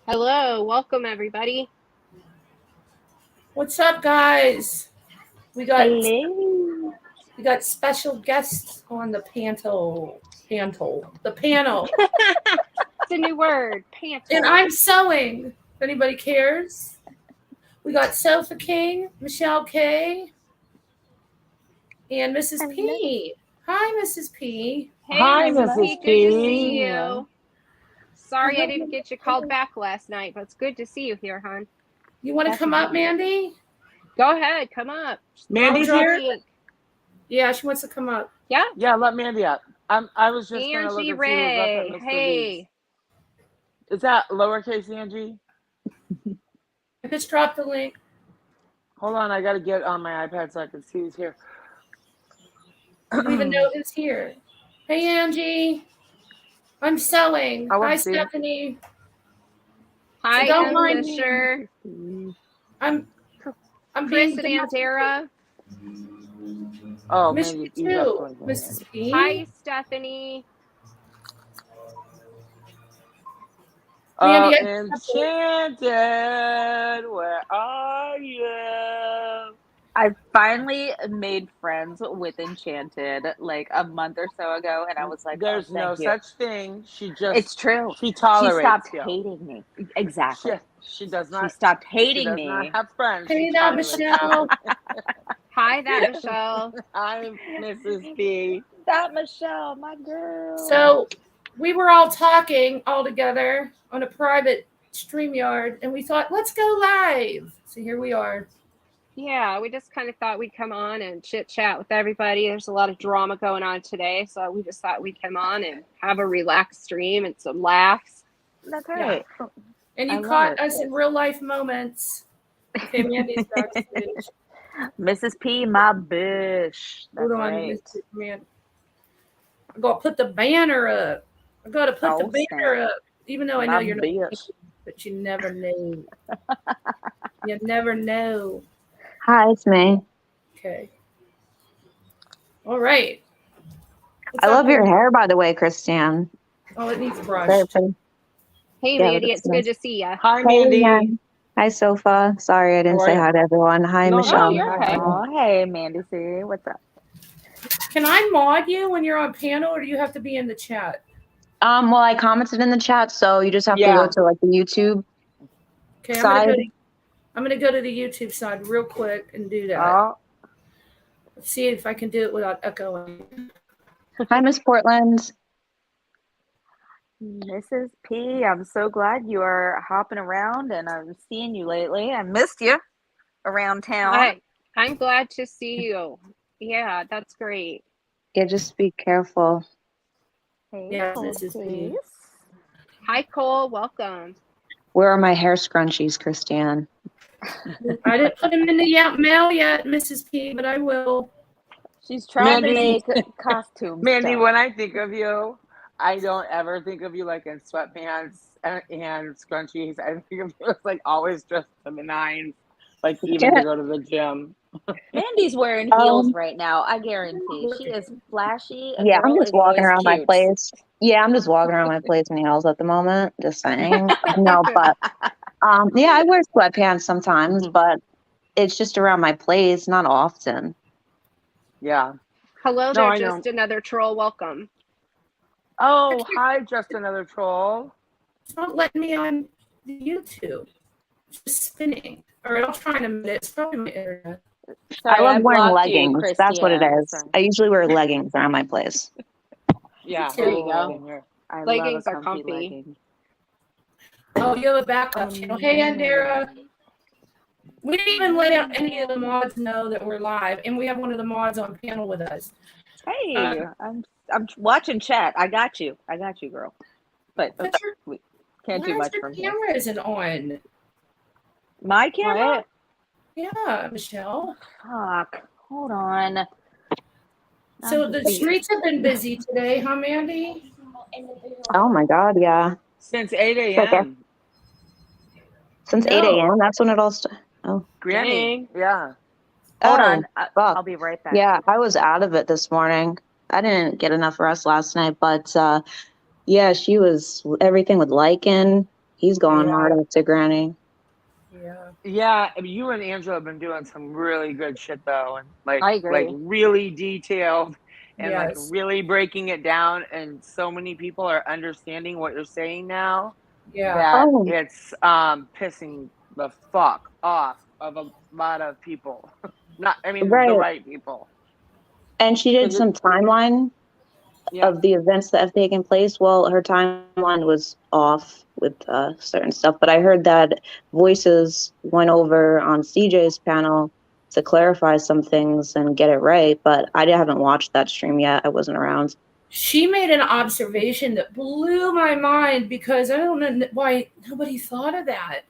Hello, welcome everybody. What's up, guys? We got Hello. we got special guests on the panel. The panel. It's a new word, panel. And I'm sewing. If anybody cares. We got Sofa King, Michelle K, and Mrs. P. Hi, Mrs. P. Hey, Hi, Mrs. Mrs. P. Good to see P. you. Sorry I didn't get you called back last night, but it's good to see you here, hon. You want to come up, Mandy? Go ahead, come up. Mandy's here? Yeah, she wants to come up. Yeah? Yeah, let Mandy up. I was just going to look Angie and see who was up Ray. at Mr. Hey. B's. Is that lowercase Angie? I just dropped the link. Hold on, I got to get on my iPad so I can see who's here. I don't even know who's here. Hey, Angie. I'm sewing. Hi, Stephanie. Hi, So don't mind Fisher. I'm Chris being and Andera. Oh, miss Mandy, you too, Mrs. P. Hi, Stephanie. Mandy, Enchanted, where are you? I finally made friends with Enchanted like a month or so ago, and I was like, "There's no such thing." She just it's true. She tolerates. She stopped you. hating me. Exactly. She does not. She stopped hating she does me. Not have friends. Hey, that Michelle. Hi, that Michelle. I'm Mrs. P. That Michelle, my girl. So we were all talking all together on a private StreamYard, and we thought, let's go live. So here we are. Yeah, we just kind of thought we'd come on and chit chat with everybody. There's a lot of drama going on today, so we just thought we'd come on and have a relaxed stream and some laughs. That's right. Yeah. And you caught us in real life moments. Okay, Mandy's backstage. Mrs. P, my bitch. That's Hold on, right. man. I gotta put the banner up. I gotta put the banner up, even though I know you're not. But you never know. You never know. Hi, it's me. Okay. All right. I love your hair, by the way, Christiane. Oh, it needs brushed. Hey, Mandy, it's good to see you. Hi, Mandy. Hi, Sofa. Sorry, I didn't say hi to everyone. Hi, Michelle. Oh, you're okay. Oh, hey, Mandy C. What's up? Can I mod you when you're on panel, or do you have to be in the chat? Well, I commented in the chat, so you just have to go to like the YouTube side. I'm gonna go to the YouTube side real quick and do that. Let's see if I can do it without echoing. Hi, Miss Portland. Mrs. P, I'm so glad you are hopping around, and I'm seeing you lately. I missed you around town. I'm glad to see you. Yeah, that's great. Yeah, just be careful. Hey, yeah, Mrs. P. Hi, Cole. Welcome. Where are my hair scrunchies, Christiane? I didn't put them in the mail yet, Mrs. P, but I will. She's trying to make costumes. Mandy, when I think of you, I don't ever think of you like in sweatpants and scrunchies. I think of you as like always dressed to the nines, like even to go to the gym. Mandy's wearing heels right now. I guarantee she is flashy. Yeah, I'm just walking around my place. Yeah, I'm just walking around my place in heels at the moment. Just saying. No, but yeah, I wear sweatpants sometimes, but it's just around my place, not often. Yeah. Hello there, just another troll. Welcome. Oh, hi, just another troll. It's not letting me on YouTube. It's just spinning. All right, I'll try in a minute. It's probably my internet. Sorry, I love wearing leggings. That's what it is. I usually wear leggings around my place. Yeah. There you go. Leggings are comfy. Leggings. Oh, you have a backup channel. Hey, Andera. We didn't even let out any of the mods know that we're live, and we have one of the mods on panel with us. Hey, I'm watching chat. I got you, girl. But we can't do much from here. Your camera isn't on. My camera? What? Yeah, Michelle. Fuck. Hold on. So the streets have been busy today, huh, Mandy? Oh my God, yeah. Since 8 a.m. Since 8 a.m. That's when it all started. Oh, Granny. Yeah. Hold on. I'll be right back. Yeah, I was out of it this morning. I didn't get enough rest last night, but yeah, she was everything with Lycan. He's going hard after Granny. Yeah. Yeah, I mean, you and Angela have been doing some really good shit though, and I agree. like really detailed and like Yes. really breaking it down, and so many people are understanding what you're saying now Yeah. that Oh. it's pissing the fuck off of a lot of people. Not, I mean, the Right. right people. And she did some timeline of the events that have taken place. Well, her timeline was off with certain stuff, but I heard that Voices went over on CJ's panel to clarify some things and get it right, but I haven't watched that stream yet. I wasn't around. She made an observation that blew my mind because I don't know why nobody thought of that.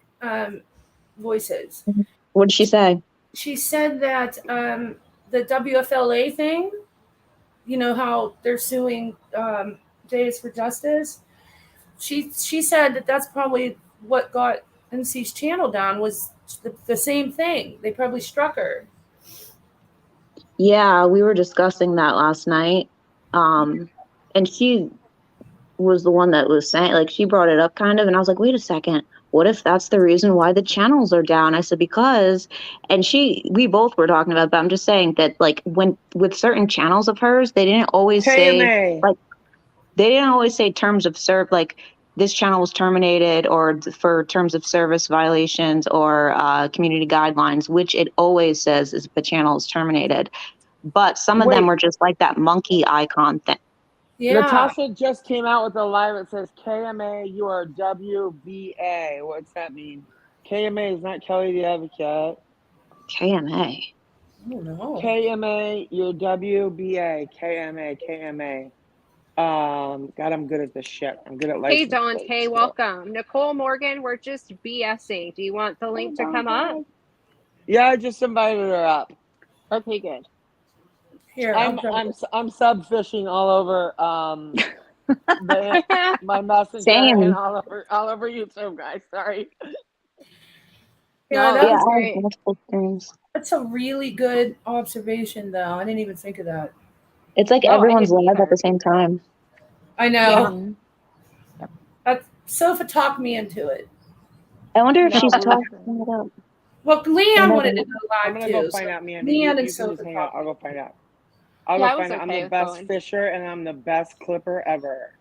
Voices. What did she say? She said that the WFLA thing, you know how they're suing Days for Justice. She said that that's probably what got NC's channel down was the same thing. They probably struck her. Yeah, we were discussing that last night. And she was the one that was saying, like, she brought it up kind of, and I was like, wait a second, what if that's the reason why the channels are down? I said, because, and we both were talking about, but I'm just saying that, like, when with certain channels of hers, they didn't always say, like, they didn't always say terms of like, this channel was terminated or for terms of service violations or community guidelines, which it always says is the channel is terminated. But some of them were just like that monkey icon thing. Yeah. Natasha just came out with a live that says KMA, you are WBA. What's that mean? KMA is not Kelly the Advocate. KMA. Oh no. KMA, you're WBA. KMA. God, I'm good at this shit. I'm good at life. Hey, Dante, welcome. Nicole Morgan, we're just BSing. Do you want the link to come up? Yeah, I just invited her up. Okay, good. Here, I'm sub fishing all over my messenger and all over YouTube, guys. Sorry. Yeah, that was great. That's a really good observation, though. I didn't even think of that. It's like everyone's live at the same time. I know. Yeah. Sofa talked me into it. I wonder if she's talking it up. Well, Leon wanted to go live I'm gonna go find out, Mandy. Leon you and can Sofa just hang out. I'll go find out. I'm the best fisher and I'm the best clipper ever.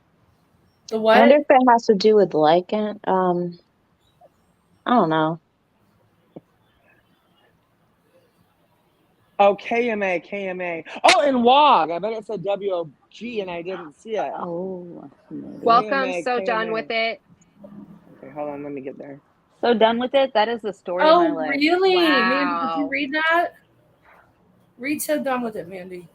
The what? I wonder if it has to do with liking. I don't know. Oh, KMA. Oh, and WOG. I bet it said WOG and I didn't see it. Oh. Welcome. KMA, so KMA. Done with it. Okay, hold on. Let me get there. So done with it? That is the story of my life. Oh, really? Wow. Mandy, did you read that? Read So Done with It, Mandy.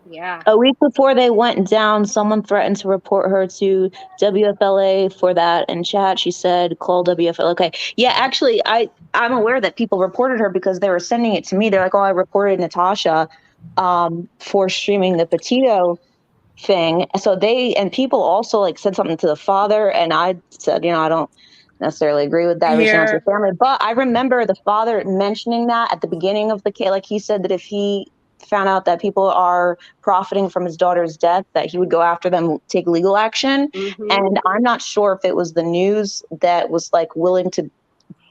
Yeah. A week before they went down, someone threatened to report her to WFLA for that. In chat, she said, call WFLA. Okay. Yeah, actually, I'm aware that people reported her because they were sending it to me. They're like, oh, I reported Natasha for streaming the Petito thing. So people also like said something to the father. And I said, I don't necessarily agree with that. Reaching out to the family. But I remember the father mentioning that at the beginning of the case. Like he said that if he found out that people are profiting from his daughter's death, that he would go after them, take legal action. Mm-hmm. And I'm not sure if it was the news that was like willing to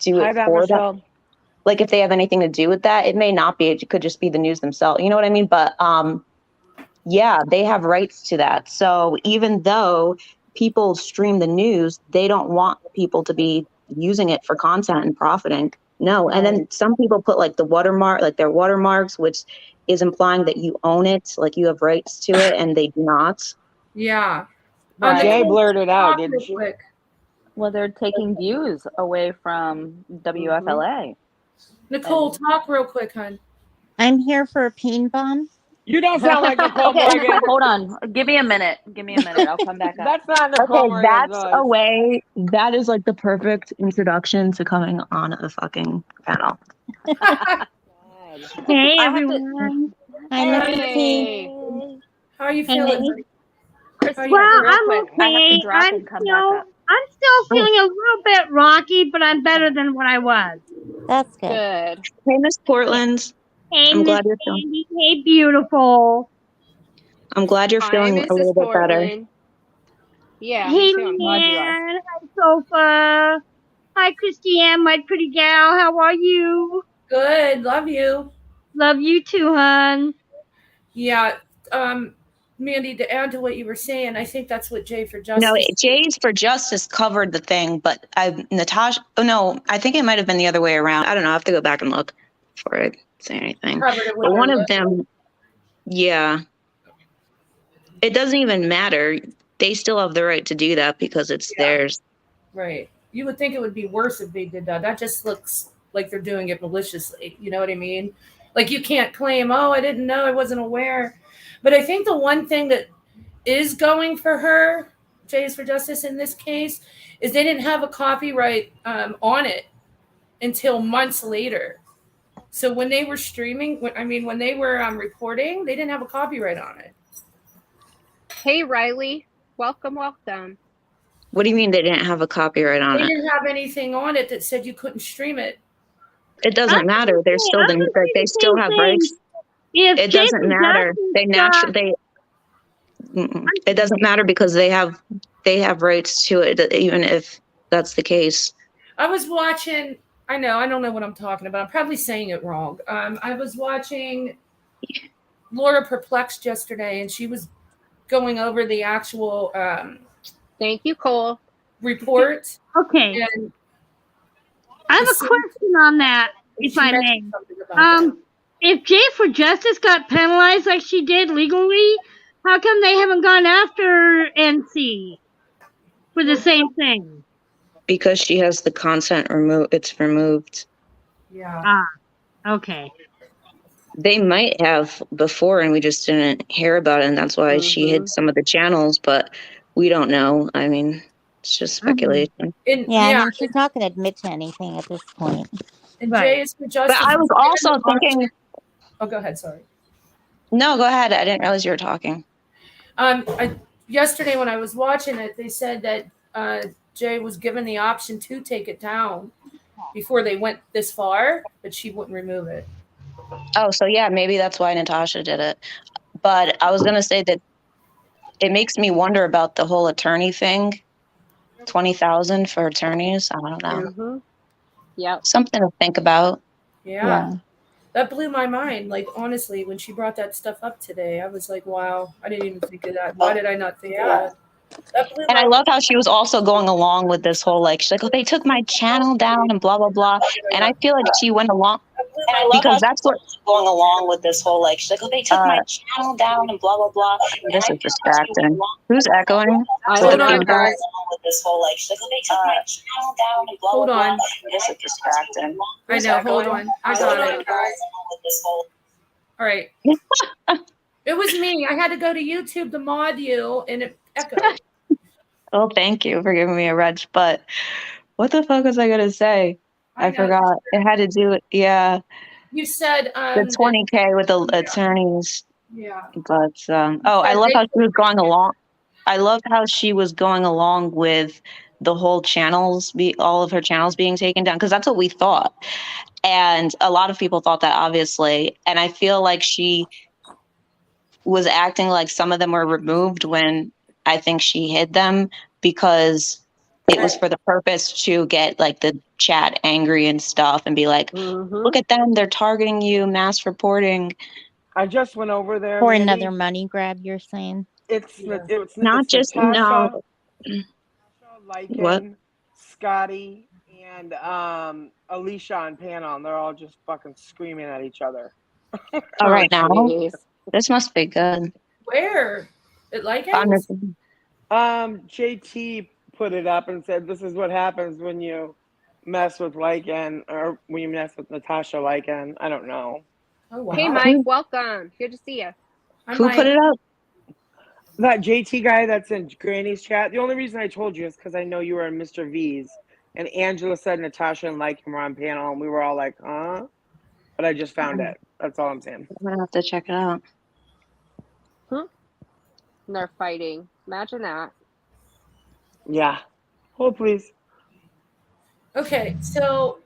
do it for them. Like if they have anything to do with that, it may not be. It could just be the news themselves. You know what I mean? But yeah, they have rights to that. So even though people stream the news, they don't want people to be using it for content and profiting. No. And then some people put like the watermark, like their watermarks, which is implying that you own it, like you have rights to it, and they do not. Yeah. Jay blurted out, didn't she? Well, they're taking views away from WFLA. Nicole, talk real quick, hon. I'm here for a peen bomb. You don't sound like Nicole Okay, Morgan. hold on. Give me a minute. I'll come back up. That's not Nicole Morgan's that's voice. a way. That is like the perfect introduction to coming on a fucking panel. Hey, everyone. Hey. How are you feeling? Well, I'm okay. I'm still feeling a little bit rocky, but I'm better than what I was. That's good. Hey, Miss Portland. Hey, I'm glad Miss you're feeling. Sandy. Hey, beautiful. I'm glad you're feeling a little bit better. Yeah, Hey, me too. I'm glad you are. Leanne. Hi, Sofa. Hi, Christiane, my pretty gal. How are you? Good. Love you. Love you too, hon. Yeah. Mandy, to add to what you were saying, I think that's what Jay for No, Justice. Jays for Justice covered the thing, but Natasha. Oh no, I think it might have been the other way around. I don't know. I have to go back and look before I say anything. Covered it with But their one of logo. them, yeah, it doesn't even matter. They still have the right to do that because it's Yeah. theirs. Right. You would think it would be worse if they did that. That just looks like they're doing it maliciously. You know what I mean? Like you can't claim, oh, I didn't know, I wasn't aware. But I think the one thing that is going for her, Jays for Justice in this case, is they didn't have a copyright on it until months later. So when they were streaming, when they were reporting, they didn't have a copyright on it. Hey, Riley. Welcome. What do you mean they didn't have a copyright on They it? didn't have anything on it that said you couldn't stream it. It doesn't matter. They're still they still have rights. It doesn't matter. They naturally it doesn't matter because they have rights to it, even if that's the case. I was watching. I don't know what I'm talking about. I'm probably saying it wrong. I was watching Laura Perplexed yesterday, and she was going over the actual. Thank you, Cole. Report. Okay. And I have a question on that, if I may. If Jay for Justice got penalized like she did legally, how come they haven't gone after NC for the same thing? Because she has the content removed. It's removed. Yeah. Ah, okay. They might have before, and we just didn't hear about it, and that's why she hid some of the channels. But we don't know. I mean, it's just speculation. And then she's not going to admit to anything at this point. And Jay is for Justice. But I was also thinking. Oh, go ahead. Sorry. No, go ahead. I didn't realize you were talking. Yesterday when I was watching it, they said that Jay was given the option to take it down before they went this far, but she wouldn't remove it. Oh, so yeah, maybe that's why Natasha did it. But I was going to say that it makes me wonder about the whole attorney thing. 20,000 for attorneys. I don't know. Yep. Something to think about. Yeah. That blew my mind. Like, honestly, when she brought that stuff up today, I was like, wow, I didn't even think of that. Why did I not think of that? And I love how she was also going along with this whole, like, she's like, oh, they took my channel down and blah, blah, blah. And I feel like she went along. And I love because that's what going along with this whole, like, she's like, oh, they took my channel down and blah, blah, blah. This is distracting. Who's echoing? Hold on, guys. With this whole, like, she's like, oh, they took my channel down and blah, blah, blah. Hold on. This is distracting. I know. Hold on. I got it. All right. It was me. I had to go to YouTube to mod you, and it echoed. Oh, thank you for giving me a wrench. But what the fuck was I going to say? I forgot. It had to do with, You said the 20K with the attorneys. Yeah. But I love how she was going along. I love how she was going along with the whole all of her channels being taken down, because that's what we thought. And a lot of people thought that, obviously. And I feel like she was acting like some of them were removed when I think she hid them, because it was for the purpose to get like the chat angry and stuff and be like, look at them, they're targeting you, mass reporting. I just went over there. For another money grab, you're saying? It's not just Natasha, no. Lycan, What? Scotty, and Alicia on panel, and they're all just fucking screaming at each other. All right now. This must be good. Where? It like it? JT put it up and said, this is what happens when you mess with Lycan, or when you mess with Natasha Lycan. I don't know. Oh, wow. Hey, Mike, welcome. Good to see you. Who put it up? That JT guy that's in Granny's chat. The only reason I told you is because I know you were in Mr. V's, and Angela said Natasha and Lycan were on panel, and we were all like, huh? But I just found it. That's all I'm saying. I'm gonna have to check it out. And they're fighting. Imagine that. Yeah. Oh, please. Okay, so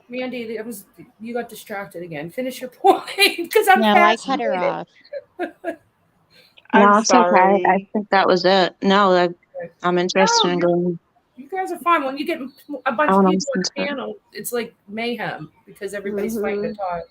Mandy, you got distracted again. Finish your point, because I'm I cut her off. No, it's okay. I think that was it. No, I'm interested in going. You guys are fun. When you get a bunch of people on the panel, it's like mayhem because everybody's fighting to talk.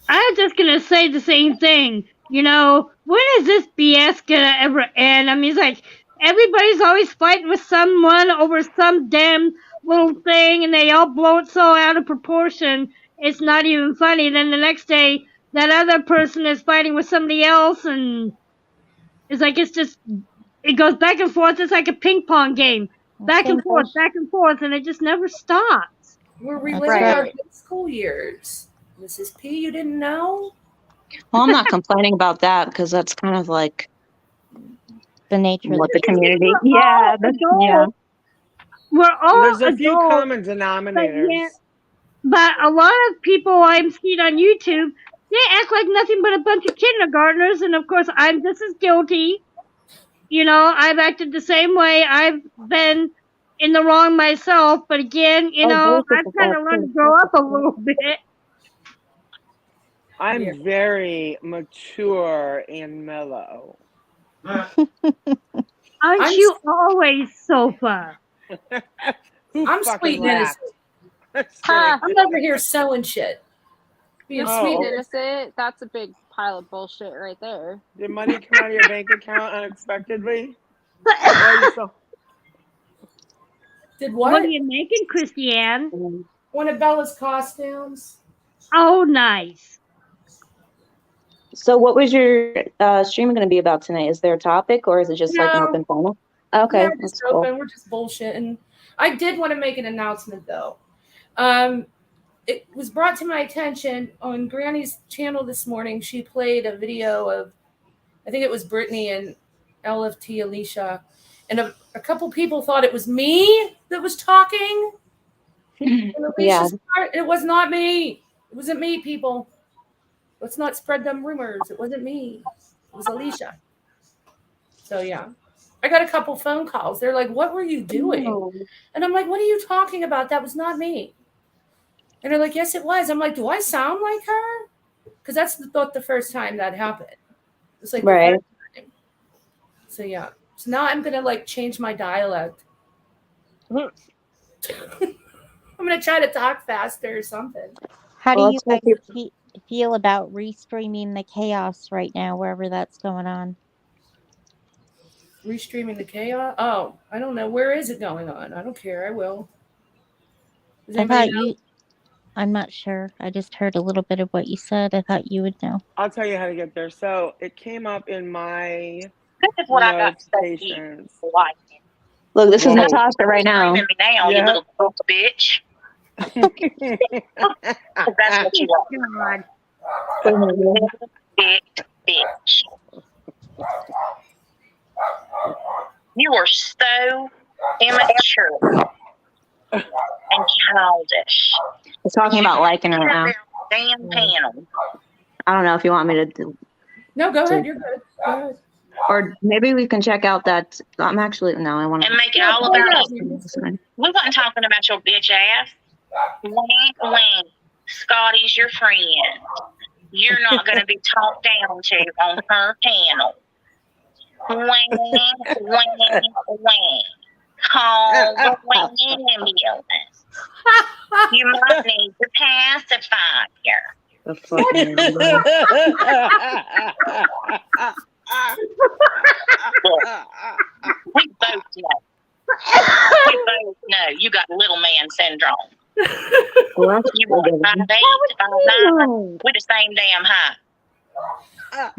I was just gonna say the same thing. You know, when is this BS gonna ever end? I mean, it's like everybody's always fighting with someone over some damn little thing, and they all blow it so out of proportion, it's not even funny. Then the next day, that other person is fighting with somebody else, and it's like it goes back and forth. It's like a ping pong game, back and forth, and it just never stops. We're reliving our high school years. Mrs. P, you didn't know? Well, I'm not complaining about that because that's kind of like the nature of the community. Yeah, we're all There's a adults, few common denominators. But a lot of people I'm seeing on YouTube, they act like nothing but a bunch of kindergartners, and of course I'm just as guilty. You know, I've acted the same way. I've been in the wrong myself, but again, you know, I've kind of learned to grow up a little bit. I'm very mature and mellow. Aren't you always, Sofa? I'm sweet and innocent. I'm over here selling shit. You're sweet and innocent. That's a big pile of bullshit right there. Did money come out of your bank account unexpectedly? Did what? What are you making, Christiane? One of Bella's costumes. Oh, nice. So what was your stream going to be about tonight? Is there a topic or is it just like an open panel? Okay. Yeah, just open. We're just bullshitting. I did want to make an announcement though. It was brought to my attention on Granny's channel this morning. She played a video of, I think it was Brittany and LFT Alicia. And a couple people thought it was me that was talking. And Alicia's part, it was not me. It wasn't me, people. Let's not spread them rumors. It wasn't me. It was Alicia. So, yeah. I got a couple phone calls. They're like, what were you doing? Oh. And I'm like, what are you talking about? That was not me. And they're like, yes, it was. I'm like, do I sound like her? Because that's not the first time that happened. It's like, right. So, yeah. So now I'm going to like change my dialect. I'm going to try to talk faster or something. How do you guys feel about restreaming the chaos right now, wherever that's going on? Restreaming the chaos? Oh, I don't know. Where is it going on? I don't care. I will. I'm not sure. I just heard a little bit of what you said. I thought you would know. I'll tell you how to get there. So it came up in my notifications. Look, this is Natasha right now. Me now, you little bitch. That's what you want. Big bitch. You are so immature and childish. We're talking about liking right now. Damn panel. I don't know if you want me to do. No, go ahead. You're good. Go ahead. Or maybe we can check out that. I'm actually no. I want to. And make it all about us. We wasn't talking about your bitch ass. Wink, wink. Scotty's your friend. You're not going to be talked down to on her panel. Wink, wink, wink. Call the ambulance. You might need your pacifier. The fucking we both know. We both know you got little man syndrome. Well, you want 5'8", 5'9", with the same damn height.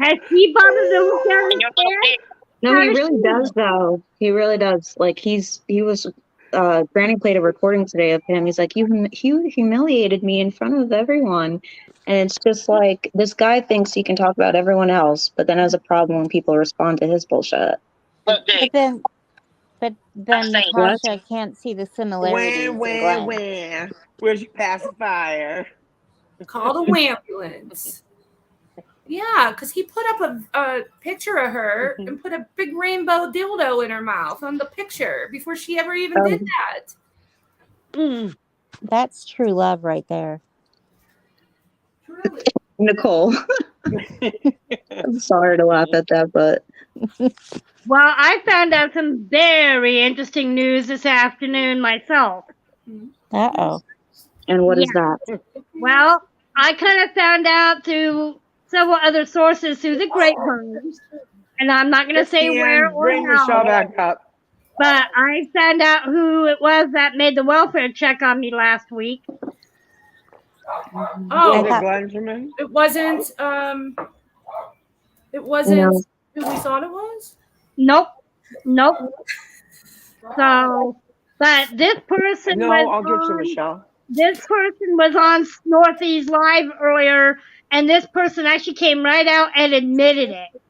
Has he bothered to down and you're little bit. No, he really does though. He really does. Like he was Granny played a recording today of him. He's like, you humiliated me in front of everyone. And it's just like, this guy thinks he can talk about everyone else, but then has a problem when people respond to his bullshit. But then Natasha can't see the similarities. Where's your pacifier? Call the ambulance. Yeah, because he put up a picture of her and put a big rainbow dildo in her mouth on the picture before she ever even did that. That's true love right there. Truly. Nicole. I'm sorry to laugh at that, but Well, I found out some very interesting news this afternoon myself. Uh-oh. and what is that? Well, I kind of found out through several other sources through the grapevine, and I'm not going to say where Christiane, or bring Michelle how, back up. but I found out who it was that made the welfare check on me last week. Was Oh, it thought- Glenjamin? it wasn't. It wasn't No. who we thought it was. Nope. So, but this person No, was I'll get you, on, Michelle. this person was on Northeast Live earlier, and this person actually came right out and admitted it.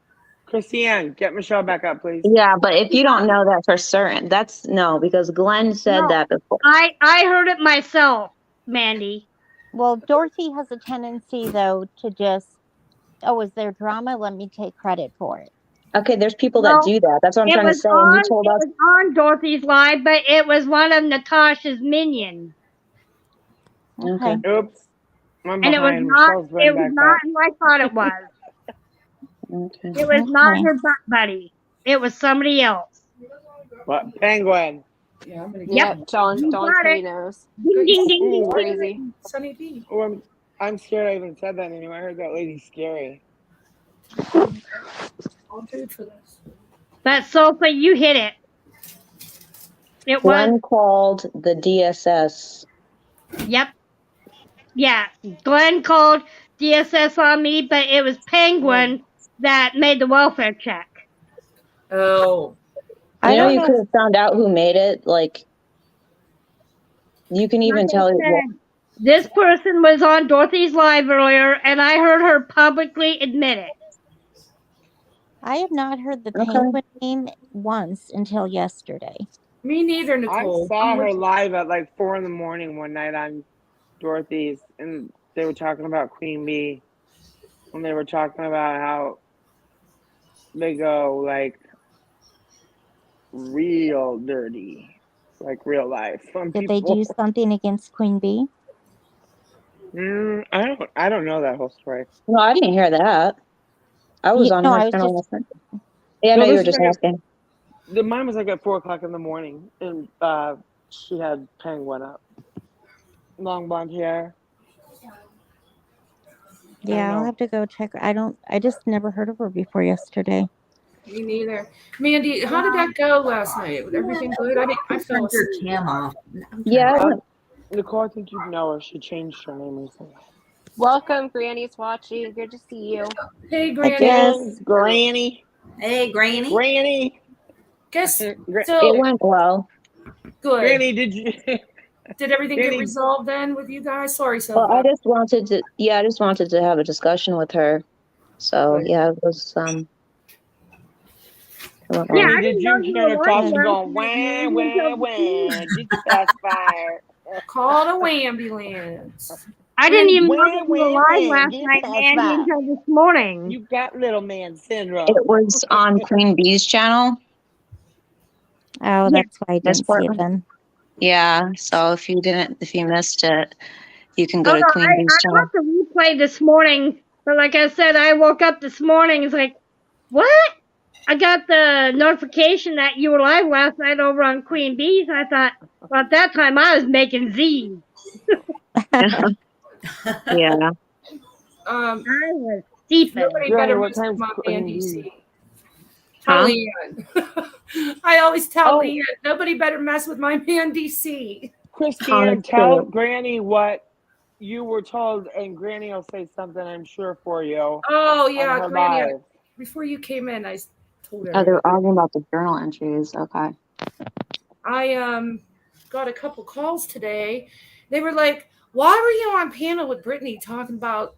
Christiane, get Michelle back up, please. Yeah, but if you don't know that for certain, that's no, because Glenn said No. that before. I heard it myself, Mandy. Well, Dorothy has a tendency, though, to just, oh, is there drama? Let me take credit for it. Okay, there's people No, that do that. That's what I'm It trying to was say. And you told us. on Dorothy's Live, but it was one of Natasha's minions. Okay. Oops. I'm And it was behind. not Michelle's right back up. who I thought it was. Okay. It was not Okay. her butt buddy. It was somebody else. What? Penguin. Yeah, I'm gonna Yep. Yep, Dawn You got Three it. knows. Ding, ding, ding, ding, Ooh, ding. Crazy. Sunny D. Oh, I'm scared I even said that anymore. I heard that lady scary. All food for this. But Sophie, you hit it. It Glenn was, called the DSS. yep. Yeah, Glenn called DSS on me, but it was Penguin that made the welfare check. Oh, I know don't you know. could have found out who made it. Like, you can even Like I tell. said, this person was on Dorothy's Live earlier, and I heard her publicly admit it. I have not heard the Okay. penguin name once until yesterday. me neither, I Nicole. saw her live at like 4 a.m. one night on Dorothy's, and they were talking about Queen Bee, and they were talking about how they go like real dirty, like real life. On Did they people. do something against Queen Bee? I don't know that whole story. No, I didn't hear that. I was on No, her I was channel. just, Yeah, No, no, you this were is just like asking. Mine was like at 4 a.m, and she had Penguin up, long blonde hair. yeah, I'll know. have to go check. I just never heard of her before yesterday. Me neither. Mandy, how did that go last night? Was everything good? I fell Turned your asleep. cam off. Yeah, I went- Nicole, I think you know her. She changed her name recently. Welcome, Granny's watching. Good to see you. Hey, I Granny. guess. Granny. Hey, Granny. Granny. Guess it so. went well. Good. Granny, did you? Did everything get Granny- resolved then with you guys? Sorry, so Well, I just wanted to have a discussion with her. So Good. yeah, it was it went well. Yeah, I Granny, did didn't know you you hear were Natasha watching going, last wah, night, wah, man. wah, did you pass fire? call the ambulance. I didn't even know Wah, that you were wah, live wah, last did night, pass Mandy, by. until this morning. You got little man syndrome. It was on Queen Bee's channel. Oh, that's why I This didn't see it part- then. Yeah. So if you missed it, you can go Oh, to no, Queen Bee's I channel. caught the replay this morning, but like I said, I woke up this morning. It's like, what? I got the notification that you were live last night over on Queen Bee's. I thought, well, at that time I was making Z's. Yeah. Um, I was steeping. nobody Granny, better what mess with time's my Queen NDC. Huh? Tell Leanne. I always tell Oh. Leanne, nobody better mess with my man DC. Christiane, That's tell true. Granny what you were told, and Granny will say something, I'm sure, for you. Oh on yeah, her Granny. live. Before you came in, I told her. Oh, they're arguing about the journal entries. Okay. I got a couple calls today. They were like, "Why were you on panel with Brittany talking about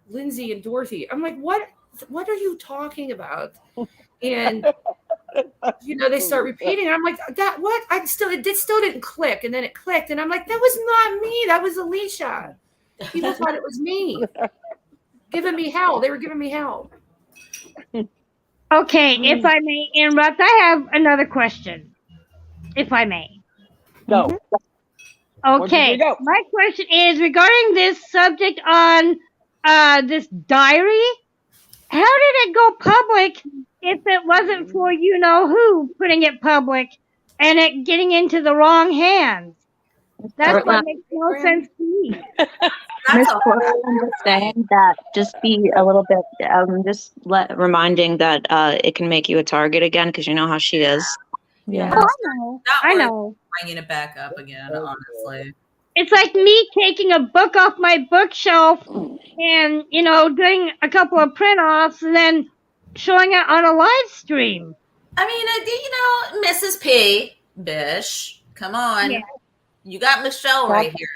Lindsay and Dorothy?" I'm like, "What? What are you talking about?" And they start repeating. And I'm like, "That what?" It still didn't click, and then it clicked, and I'm like, "That was not me. That was Alicia." People thought it was me, giving me hell. They were giving me hell. Okay, if I may interrupt, I have another question. If I may. Go. Okay, Go. my question is regarding this subject on this diary. How did it go public if it wasn't for you know who putting it public and it getting into the wrong hands? That's what makes no sense to me. Miss Portland was saying that just be a little bit, reminding that it can make you a target again because you know how she is. Yeah. Oh, I know. Bringing it back up again, honestly. It's like me taking a book off my bookshelf and, you know, doing a couple of print-offs and then showing it on a live stream. I mean, Mrs. P, Bish, come on. Yeah. You got Michelle right here,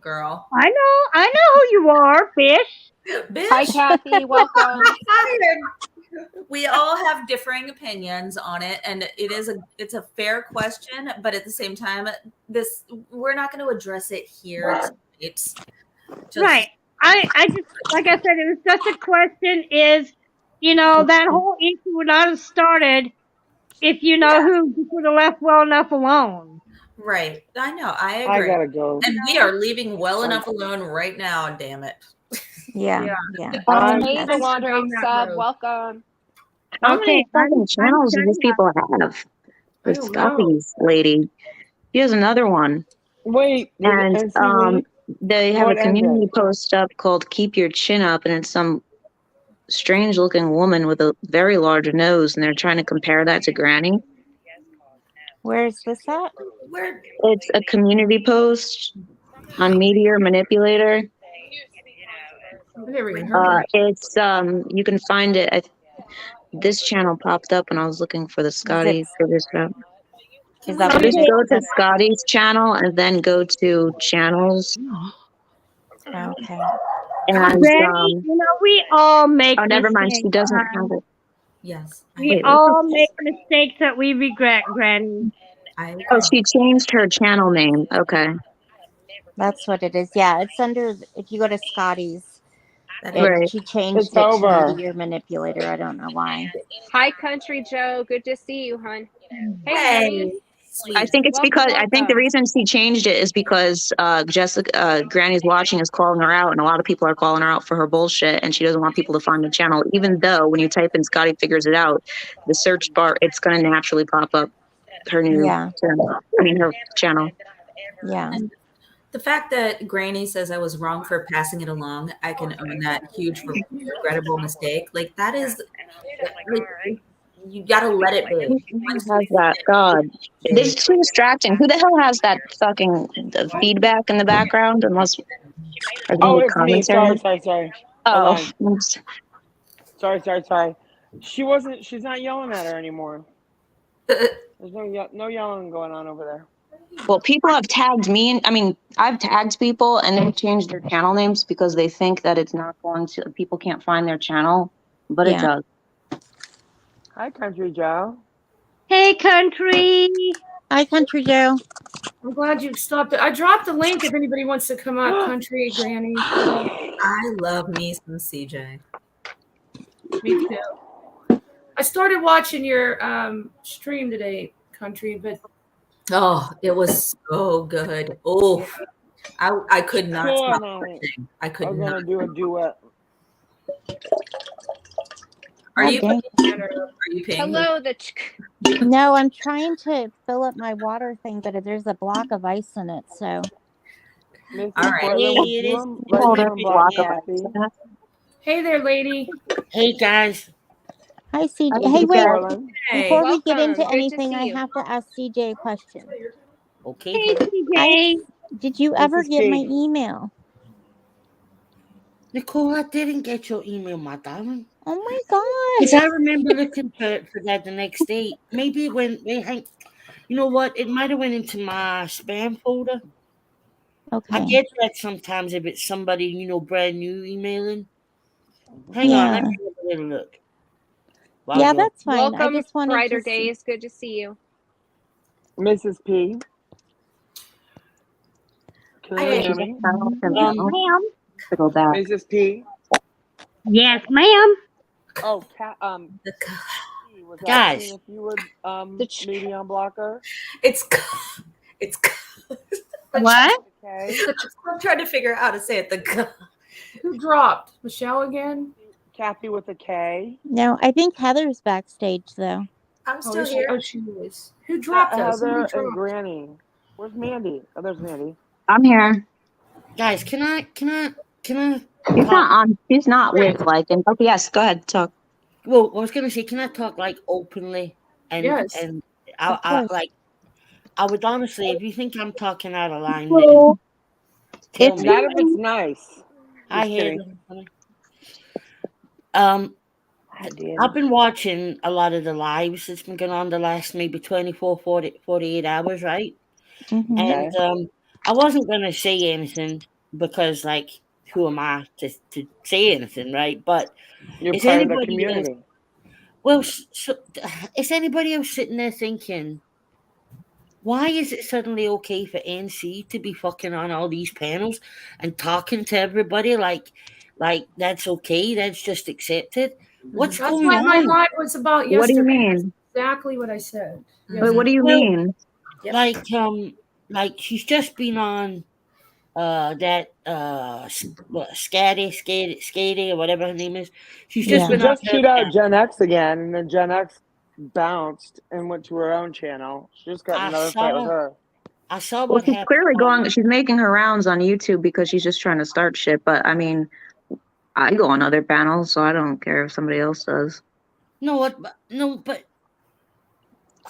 girl. I know who you are, Bish. Bish. Hi, Kathy. Welcome. We all have differing opinions on it, and it's a fair question, but at the same time, we're not going to address it here. It's right. I just, like I said, it was just a question. Is that whole issue would not have started if who just would have left well enough alone. Right. I know. I agree. I gotta go. And we are leaving well enough alone right now. Damn it. Yeah. Hey, the wandering sub. Welcome. How many fucking channels do these people have? This Scotty's lady. He has another one. Wait. And they have a community post up called "Keep Your Chin Up," and it's some strange-looking woman with a very large nose, and they're trying to compare that to Granny. Where is this at? It's a community post on Meteor Manipulator. It's you can find it. This channel popped up when I was looking for the Scotty figure stuff. Is that Just go to Scotty's channel and then go to channels. Okay. And we all make. Oh, never mind. She doesn't mistakes. have it. Yes. We all make mistakes that we regret, Granny. Oh, she changed her channel name. Okay. That's what it is. Yeah, it's under. If you go to Scotty's, Right. she changed It's it over. to Meteor Manipulator. I don't know why. Hi, Country Joe. Good to see you, hon. Hey. Hey. I think it's Welcome, because I think the welcome. reason she changed it is because Granny's watching is calling her out, and a lot of people are calling her out for her bullshit, and she doesn't want people to find the channel. Even though when you type in Scotty Figures It Out, the search bar, it's going to naturally pop up her new channel. Her channel. Yeah. And the fact that Granny says I was wrong for passing it along, I can own that huge regrettable mistake. Like that is, you gotta let it be. Has that God? This is too distracting. Who the hell has that fucking feedback in the background? Unless Oh, it's me. Sorry. Oh, Sorry. She's not yelling at her anymore. There's no yelling going on over there. well, people have tagged me. I've tagged people, and they've changed their channel names because they think that it's not going to. People can't find their channel, but it does. Hi, Country Joe. Hey, Country. Hi, Country Joe. I'm glad you stopped it. I dropped the link if anybody wants to come up, Country Granny. I love me some CJ. Me too. I started watching your stream today, Country, but Oh, it was so good. Oh, I could not stop watching. I could I'm not. gonna do a duet. Are you Okay. paying? Hello, No, I'm trying to fill up my water thing, but there's a block of ice in it. So. All right. Hey there, lady. Hey guys. Hi, CJ. Hi, Hey, wait. Portland. Before we get Welcome. into Good to anything, see I you. have to ask CJ a question. Okay. Hey, CJ. Did you ever is get my Kate. email? Nicole, I didn't get your email, my darling. Oh my Because gosh. I remember looking for that the next day. Maybe when they hang, you know what? It might have went into my spam folder. I Okay. get that sometimes if it's somebody, brand new emailing. Hang on, let me have a little look. Yeah, that's fine. Welcome, I just wanted Brighter to see. Days. Good to see you. Mrs. P. Can you hear me? Ma'am. Mrs. P. Yes, ma'am. Oh, The was Guys. asking if you would maybe unblock her. It's What? Okay. I'm trying to figure out how to say it. Who dropped? Michelle again? Kathy with a K. No, I think Heather's backstage though. I'm Oh, still is she? here. Oh, she is. Who dropped us? Heather Somebody and dropped. Granny. Where's Mandy? Oh, there's Mandy. I'm here. Guys, can I She's talk? not on. She's not with like. And, okay, yes, go ahead. Talk. Well, I was gonna say, can I talk like openly? Yes. And Of I course. like I would honestly, if you think I'm talking out of line, then Well, tell it's me. Not if it's nice. I Just hear kidding. them. Um, I did. I've been watching a lot of the lives that's been going on the last maybe 24, 40, 48 hours, right? Mhm. And I wasn't going to say anything because, like, who am I to say anything, right? But You're is part of the anybody else, community. well, is anybody else sitting there thinking, why is it suddenly okay for NC to be fucking on all these panels and talking to everybody like that's okay, that's just accepted? What's That's going what my on? live was about what do you yesterday. mean? Exactly what I said. But what do you Well, mean? Yep. like she's just been on that Scatty or whatever her name is. She's just Yeah. She been on just her chewed out panel. Gen X again, and then Gen X bounced and went to her own channel. She just got I another fight with her. saw Well, what she's happened. clearly going. She's making her rounds on YouTube because she's just trying to start shit. But I mean, I go on other panels, so I don't care if somebody else does. But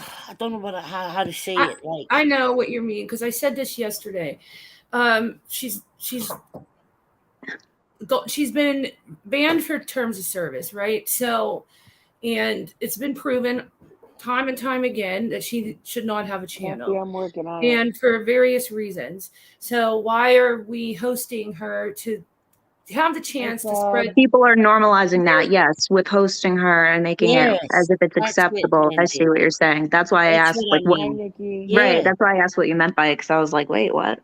I don't know how to say it. Like, I know what you mean because I said this yesterday. She's been banned for terms of service, right? So, and it's been proven time and time again that she should not have a Kathy, channel, I'm working on it. and for various reasons. So, why are we hosting her to have the chance to spread? People are normalizing that, yes, with hosting her and making it yes, as if it's that's it, acceptable. I see Mandy. what you're saying. That's why I That's asked, what I like, what? Hi, mean. Nikki. Yeah, Right. That's why I asked what you meant by it, because I was like, wait, what?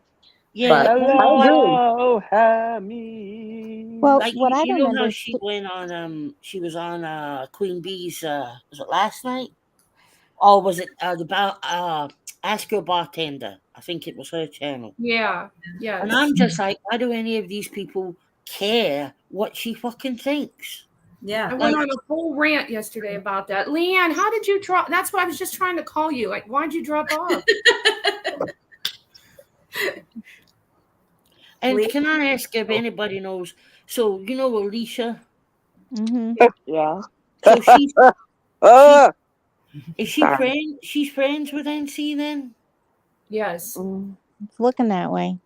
yeah. But I agree. Hello, Hammy. Well, Like what I you don't know how she understand. went on she was on Queen Bee's was it last night? Or was it Ask Your Bartender? I think it was her channel. Yeah. Yes. And I'm just like, why do any of these people care what she fucking thinks? Yeah. I went on a whole rant yesterday about that. Leanne, how did you drop? That's why I was just trying to call you. Like, why'd you drop off? And can I ask if anybody knows? So you know Alicia? Mm-hmm. Yeah. So she's is she Sorry. friend? She's friends with NC then? Yes. It's looking that way.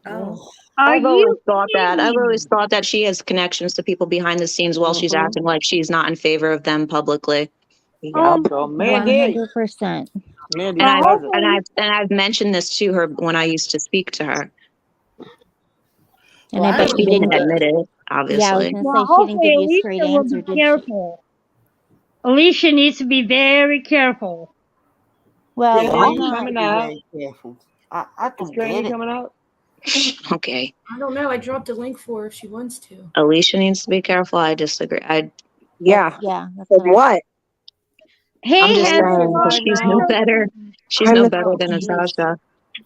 Oh. Are I've always you thought that. I've kidding? always thought that she has connections to people behind the scenes while she's acting like she's not in favor of them publicly. Yeah, so Mandy. 100%. Mandy And I've does it. and I've mentioned this to her when I used to speak to her. And Well, I I bet don't she She know, didn't. didn't but admit it, Yeah, I was obviously. gonna Well, say she didn't give hopefully you a straight Alicia will answer, be did she? careful. Alicia needs to be very careful. Well, yeah, that's Granny not. coming be out. very careful. I Is don't Granny get it. coming out? Okay. I don't know. I dropped a link for her if she wants to. Alicia needs to be careful. I disagree. Yeah, that's what. Hey, I'm just Heather, saying, 'cause long she's time no no better. see. She's no better than Natasha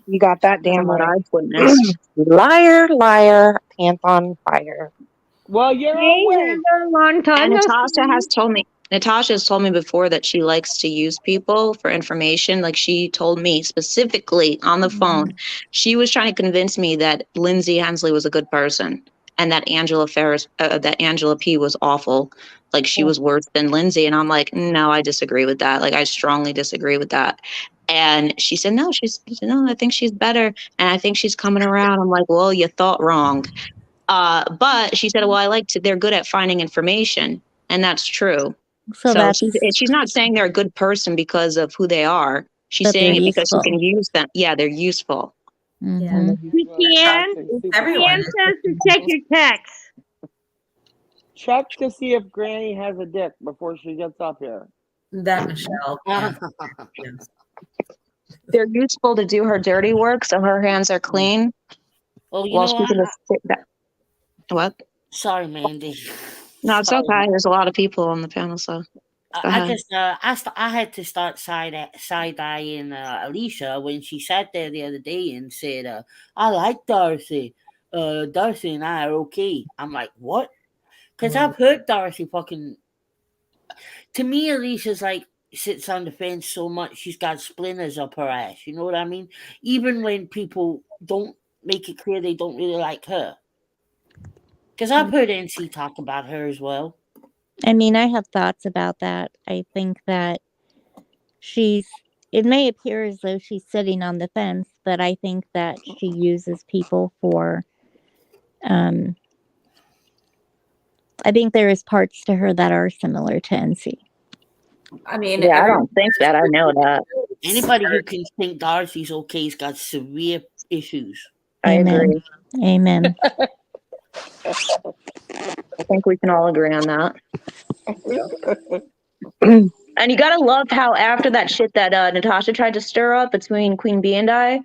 You got that from damn what right. I've witnessed. Liar, liar, pants on fire. Well, you're Hey, awake. Heather, long time And no Natasha has told me before that she likes to use people for information. Like she told me specifically on the phone, she was trying to convince me that Lindsay Hensley was a good person and that that Angela P was awful. Like she was worse than Lindsay. And I'm like, no, I disagree with that. Like I strongly disagree with that. And she said, no, no, I think she's better. And I think she's coming around. I'm like, well, you thought wrong. But she said, well, they're good at finding information. And that's true. So So that's she's not saying they're a good person because of who they are. She's that they're saying it because she useful. can use them. Yeah, they're useful. Mhm. Leanne says to check your text. Check to see if Granny has a dick before she gets up here. That Michelle. They're useful to do her dirty work, so her hands are clean. Well, you While know she can just sit back. What? Sorry, Mandy. No, it's Sorry. okay. There's a lot of people on the panel, so go I ahead. just I had to start side eyeing Alicia when she sat there the other day and said, "I like Darcy." Darcy and I are okay. I'm like, what? Because I've heard Darcy fucking. To me, Alicia's like sits on the fence so much she's got splinters up her ass. You know what I mean? Even when people don't make it clear they don't really like her. Because I've heard NC talk about her as well. I mean, I have thoughts about that. I think that it may appear as though she's sitting on the fence, but I think that she uses people for, I think there is parts to her that are similar to NC. I mean, Yeah, I don't think that. I know that. Anybody who can think Darcy's okay has got severe issues. I Amen. agree. Amen. I think we can all agree on that. And you gotta love how after that shit that Natasha tried to stir up between Queen Bee and I,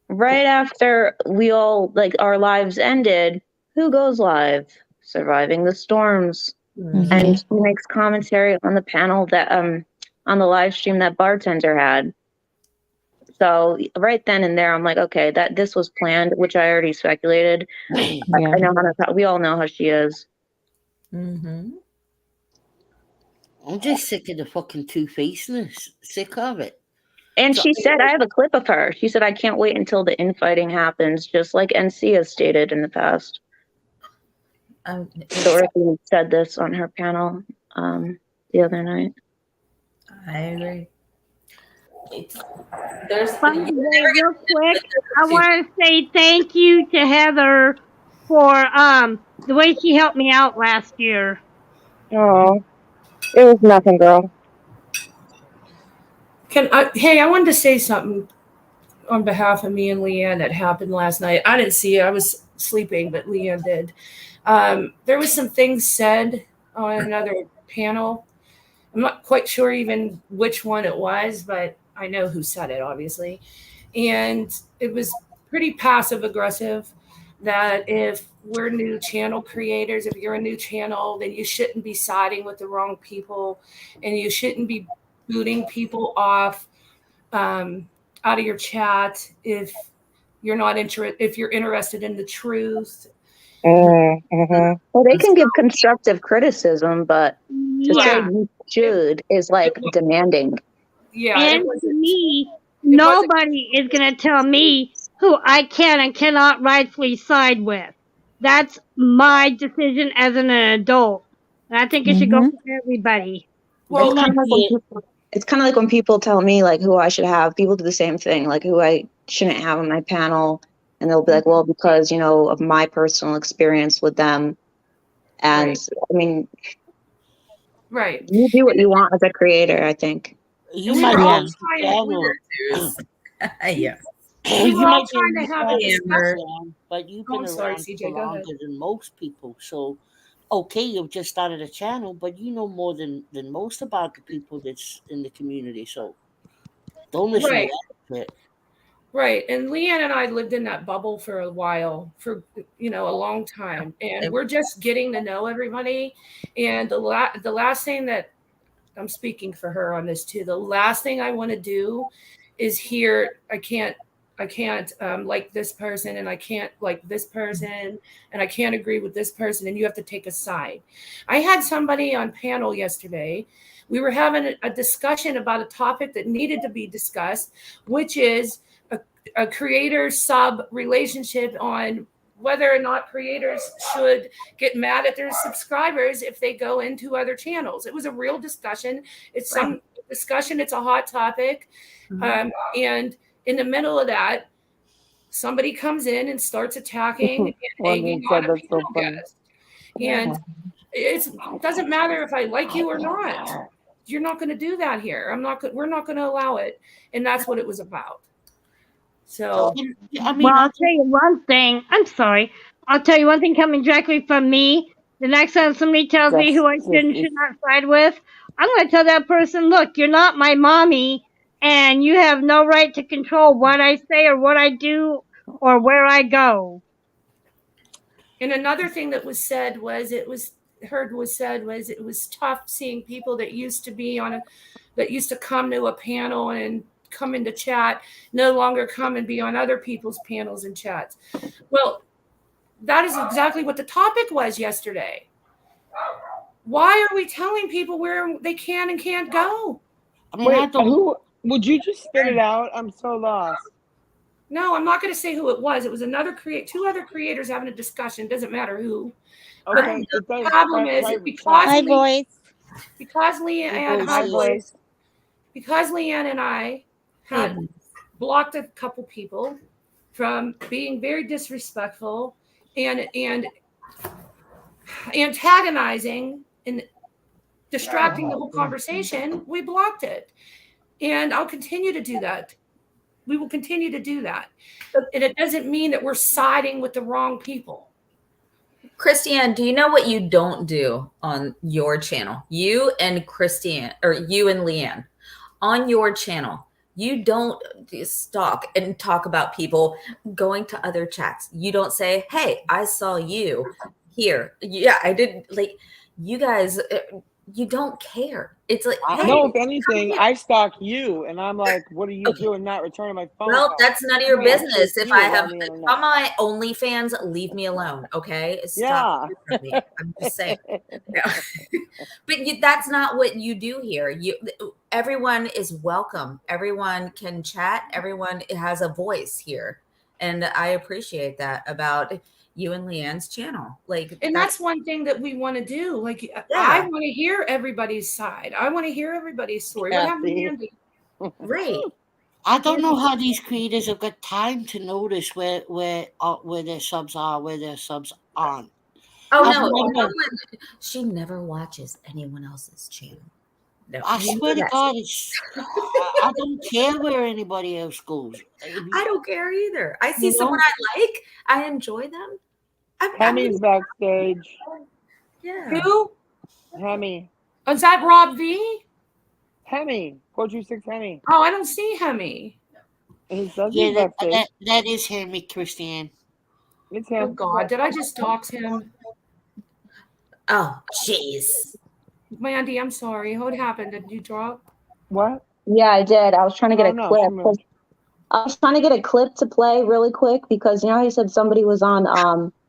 right after we all our lives ended, who goes live? Surviving the Storms. Mhm. And she makes commentary on the panel that on the live stream that Bartender had. So right then and there, I'm like, okay, that this was planned, which I already speculated. Yeah. I know we all know how she is. Mm-hmm. I'm just sick of the fucking two-facedness. Sick of it. And she said, I have a clip of her. She said, I can't wait until the infighting happens, just like NC has stated in the past. Dorothy said this on her panel the other night. I agree. By the way, real quick, I want to say thank you to Heather for the way she helped me out last year. Oh, it was nothing, girl. I wanted to say something on behalf of me and Leanne that happened last night. I didn't see it. I was sleeping, but Leanne did. There was some things said on another panel. I'm not quite sure even which one it was, but I know who said it, obviously. And it was pretty passive aggressive that if we're new channel creators, if you're a new channel, then you shouldn't be siding with the wrong people and you shouldn't be booting people off out of your chat if you're not if you're interested in the truth. Mm-hmm. Well, they can give constructive criticism, but to say you should is like demanding. Yeah, and to me, nobody is going to tell me who I can and cannot rightfully side with. That's my decision as an adult. And I think it should go for everybody. Well, it's kind of like when people tell me like who I should have. People do the same thing, like who I shouldn't have on my panel, and they'll be like, "Well, because of my personal experience with them." And I mean, right? You do what you want as a creator, I think. You might yeah. Yeah. You We're all might trying to have a discussion, but you've been sorry, around CJ, for go ahead. longer than most people. So, okay, you've just started a channel, but you know more than most about the people that's in the community. So, don't listen Right. to that shit. Right. And Leanne and I lived in that bubble for a while, for a long time. And we're just getting to know everybody. And the last thing that I'm speaking for her on this too, the last thing I want to do is hear I can't like this person and I can't like this person and I can't agree with this person and you have to take a side. I had somebody on panel yesterday. We were having a discussion about a topic that needed to be discussed, which is a creator sub relationship on whether or not creators should get mad at their subscribers if they go into other channels. It was a real discussion. It's some discussion. It's a hot topic. And in the middle of that, somebody comes in and starts attacking and egging on a panel guest. And it doesn't matter if I like you or not. You're not going to do that here. We're not going to allow it. And that's what it was about. So, I'll tell you one thing. I'm sorry. I'll tell you one thing coming directly from me. The next time somebody tells me who I should and should not side with, I'm going to tell that person, look, you're not my mommy, and you have no right to control what I say or what I do or where I go. And another thing that was said was it was tough seeing people that used to come to a panel and come into chat no longer come and be on other people's panels and chats. Well, That is exactly what the topic was yesterday. Why are we telling people where they can and can't go? I mean, Wait, who would you just spit it out? I'm so lost. No, I'm not going to say who it was. It was two other creators having a discussion. Doesn't matter who. Okay, But the problem is because Hi, voice. Because Leanne, because Leanne and I had blocked a couple people from being very disrespectful and antagonizing and distracting the whole conversation, we blocked it. And I'll continue to do that. We will continue to do that. And it doesn't mean that we're siding with the wrong people. Christiane, do you know what you don't do on your channel? You and Christiane, or you and Leanne, on your channel, you don't stalk and talk about people going to other chats. You don't say, hey, I saw you here. Yeah, I didn't, like, you guys, you don't care. It's like, hey, no, if anything, I stalk you, and I'm like, what are you doing not returning my phone well, call? that's none of your business. If I'm on my OnlyFans, leave me alone, okay? Stop me. I'm just saying. Yeah. But that's not what you do here. Everyone is welcome. Everyone can chat. Everyone has a voice here, and I appreciate that about you and Leanne's channel. Like, and that's one thing that we want to do. Like, I want to hear everybody's side. I want to hear everybody's story. What happened to Andy? Right. I don't know how these creators have got time to notice where their subs are, where their subs aren't. Oh no, she never watches anyone else's channel. No, I swear to God, I don't care where anybody else goes. I don't care either. I see someone I like, I enjoy them. Hemi's backstage. Yeah. Who? Hemi. Is that Rob V? Hemi. 426 Hemi. Oh, I don't see Hemi. That is Hemi, Christiane. It's him. Oh God, did I just dox him? Oh, jeez. Mandy, I'm sorry. What happened? Did you drop? What? Yeah, I did. I was trying to get a clip. I was trying to get a clip to play really quick because you know how you said somebody was on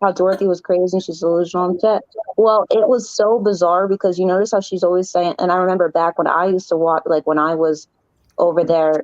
how Dorothy was crazy and she's delusional and shit. Well, it was so bizarre because you notice how she's always saying, and I remember back when I used to watch, like when I was over there,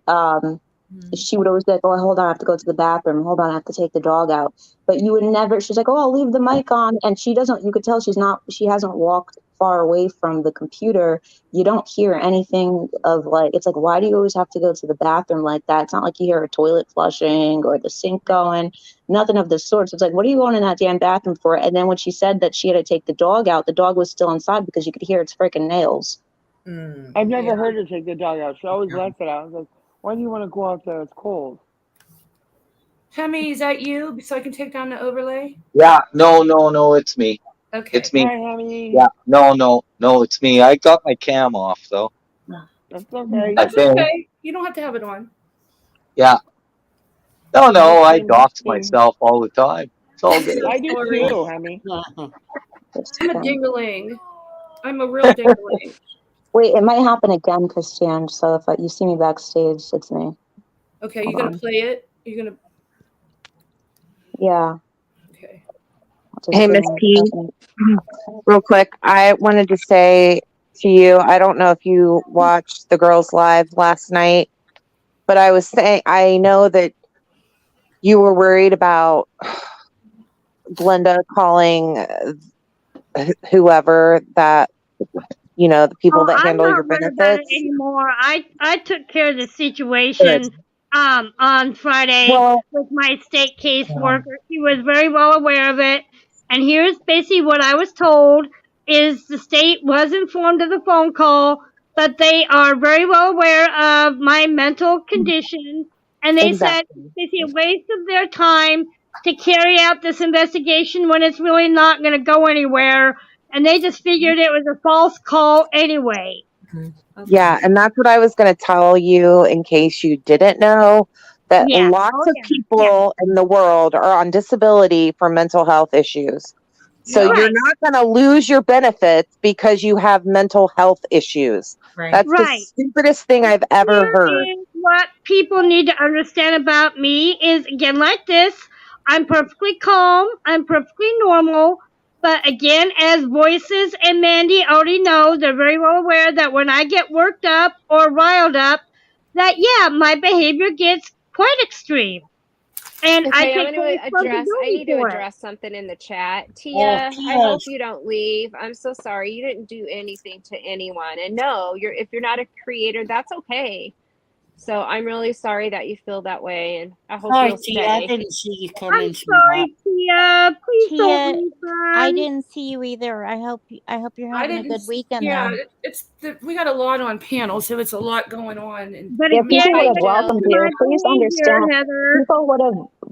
she would always be like, oh, hold on, I have to go to the bathroom. Hold on, I have to take the dog out. But you would never, she's like, oh, I'll leave the mic on. And she doesn't, you could tell she hasn't walked far away from the computer. You don't hear anything of like, it's like, why do you always have to go to the bathroom like that? It's not like you hear a toilet flushing or the sink going, nothing of the sort. So it's like, what are you going in that damn bathroom for? And then when she said that she had to take the dog out, the dog was still inside because you could hear its freaking nails. I've never heard her take the dog out. She always lets it out. I was like, why do you want to go out there? It's cold. Hemi, is that you? So I can take down the overlay? Yeah, no, it's me. Okay. It's me. Hi, Hemi. Yeah, no, it's me. I got my cam off though. That's okay. That's okay. You don't have to have it on. Yeah. No, I dox myself all the time. It's all good. I do too, Hemi. I'm a dingling. I'm a real dingling. Wait, it might happen again, Christiane. So if you see me backstage, it's me. Okay, you're gonna play it? You're gonna. Yeah. Okay. Hey, Miss P. Real quick, I wanted to say to you, I don't know if you watched the girls live last night, but I was saying, I know that you were worried about Glenda calling whoever that, you know, the people that handle your benefits. I'm not worried about it anymore. I took care of the situation on Friday with my state caseworker. She was very well aware of it. And here's basically what I was told is the state was informed of the phone call, but they are very well aware of my mental condition. And they said it's a waste of their time to carry out this investigation when it's really not going to go anywhere. And they just figured it was a false call anyway. Yeah, and that's what I was going to tell you in case you didn't know, that lots of people in the world are on disability for mental health issues. So you're not going to lose your benefits because you have mental health issues. That's the stupidest thing I've ever heard. What people need to understand about me is, again, like this, I'm perfectly calm. I'm perfectly normal. But again, as Voices and Mandy already know, they're very well aware that when I get worked up or riled up, that yeah, my behavior gets quite extreme. And I Okay, I'm take going full to address. I responsibility need to for it. address something in the chat. Oh, Tia, I hope yes. you don't leave. I'm so sorry. You didn't do anything to anyone. And no, if you're not a creator, that's okay. So I'm really sorry that you feel that way, and I hope Sorry, you'll Tia. I stay. didn't see you come I'm in, sorry, Tia. Please don't Tia, leave, I hon. didn't see you either. I hope you're I having a didn't. good weekend Yeah, though. we got a lot on panel, so it's a lot going on. And But Yeah, again, people would Hi, have it's Jill. welcomed my you. Please behavior, understand. Heather.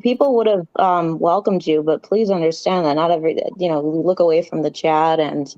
People would have welcomed you, but please understand that not every we look away from the chat, and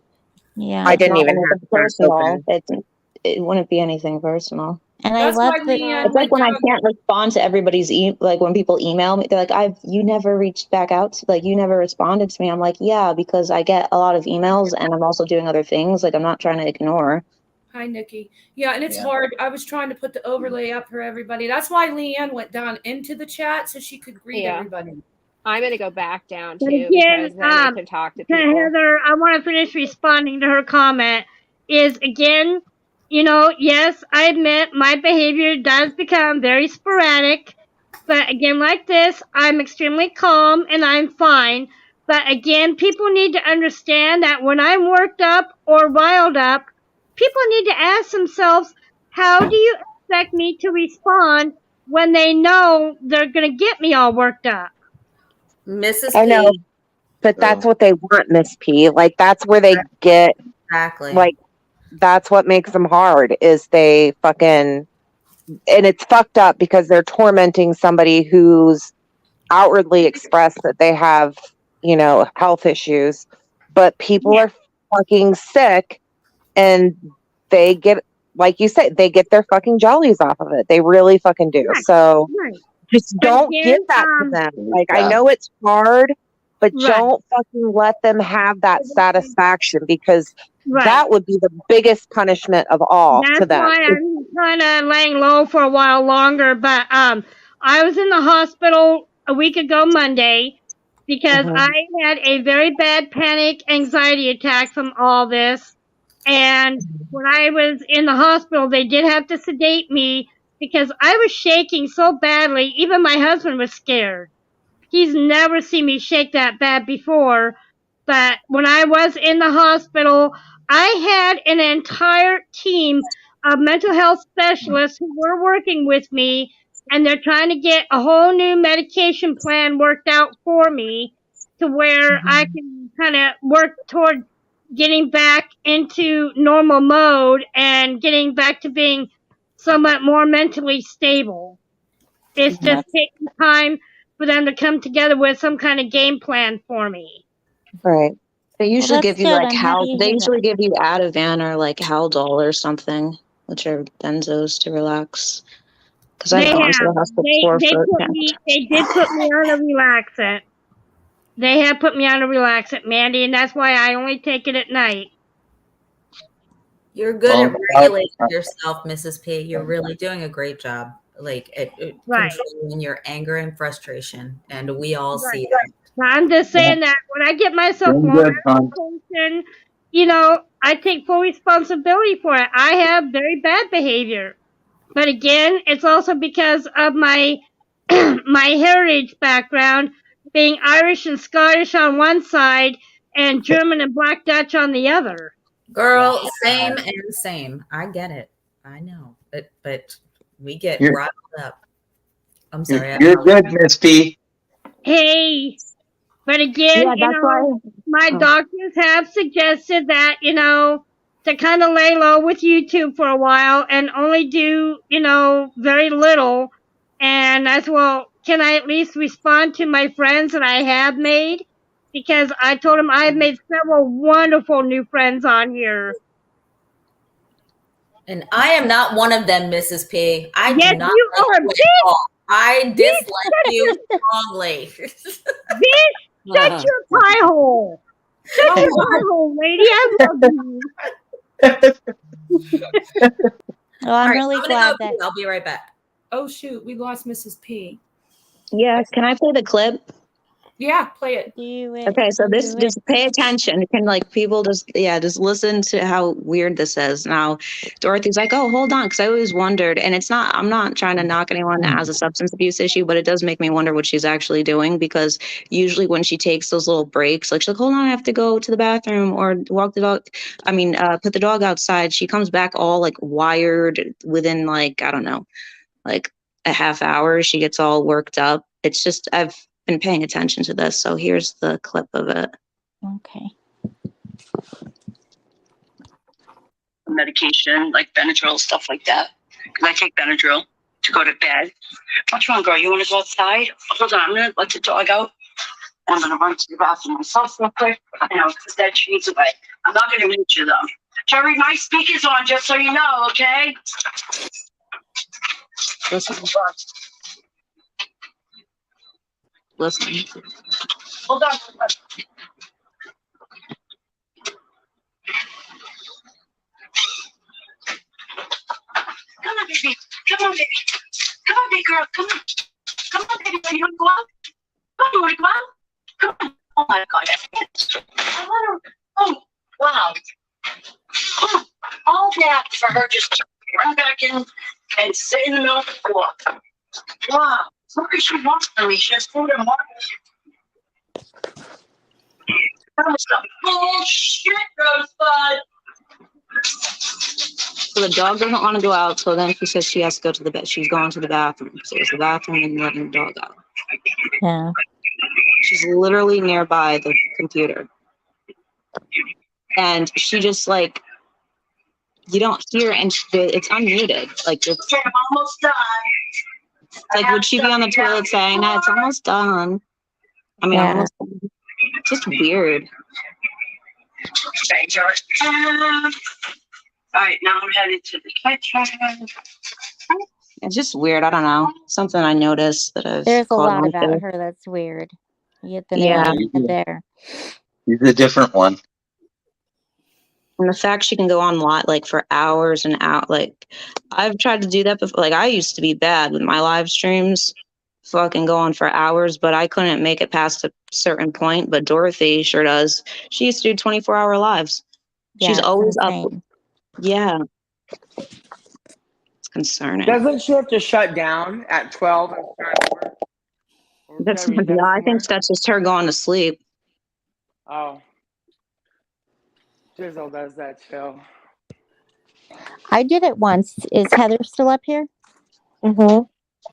Yeah. I it's didn't not even have anything chat personal. open. It wouldn't be anything personal. And I that's love why that. Leanne It's like went when I down. can't respond to everybody's like when people email me, they're like, you never reached back out to, like, you never responded to me. I'm like, yeah, because I get a lot of emails and I'm also doing other things. Like, I'm not trying to ignore. Hi, Nikki. Yeah, and it's Yeah. hard. I was trying to put the overlay up for everybody. That's why Leanne went down into the chat so she could greet Yeah. everybody. I'm going to go back down But too, again, because then I can talk to to people. Heather, I want to finish responding to her comment. Is again, yes, I admit my behavior does become very sporadic. But again, like this, I'm extremely calm and I'm fine. But again, people need to understand that when I'm worked up or riled up, people need to ask themselves, how do you expect me to respond when they know they're going to get me all worked up? Mrs. I know, P. but that's what they want, Miss P. Like, that's where they get, Exactly. like, that's what makes them hard, is they fucking, and it's fucked up because they're tormenting somebody who's outwardly expressed that they have, health issues, but people are fucking sick, and they get, like you said, they get their fucking jollies off of it. They really fucking do. Right. So Right. just But don't again, give that to them. Like, I know it's hard, but Right. don't fucking let them have that satisfaction, because Right. that would be the biggest punishment of all to That's them. why I'm kind of laying low for a while longer. But I was in the hospital a week ago Monday because Mhm. I had a very bad panic anxiety attack from all this. And when I was in the hospital, they did have to sedate me because I was shaking so badly. Even my husband was scared. He's never seen me shake that bad before. But when I was in the hospital, I had an entire team of mental health specialists who were working with me, and they're trying to get a whole new medication plan worked out for me to where I can kind of work toward getting back into normal mode and getting back to being somewhat more mentally stable. It's just taking time for them to come together with some kind of game plan for me. Right. They usually that's give you good. like I'm happy to They hear usually that. give you Ativan or like Haldol or something, which are benzos to relax. Because I've They gone to have. the hospital before They for put me. They did put me on a relaxant. They have put me on a relaxant, Mandy, and that's why I only take it at night. You're good at regulating yourself, Mrs. P. You're really doing a great job, like at controlling your anger and frustration, and we all see that. I'm just saying that when I get myself Doing blown good, out hon. of proportion, I take full responsibility for it. I have very bad behavior. But again, it's also because of my my heritage background, being Irish and Scottish on one side and German and Black Dutch on the other. Girl, same and same. I get it. I know, but we get You're- riled up. I'm sorry. You're good, Miss P. Hey, but again, Yeah, that's why. my doctors have suggested that, to kind of lay low with YouTube for a while and only do, very little. And as well, can I at least respond to my friends that I have made? Because I told them I have made several wonderful new friends on here. And I am not one of them, Mrs. P. I Yes, do not you like are, you at bitch! all. I dislike you strongly. Bitch, shut your pie hole. Shut your pie hole, lady. I love you. Well, I'm All right, really I'm gonna glad go that. pee. I'll be right back. Oh shoot, we lost Mrs. P. Yeah, can I play the clip? Yeah, play it. Do it. Okay, so this, do just it. pay attention. Can like people just listen to how weird this is. Now, Dorothy's like, oh, hold on, because I always wondered, and it's not. I'm not trying to knock anyone that has a substance abuse issue, but it does make me wonder what she's actually doing, because usually when she takes those little breaks, like she's like, hold on, I have to go to the bathroom or walk the dog. I mean, put the dog outside. She comes back all like wired within like, I don't know, like a half hour. She gets all worked up. It's just I've been paying attention to this, so here's the clip of it. Okay. Medication like Benadryl, stuff like that. Because I take Benadryl to go to bed. What's wrong, girl? You want to go outside? Hold on, I'm going to let the dog out. I'm going to run to the bathroom myself real quick. I know, because that trees away. I'm not going to mute you, though. Jerry, my speaker's on, just so you know, okay? Listen. Listen. Hold on. Come on, baby. Come on, baby. Come on, big girl. Come on. Come on, baby. You want to go out? Come on, you want to go out? Come on. Oh, my God. I want to. Oh, wow. Come on. All that for her just to run back in and sit in the middle of the floor. Wow. Look what she wants from me. She has food and water. That was some bullshit, Rosebud. So the dog doesn't want to go out, so then she says she has to go to the bed. She's going to the bathroom. So it's the bathroom and letting the dog out. Yeah. She's literally nearby the computer. And she just like, you don't hear, and it's unmuted. Like, it's I'm almost done. like, would she be on the toilet saying that? It's almost done. I mean, Yeah. almost done. It's just weird. Okay, George. All right, now I'm headed to the kitchen. It's just weird. I don't know. Something I noticed that I've There's a caught lot on about to. her that's weird. You hit the nail Yeah. on the head there. He's a different one. And the fact she can go on lot like for hours and out, like I've tried to do that before. Like I used to be bad with my live streams, fucking go on for hours, but I couldn't make it past a certain point. But Dorothy sure does. She used to do 24-hour lives. Yeah, She's it's always up. insane. Yeah. It's concerning. Doesn't she have to shut down at 12 and start over? Or That's gotta read that yeah, I think somewhere? that's just her going to sleep. Oh. Jizzle does that too. I did it once. Is Heather still up here? Mm-hmm.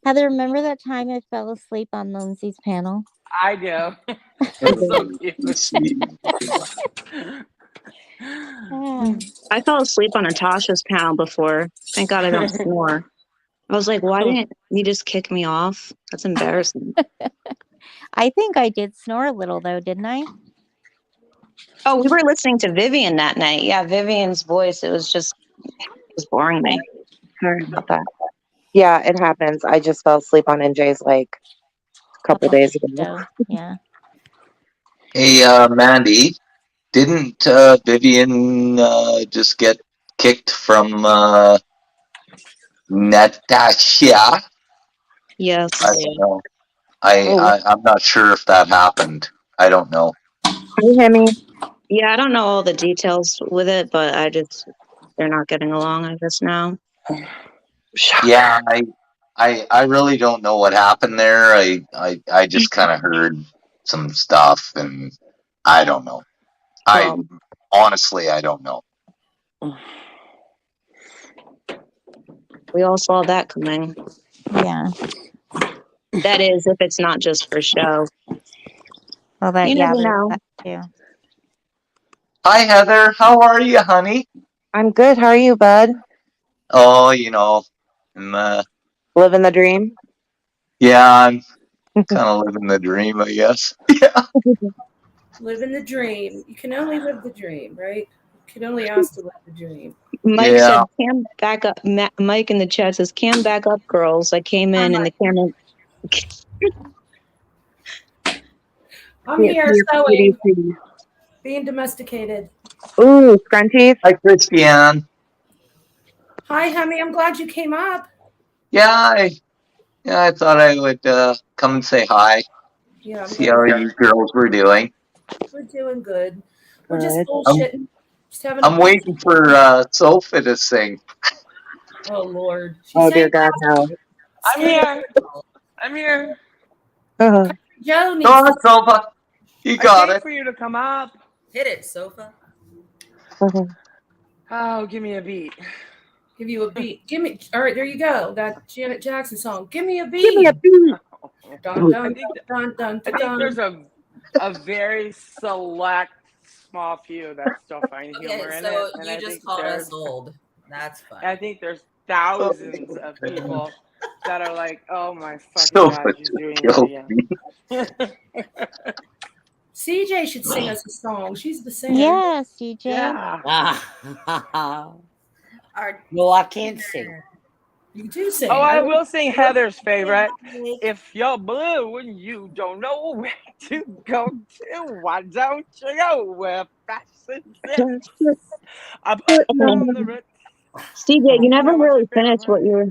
Heather, remember that time I fell asleep on Lindsay's panel? I do. So cute. Yeah. I fell asleep on Natasha's panel before. Thank God I don't snore. I was like, why didn't you just kick me off? That's embarrassing. I think I did snore a little though, didn't I? Oh, we were listening to Vivian that night. Yeah, Vivian's voice. It was boring me. Sorry about that. Yeah, it happens. I just fell asleep on NJ's like a couple days ago. So, yeah. Hey, Mandy, didn't Vivian just get kicked from Natasha? Yes. I don't know. I'm not sure if that happened. I don't know. Can you hear me? Yeah, I don't know all the details with it, but they're not getting along, I guess, now. Yeah, I really don't know what happened there. I just kind of heard some stuff, and I don't know. Honestly, I don't know. We all saw that coming. Yeah. That is, if it's not just for show. Well, that, You yeah, never there's know. that too. Hi, Heather. How are you, honey? I'm good. How are you, bud? Oh, you know, I'm living the dream. Yeah, I'm kind of living the dream, I guess. Yeah. Living the dream. You can only live the dream, right? You can only ask to live the dream. Mike said, "Cam back up." Mike in the chat says, "Cam back up, girls." I came in and the camera. I'm here sewing, being domesticated. Ooh, scrunchies. Hi, Christiane. Hi, honey. I'm glad you came up. Yeah, I thought I would come and say hi. Yeah, I'm See glad how you girls were doing. we're doing good. We're just Good. bullshitting. Just having a I'm waiting for Sophie to sing. Oh Lord, she Oh sang dear God, no. I'm here. I'm here. Uh-huh. Joe Go needs on, to Sophie. You I got paid it. for you to come up. Hit it, Sofa. Oh, give me a beat. give you a beat. Give me. All right, there you go. That Janet Jackson song. Give me a beat. Give me a beat. Dun I dun think dun dun I dun. think dun. there's a very select small few that still find Okay, humor in it, so and you I just think called us there's old. That's I funny. think there's thousands of people that are like, oh my fucking Sophie god, she's doing that killed again. me. CJ should sing us a song. She's the singer. Yes, CJ. Yeah. Our No, I can't sing. You do sing. Oh, I love will sing Heather's favorite. Like, If you're blue and you don't know where to go to, why don't you go where fashion sits? I put on the Ritz. CJ, you never What's really your favorite finished what part? you were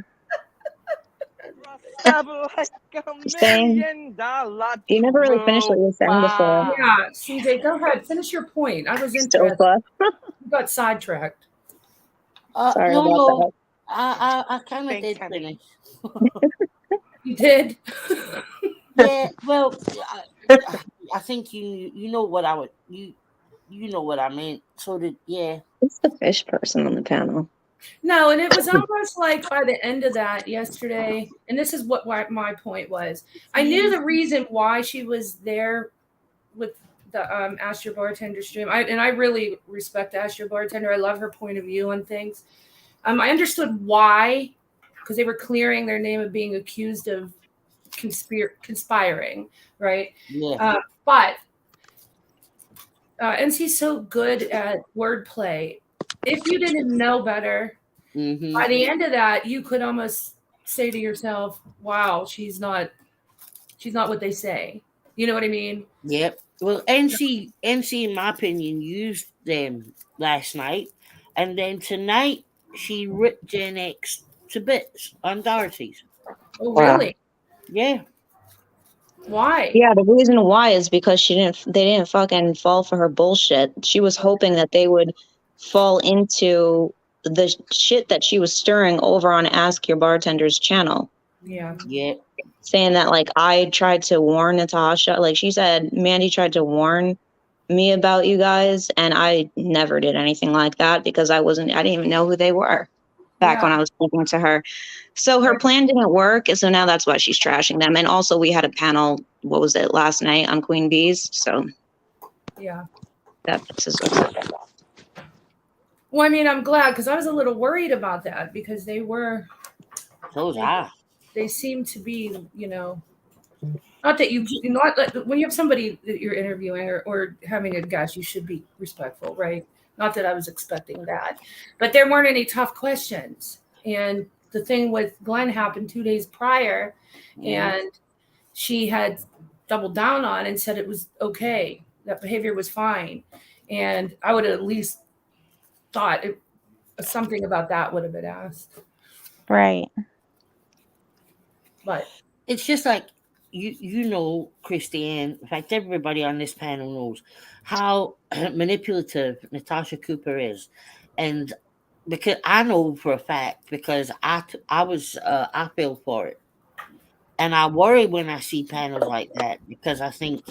Dress up like a saying. $1,000,000 You never really finished what you were saying before. trooper. Yeah, CJ, go ahead. Finish your point. I was interested. Sofa. You got sidetracked. Sorry No, about no. that. I kind of Thanks, did honey. finish. You did. Yeah, well, I think you know what I would you know what I meant. So did It's the fish person on the panel. No, and it was almost like by the end of that yesterday, and this is what my point was. I knew the reason why she was there with the Ask Your Bartender stream. I really respect Ask Your Bartender. I love her point of view on things. I understood why, because they were clearing their name of being accused of conspiring, right? Yeah. But NC's so good at wordplay. If you didn't know better, by the end of that, you could almost say to yourself, "Wow, she's not what they say." You know what I mean? Yep. Well, NC, in my opinion, used them last night, and then tonight she ripped Gen X to bits on Dorothy's. Oh, Wow. really? Yeah. Why? Yeah, the reason why is because they didn't fucking fall for her bullshit. She was hoping that they would fall into the shit that she was stirring over on Ask Your Bartender's channel. Yeah. Yeah. Saying that, like, I tried to warn Natasha. Like, she said, Mandy tried to warn me about you guys, and I never did anything like that because I didn't even know who they were back when I was speaking to her. So her plan didn't work, so now that's why she's trashing them. And also, we had a panel, what was it, last night on Queen Bees, so Yeah. that fixes it. Well, I mean, I'm glad because I was a little worried about that because they were. So was I. They seem to be, not that not that when you have somebody that you're interviewing or having a guest, you should be respectful, right? Not that I was expecting that, but there weren't any tough questions. And the thing with Glenn happened 2 days prior, and she had doubled down on and said it was okay, that behavior was fine, and I would have at least thought something about that would have been asked. Right. But it's just like you know, Christiane, in fact, everybody on this panel knows how manipulative Natasha Cooper is. And because I know for a fact, because I fell for it. And I worry when I see panels like that because I think,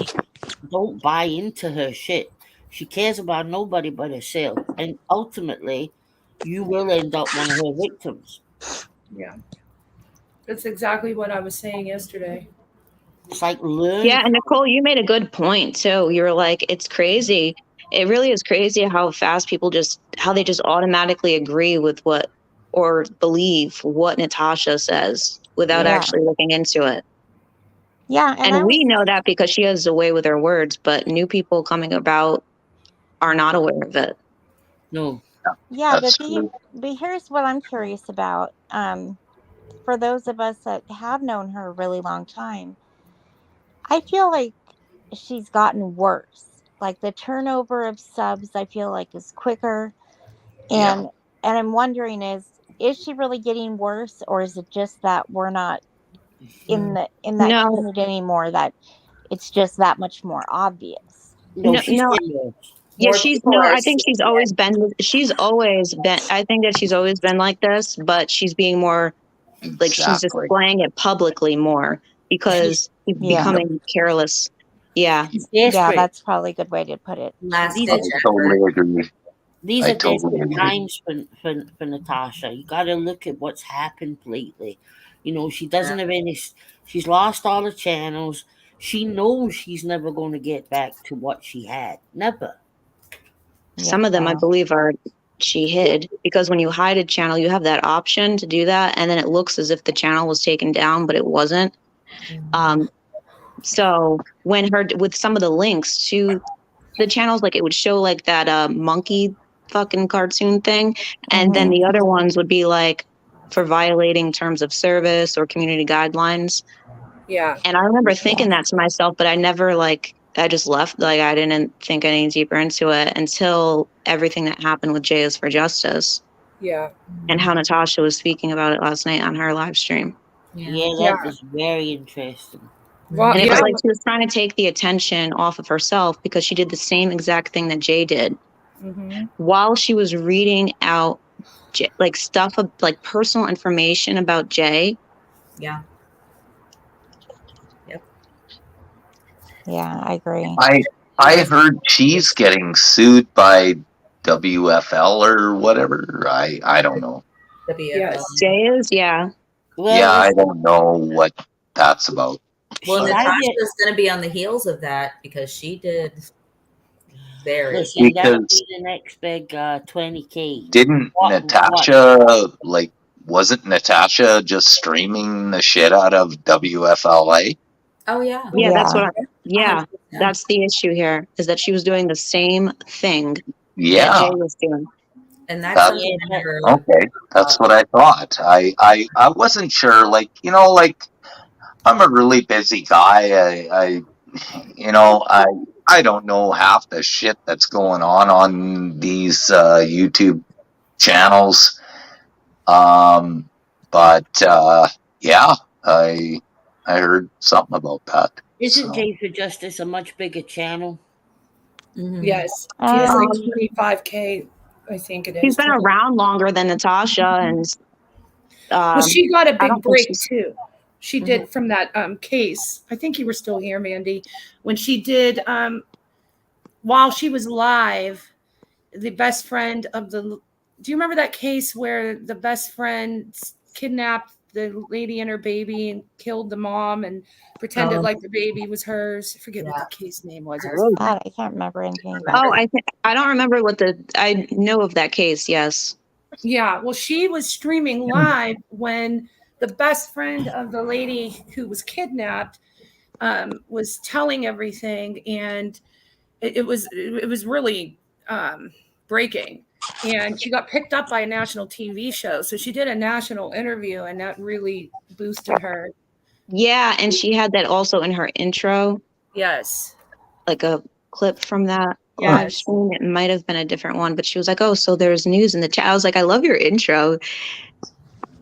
don't buy into her shit. She cares about nobody but herself. And ultimately, you will end up one of her victims. yeah, that's exactly what I was saying yesterday. It's like learn. Yeah, and Nicole, you made a good point too. You were like, it's crazy. It really is crazy how fast people how they just automatically agree with what or believe what Natasha says without Yeah. actually looking into it. Yeah, And we know that because she has a way with her words, but new people coming about are not aware of it. No. Yeah, but here's what I'm curious about. For those of us that have known her a really long time, I feel like she's gotten worse. Like the turnover of subs, I feel like is quicker, and I'm wondering is she really getting worse, or is it just that we're not in that No. community anymore? That It's just that much more obvious. No, she's no, serious. yeah, More she's people no. are I think she's seeing always been. She's always been. I think that she's always been like this, but she's being more like she's Exactly. displaying it publicly more because she's Yeah. becoming careless. Yeah. She's Yeah, desperate. that's probably a good way to put it. last These ditch are- I effort. totally agree. These I are totally desperate agree. times for Natasha. You got to look at what's happened lately. You know, she doesn't have any. She's lost all the channels. She knows she's never going to get back to what she had. Never. Some of them, I believe, are she hid because when you hide a channel, you have that option to do that, and then it looks as if the channel was taken down, but it wasn't. So when her with some of the links to the channels, like it would show like that monkey fucking cartoon thing, and then the other ones would be like for violating terms of service or community guidelines. Yeah. And I remember thinking that to myself, but I never I just left. Like I didn't think any deeper into it until everything that happened with Jay is for Justice Yeah. and how Natasha was speaking about it last night on her live stream. Yeah, that is very interesting. Well, And it yeah. was like she was trying to take the attention off of herself because she did the same exact thing that Jay did. Mm-hmm. While she was reading out like stuff of like personal information about Jay. Yeah. Yep. Yeah, I agree. I heard she's getting sued by WFL or whatever. I don't know. WFL. Jay is, yeah. Yeah, I don't know what that's about. Well, So- Natasha's going to be on the heels of that because she did very. Listen, that would Because- be the next big 20K. Didn't Natasha wasn't Natasha just streaming the shit out of WFLA? Oh yeah. Yeah, that's what that's the issue here is that she was doing the same thing that Yeah. Jay was doing. And that's That's- something I never. Okay, that's what I thought. I wasn't sure. Like, you know, like I'm a really busy guy. I don't know half the shit that's going on these YouTube channels. But yeah, I heard something about that. Isn't So- Jay for Justice a much bigger channel? Yes. She has like 25K, I think it is. He's been around longer than Natasha, and Well, she got a I don't big think break she's- too. She did from that case. I think you were still here, Mandy, when she did while she was live. The best friend of the. Do you remember that case where the best friend kidnapped the lady and her baby and killed the mom and pretended like the baby was hers? I forget what the case name was. It was God, I can't remember anything about Oh, I don't remember what I know of that case. Yes. Yeah, well, she was streaming live when the best friend of the lady who was kidnapped was telling everything, and it was really breaking. And she got picked up by a national TV show, so she did a national interview, and that really boosted her. Yeah, and she had that also in her intro, Yes. like a clip from that Yes. live stream. It might have been a different one, but she was like, "Oh, so there's news in the chat." I was like, "I love your intro."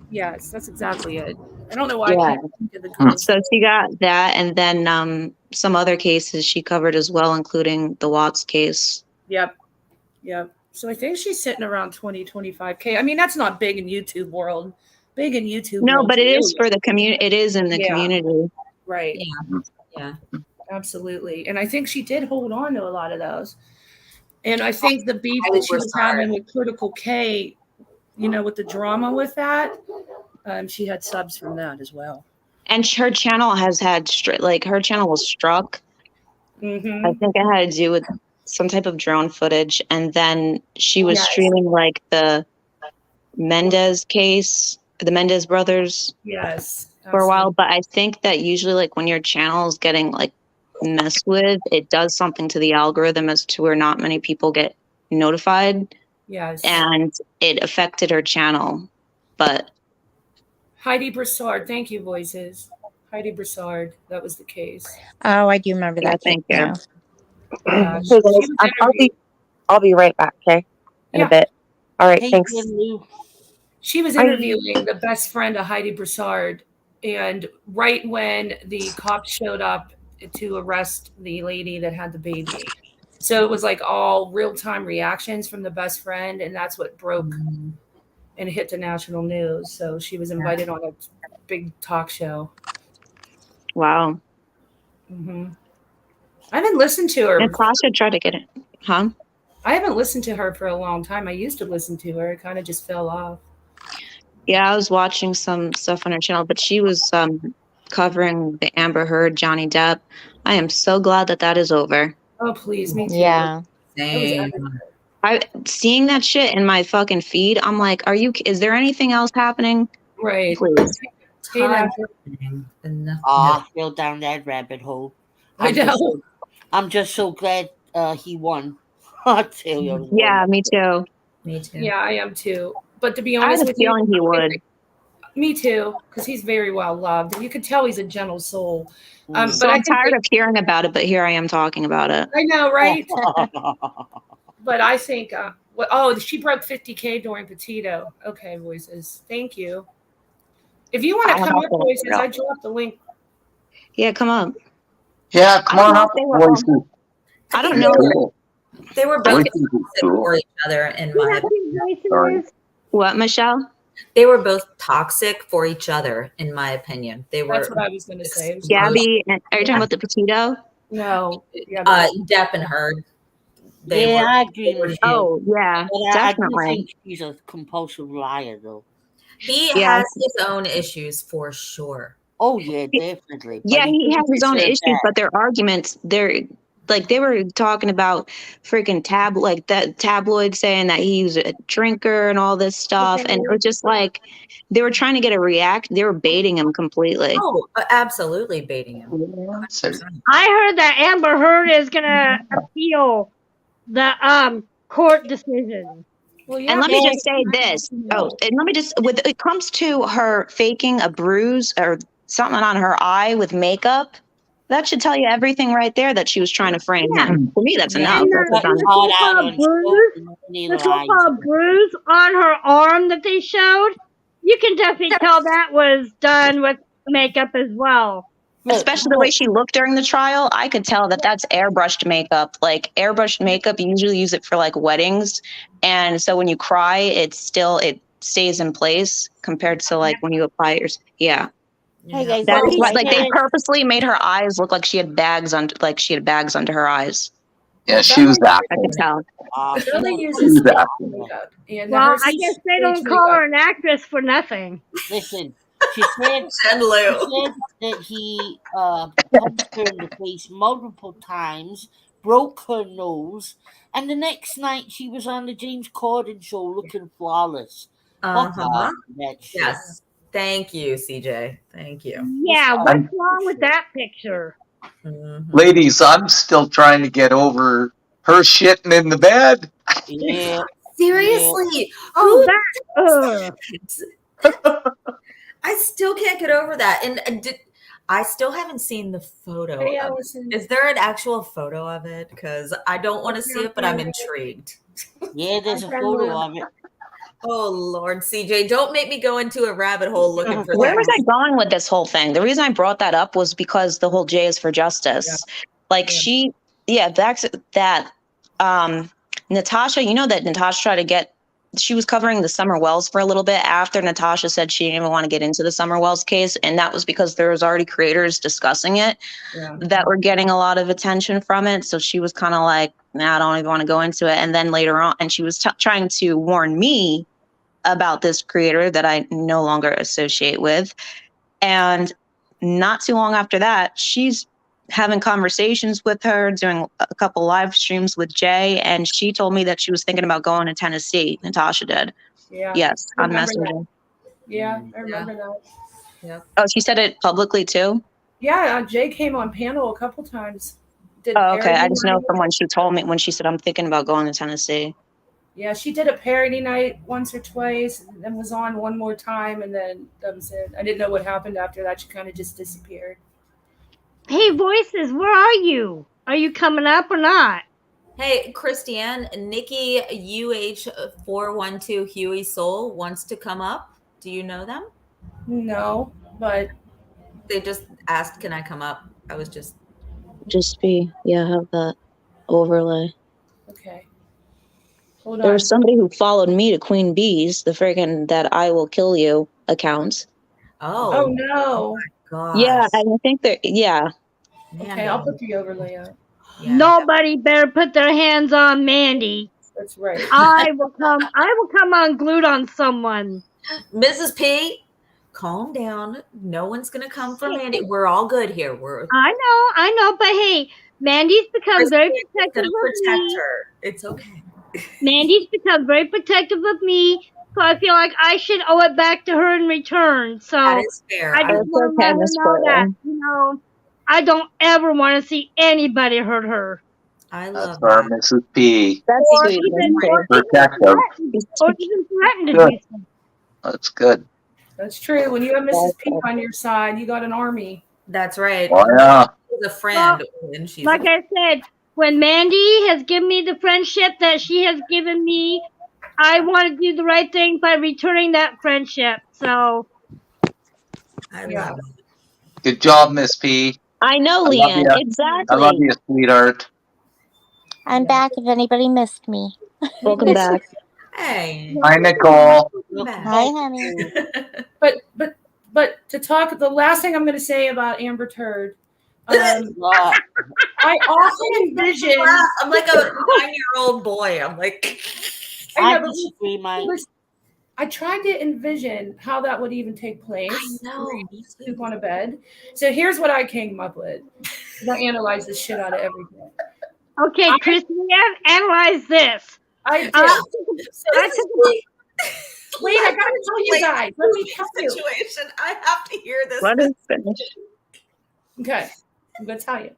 Yes, that's exactly it. I don't know why I Yeah. can't think of the girl's So she got that, and then some other cases she covered as well, including the Watts case. Yep. So I think she's sitting around 25K. I mean, that's not big in YouTube world. Big in YouTube No, world. but it is for the community. It is in the Yeah. community. Right. Yeah. Absolutely. And I think she did hold on to a lot of those. And I think the beef I that was she was having with Critical K, with the drama with that, she had subs from that as well. And her channel has had her channel was struck. Mm-hmm. I think it had to do with some type of drone footage, and then she was Yes. streaming like the Mendez case, the Mendez brothers, Yes. for a while. But I think that usually, like when your channel is getting like messed with, it does something to the algorithm as to where not many people get notified, Yes. and it affected her channel. But Heidi Broussard. Thank you, voices. Heidi Broussard. That was the case. Oh, I do remember that. thank you. Yeah. Yeah, Okay, guys, I'll be right back. Okay, in Yeah. a bit. All right, Hey, thanks. Lou. She was interviewing the best friend of Heidi Broussard, and right when the cops showed up to arrest the lady that had the baby. So it was like all real-time reactions from the best friend, and that's what broke and hit the national news. So she was invited on a big talk show. Wow. I haven't listened to her. Natasha tried to get it. Huh? I haven't listened to her for a long time. I used to listen to her. It kind of just fell off. Yeah, I was watching some stuff on her channel, but she was covering the Amber Heard, Johnny Depp. I am so glad that is over. Oh, please, me too. Yeah. Seeing that shit in my fucking feed, I'm like, is there anything else happening? Right. Please. Go down that rabbit hole. I know. I'm just so glad he won. I'll tell you. Yeah, me too. Me too. Yeah, I am too. But to be I honest had a with you, feeling he would. Me too, because he's very well loved, and you could tell he's a gentle soul. So I'm tired of hearing about it, but here I am talking about it. I know, right? But I think, she broke 50K during Petito. Okay, voices. Thank you. If you want to come up, voices, I dropped the link. Yeah, come up. Yeah, come on up, voices. I don't know. They were both toxic for each other, in my opinion. What, Michelle? They were both toxic for each other, in my opinion. That's what I was going to say. Gabby, are you talking about the Petito? No. Depp and Heard. I agree with you. Oh, yeah, definitely. I do think he's a compulsive liar, though. He has his own issues for sure. Oh, yeah, definitely. Yeah, he has his own issues, but their arguments, they were talking about freaking tabloids saying that he was a drinker and all this stuff. And it was just like, they were trying to get a react. They were baiting him completely. Oh, absolutely baiting him. I heard that Amber Heard is going to appeal the court decision. Well, yeah, and let me just say this. When it comes to her faking a bruise or something on her eye with makeup, that should tell you everything right there that she was trying to frame him. For me, that's enough. The so-called bruise on her arm that they showed, you can definitely tell that was done with makeup as well. Especially the way she looked during the trial, I could tell that that's airbrushed makeup. Like airbrushed makeup, you usually use it for like weddings, and so when you cry, it stays in place compared to like when you apply yours. Yeah. Hey guys, That is like they purposely made her eyes look like she had bags under her eyes. Yeah, she was that. I could tell. Really uses makeup. Well, I guess they don't call her an actress for nothing. Listen, she said that he punched her in the face multiple times, broke her nose, and the next night she was on the James Corden show looking flawless. Yes. Thank you, CJ. Thank you. Yeah, what's wrong with that picture? Ladies, I'm still trying to get over her shitting in the bed. Yeah. Seriously. Oh, I still can't get over that. And I still haven't seen the photo. Is there an actual photo of it? Because I don't want to see it, but I'm intrigued. Yeah, there's a photo of it. Oh, Lord, CJ, don't make me go into a rabbit hole looking for Where was I going with this whole thing? The reason I brought that up was because the whole J is for justice. That's that. Natasha, you know that Natasha tried she was covering the Summer Wells for a little bit after Natasha said she didn't even want to get into the Summer Wells case. And that was because there was already creators discussing it that were getting a lot of attention from it. So she was kind of like, nah, I don't even want to go into it. And then later on, and she was trying to warn me about this creator that I no longer associate with. And not too long after that, she's having conversations with her, doing a couple live streams with Jay, and she told me that she was thinking about going to Tennessee. Natasha did. Yeah. Yes, on Messenger. That. Yeah, I remember that. Yeah. Oh, she said it publicly too? Yeah, Jay came on panel a couple times. Okay. I just know from when she told me, when she said, I'm thinking about going to Tennessee. Yeah, she did a parody night once or twice, and then was on one more time, and then that was it. I didn't know what happened after that. She kind of just disappeared. Hey, voices, where are you? Are you coming up or not? Hey, Christiane, Nikki UH412 Huey Soul wants to come up. Do you know them? No, but they just asked, can I come up? I was just Just have that overlay. Okay. Hold There on. was somebody who followed me to Queen Bees, the friggin' that I will kill you account. Oh no. Gosh. Yeah, I think that. Yeah. Okay, I'll put the overlay up. Nobody better put their hands on Mandy. That's right. I will come unglued on someone. Mrs. P, calm down. No one's gonna come for Mandy. We're all good here. I know, but hey, Mandy's become very protective gonna of protect me. her. It's okay. Mandy's become very protective of me, so I feel like I should owe it back to her in return. So That is fair. I just want to let her know that, I don't ever want to see anybody hurt her. I That's our Mrs. P. That's Or sweet. Protective. even threaten to Good. do so. That's good. That's true. When you have Mrs. P on your side, you got an army. That's right. Oh, yeah. She's a friend. and she's Like I said, when Mandy has given me the friendship that she has given me, I want to do the right thing by returning that friendship. So I love it. Good job, Miss P. I know, love Leanne. ya. Exactly. I love you, sweetheart. I'm back if anybody missed me. Welcome back. Hey. Hi, Nicole. Hi, honey. But to talk, the last thing I'm going to say about Amber Turd, I often envision. I'm like a 9-year-old boy. I'm like, I tried to envision how that would even take place. I know. Sleep on a bed. So here's what I came up with. I analyzed the shit out of everything. okay, Christy, analyze this. I did. Wait, I gotta tell you guys. Let me tell you. Situation. I have to hear this. Let us finish. Okay, I'm gonna tell you.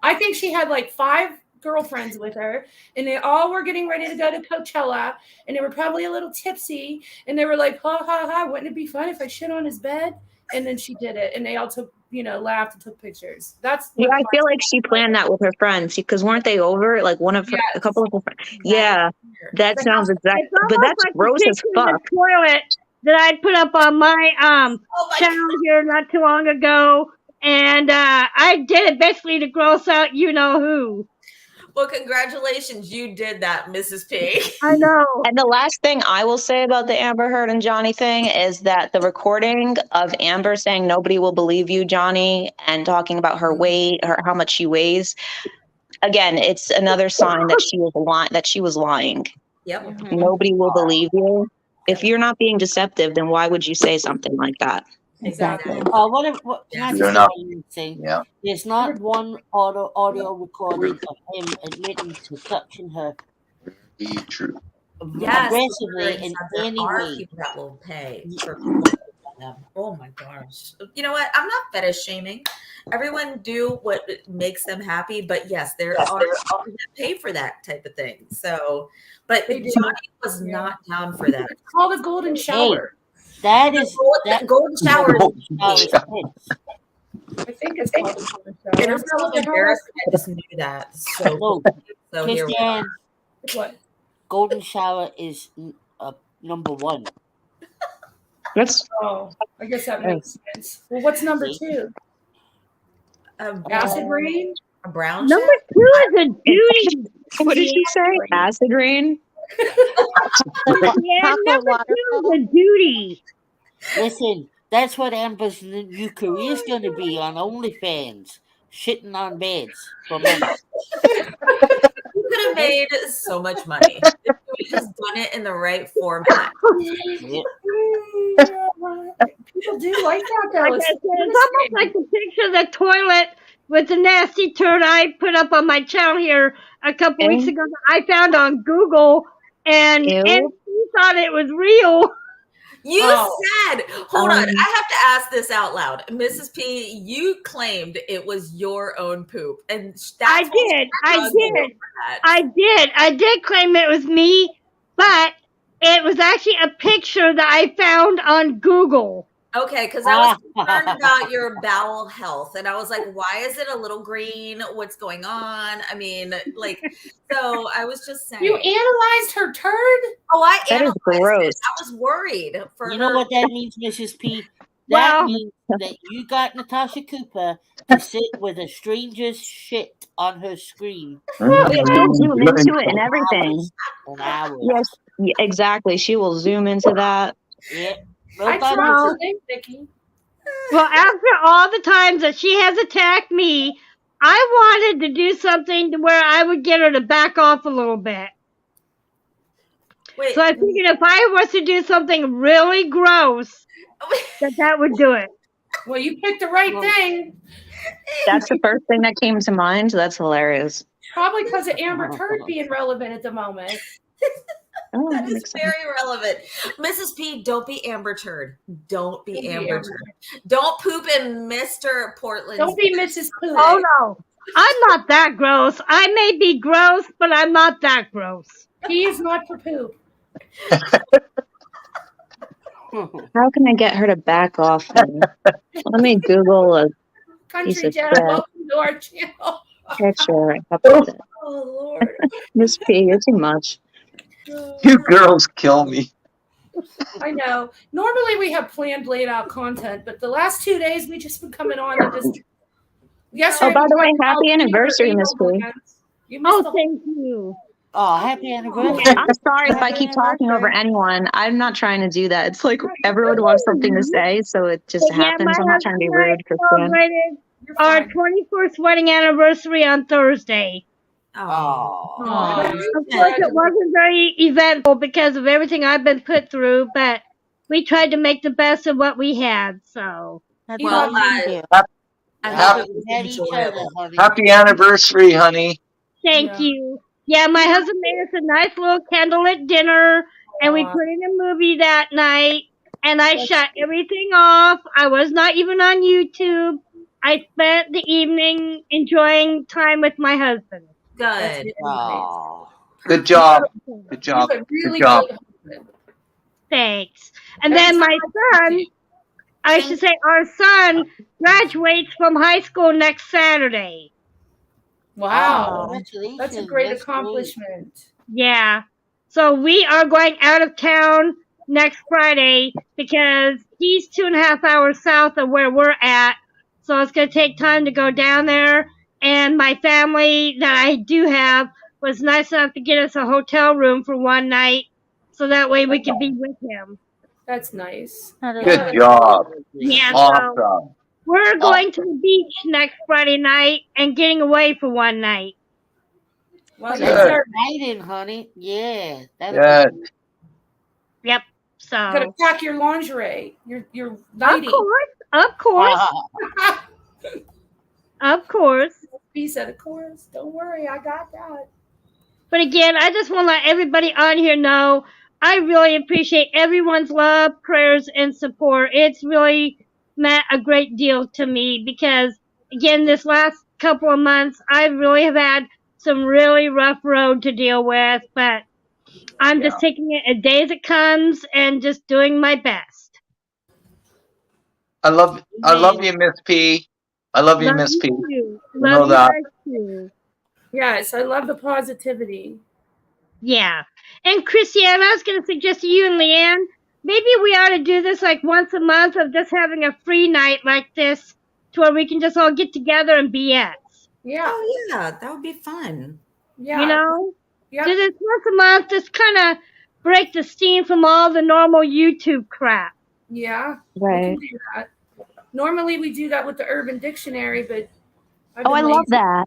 I think she had like 5 girlfriends with her, and they all were getting ready to go to Coachella, and they were probably a little tipsy, and they were like, ha ha ha, wouldn't it be fun if I shit on his bed? And then she did it, and they all took, laughed and took pictures. That's Yeah, I feel like she planned that with her friends because weren't they over? Like a couple of her friends. Yeah, that sounds exact. But that's like gross as fuck. The toilet that I put up on my channel here not too long ago, and I did it basically to gross out you know who. Well, congratulations. You did that, Mrs. P. I know. And the last thing I will say about the Amber Heard and Johnny thing is that the recording of Amber saying nobody will believe you, Johnny, and talking about her weight, how much she weighs. Again, it's another sign that she was lying. Yep. Mm-hmm. Nobody will believe you. If you're not being deceptive, then why would you say something like that? Exactly. Can I just say one thing? Yeah. There's not one audio recording of him admitting to touching her. True. Yes, Aggressively in there any are way. people that will pay for people to do them. Oh my gosh. You know what? I'm not fetish shaming. Everyone do what makes them happy, but yes, there are people that pay for that type of thing. So, but Johnny was not down for that. It's called a golden shower. That is that golden shower. I think it's called a golden shower. And I'm so embarrassed. I just knew that. So here we are. What? Golden shower is number 1. I guess that makes sense. Well, what's number 2? Acid rain? A brown Number 2 is a duty. What did you say? Acid rain? Yeah, number 2 is a duty. Listen, that's what Amber's new career is going to be on OnlyFans. Shitting on beds for months. You could have made so much money if you just done it in the right format. People do like that, though. Like I said, it's almost like the picture of the toilet with the nasty turd I put up on my channel here a couple weeks ago that I found on Google, and she thought it was real. You said, hold on, I have to ask this out loud. Mrs. P, you claimed it was your own poop. And I did claim it was me, but it was actually a picture that I found on Google. Okay, because I was concerned about your bowel health, and I was like, why is it a little green? What's going on? I mean, so I was just saying. You analyzed her turd? Oh, I That is analyzed gross. it. I was worried for You her. know what that means, Mrs. P? That Well, means that you got Natasha Cooper to sit with a stranger's shit on her screen. Oh, yeah, she'll zoom into it and For everything. hours and hours. Yes, exactly. She will zoom into that. Yeah. I tried Well, today, Nikki. well, after all the times that she has attacked me, I wanted to do something to where I would get her to back off a little bit. Wait. So I figured if I was to do something really gross, that would do it. Well, you picked the right thing. That's the first thing that came to mind. That's hilarious. Probably because of Amber Turd being relevant at the moment. Oh, That that is makes sense. very relevant. Mrs. P, don't be Amber Turd. Don't be Don't be Amber Amber. Turd. Don't poop in Mr. Portland's Don't be Mrs. Pooh. Oh no, I'm not that gross. I may be gross, but I'm not that gross. He is not for poop. How can I get her to back off? Let me Google a piece Country of Dad, shit welcome to our channel. picture up with it. Oh, Lord. Miss P, you're too much. You girls kill me. I know. Normally we have planned, laid out content, but the last 2 days we just been coming on and just. Yesterday Oh, by the we way, talked happy about anniversary, Miss P. You missed Oh, the thank you. Oh, happy anniversary. I'm sorry if I keep talking over anyone. I'm not trying to do that. It's like everyone wants something to say, so it just But yeah, my happens. I'm not trying to be husband and I rude, Christian. celebrated You're our fine. 21st wedding anniversary on Thursday. Oh. Aw. Of course, it wasn't very eventful because of everything I've been put through, but we tried to make the best of what we had. So, That's Well, all you can do. I Happy, hope it was had each other, enjoyable. honey. Happy anniversary, honey. thank you. Yeah, my husband made us a nice little candlelit dinner, and we Aw. put in a movie that night, and I shut everything off. I was not even on YouTube. I spent the evening enjoying time with my husband. That's Good. really nice. Oh. Good job. Good You job. have a really Good job. good husband. Thanks. And Every then my time son, I should say our son, graduates from high school next Saturday. Wow. Congratulations. That's a great That's accomplishment. Yeah. So we are going out of town next Friday because he's 2.5 hours south of where we're at. So it's going to take time to go down there. And my family that I do have was nice enough to get us a hotel room for one night. So that way we could be with him. That's nice. That is Good nice. job. Yeah, so Awesome. we're going to the beach next Friday night and getting away for one night. Well, you Good. deserve exciting, honey. Yeah. Good. Yep. So You gotta pack your lingerie. Your of nightie. course, of course. He said, of course. Don't worry, I got that. But again, I just want to let everybody on here know I really appreciate everyone's love, prayers, and support. It's really meant a great deal to me because, again, this last couple of months, I really have had some really rough road to deal with, but I'm just taking it a day as it comes and just doing my best. I love you, Miss P. I love you, Miss P. Too. You Love know you that. guys too. Yes, I love the positivity. Yeah. And Christiane, I was going to suggest to you and Leanne, maybe we ought to do this like once a month of just having a free night like this to where we can just all get together and BS. Yeah. Oh, yeah. That would be fun. Yeah. You know? Yep. Do this once a month, just kind of break the steam from all the normal YouTube crap. Yeah. Right. We can do that. Normally we do that with the Urban Dictionary, but I've Oh, been I love lazy. that.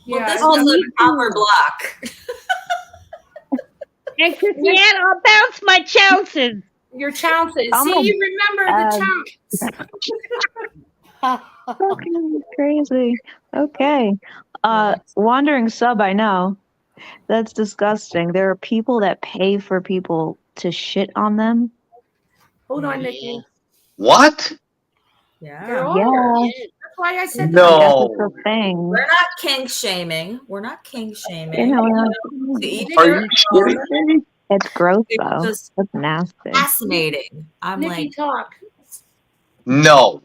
Well, Yeah, this it's was not- a power block. And Christiane, I'll bounce my chances. your chances. I'm See, a- you remember the chance. Fucking crazy. Okay. Wandering sub, I know. That's disgusting. There are people that pay for people to shit on them. Hold on, Nikki. What? There Yeah. are. Yeah. That's why I said I guess No. it's a thing. We're not kink shaming. We're not kink shaming. You know, To each Are their you own. kidding me? it's gross It's though. just That's nasty. fascinating. I'm Nikki, like, talk. No.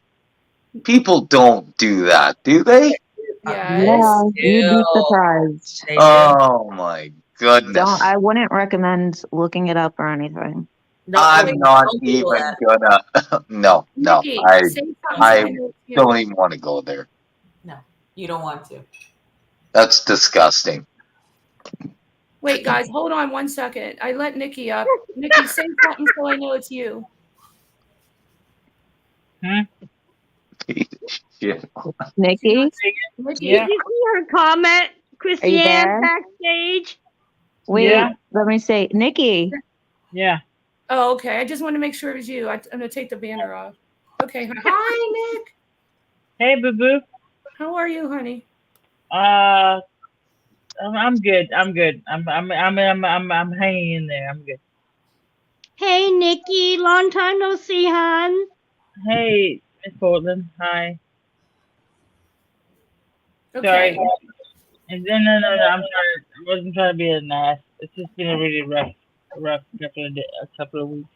People don't do that, do they? Yes. Yeah, you'd be Ew. surprised. they do. Oh my goodness. I wouldn't recommend looking it up or anything. I'm not even gonna. No. Nikki, I say something so I know it's you. don't even want to go there. No, you don't want to. That's disgusting. Wait, guys, hold on 1 second. I let Nikki up. Nikki, say something so I know it's you. Shit. Nikki? Nikki. Did you see her comment, Christiane, there? backstage? Wait, let me say, Nikki. Yeah. Oh, okay. I just want to make sure it was you. I'm going to take the banner off. Okay. Hi, Nick. Hey, boo boo. How are you, honey? I'm good. I'm good. I'm hanging in there. I'm good. Hey, Nikki, long time no see, hon. Hey, Miss Portland. Hi. Okay. Sorry. And then no. I'm sorry. I wasn't trying to be an ass. It's just been a really rough couple of weeks.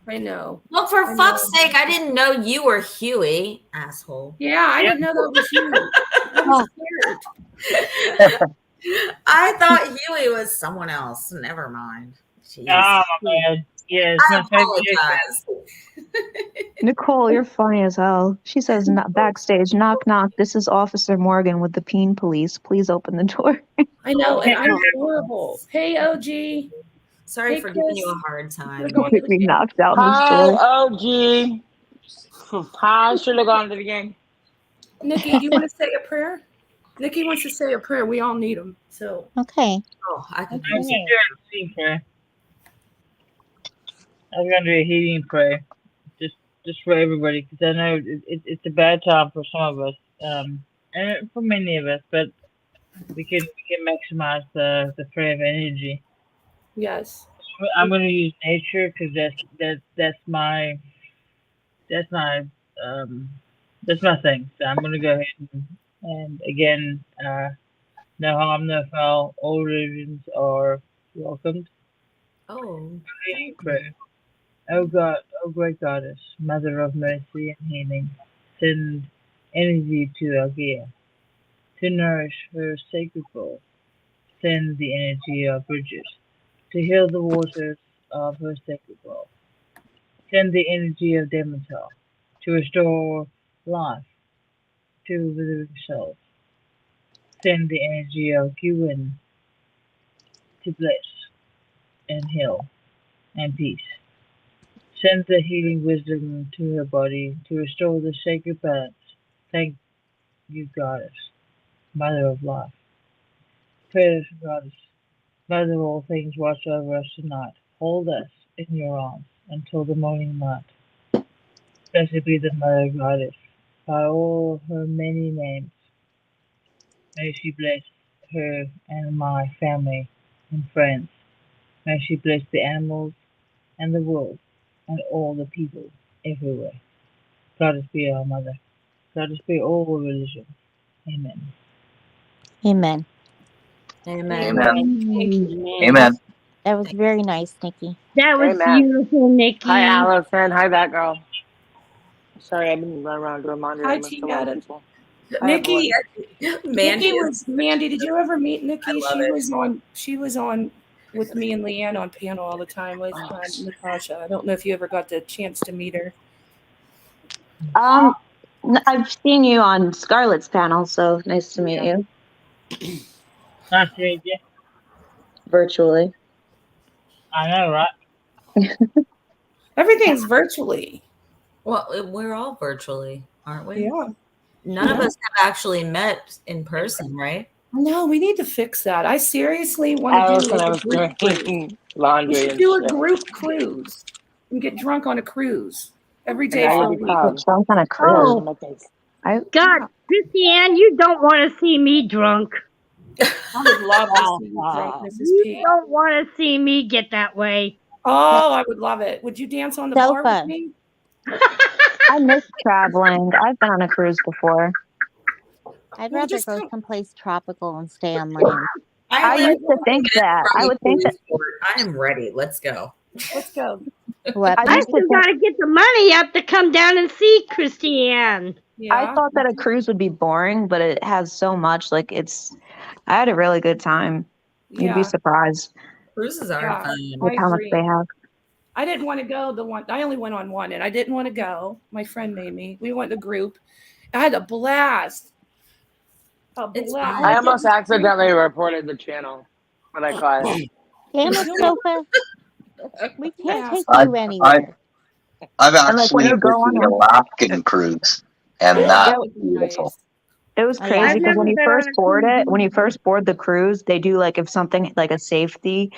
I know. Well, for fuck's sake, I didn't know you were Huey, asshole. Yeah, I didn't know that was you. I was scared. I thought Huey was someone else. Never mind. Jeez. Oh, man. Yeah, it's I my favorite. apologize. Nicole, you're funny as hell. She says, backstage, knock, knock. This is Officer Morgan with the Peen Police. Please open the door. I know, and I'm horrible. Hey, OG. Sorry Hey, for giving Chris. you a hard time. We knocked out in the Hi, store. OG. Hi, should have gone to the game. Nikki, do you want to say a prayer? Nikki wants to say a prayer. We all need them. So Okay. Oh, I can I was gonna do a healing prayer. I was gonna do a healing prayer, just for everybody, because I know it's a bad time for some of us, and for many of us, but we can maximize the flow of energy. yes. I'm gonna use nature because that's my thing. So I'm gonna go ahead and again, no harm, no foul. All religions are welcomed. Oh. Healing prayer. O God, O great Goddess, Mother of mercy and healing, send energy to Algia to nourish her sacred bowl. Send the energy of Bridget to heal the waters of her sacred bowl. Send the energy of Demeter to restore life to withering souls. Send the energy of Gwyn to bless and heal and peace. Send the healing wisdom to her body to restore the sacred balance. Thank you, Goddess, Mother of life. Prayers, Goddess, Mother of all things, watch over us tonight. Hold us in your arms until the morning light. Blessed be the Mother Goddess, by all her many names. May she bless her and my family and friends. May she bless the animals and the world and all the people everywhere. Goddess be our mother. Goddess be all religions. Amen. Amen. Amen. Amen. That was very nice, Nikki. That was Amen. beautiful, Nikki. Hi, Allison. Hi, that girl. Sorry, I've been running around doing laundry. Hi, I missed a lot of Tina. people. Nikki, Mandy Mandy, did you ever meet Nikki? I love it. She was on with me and Leanne on panel all the time with Natasha. I don't know if you ever got the chance to meet her. I've seen you on Scarlett's panel, so nice to meet you. Nice to meet you. Virtually. I know, right? Everything's virtually. Well, we're all virtually, aren't we? Yeah. None of us have actually met in person, right? No, we need to fix that. I seriously want to Allison, do I a was group cruise. doing We laundry should and do a shit. group cruise and get drunk on a cruise every day And for I a would be week. proud. Drunk on a cruise. Oh, My face. God, Christiane, you don't want to see me drunk. I would love to see you drunk, Mrs. You P. don't want to see me get that way. Oh, I would love it. Would you dance on the bar with Sofa. me? I miss traveling. I've been on a cruise before. I'd Well, rather just go come. someplace tropical and stay on land. I live used to think that. I would think that. I am ready. Let's go. Let's go. What? I I used to still got think. to get the money up to come down and see Christiane. I Yeah. thought that a cruise would be boring, but it has so much. Like I had a really good time. You'd be Yeah. surprised Cruises are Yeah. fun. with I how much agree. they have. I didn't want to go. I only went on one, and I didn't want to go. My friend made me. We went to group. I had a blast. It's I almost accidentally reported the channel, but I caught it. Damn it, Sofa. We can't take I've, you anywhere. I've And like when actually you did go on the Alaskan cruise, and that was beautiful. It was crazy I've because never when you been first on a board cruise it, when you first board the cruise, they do like if something like a safety,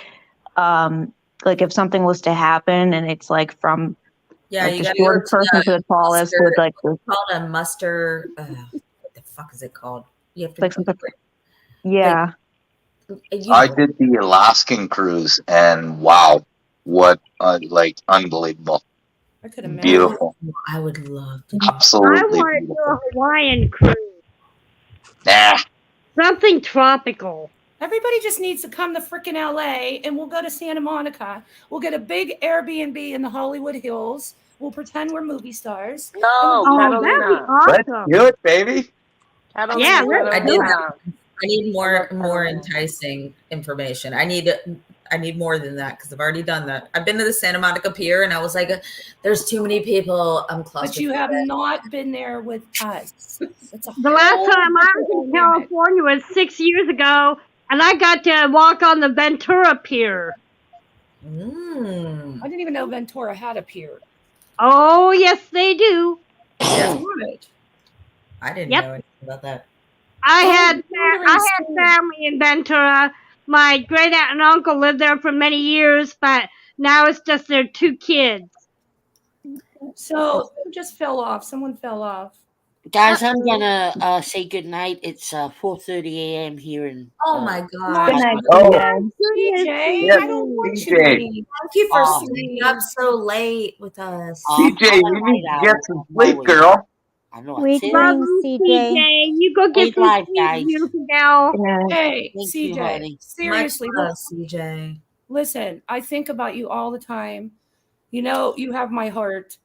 like if something was to happen and it's like from Yeah, like you the gotta go shortest person to the tallest with like the, it's called a muster. What the fuck is it called? You have to. like something. Yeah. I did the Alaskan cruise, and wow, what like unbelievable, I could imagine. beautiful. I would love to. I Absolutely want to do beautiful. a Hawaiian cruise. Nah. Something tropical. Everybody just needs to come to freaking LA, and we'll go to Santa Monica. We'll get a big Airbnb in the Hollywood Hills. We'll pretend we're movie stars. No, Oh, that'd be Catalina. awesome. Let's do it, baby. Catalina, Yeah, I let's did do that. it. I need more enticing information. I need more than that because I've already done that. I've been to the Santa Monica Pier and I was like, there's too many people. I'm claustrophobic. But you have not been there with us. It's The last time I was in California was 6 years ago, and I got to walk on the Ventura Pier. I didn't even know Ventura had a pier. Oh, yes, they do. Yeah. What? I didn't Yep. know anything about that. I Oh, had family in Ventura. My great aunt and uncle lived there for many years, but now it's just their 2 kids. So who just fell off? Someone fell off. Guys, I'm gonna say good night. It's 4:30 a.m. here in. Oh my God. Good night, CJ, Yes, I don't want you to CJ. leave. Thank you for Oh. staying up so late with us. CJ, you need to get some sleep, girl. I know. Sweet I Love dreams, you, CJ. CJ. You go get Great some life, sleep, guys. beautiful gal. Hey, Thank you, CJ, honey. seriously, Much love, CJ. listen, I think about you all the time. You know, you have my heart.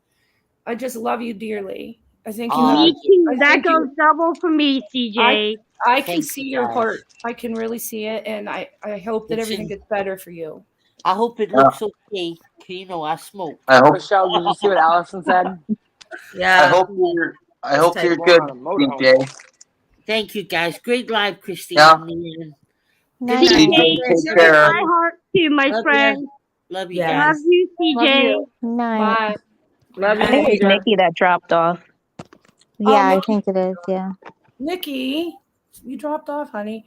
I just love you dearly. I think you have. Me too. I That think you- goes double for me, CJ. I can Thank see you, your guys. heart. I can really see it, and I hope that Listen. everything gets better for you. I hope it looks okay. 'Cause, you know, I smoke. I hope. Michelle, did you see what Allison said? Yeah. I hope you're good, CJ. Thank you, guys. Great live, Christine. Yeah. and Leanne. Night, CJ, night. take care. My heart too, my Love friend. you. Love you, Yeah. guys. Love you, CJ. you. Night. Bye. Love I think it you, was CJ. Nikki that dropped off. Yeah, I Nikki. think it is. Yeah. Nikki, you dropped off, honey.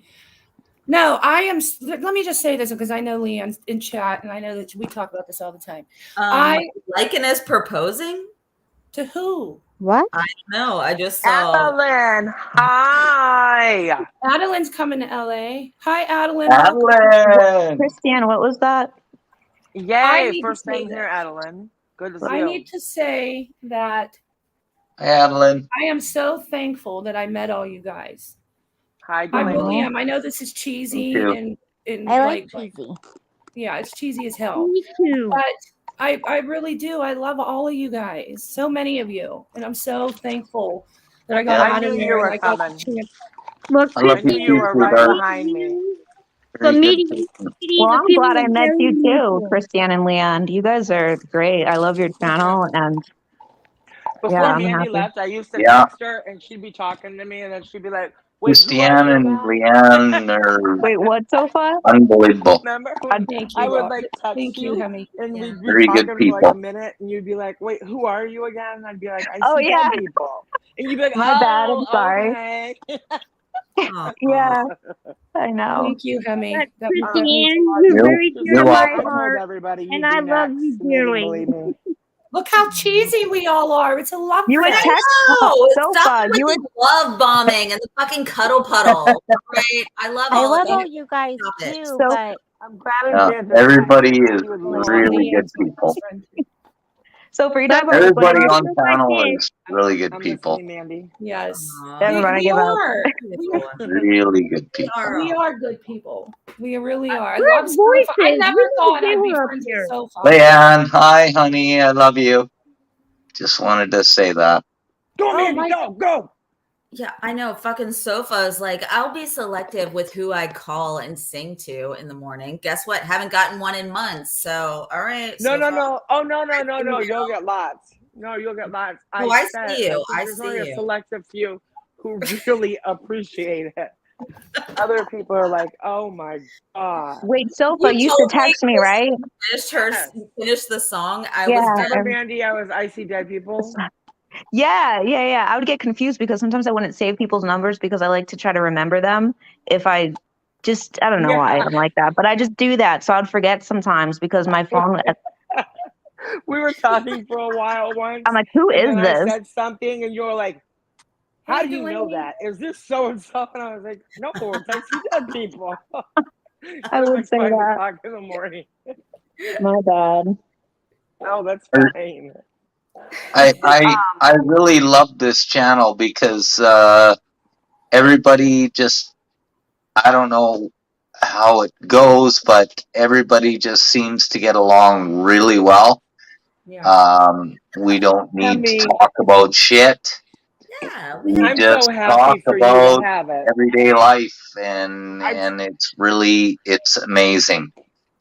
No, I am. Let me just say this because I know Leanne's in chat, and I know that we talk about this all the time. Lycan is proposing? To who? What? I don't know. I just saw. Adeline, hi. Adeline's coming to LA. Hi, Adeline. Adeline. Christiane, what was that? I Yay, need first to say time here, Adeline. Good to see I you. need to say that Hi, Adeline. I am so thankful that I met all you guys. Hi, I darling. really am. I know this is cheesy too. and I like cheesy. yeah, it's cheesy as hell. Me too. But I really do. I love all of you guys. So many of you. And I'm so thankful that I got I out of knew you there were and I got the coming. chance. Look, I love I knew Christine, you were right sweetheart. behind me. the Very meeting, good. Well, the I'm people glad I are met very you too, mutual. Christiane and Leanne. You guys are great. I love your channel, and Before yeah, I'm Mandy happy. left, I used to Yeah. text her and she'd be talking to me and then she'd be like, wait, who are Christiane you and again? Leanne are Wait, what, Sofa? unbelievable. Remember? Thank I you. would like text Thank you, you Hemi. and Yeah. we'd be Very good talking for like a people. minute and you'd be like, wait, who are you again? And I'd be like, I Oh, see yeah. dead people. And you'd be like, My bad. I'm oh, sorry. okay. Aw. Yeah, I know. Thank you, Hemi. But That means Christiane, a lot. you're You're, very Just dear you're to my I welcome. told heart, everybody you'd and be I love next. you And they didn't dearly. believe me. Look how cheesy we all are. It's a love You would fest. text No, Sofa. stop with You would the love bombing and the fucking cuddle puddle. Right? I love I all love of all you. you guys Stop it. too, so but I'm glad I Yeah, did this. everybody is He would Oh, lose really good Leanne's my people. best friend too. so for you But talk about like when Everybody you on just like channel this, is really good I'm people. listening, Mandy. Yes. Aw. everyone I We give up. are. Really good people. We are good people. We really are. I we're love Sofa. I voices. never We need to thought get I'd be her up friends with here. Sofa. Leanne, hi, honey. I love you. Just wanted to say that. Go, Oh Mandy, my go, go. Yeah, I know. Fucking Sofa is like, I'll be selective with who I call and sing to in the morning. Guess what? Haven't gotten one in months. So, all right. No. Sofa. Oh, no. You'll get lots. No, you'll get lots. Oh, I I said, see I you. think I there's see only a you. selective few who really appreciate it. Other people are like, oh my God. Wait, Sofa, You you used to told me text me, right? finish the song. I Yeah. was Remember, done. Mandy, I was icy dead people. Yeah. I would get confused because sometimes I wouldn't save people's numbers because I like to try to remember them. If I don't know why I'm like that, but I just do that. So I'd forget sometimes because my phone. We were talking for a while once. I'm like, who and is then this? I said something, and you were like, how Hey, do you know Delaney. that? Is this so and so? And I was like, no, it's icy dead people. I It was would like say 5 that. o'clock in the morning. My bad. No, that's fine. I really love this channel because everybody just, I don't know how it goes, but everybody just seems to get along really well. We don't need to talk about shit. Yeah, We I'm just so happy talk for you to about have it. everyday life, and it's amazing,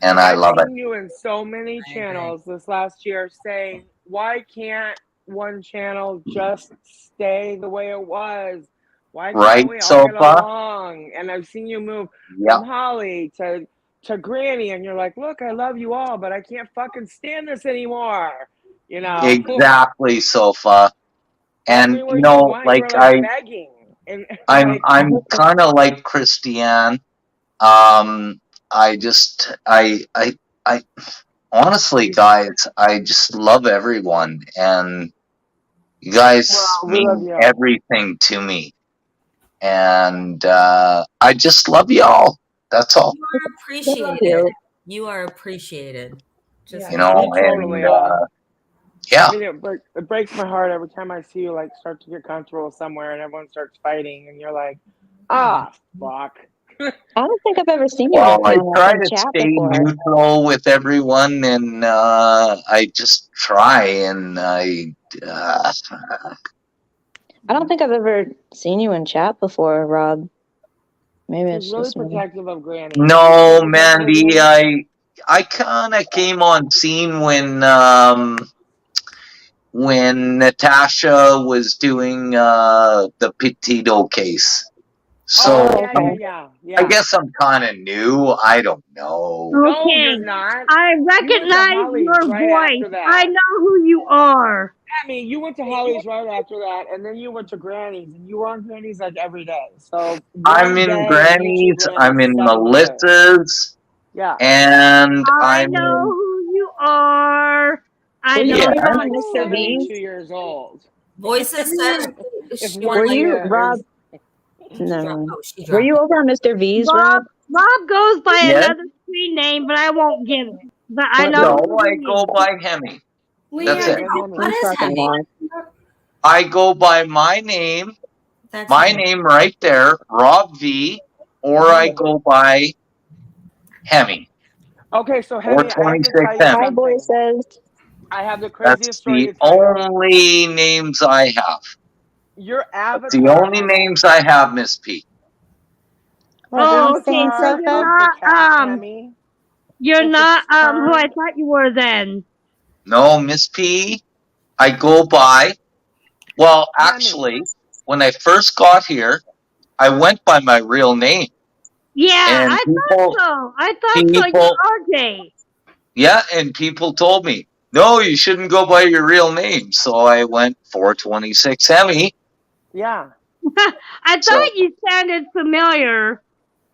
and I I've love it. seen you in so many channels this last year saying, why can't one channel just stay the way it was? Why Right, can't we all get Sofa? along? And I've seen you move Yep. from Holly to Granny, and you're like, look, I love you all, but I can't fucking stand this anymore. You know? Exactly, Sofa. And Everywhere you you know, went, you like were like begging. And like, I'm kind of like Christiane. I honestly, guys, I just love everyone, and you guys well, we love mean you. everything to me, and I just love y'all. That's all. You are appreciated. You are appreciated. Just You know, we totally and are. yeah. I mean, it breaks my heart every time I see you like start to get comfortable somewhere and everyone starts fighting, and you're like, fuck. I don't think I've ever seen you Well, I like try in to chat stay before. neutral with everyone, and I just try, and I don't think I've ever seen you in chat before, Rob. Maybe She's it's really just me. protective of Granny. No, Mandy, I kind of came on scene when Natasha was doing the Petito case. So yeah. I guess I'm kind of new. I don't know. No, Okay, you're not. I You went to recognize Holly's your right voice. after that. I know who you are. I mean, you went to Holly's right after that, and then you went to Granny's, and you were on Granny's like every day. So I'm one in day Granny's, YouTube ran I'm in 7 years. Melissa's, Yeah. and I I'm know in. who you are. I know Yeah. You're who like you 72 years old. Voices said If she Were one you, year Rob? is- No. she Were you over on Mr. V's, Rob? Rob goes by Yes? another screen name, but I won't give it. But I What know No, who I he go is. by Hemi. That's it. What is Hemi? I go by my name, name right there, Rob V, or I go by Hemi. Okay, so Or Hemi, I have to 26 tell you Hemi. Hi, voices. I have the That's craziest story the to tell you. only names I have. Your That's the avatar only names I have, Miss P. Oh, okay. So avatar you're of the cat, not Hemi. you're If not it's who I turned- thought you were then. No, Miss P, I go by, well, actually, when I first got here, I went by my real name. Yeah, And I thought so. I thought so. people- You're RJ. Yeah, and people told me, no, you shouldn't go by your real name. So I went 426 Hemi. Yeah. I thought you sounded familiar.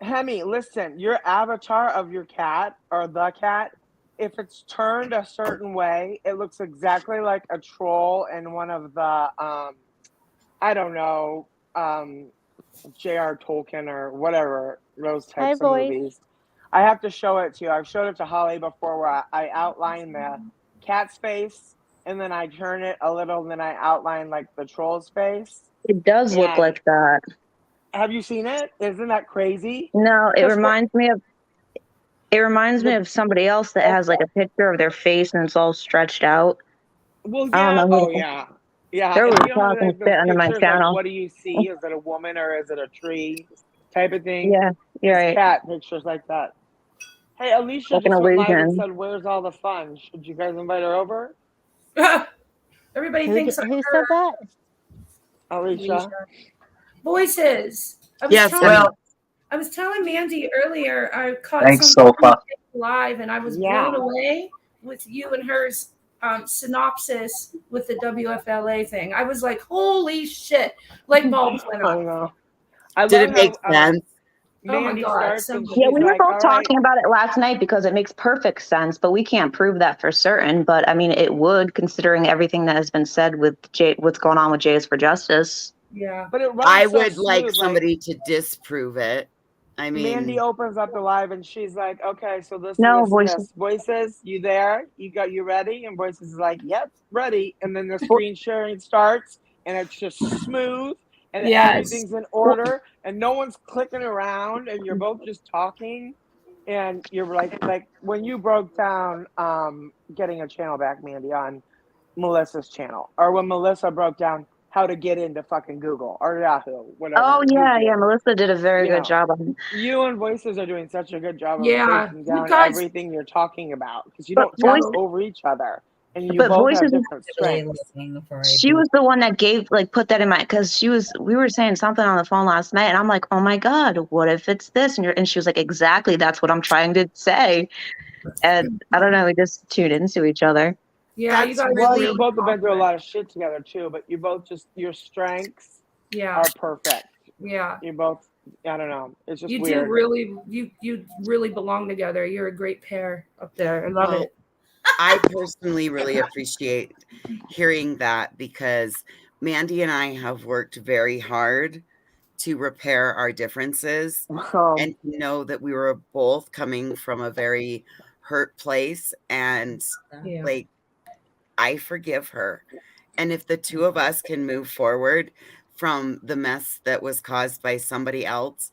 Hemi, listen, your avatar of your cat or the cat, if it's turned a certain way, it looks exactly like a troll in one of the I don't know, J.R. Tolkien or whatever, those Hi, types of voice. movies. I have to show it to you. I've showed it to Holly before where I outline the cat's face and then I turn it a little and then I outline like the troll's face. It does look And- like that. Have you seen it? Isn't that crazy? No, it Because reminds me of somebody else that has like a picture of their face and it's all stretched out. Well, I don't yeah. know. Oh, yeah. Yeah, They're and really you know how talking like those shit under my pictures, like channel. what do you see? Is it a woman or is it a tree? Type of thing. Yeah, you're There's right. cat pictures like that. Hey, Alicia Like an just went live and illusion. said, "Where's all the fun? Should you guys invite her over?" Everybody Who thinks I'm who her. said that? Alicia. Voices. Yes, I was telling Mandy earlier, I caught Thanks, some Sofa. live and I was blown away with you and hers synopsis with the WFLA thing. I was like, holy shit. Light bulbs went I off. know. I Did love it make how sense? Oh my Mandy God. starts So and good. Yeah, she's we were like, both "All right." talking about it last night because it makes perfect sense, but we can't prove that for certain. But I mean, it would, considering everything that has been said with what's going on with Jays for Justice. Yeah, but it runs I so would like smooth. somebody to disprove it. I mean, Mandy opens up the live and she's like, "Okay, so listen, No, this, Voices. Voices, you there? You ready?" And Voices is like, "Yep, ready." And then the screen sharing starts, and it's just smooth, and everything's in order, and no one's clicking around, and you're both just talking, and you're like when you broke down getting a channel back, Mandy, on Melissa's channel, or when Melissa broke down how to get into fucking Google or Yahoo, whatever. Oh yeah, YouTube. yeah. Melissa did a very You good know, job on. you and Voices are doing such a good job of Yeah, breaking you down guys- everything you're talking about because you But don't talk Voices- over each other, and you but both have Voices is different strengths. She was the one that put that in my, because we were saying something on the phone last night and I'm like, oh my God, what if it's this? And she was like, exactly, that's what I'm trying to say. And I don't know, we just tuned into each other. Yeah, you guys Well, really you both have been through a compliment. lot of shit together too, but you both just your strengths Yeah. are perfect. Yeah. You both, I don't know, it's just You weird. do really you really belong together. You're a great pair up there. I love it. I personally really appreciate hearing that because Mandy and I have worked very hard to repair our differences and to know that we were both coming from a very hurt place. And like, I forgive her. And if the two of us can move forward from the mess that was caused by somebody else,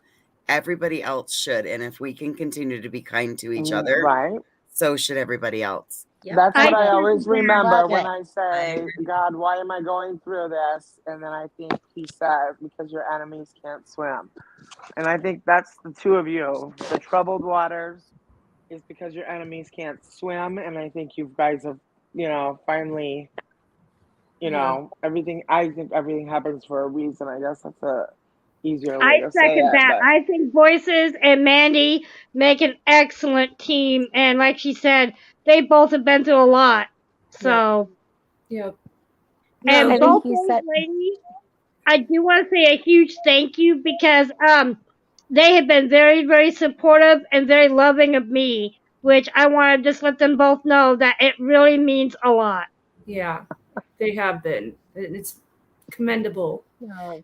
everybody else should. And if we can continue to be kind to each other, right? So should everybody else. That's what I always remember Love when it. I say, "God, why am I going through this?" And then I think He says, "Because your enemies can't swim." And I think that's the two of you. The troubled waters is because your enemies can't swim, and I think you guys have, finally, everything. I think everything happens for a reason. I guess that's a easier way I to say second it. that. But I think Voices and Mandy make an excellent team, and like she said, they both have been through a lot. So, Yep. And I both think you those said ladies, I do want to say a huge thank you because they have been very, very supportive and very loving of me, which I want to just let them both know that it really means a lot. Yeah. They have been. It's commendable.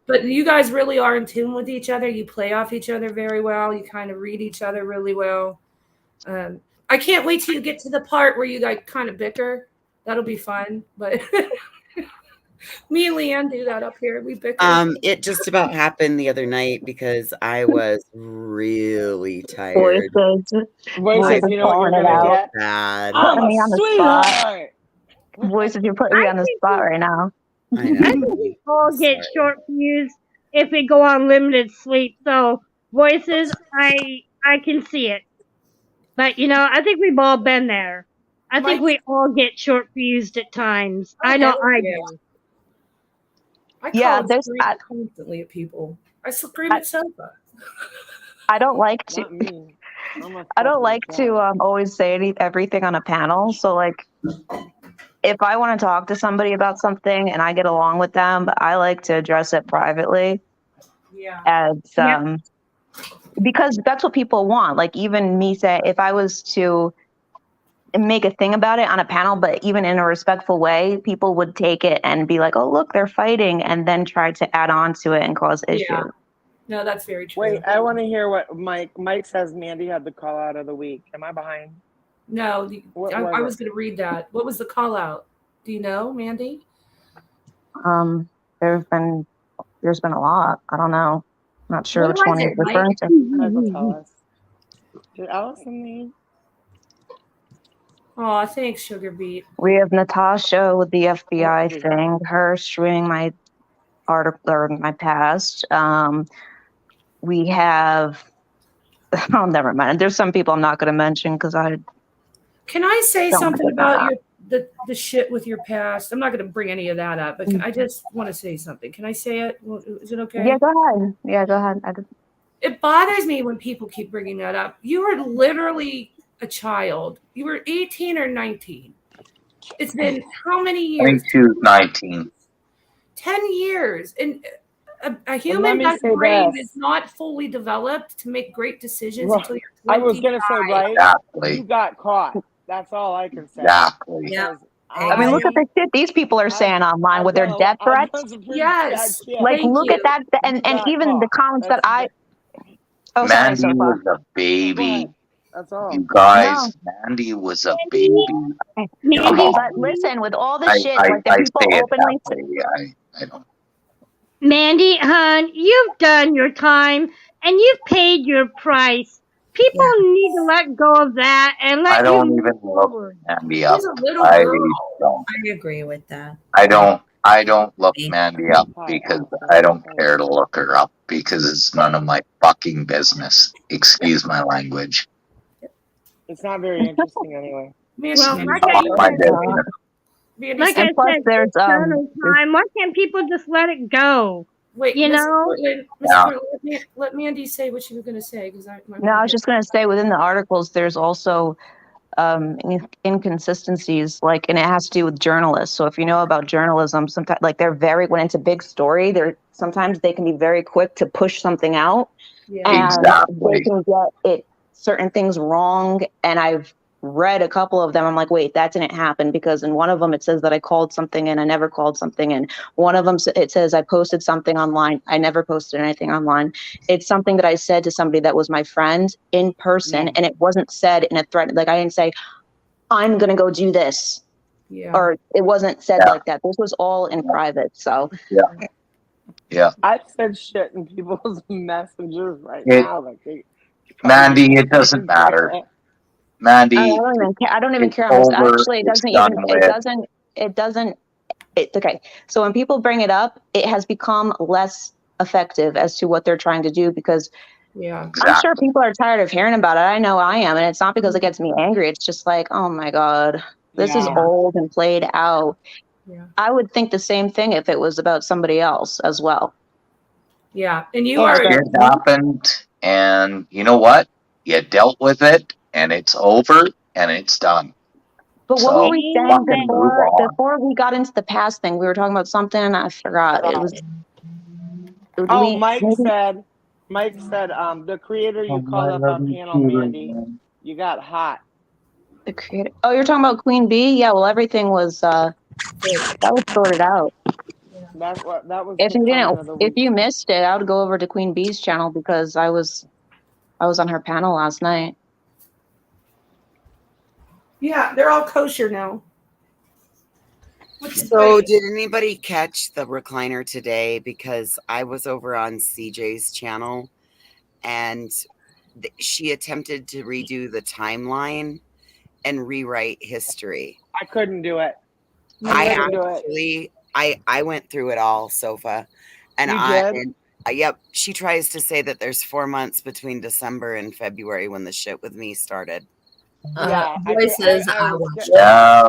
But you guys really are in tune with each other. You play off each other very well. You kind of read each other really well. I can't wait till you get to the part where you like kind of bicker. That'll be fun. But me and Leanne do that up here. We bicker. It just about happened the other night because I was really tired. Voices, you know what you're gonna get? Bad. I'm me a on the sweetheart. Voices, you're putting me on the spot right now. I know. I think we all get short fused if we go on limited sleep. So Voices, I can see it. But I think we've all been there. I think we all get short fused at times. I know I do. I Yeah, call and scream constantly at people. I scream at Sofa. I don't like to. Not me. I don't like to always say everything on a panel. So like, if I want to talk to somebody about something and I get along with them, I like to address it privately. Yeah. And because that's what people want. Like even me say, if I was to make a thing about it on a panel, but even in a respectful way, people would take it and be like, "Oh, look, they're fighting," and then try to add on to it and cause issues. Yeah. No, that's very true. Wait, I want to hear what Mike says. Mandy had the call out of the week. Am I behind? No, What I was was going to read that. What was the call out? Do you know, Mandy? There's been a lot. I don't know. Not sure What which was one he's it, Mike? referring to. Michael, tell us. Did Allison leave? Oh, thanks, Sugar Beet. We have Natasha with the FBI thing, her streaming my article or my past. We have, oh, never mind. There's some people I'm not going to mention because I. Can I say Don't something get that about out. the shit with your past? I'm not going to bring any of that up, but I just want to say something. Can I say it? Is it okay? Yeah, go ahead. Yeah, go ahead. It bothers me when people keep bringing that up. You were literally a child. You were 18 or 19. It's been how many I years? think she was 19. 10 years. And a let human me guy's say brain this. is not fully developed to make great decisions Well, until you're 25. I was gonna say, right? Exactly. You got caught. That's all I can say. Exactly. Yeah. I mean, look at the shit these people are saying online with their death threats. Yes. Like, Thank look you. at that, and even the comments that I. Oh, sorry, Mandy Sofa. was a baby. That's all. You guys, Mandy was a baby. Mandy, But listen, with all the I shit, like the say people it openly. that way. I don't. Mandy, hon, you've done your time and you've paid your price. People need to let go of that and I let you don't move even look forward. Mandy up. She's a little I girl. don't. I agree with that. I don't look Mandy up because I don't care to look her up because it's none of my fucking business. Excuse my language. It's not very interesting anyway. Well, like Fuck my business. I said, there's, it's done in time. Why can't people just let it go? Wait, you Miss know? Portland, Yeah. Portland, let Mandy say what you were going to say because No, I was just going to say within the articles, there's also inconsistencies, like, and it has to do with journalists. So if you know about journalism, sometimes like they're very when it's a big story, sometimes they can be very quick to push something out, and they can get it certain things wrong. And I've read a couple of them. I'm like, wait, that didn't happen, because in one of them it says that I called something in, I never called something in. One of them it says I posted something online, I never posted anything online. It's something that I said to somebody that was my friend in person, and it wasn't said in a threat. Like, I didn't say I'm gonna go do this, or it wasn't said like that. This was all in private. So yeah. I've said shit in people's messengers right It- now. Like, Mandy, it doesn't matter. Mandy, I don't even it's care. Almost over, actually, it it's doesn't done even. with. It doesn't. Okay. So when people bring it up, it has become less effective as to what they're trying to do, because I'm sure people are tired of hearing about it. I know I am, and it's not because it gets me angry. It's just like, oh my god, this is old and played out. I would think the same thing if it was about somebody else as well. Yeah, and you are. It happened, and you know what? You dealt with it, and it's over, and it's done. But what So, were we saying fucking move on. before we got into the past thing? We were talking about something. I forgot. It was. Oh, Mike said, the creator you called up on panel, Mandy, you got hot. The creator. Oh, you're talking about Queen Bee? Yeah. Well, everything was that was sorted out. That was. If the you comment didn't, of the if week. you missed it, I would go over to Queen Bee's channel because I was on her panel last night. Yeah, they're all kosher now. So, did anybody catch the recliner today? Because I was over on CJ's channel, and she attempted to redo the timeline and rewrite history. I couldn't do it. I went through it all, Sofa, and yep. She tries to say that there's 4 months between December and February when the shit with me started. Voices.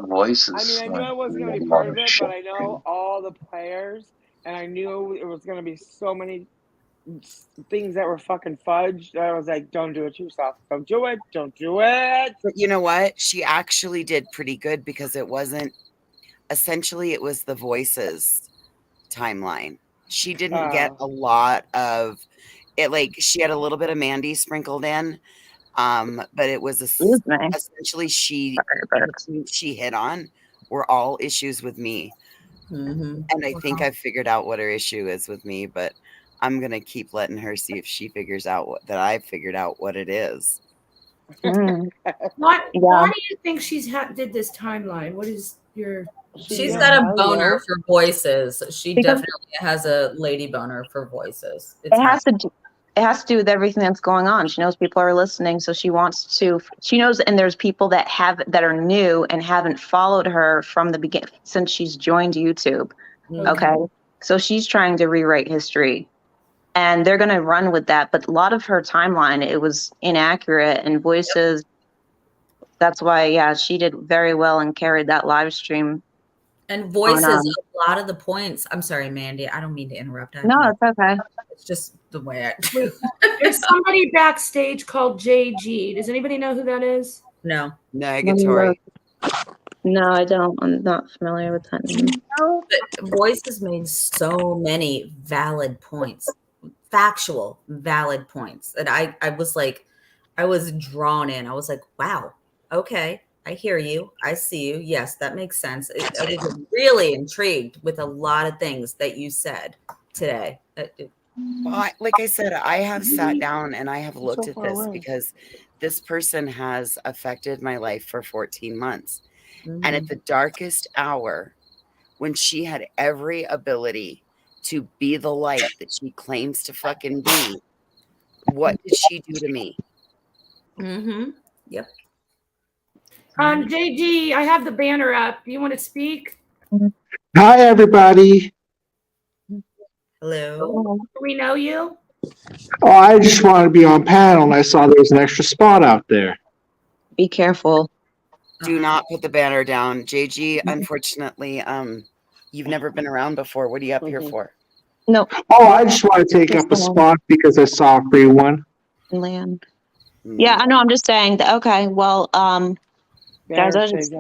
Voices. I mean, I knew I wasn't going to be part of it, but I know all the players, and I knew it was going to be so many things that were fucking fudged. I was like, don't do it yourself. Don't do it. Don't do it. But you know what? She actually did pretty good, because it wasn't, essentially it was the voices timeline. She didn't get a lot of it. Like, she had a little bit of Mandy sprinkled in. But it was essentially she hit on were all issues with me. And I think I've figured out what her issue is with me, but I'm going to keep letting her see if she figures out that I figured out what it is. Why do you think she's did this timeline? What is your... She's got a boner for voices. She definitely has a lady boner for voices. It has to do. it has to do with everything that's going on. She knows people are listening, so she knows, and there's people that are new and haven't followed her from the beginning since she's joined YouTube. Okay. So she's trying to rewrite history, and they're going to run with that. But a lot of her timeline, it was inaccurate, and voices. That's why, she did very well and carried that live stream. And voices, a lot of the points. I'm sorry, Mandy. I don't mean to interrupt. No, it's okay. It's just the way I. There's somebody backstage called JG. Does anybody know who that is? No. Negatory. No, I don't. I'm not familiar with that name. No, but voices made so many valid points, factual, valid points that I was like, I was drawn in. I was like, wow, okay. I hear you. I see you. Yes, that makes sense. I was really intrigued with a lot of things that you said today. Well, like I said, I have sat down and I have looked at this because this person has affected my life for 14 months. Mm-hmm. And at the darkest hour, when she had every ability to be the light that she claims to fucking be, what did she do to me? Mm-hmm. Yep. JG, I have the banner up. You want to speak? Hi, everybody. Hello. Do we know you? Oh, I just wanted to be on panel, and I saw there was an extra spot out there. Be careful. Do not put the banner down. JG, unfortunately, you've never been around before. What are you up here for? No. Oh, I just want to take up a spot because I saw a free one. Land. Yeah, I know. I'm just saying that. Okay, well, guys, I'll just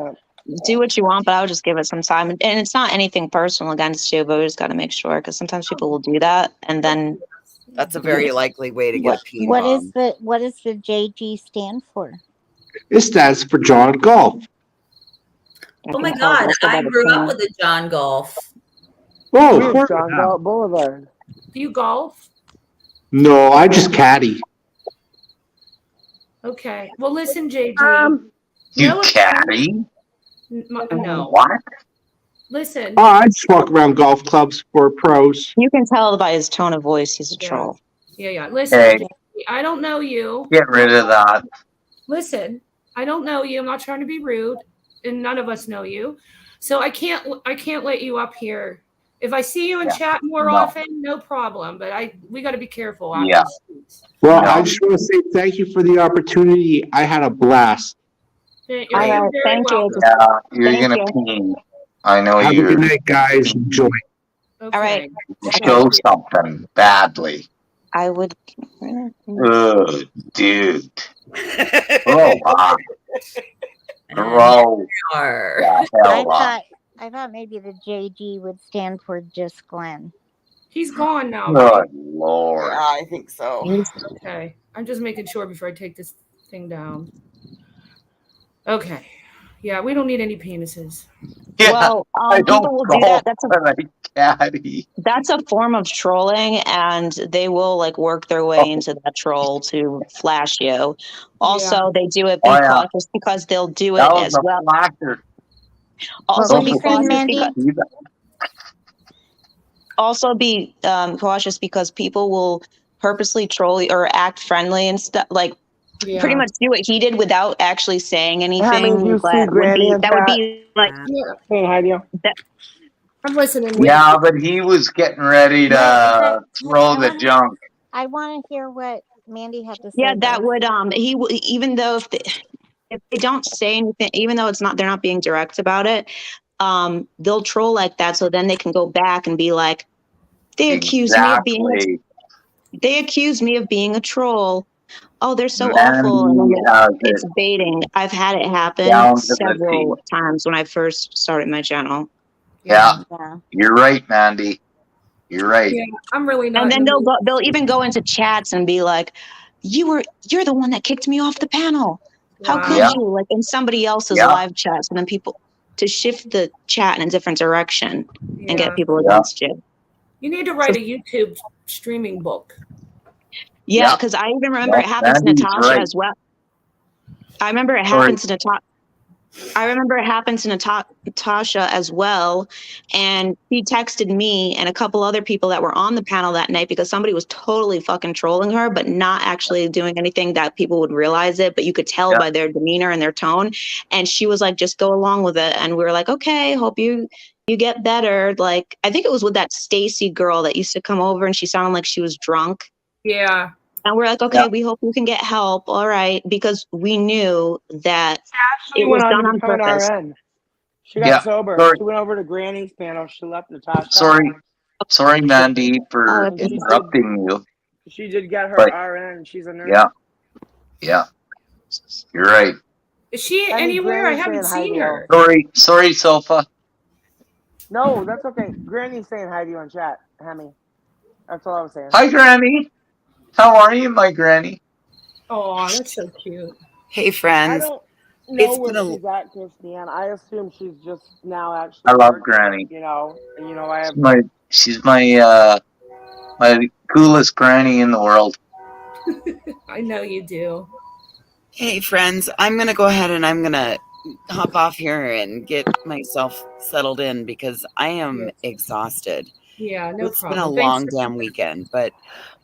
do what you want, but I'll just give it some time. And it's not anything personal against you, but we just got to make sure, because sometimes people will do that, and then that's a very likely way to get peed. What does the JG stand for? It stands for John Golf. Oh my God, I grew up with a John Golf. Oh, John Golf Boulevard. Do you golf? No, I just caddy. Okay. Well, listen, JG. You caddy? No. What? Listen. Oh, I just walk around golf clubs for pros. You can tell by his tone of voice he's a troll. Yeah. Listen, hey, I don't know you. Get rid of that. Listen, I don't know you. I'm not trying to be rude, and none of us know you. So I can't let you up here. If I see you in chat more often, no problem. But we got to be careful. Yeah. Well, I just want to say thank you for the opportunity. I had a blast. You're very welcome. Yeah, you're gonna pee. I know Have you're. a good night, guys. Enjoy. Okay. All right. Show something badly. I would. Ugh, dude. Oh, wow. Bro. I thought maybe the JG would stand for just Glenn. He's gone now. Good Lord. Yeah, I think so. Okay. I'm just making sure before I take this thing down. Okay. Yeah, we don't need any penises. Yeah, well, people will do that. That's a form of trolling, and they will work their way into that troll to flash you. Also, they do it cautious because they'll do it as well. Also, be cautious because people will purposely troll or act friendly and stuff. Pretty much do what he did without actually saying anything. That would be like. Hey, Heidi. I'm listening. Yeah, but he was getting ready to throw the junk. I want to hear what Mandy had to say. Yeah, that would even though if they don't say anything, even though they're not being direct about it, they'll troll like that. So then they can go back and be like, they accused me of being a troll. Oh, they're so awful. It's baiting. I've had it happen several times when I first started my channel. Yeah. You're right, Mandy. You're right. Yeah, I'm really not. And then they'll even go into chats and be like, you're the one that kicked me off the panel. How could you? In somebody else's live chats, and then people to shift the chat in a different direction and get people against you. You need to write a YouTube streaming book. Yeah, because I even remember it happened to Natasha as well. I remember it happened to Natasha. I remember it happened to Natasha as well. And she texted me and a couple other people that were on the panel that night because somebody was totally fucking trolling her, but not actually doing anything that people would realize it. But you could tell by their demeanor and their tone. And she was like, just go along with it. And we were like, okay, hope you get better. Like, I think it was with that Stacy girl that used to come over and she sounded like she was drunk. Yeah. And we're like, okay, we hope you can get help. All right. Because we knew that She it was went on done to on become an purpose. RN. She got sober. Sorry. She went over to Granny's panel. She left Natasha. Sorry, Mandy, for And she interrupting you. She did get her But- RN. She's a nurse. Yeah. You're right. Is she I mean, anywhere? I Granny's haven't saying hi seen to you. her. Sorry, Sofa. No, that's okay. Granny's saying hi to you on chat, Hemi. That's all I was saying. Hi, Granny. How are you, my Granny? Oh, that's so cute. Hey, I friends. don't know It's where been a she's at, Christiane. I assume she's just now actually. I love working, Granny. You know, and you know I have. She's my coolest granny in the world. I know you do. Hey, friends. I'm going to go ahead and I'm going to hop off here and get myself settled in because I am exhausted. Yeah, no It's problem. been a Thanks long for- damn weekend, but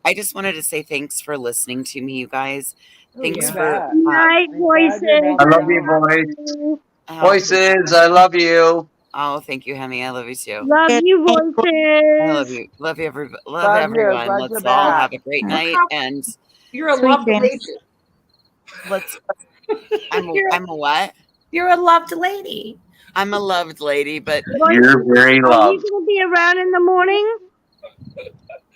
I just wanted to say thanks for listening to me, you guys. Thanks you for bet. Night, voices. I love you, boys. Voices, I love you. Oh, thank you, Hemi. I love you too. Love you, voices. I love you. Love you, love Love you. everyone. Glad Let's you're all back. have a great night. And You're a Sweet loved dreams. lady. let's. I'm a what? You're a loved lady. I'm a loved lady, but You're very Are you loved. going to be around in the morning?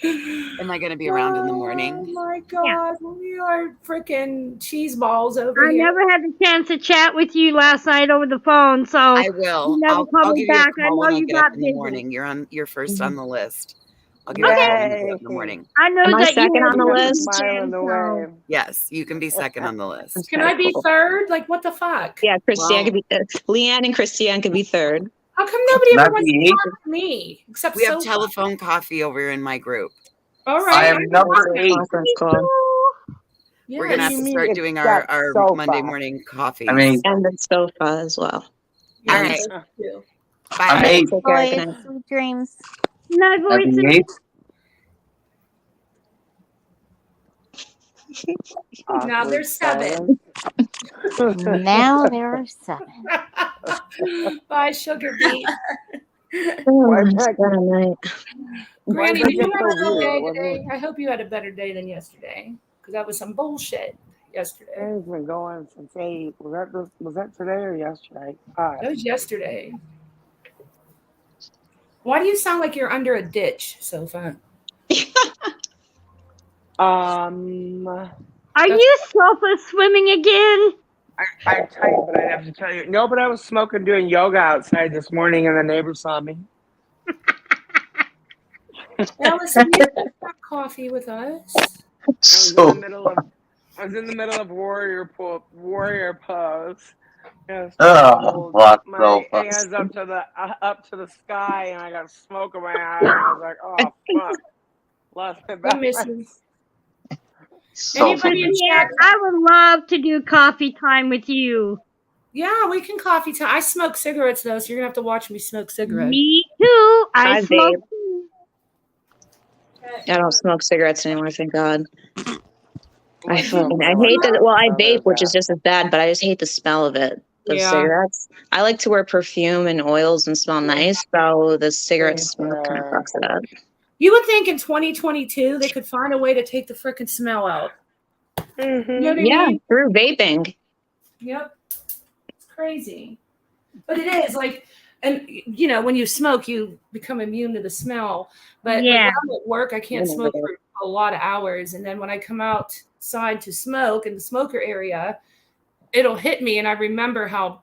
am I going to be around in the Oh morning? my God, we are freaking cheese balls over I here. never had the chance to chat with you last night over the phone, so I will. you never I'll called me give you a back. I call know when I you get up got in the busy. morning. You're first on the list. I'll give you a call when I get up in the morning. I know Am I that you second were on the busy list? Smiling away. Yes, you can be second on the list. Can I be third? Like, what the fuck? Yeah, Christiane Well- could be Leanne and Christiane could be third. How come nobody ever Not wants to the talk to me except We have Sofa? telephone coffee over in my group. All I right. am number 8. Conference call. We're gonna have to Yes. start doing our Sofa. Monday morning coffees. I mean, And the sofa as well. all Yeah, right. Sofa too. I'm Bye. 8. Take care. Good Boys, night. sweet dreams. Night, I'm voices. 8. Now there's 7. Now there are 7. Bye, sugar beet. Why It's back? been a night. Granny, does did that you get have a so good weird? day What today? I hope you had a better day than yesterday, because that was some bullshit yesterday. It's been going since 8. Was that today or yesterday? 5. That was yesterday. Why do you sound like you're under a ditch, Sofa? Are you sofa swimming again? I tell you, but I have to tell you. No, but I was smoking doing yoga outside this morning, and the neighbor saw me. Allison, you can have coffee with us. I was So in the middle of warrior pose. Just Oh, what my so hands up to the sky, and I got smoke in my eye, and I was like, "Oh fuck!" Lost my We balance. miss you. so Anybody in Yeah, chat? I would love to do coffee time with you. Yeah, we can coffee time. I smoke cigarettes though, so you're gonna have to watch me smoke cigarettes. Me too. I I smoke vape. too. I don't smoke cigarettes anymore, thank God. I hate smoke the marijuana, I so vape, there's which is that. just as bad, but I just hate the smell of it. Of Yeah. cigarettes. I like to wear perfume and oils and smell nice, so the cigarette smell kind of fucks it up. You would think in 2022 they could find a way to take the frickin' smell out. You know what I Yeah, mean? through vaping. Yep. It's crazy. But it is like, and you know, when you smoke, you become immune to the smell. But like, Yeah. when I'm at work, I can't smoke for a lot of hours. And then when I come outside to smoke in the smoker area, it'll hit me. And I remember how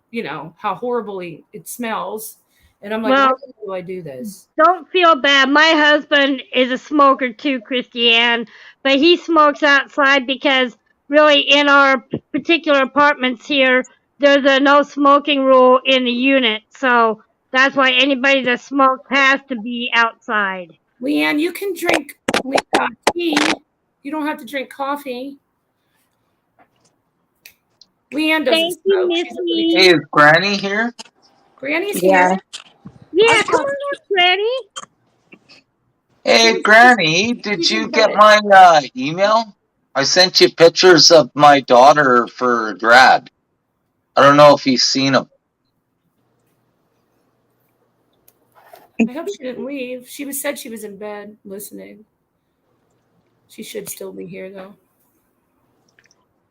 horribly it smells. And I'm like, Well, why do I do this? Don't feel bad. My husband is a smoker too, Christiane, but he smokes outside because really in our particular apartments here, there's a no smoking rule in the unit. So that's why anybody that smokes has to be outside. Leanne, you can drink tea. You don't have to drink coffee. Leanne doesn't Thank you, smoke. She's a really Hey, is Granny here? Granny's Yeah. here. Yeah, come on up, Granny. Hey, Granny, did She's in you get bed. my email? I sent you pictures of my daughter for grad. I don't know if you've seen them. I hope she didn't leave. She said she was in bed listening. She should still be here though.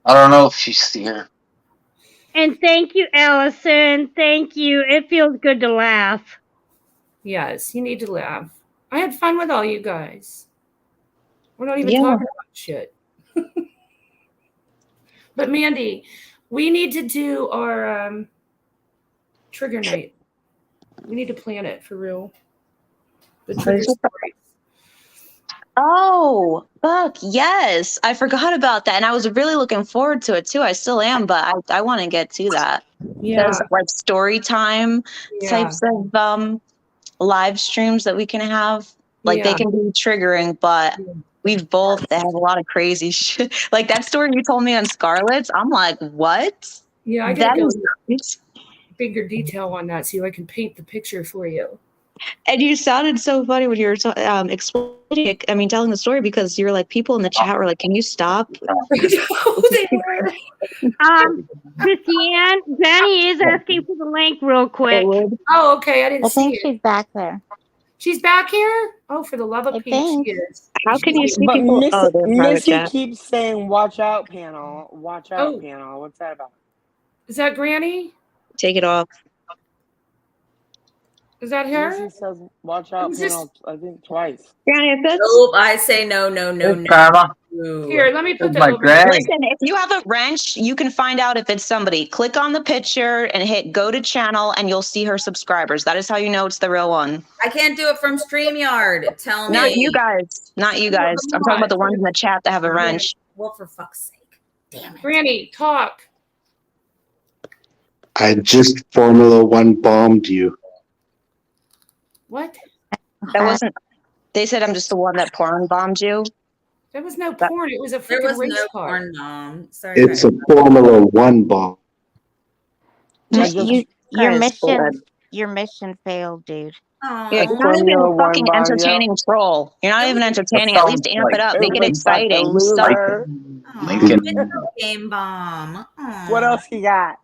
I don't know if she's here. And thank you, Allison. Thank you. It feels good to laugh. Yes, you need to laugh. I had fun with all you guys. We're not even Yeah. talking about shit. But Mandy, we need to do our trigger night. We need to plan it for real. The trigger stories. Oh, fuck, yes. I forgot about that. And I was really looking forward to it too. I still am, but I want to get to that. Yeah. Those like story time types of live streams that we can have. Like they can be triggering, but we've both have a lot of crazy shit. Like that story you told me on Scarlett's, I'm like, what? Yeah, I That gotta go is bigger detail on that so I can paint the picture for you. And you sounded so funny when you were explaining it. I mean, telling the story because you were like, people in the chat were like, "Can you stop?" Christiane, Granny is asking for the link real quick. Oh, okay. I didn't I see think it. she's back there. She's back here? Oh, for the love of Pete, think. she is. How can you see But people? Oh, they're private Missy chat. keeps saying, "Watch out, panel! Watch out, Oh. panel!" What's that about? Is that Granny? Take it off. Is that her? Missy says, "Watch out, Who's this? panel!" I think twice. Granny, if it's Nope, I say no, no, no, Hey, no. Karma. Here, let me put that My over. granny. Listen, if you have a wrench, you can find out if it's somebody. Click on the picture and hit go to channel, and you'll see her subscribers. That is how you know it's the real one. I can't do it from StreamYard. Tell me. Not you guys. Not you guys. I'm talking about the ones in the chat that have a wrench. Well, for fuck's sake. Damn it. Granny, talk. I just Formula One bombed you. What? That wasn't. They said I'm just the one that porn bombed you. There was no porn. It was a There freaking was race no car. porn, Mom. Sorry. It's a Formula One bomb. Just your guys mission. Your mission failed, dude. Aw. Yeah, you're not even fucking entertaining troll. You're not even entertaining. At least amp it up. Make it exciting. Stop. Lincoln. Game bomb. What else you got?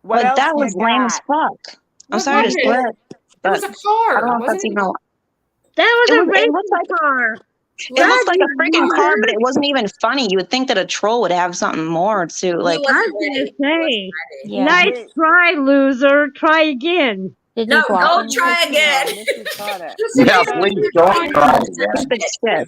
What Like else that you was lame as got? fuck. I'm What sorry to was swear. it? It was a car. I don't know if that's wasn't it? even. That was a race It looked like car. It looked like a freaking car, but it wasn't even funny. You would think that a troll would have something more to like. I was gonna say, Yeah. nice try, loser. Try again. Did No, you block don't him? try again. Missy caught it. Yeah, please don't try again.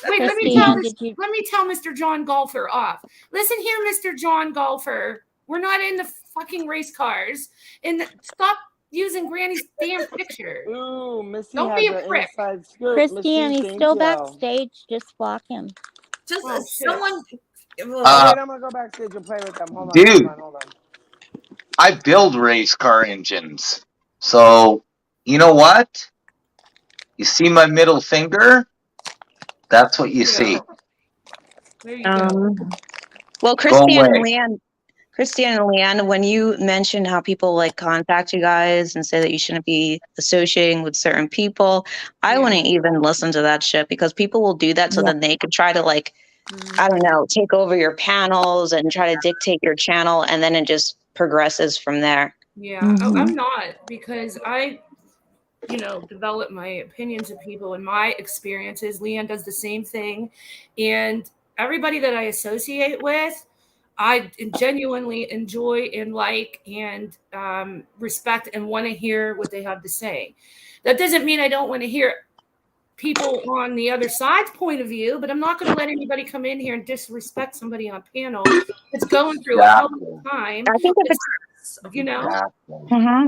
Wait, let me Christiane, let me tell Mr. John Golfer off. Listen here, Mr. John Golfer. We're not in the fucking race cars. And stop using Granny's damn picture. Ooh, Missy Don't has be a an prick. inside scoop. Christiane, Missy, he's thank still you. backstage. Just block him. Just Oh, shit. someone. Wait, I'm gonna go backstage and play with them. Hold on, Dude. hold on. I build race car engines. So, you know what? You see my middle finger? That's what you see. There you go. Well, Go Christiane and away. Leanne, when you mentioned how people like contact you guys and say that you shouldn't be associating with certain people, I wouldn't even listen to that shit because people will do that so then they could try to like, I don't know, take over your panels and try to dictate your channel, and then it just progresses from there. Yeah, Mm-hmm. I'm not, because I, develop my opinions of people and my experiences. Leanne does the same thing. And everybody that I associate with, I genuinely enjoy and like and respect and want to hear what they have to say. That doesn't mean I don't want to hear people on the other side's point of view, but I'm not going to let anybody come in here and disrespect somebody on panel that's going through a hell of a time. I think if it's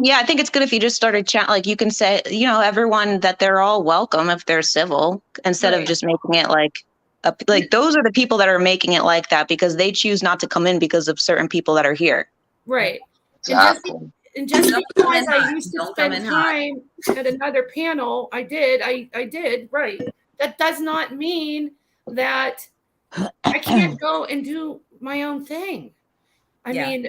Yeah, I think it's good if you just started chat. Like you can say, everyone that they're all welcome if they're civil, instead of just making it like those are the people that are making it like that because they choose not to come in because of certain people that are here. Right. Exactly. And just Don't because come in I hot. used to Don't come spend in hot. time at another panel, I did, right. That does not mean that I can't go and do my own thing. I mean,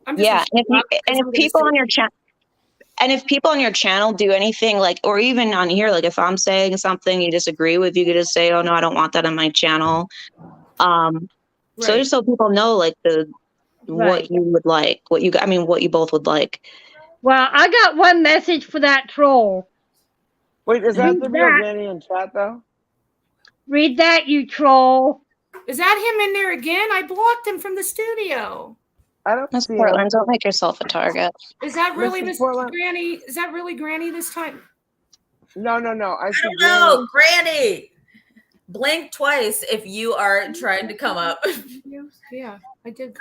I'm just Yeah, and I'm if gonna people say- on your channel. And if people on your channel do anything like, or even on here, like if I'm saying something you disagree with, you could just say, "Oh no, I don't want that on my channel." So Right. just so people know, like what you would like, what you both would like. Well, I got one message for that troll. Wait, is that Read the real that. Granny in chat though? Read that, you troll. Is that him in there again? I blocked him from the studio. I don't That's see Portland. him. Don't make yourself a target. Is that really Mrs. Miss Portland? Granny? Is that really Granny this time? No. I see don't know, Granny. Blink twice if you are trying to come up. Yeah, I did.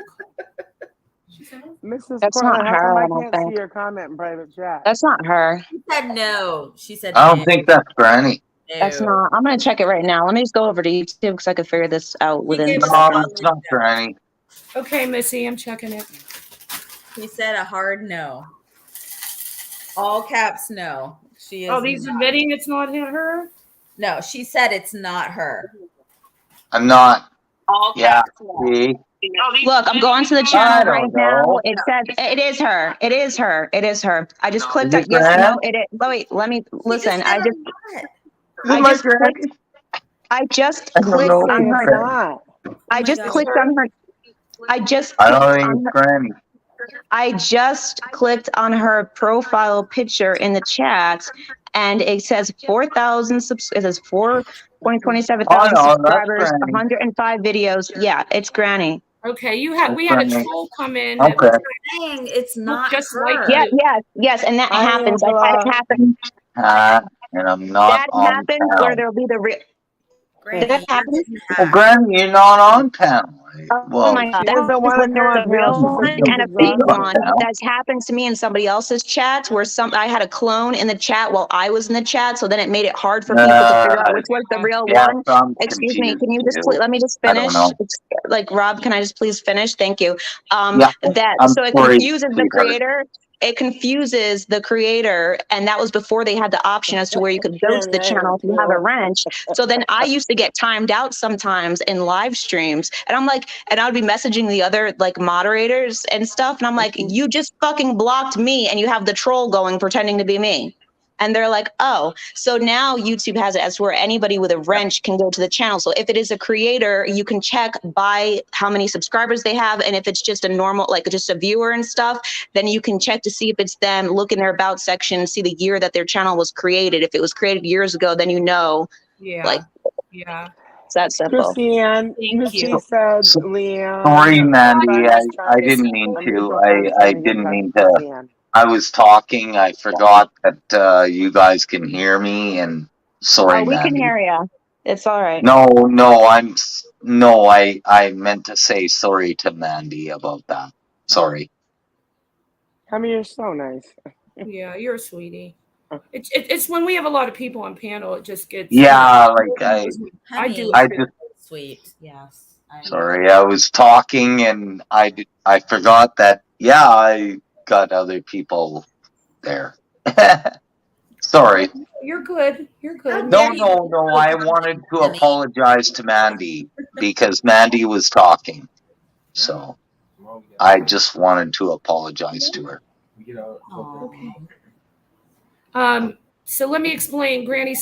Mrs. That's Portland, not how come her, I I don't can't see think. your comment in private chat? That's not her. She said no. She said I don't think that's Granny. That's not. I'm gonna check it right now. Let me just go over to YouTube because I could figure this out within gave us No, seconds. that's not Granny. Okay, Missy, I'm checking it. He said a hard no. All caps no. She is. Oh, he's admitting it's not her? No, she said it's not her. I'm not. Yeah. See? Look, I'm going to the I channel right don't now. know. It says it is her. It is her. It is her. I just clicked Is on it yes. Gran? No, it is. Wait, let me listen. I just Granny? I just I don't clicked know. on It's her. not. I just clicked on her. I just I clicked don't think on it's her. Granny. I just clicked on her profile picture in the chat, and it says 4,000 subs. It says 4.27 Oh, thousand no, that's subscribers, Granny. 105 videos. Yeah, it's Granny. Okay, we That's had a Granny. troll come in Okay. that Saying it's not just her. like Yeah, you. yes, and that Hi, happens. I've had it Angela. happen. And I'm not That on happens where panel. there'll be the real. Granny, That you're happens. getting Well, hacked. Granny, you're not on panel. Oh my God. She That doesn't happens want when to come there's on a panel. real She says one she's and a fake exhausted. one. That's happened to me in somebody else's chats where I had a clone in the chat while I was in the chat. So then it made it hard for people to figure out which was the real Yeah, one. I'm Excuse me. confused Can you just too. let me just I don't finish? know. Like Rob, can I just please finish? Thank you. Yeah, I'm So it sorry, confuses the sweetheart. creator. It confuses the creator, and that was before they had the option as to where you could go to the Granny, I channel am if you have a too. wrench. So then I used to get timed out sometimes in live streams, and I'm like, and I would be messaging the other like moderators and stuff, and I'm like, you just fucking blocked me, and you have the troll going pretending to be me. And they're like, oh, so now YouTube has it as where anybody with a wrench can go to the channel. So if it is a creator, you can check by how many subscribers they have. And if it's just a normal, like just a viewer and stuff, then you can check to see if it's them, look in their about section, see the year that their channel was created. If it was created years ago, then you know, Yeah. like, Yeah. it's that simple. Christiane, Thank Missy you. said, Sorry, Leanne. Mandy. I'm just I trying. didn't mean I'm just to. so sorry. I Trying to get in didn't touch mean with to. Christiane. I was talking. I forgot that you guys can hear me, and sorry, Oh, we can Mandy. hear you. It's all right. No, I meant to say sorry to Mandy about that. Sorry. I mean, you're so nice. Yeah, you're a sweetie. It's when we have a lot of people on panel, it just gets Yeah, like I do I it too. just Sweet. Yes. sorry. I was talking and I forgot that. Yeah, I got other people there. Sorry. You're good. You're good. No. I wanted to apologize to Mandy because Mandy was talking. So I just wanted to apologize to her. Okay. So let me explain, Granny.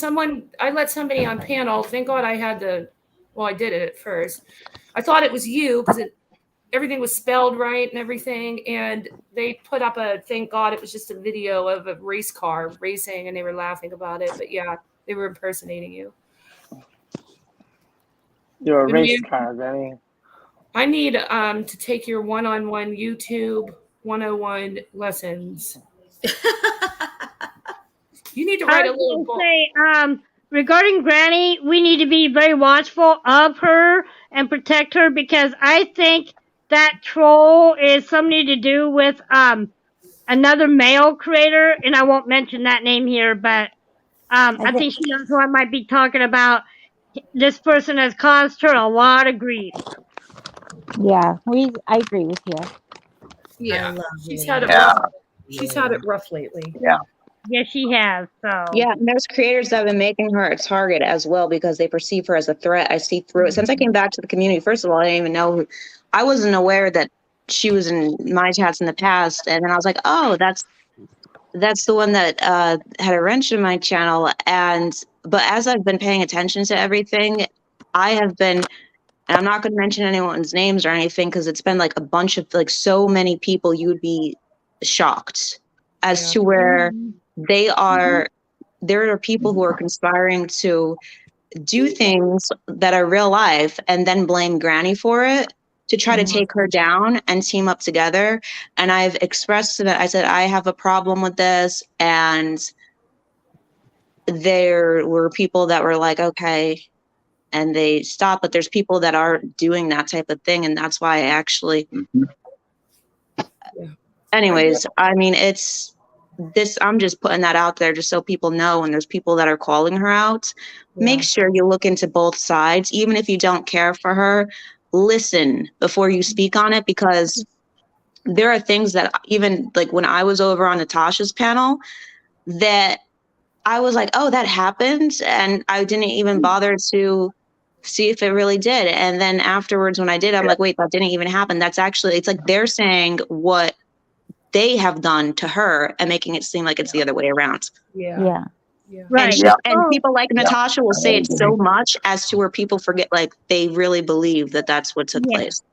I let somebody on panel. Thank God I had I did it at first. I thought it was you because everything was spelled right and everything. And they put up thank God it was just a video of a race car racing and they were laughing about it. But yeah, they were impersonating you. You're a But race man, car, Granny. I need to take your one-on-one YouTube 101 lessons. You need to write a little book. Regarding Granny, we need to be very watchful of her and protect her because I think that troll is something to do with another male creator, and I won't mention that name here, but I think she knows who I might be talking about. This person has caused her a lot of grief. Yeah, I agree with you. Yeah, she's had it Yeah. rough. She's had it rough lately. Yeah. Yes, she has. So Yeah, and there's creators that have been making her a target as well because they perceive her as a threat. I see through it. Since I came back to the community, first of all, I didn't even know. I wasn't aware that she was in my chats in the past, and then I was like, oh, that's the one that had a wrench in my channel. But as I've been paying attention to everything, I have been, and I'm not going to mention anyone's names or anything because it's been like a bunch of like so many people, you would be shocked as to where they are. There are people who are conspiring to do things that are real life and then blame Granny for it to try to take her down and team up together. And I've expressed to them, I said, I have a problem with this. And there were people that were like, okay, and they stopped, but there's people that are doing that type of thing. And that's why I actually, anyways, I mean, I'm just putting that out there just so people know, and there's people that are calling her out. Make sure you look into both sides, even if you don't care for her, listen before you speak on it, because there are things that even like when I was over on Natasha's panel that I was like, oh, that happened. And I didn't even bother to see if it really did. And then afterwards, when I did, I'm like, wait, that didn't even happen. That's actually, it's like they're saying what they have done to her and making it seem like it's the other way around. Yeah. Right. And people like Natasha will say it so much as to where people forget, like they really believe that that's what took place.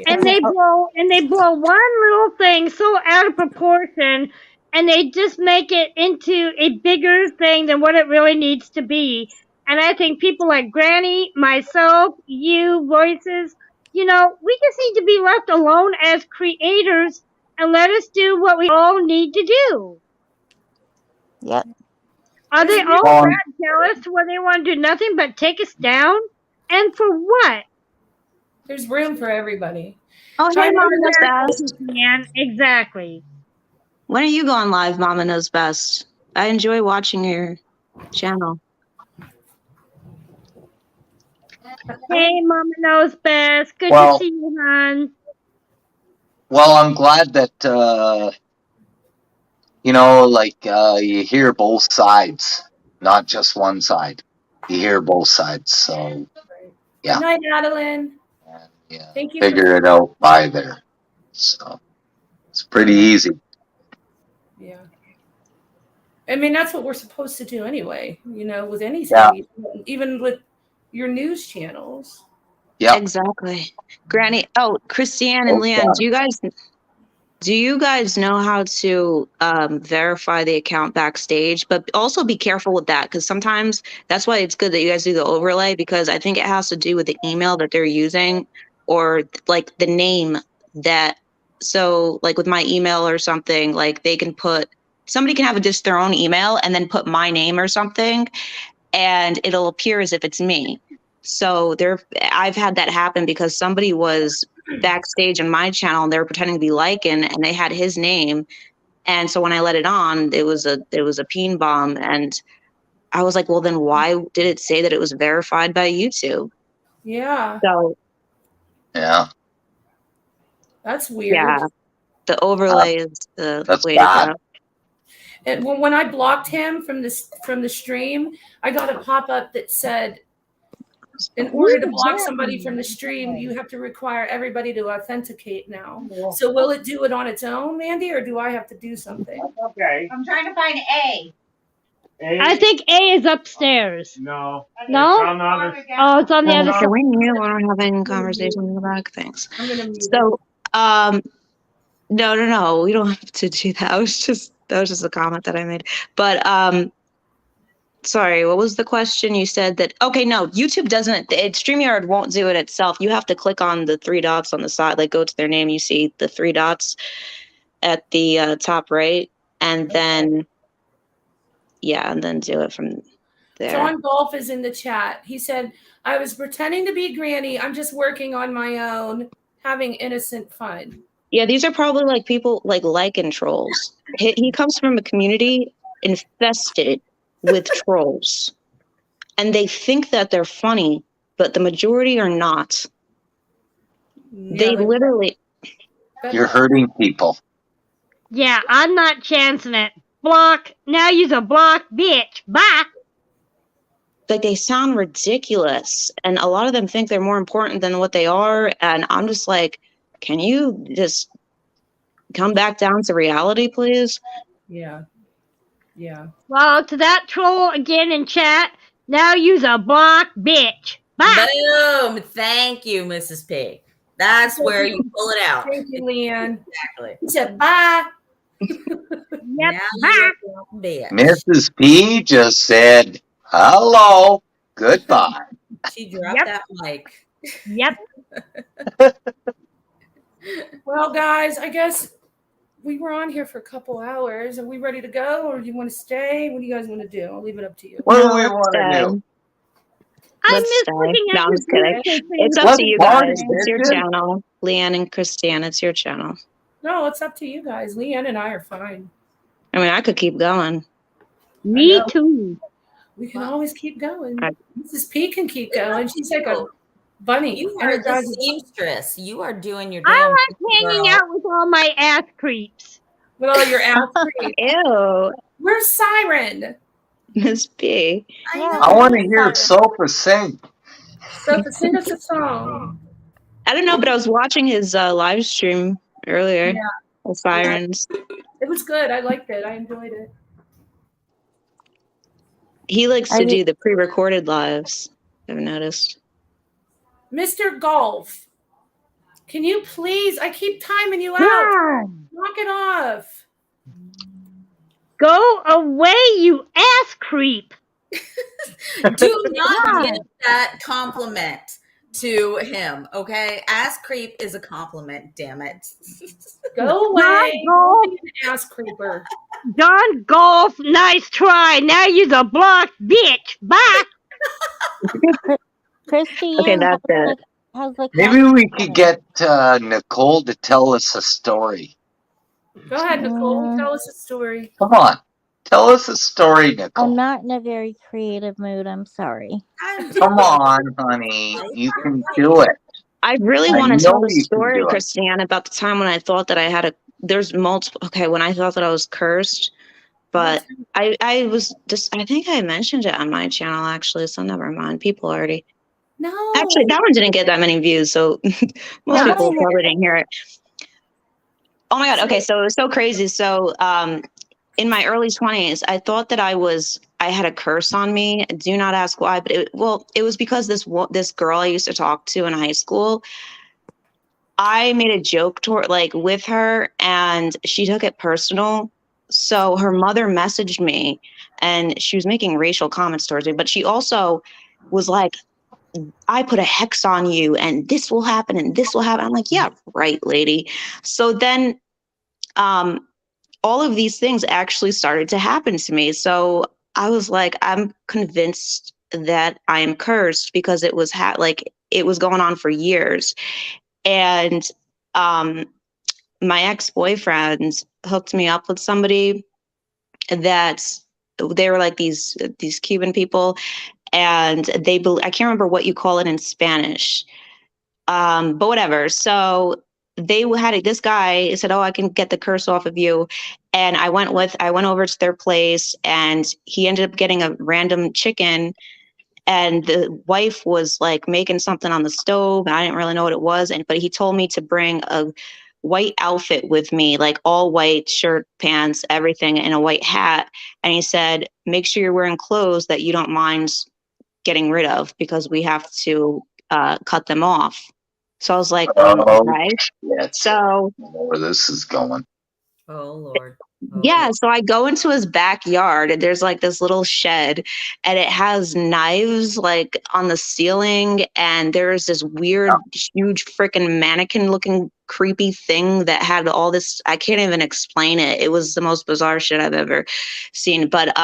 And they blow one little thing so out of proportion, and they just make it into a bigger thing than what it really needs to be. And I think people like Granny, myself, you, Voices, we just need to be left alone as creators and let us do what we all need to do. Yep. Are they all that jealous where they want to do nothing but take us down? And for what? There's room for everybody. Oh, hey, Mama Knows Best. Exactly. When are you going live, Mama Knows Best? I enjoy watching your channel. Hey, Mama Knows Best. Good Well- to see you, hon. Well, I'm glad that you hear both sides, not just one side. You hear both sides, so yeah. Good night, Adeline. Thank you. Figure it out by there. So it's pretty easy. Yeah. I mean, that's what we're supposed to do anyway, with anything, even with your news channels. Yeah. Exactly. Granny. Oh, Christiane and Leanne, do you guys know how to verify the account backstage? But also be careful with that, because sometimes that's why it's good that you guys do the overlay, because I think it has to do with the email that they're using or like the name that. So like with my email or something, like somebody can have just their own email and then put my name or something, and it'll appear as if it's me. So I've had that happen because somebody was backstage on my channel and they were pretending to be Lycan and they had his name. And so when I let it on, it was a peen bomb. And I was like, well, then why did it say that it was verified by YouTube? Yeah. So yeah, that's weird. Yeah, the overlay is the way bad. to go. And when I blocked him from the stream, I got a pop-up that said, in order to block somebody from the stream, you have to require everybody to authenticate now. So will it do it on its own, Mandy, or do I have to do something? Okay. I'm trying to find A. I think A is upstairs. No. No? It's on the other. Oh, it's on the other side. Can we mute when we're having conversation in the back? Thanks. I'm gonna mute So, no, we don't have to do that. That was just a comment that I made. But sorry, what was the question? You said that, okay, no, YouTube doesn't, StreamYard won't do it itself. You have to click on the three dots on the side, like go to their name, you see the three dots at the top right, and then, and then do it from there. John Golf is in the chat. He said, I was pretending to be Granny. I'm just working on my own, having innocent fun. Yeah, these are probably like people like Lycan trolls. He comes from a community infested with trolls, and they think that they're funny, but the majority are not. They literally. You're hurting people. Yeah, I'm not chancing it. Block. Now use a block, bitch. Bye. Like they sound ridiculous, and a lot of them think they're more important than what they are. And I'm just like, can you just come back down to reality, please? Yeah. Yeah. Well, to that troll again in chat, now use a block bitch. Bye. Boom! Thank you, Mrs. P. That's where you pull it out. Thank you, Leanne. Exactly. He said, bye. Yep. Bye. Mrs. P just said hello, goodbye. She dropped that mic. Yep. Well, guys, I guess we were on here for a couple hours. Are we ready to go, or do you want to stay? What do you guys want to do? I'll leave it up to you. What do we want to do? I Let's miss stay. looking at No, I'm your just kidding. pictures. It's up Let's to you party, guys. It's your bitches. channel. Leanne and Christiane, it's your channel. No, it's up to you guys. Leanne and I are fine. I mean, I could keep going. Me too. We can always keep going. Mrs. P can keep going. She's like a bunny. You are the Energizing. seamstress. You are doing your I damn like thing, hanging girl. out with all my ass creeps. With all your ass creeps. Ew. Where's Siren? Miss P. I want to hear Sofa sing. So sing us a song. I don't know, but I was watching his live stream earlier. Yeah. The Sirens. It was good. I liked it. I enjoyed it. He likes to do the pre-recorded lives, I've noticed. Mr. Golf, can you please? I keep timing you out. Yeah. Knock it off. Go away, you ass creep. Do not give that compliment to him, okay? Ass creep is a compliment, damn it. Go away. Don't Don't be an ass creeper. John Golf, nice try. Now you're the block bitch. Bye. Christiane, Okay, that's it. how's the Maybe we could get Nicole to tell us a story. Go ahead, Nicole. Tell us a story. Come on. Tell us a story, Nicole. I'm not in a very creative mood. I'm sorry. Come on, honey. You can do it. I really I want to tell know the you can story, do it. Christiane, about the time when I thought that I had a. There's multiple. Okay, when I thought that I was cursed, but I was just. I think I mentioned it on my channel actually, so never mind. People already. No. Actually, that one didn't get that many views, so most people probably didn't hear it. Oh my god. Okay, so it was so crazy. So in my early 20s, I thought that I had a curse on me. Do not ask why, but it was because this girl I used to talk to in high school, I made a joke with her and she took it personal. So her mother messaged me and she was making racial comments towards me, but she also was like, I put a hex on you and this will happen and this will happen. I'm like, yeah, right, lady. So then all of these things actually started to happen to me. So I was like, I'm convinced that I am cursed because it was it was going on for years. And my ex-boyfriend hooked me up with somebody that they were like these Cuban people, and I can't remember what you call it in Spanish, but whatever. So they had this guy said, "Oh, I can get the curse off of you," and I went over to their place, and he ended up getting a random chicken, and the wife was like making something on the stove, and I didn't really know what it was, but he told me to bring a white outfit with me, like all white, shirt, pants, everything, and a white hat, and he said, "Make sure you're wearing clothes that you don't mind getting rid of because we have to cut them off." So I was like, okay. Yes. So Where this is going. Oh Lord. Yeah, so I go into his backyard and there's like this little shed and it has knives like on the ceiling, and there's this weird, huge freaking mannequin looking creepy thing that had all this, I can't even explain it. It was the most bizarre shit I've ever seen. But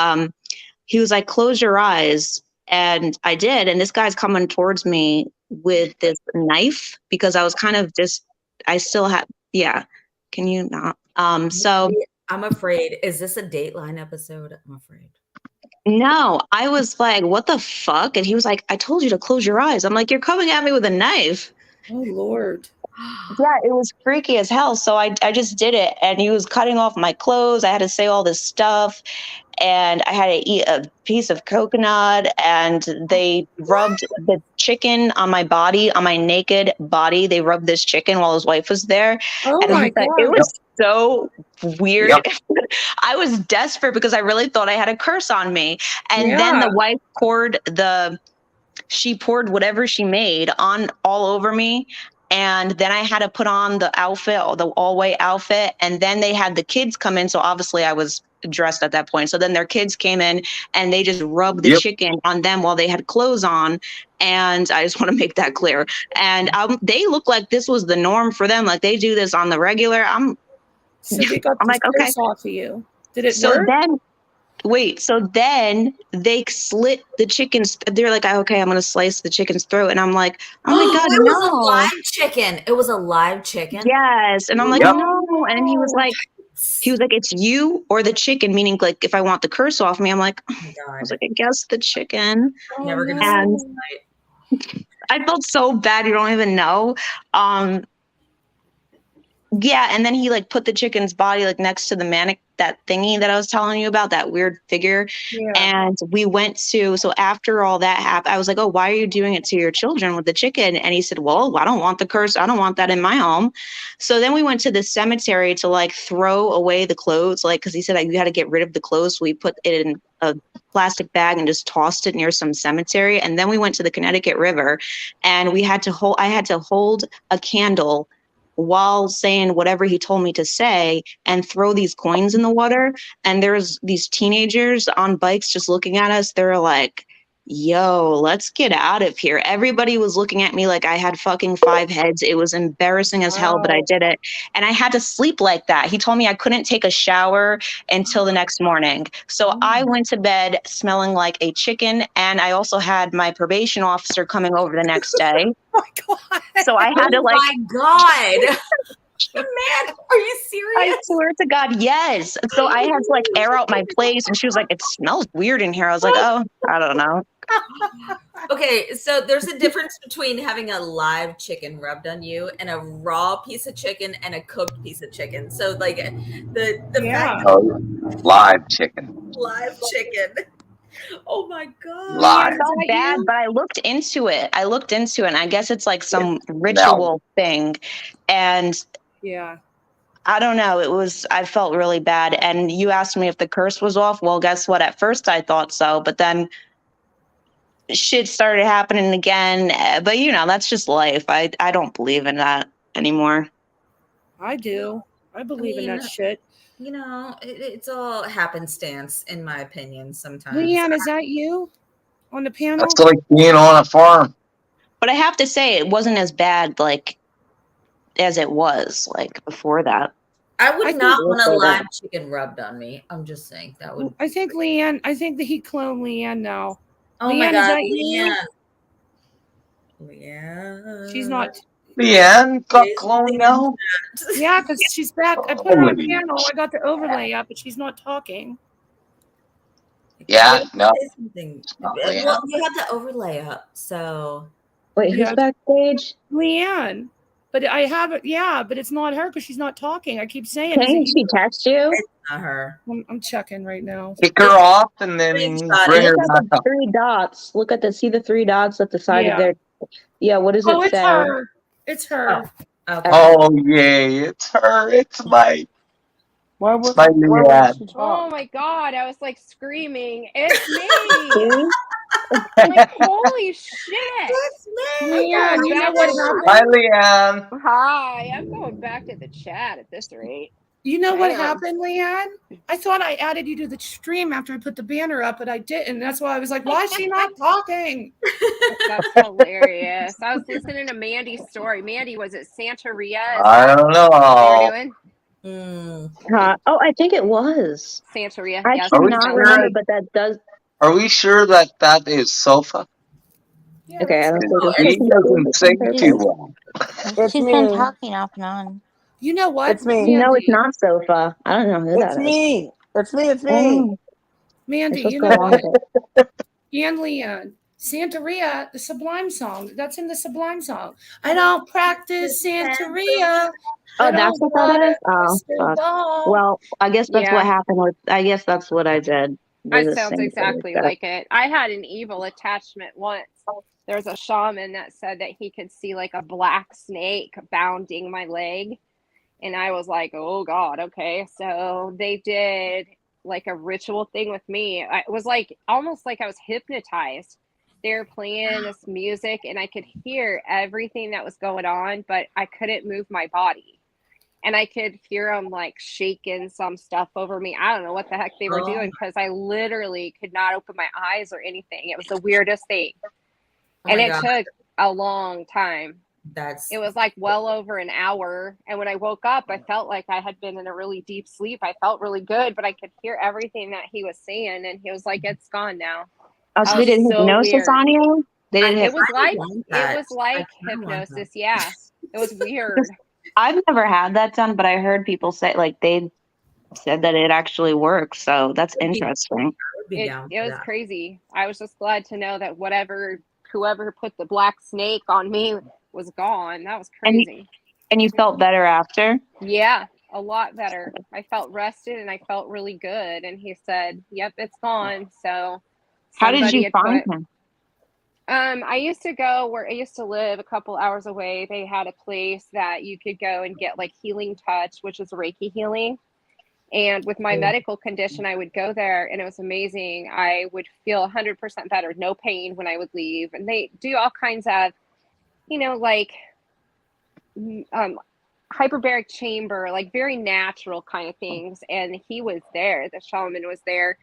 he was like, close your eyes. And I did. And this guy's coming towards me with this knife because I was kind of I still had, yeah. Can you not? So I'm afraid. Is this a Dateline episode? I'm afraid. No, I was like, what the fuck? And he was like, I told you to close your eyes. I'm like, you're coming at me with a knife. Oh, Lord. Yeah, it was freaky as hell. So I just did it, and he was cutting off my clothes. I had to say all this stuff, and I had to eat a piece of coconut, and they rubbed the chicken on my body, on my naked body. They rubbed this chicken while his wife was there. Oh And my it God. was so weird. Yep. I was desperate because I really thought I had a curse on me. And then the wife poured whatever she made on all over me. And then I had to put on the outfit, the all-white outfit. And then they had the kids come in. So obviously I was dressed at that point. So then their kids came in and they just rubbed the chicken on them while they had clothes on. And I just want to make that clear. And they look like this was the norm for them. Like they do this on the regular. So they got I'm like, okay. off of you. Did it So work? then they slit the chicken's. They're like, okay, I'm gonna slice the chicken's throat, and I'm like, oh my God, it no! was a live chicken. It was a live chicken. Yes, and I'm like, no, and he was like, it's you or the chicken, meaning like if I want the curse off me, I'm like, I was like, I guess the chicken. Never gonna And sleep tonight. I felt so bad, you don't even know. Yeah, and then he like put the chicken's body like next to the that thingy that I was telling you about, that weird figure. Yeah. And we went so after all that happened, I was like, oh, why are you doing it to your children with the chicken? And he said, well, I don't want the curse. I don't want that in my home. So then we went to the cemetery to like throw away the clothes, like, because he said you had to get rid of the clothes. So we put it in a plastic bag and just tossed it near some cemetery. And then we went to the Connecticut River, and I had to hold a candle while saying whatever he told me to say and throw these coins in the water. And there's these teenagers on bikes just looking at us. They're like, yo, let's get out of here. Everybody was looking at me like I had fucking 5 heads. It was embarrassing as hell, but I did it. And I had to sleep like that. He told me I couldn't take a shower until the next morning. So I went to bed smelling like a chicken. And I also had my probation officer coming over the next day. Oh my God. So I had to like, oh my God. Man, are you serious? I swear to God, yes. So I had to like air out my place, and she was like, it smells weird in here. I was like, oh, I don't know. Okay, so there's a difference between having a live chicken rubbed on you and a raw piece of chicken and a cooked piece of chicken. So like the fact Live chicken. live chicken. Oh my God. Live. I felt bad, but I looked into it. And I guess it's like some ritual thing. And yeah, I don't know. I felt really bad. And you asked me if the curse was off. Well, guess what? At first I thought so, but then shit started happening again. But that's just life. I don't believe in that anymore. I do. I believe in that shit. It's all happenstance, in my opinion, sometimes. Leanne, is that you on the panel? That's like being on a farm. But I have to say, it wasn't as bad, like, as it was, like, before that. I would not want a live chicken rubbed on me. I'm just saying that would. I think that he cloned Leanne now. Oh Leanne, my God, is that you? Leanne. She's not. Leanne got cloned now? Yeah, because she's back. I put her on panel. I got the overlay up, but she's not talking. Yeah, no. Well, you had the overlay up, so. Wait, who's backstage? Leanne. But I have it, but it's not her because she's not talking. I keep saying, Can she text you? It's not her. I'm checking right now. Kick her off and then bring her back up. 3 dots. See the 3 dots at the side of their. Yeah, what does it say? It's her. It's her. Oh, yay. It's her. It's my Leanne. Oh my God. I was like screaming, it's me. Like, holy shit. Leanne, you know what happened? Hi, Leanne. Hi. I'm going back to the chat at this rate. You know what happened, Leanne? I thought I added you to the stream after I put the banner up, but I didn't. That's why I was like, why is she not talking? That's hilarious. I was listening to Mandy's story. Mandy, was it Santeria? I don't know. What you're doing? I think it was. Santeria. I cannot remember, but that does. Are we sure that is Sofa? Yeah, okay, I don't think he doesn't sing too well. She's been talking off and on. You know what? It's me. No, it's not Sofa. I don't know who that is. Me. It's me. Mandy, you know what? And Leanne, Santeria, the Sublime song. That's in the Sublime song. I don't practice Santeria. Oh, that's what that is? Oh, fuck. Well, I guess that's what Yeah. happened with, I guess that's what I did. That sounds exactly like it. I had an evil attachment once. There was a shaman that said that he could see like a black snake bounding my leg. And I was like, oh God, okay. So they did like a ritual thing with me. It was like almost like I was hypnotized. They were playing this music and I could hear everything that was going on, but I couldn't move my body. And I could hear them like shaking some stuff over me. I don't know what the heck they were doing because I literally could not open my eyes or anything. It was the weirdest thing. And it took a long time. It was like well over an hour. And when I woke up, I felt like I had been in a really deep sleep. I felt really good, but I could hear everything that he was saying. And he was like, it's gone now. Oh, so they did hypnosis on you? They did It was like hypnosis. Yeah. It was weird. I've never had that done, but I heard people say like they said that it actually works. So that's interesting. It was crazy. I was just glad to know that whoever put the black snake on me was gone. That was crazy. And you felt better after? Yeah, a lot better. I felt rested and I felt really good. And he said, "Yep, it's gone." So how did you find him? I used to go where I used to live a couple hours away. They had a place that you could go and get like healing touch, which is Reiki healing. And with my medical condition, I would go there and it was amazing. I would feel 100% better, no pain when I would leave. And they do all kinds of, like hyperbaric chamber, like very natural kind of things. And he was there, the shaman was there,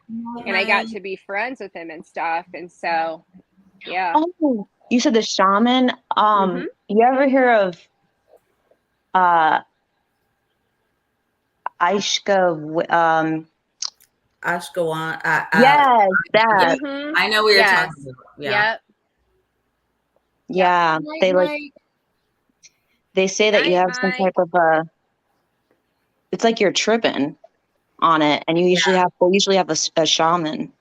and I got to be friends with him and stuff. And so, yeah. Oh, you said the shaman. You ever hear of Ashkawan? Yes, that. I know what you're talking about. Yeah. Yeah. They say that you have some type of it's like you're tripping on it, and you usually have a shaman.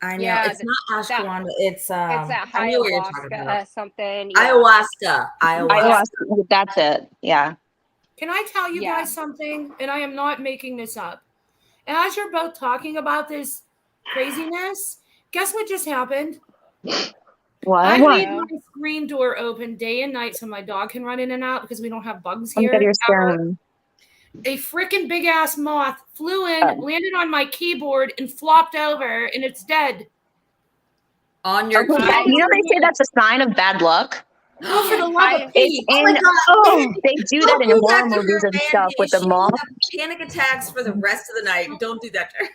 I know it's not ashwagandha. It's that I know what you're talking about. Something. Yeah. Ayahuasca. That's it. Yeah. Can I tell you guys something? And I am not making this up. As you're both talking about this craziness, guess what just happened? What? I leave my screen door open day and night so my dog can run in and out because we don't have bugs here. You're scaring me. A freaking big ass moth flew in, landed on my keyboard, and flopped over, and it's dead. On your keyboard? You know they say that's a sign of bad luck. Oh, for the love of Pete! They do that in horror movies and stuff with the moth. Panic attacks for the rest of the night. Don't do that to her.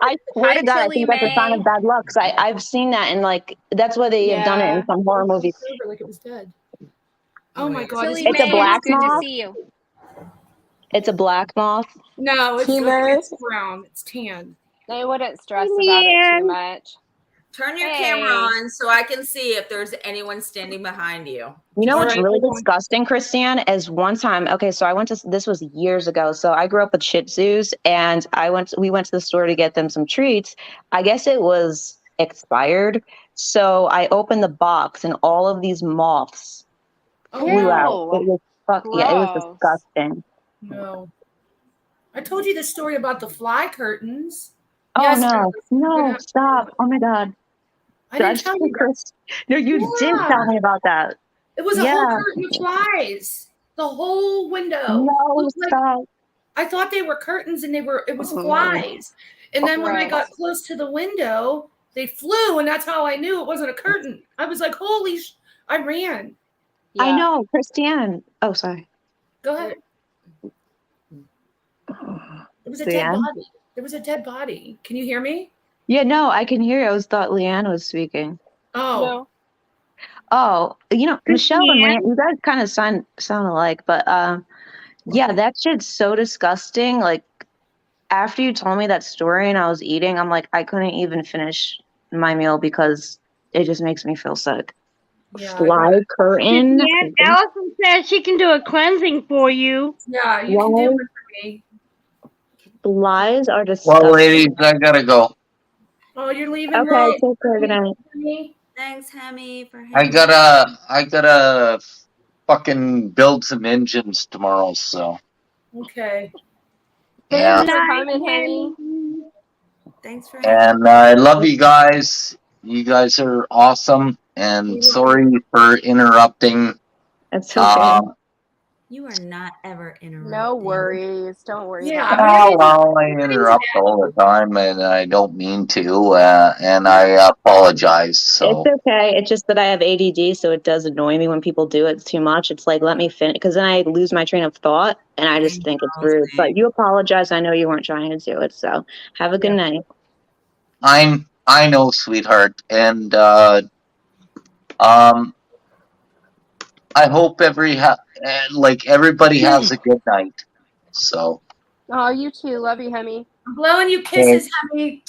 I swear to God, I think that's a sign of bad luck. Cause I've seen that, and like that's why they have done it in some horror movies. Like it was dead. Oh my God! It's a black good moth. to see you. It's a black moth. No, it's brown. It's tan. They wouldn't stress about it too much. Turn your camera on so I can see if there's anyone standing behind you. You know what's really disgusting, Christiane, is one time, so I went to, this was years ago. So I grew up with Shih Tzus, and we went to the store to get them some treats. I guess it was expired. So I opened the box and all of these moths flew out. It was it was disgusting. No. I told you the story about the fly curtains. Oh, no, stop. Oh my God. I didn't tell you. No, you did tell me about that. It was a whole curtain of flies. The whole window. No, stop. I thought they were curtains and it was flies. And then when I got close to the window, they flew, and that's how I knew it wasn't a curtain. I was like, holy I ran. Yeah. I know, Christiane. Oh, sorry. Go ahead. It was a dead body. There was a dead body. Can you hear me? Yeah, no, I can hear you. I thought Leanne was speaking. Oh. No. Oh, Michelle and Leanne, you guys kind of sound alike, but yeah, that shit's so disgusting. Like, after you told me that story and I was eating, I'm like, I couldn't even finish my meal because it just makes me feel sick. Yeah, Fly curtain. Yeah, Allison says she can do a cleansing for you. Yeah, you can do it for me. Flies are disgusting. Well, ladies, I gotta go. Oh, you're leaving? Okay, take care. Good night. Thanks, Hemi, for I hanging. gotta fucking build some engines tomorrow. So Okay. yeah. Thanks for coming, Henny. Thanks for And I love you guys. You guys are awesome. And sorry for interrupting. It's okay. You are not ever interrupting. No worries. Don't worry Yeah, about we it. Well, I interrupt all the time, and I don't mean to. And I apologize. So It's okay. It's just that I have ADD, so it does annoy me when people do it too much. It's like, let me finish, because then I lose my train of thought, and I just think it's rude. But you apologize. I know you weren't trying to do it, so have a good night. I know, sweetheart, and I hope everybody has a good night. So Oh, you too. Love you, Hemi. I'm blowing you kisses, Hemi.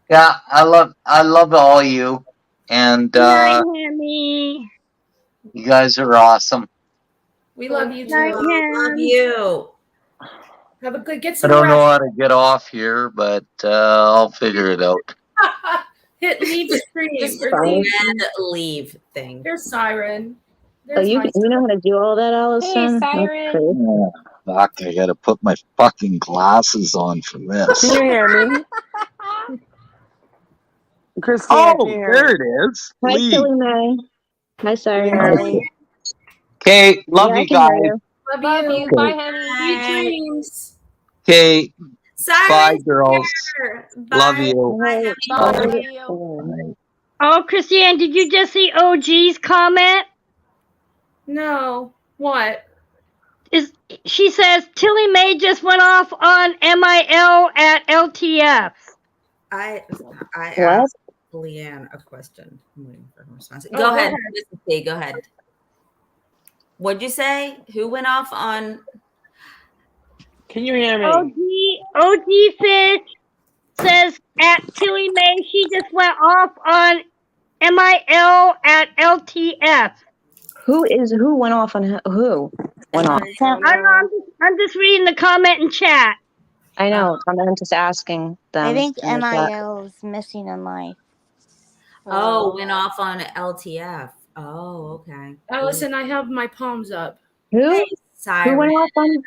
yeah, I love all you, and Hemi. you guys are awesome. We love you Night, too. Love you. Have a good, get I some don't know rest. how to get off here, but I'll figure it out. Hit leave stream. Just Or leave. leave thing. There's Siren. Oh, There's you my know how to do all that, Allison? That's Siren. great. Oh, fuck, I gotta put my fucking glasses on for this. Can you hear me? Christine, Oh, can you hear there me? it is. Hi, Leave. Tilly May. Hi, Can you Siren. hear me? Okay, love Yeah, I you can hear guys. you. Love you. Okay. Bye, Hemi. Sweet dreams. Okay, Siren's bye, girls. here. Love Bye. you. Bye, Hemi. Bye. Bye. Love you. Oh, Christiane, did you just see OG's comment? No. What? She says Tilly May just went off on MIL at LTF. I What? asked Leanne a question. I'm waiting for her response. Oh, Go go ahead. ahead. Mrs. P, go ahead. What'd you say? Who went off on? Can you hear me? OG Fish says at Tilly May she just went off on MIL at LTF. Who went off on who? Went off. I don't know. I'm just reading the comment in chat. I know. I'm just asking them. I think in the chat. MIL is missing in life. Oh, went off on LTF. Oh, okay. Allison, I have my palms up. Who? Hey, Who Siren. went off on?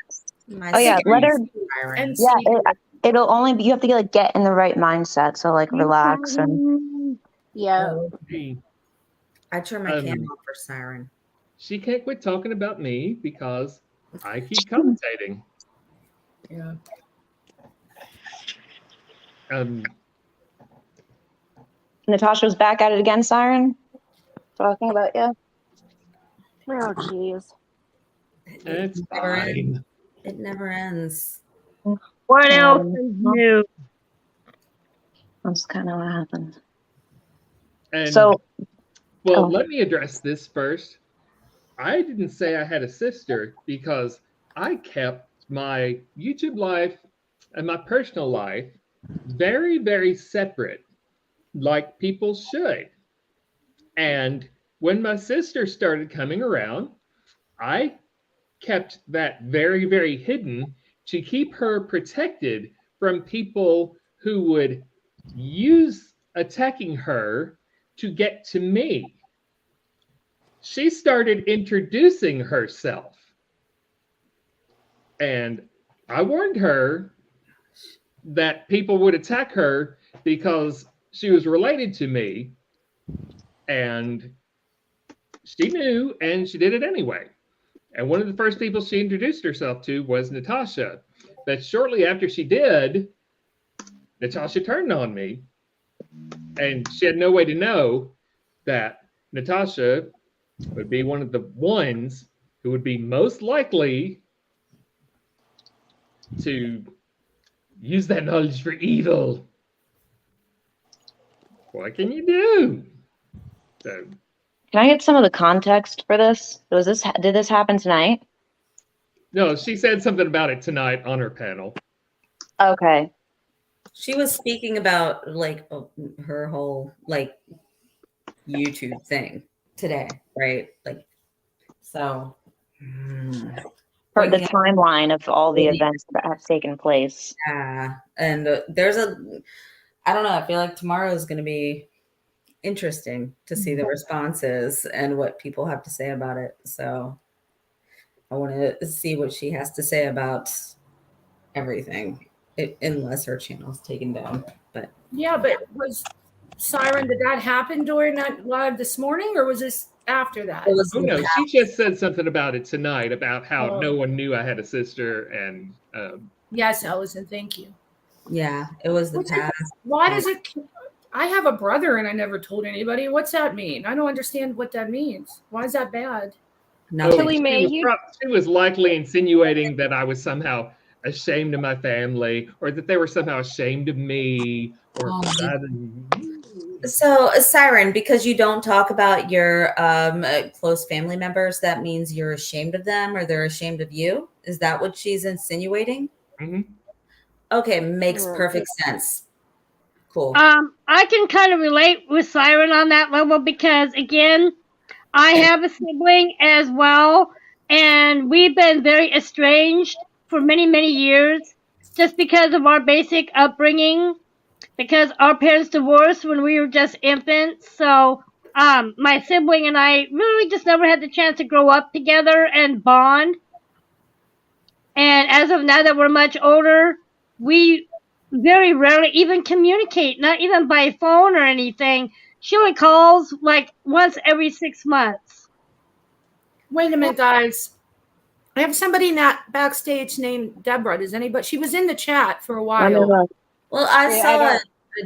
My Oh yeah, let her. Siren. Yeah, it'll only be, you have to get in the right mindset. So like relax and. Yeah. I turn my cam off for Siren. She can't quit talking about me because I keep commentating. Yeah. Natasha's back at it again, Siren. Talking about you. Oh, jeez. It's never fine. ends. It never ends. What else is new? That's kind of what happened. And, So, well, let me address this first. I didn't say I had a sister because I kept my YouTube life and my personal life very, very separate, like people should. And when my sister started coming around, I kept that very, very hidden to keep her protected from people who would use attacking her to get to me. She started introducing herself. And I warned her that people would attack her because she was related to me. And she knew, and she did it anyway. And one of the first people she introduced herself to was Natasha. But shortly after she did, Natasha turned on me. And she had no way to know that Natasha would be one of the ones who would be most likely to use that knowledge for evil. What can you do? So, can I get some of the context for this? Did this happen tonight? no, she said something about it tonight on her panel. Okay. She was speaking about like her whole like YouTube thing today, right? Like, so For the timeline of all the events that have taken place. Yeah, and there's I don't know. I feel like tomorrow is going to be interesting to see the responses and what people have to say about it. So I want to see what she has to say about everything, unless her channel's taken down. But yeah, but was Siren, did that happen during that live this morning, or was this after that? Oh no, she just said something about it tonight about how no one knew I had a sister, and yes, Ellison, thank you. Yeah, it was the past. Why does it? I have a brother and I never told anybody. What's that mean? I don't understand what that means. Why is that bad? She was likely insinuating that I was somehow ashamed of my family, or that they were somehow ashamed of me, or So, Siren, because you don't talk about your close family members, that means you're ashamed of them, or they're ashamed of you? Is that what she's insinuating? Mm-hmm. Okay, makes perfect sense. Cool. I can kind of relate with Siren on that level because, again, I have a sibling as well, and we've been very estranged for many, many years just because of our basic upbringing, because our parents divorced when we were just infants. So my sibling and I really just never had the chance to grow up together and bond. And as of now that we're much older, we very rarely even communicate, not even by phone or anything. She only calls like once every 6 months. Wait a minute, guys. I have somebody backstage named Deborah. Does anybody? She was in the chat for a while. Well, I saw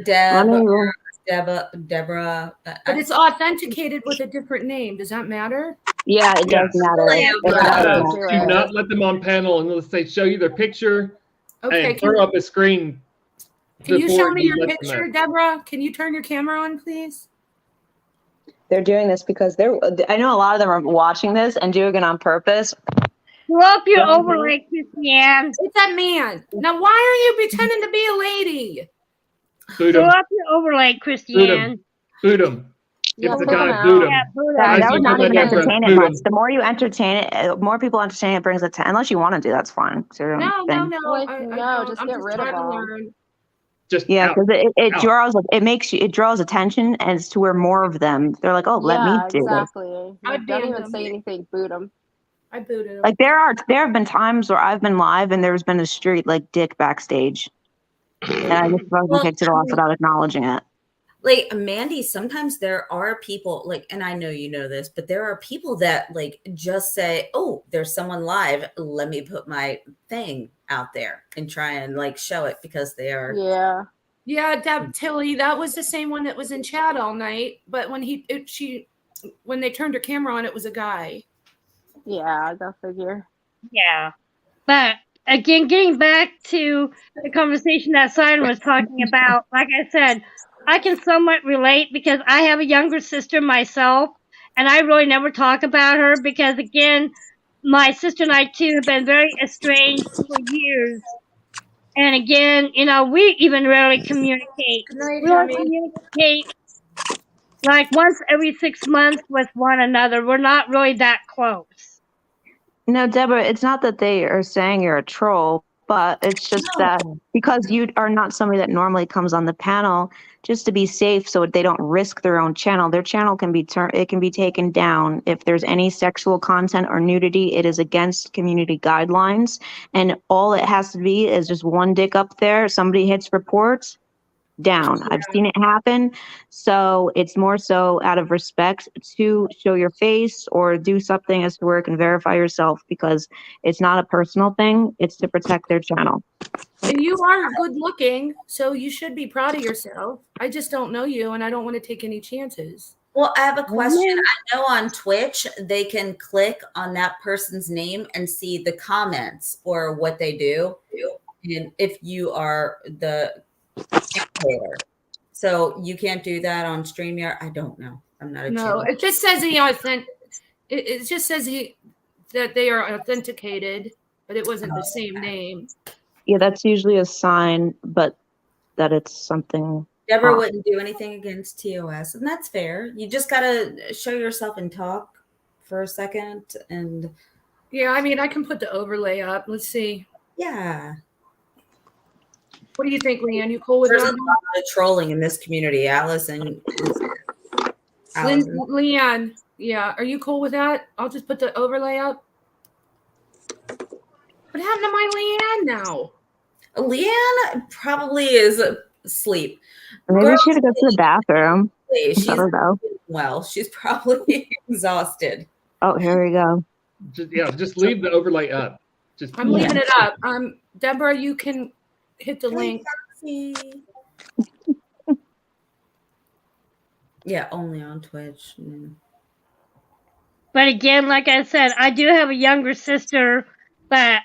Deborah. But it's authenticated with a different name. Does that matter? Yeah, it does matter. Do not let them on panel unless they show you their picture and throw up a screen. Can you show me your picture, Deborah? Can you turn your camera on, please? They're doing this because I know a lot of them are watching this and doing it on purpose. Pull up your overlay, Christiane. It's that man. Now, why are you pretending to be a lady? Pull up your overlay, Christiane. Boot him. It's the guy, boot him. Yeah, that would not even entertain it much. The more you entertain it, more people entertain it brings it unless you want to do, that's fine. No. Just get rid of them. Because it draws attention as to where more of them. They're like, oh, let me do exactly. Don't even say anything. Boot them. I booted them. Like there have been times where I've been live and there's been a straight like dick backstage, and I just fucking kicked it off without acknowledging it. Like Mandy, sometimes there are people like, and I know you know this, but there are people that like just say, oh, there's someone live. Let me put my thing out there and try and like show it because they are. Yeah, Deb Tilly, that was the same one that was in chat all night. But when when they turned her camera on, it was a guy. Yeah, go figure. Yeah. But again, getting back to the conversation that Siren was talking about, like I said, I can somewhat relate because I have a younger sister myself, and I really never talk about her because, again, my sister and I, too, have been very estranged for years. And again, we even rarely communicate. We only communicate like once every 6 months with one another. We're not really that close. No, Deborah, it's not that they are saying you're a troll, but it's just that because you are not somebody that normally comes on the panel, just to be safe so they don't risk their own channel. Their channel can be taken down if there's any sexual content or nudity. It is against community guidelines, and all it has to be is just one dick up there. Somebody hits reports, down. I've seen it happen. So it's more so out of respect to show your face or do something as to where it can verify yourself, because it's not a personal thing. It's to protect their channel. And you are good looking, so you should be proud of yourself. I just don't know you, and I don't want to take any chances. Well, I have a question. I know on Twitch, they can click on that person's name and see the comments or what they do. And if you are the creator. So you can't do that on StreamYard? I don't know. I'm not a No, it just says it just says that they are authenticated, but it wasn't the same name. Yeah, that's usually a sign, but that it's something. Deborah wouldn't do anything against TOS, and that's fair. You just gotta show yourself and talk for a second. And yeah, I mean, I can put the overlay up. Let's see. Yeah. What do you think, Leanne? You cool with There's that? a lot of trolling in this community, Allison. Leanne, yeah, are you cool with that? I'll just put the overlay up. What happened to my Leanne now? Leanne probably is asleep. Maybe she had to go to the bathroom. She's I don't know. well. She's probably exhausted. Oh, here we go. Just leave the overlay up. I'm leaving it up. Deborah, you can hit the link. Yeah, only on Twitch. But again, like I said, I do have a younger sister, but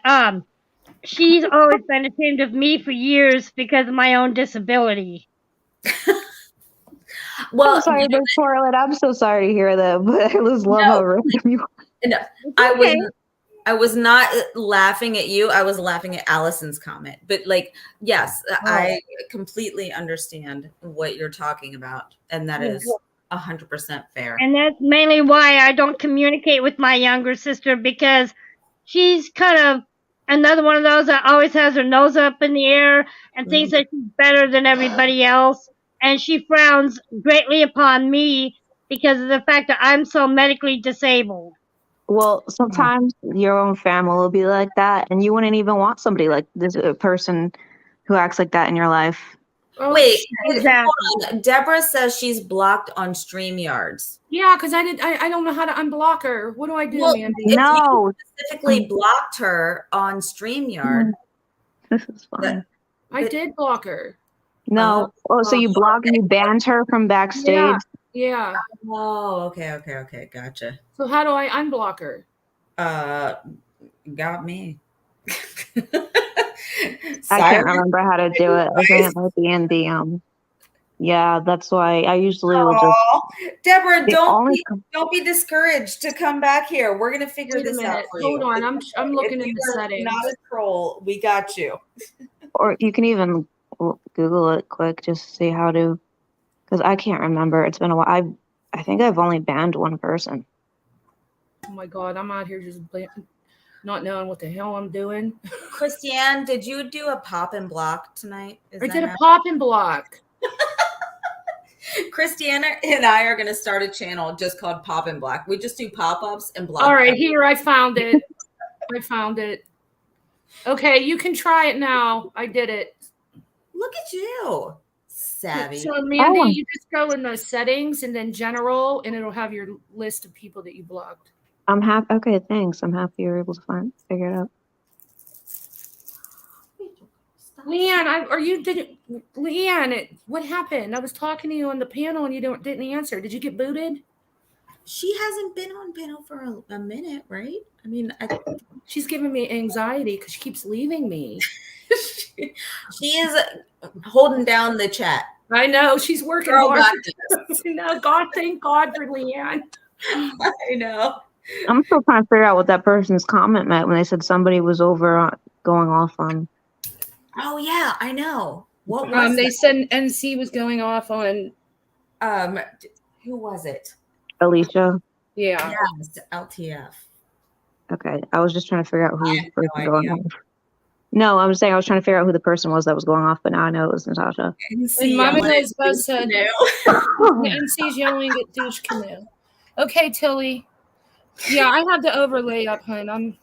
she's always been ashamed of me for years because of my own disability. Well, I'm sorry, Miss Portland. I'm so sorry to hear that, but I just love how random you are. No, I was not laughing at you. I was laughing at Allison's comment. But yes, I completely understand what you're talking about, and that is 100% fair. And that's mainly why I don't communicate with my younger sister, because she's kind of another one of those that always has her nose up in the air and thinks that she's better than everybody else. And she frowns greatly upon me because of the fact that I'm so medically disabled. Well, sometimes your own family will be like that, and you wouldn't even want somebody like this, a person who acts like that in your life. Wait, hold on. Deborah says she's blocked on StreamYards. Yeah, because I don't know how to unblock her. What do I do, Mandy? If you specifically blocked her on StreamYard. This is fun. I did block her. No. So you banned her from backstage? Yeah. Oh, okay. Gotcha. So how do I unblock her? Got me. I can't remember how to do it. I think it might be in the yeah, that's why I usually will just. Deborah, don't be discouraged to come back here. We're gonna figure this out for you. Hold on, I'm looking in the settings. Not a troll. We got you. Or you can even Google it quick just to see how to, because I can't remember. It's been a while. I think I've only banned one person. Oh my God, I'm out here just not knowing what the hell I'm doing. Christiane, did you do a pop and block tonight? I did a pop and block. Christiane and I are going to start a channel just called Pop and Block. We just do pop-ups and block. All right, here, I found it. Okay, you can try it now. I did it. Look at you. Savvy. So, Mandy, you just go in the settings and then general, and it'll have your list of people that you blocked. I'm happy. Okay, thanks. I'm happy you were able to figure it out. Leanne, what happened? I was talking to you on the panel and you didn't answer. Did you get booted? She hasn't been on panel for a minute, right? I mean, she's giving me anxiety because she keeps leaving me. She is holding down the chat. I know she's working hard. No, thank God for Leanne. I know. I'm still trying to figure out what that person's comment meant when they said somebody was over going off on. Oh yeah, I know. What was they said NC was going off on who was it? Alicia. Yeah. Yes, LTF. Okay. I was just trying to figure out who the person going off. No, I was saying I was trying to figure out who the person was that was going off, but now I know it was Natasha. And Mama knows both said NC's yelling at douche canoe. Okay, Tilly. Yeah, I have the overlay up, hon.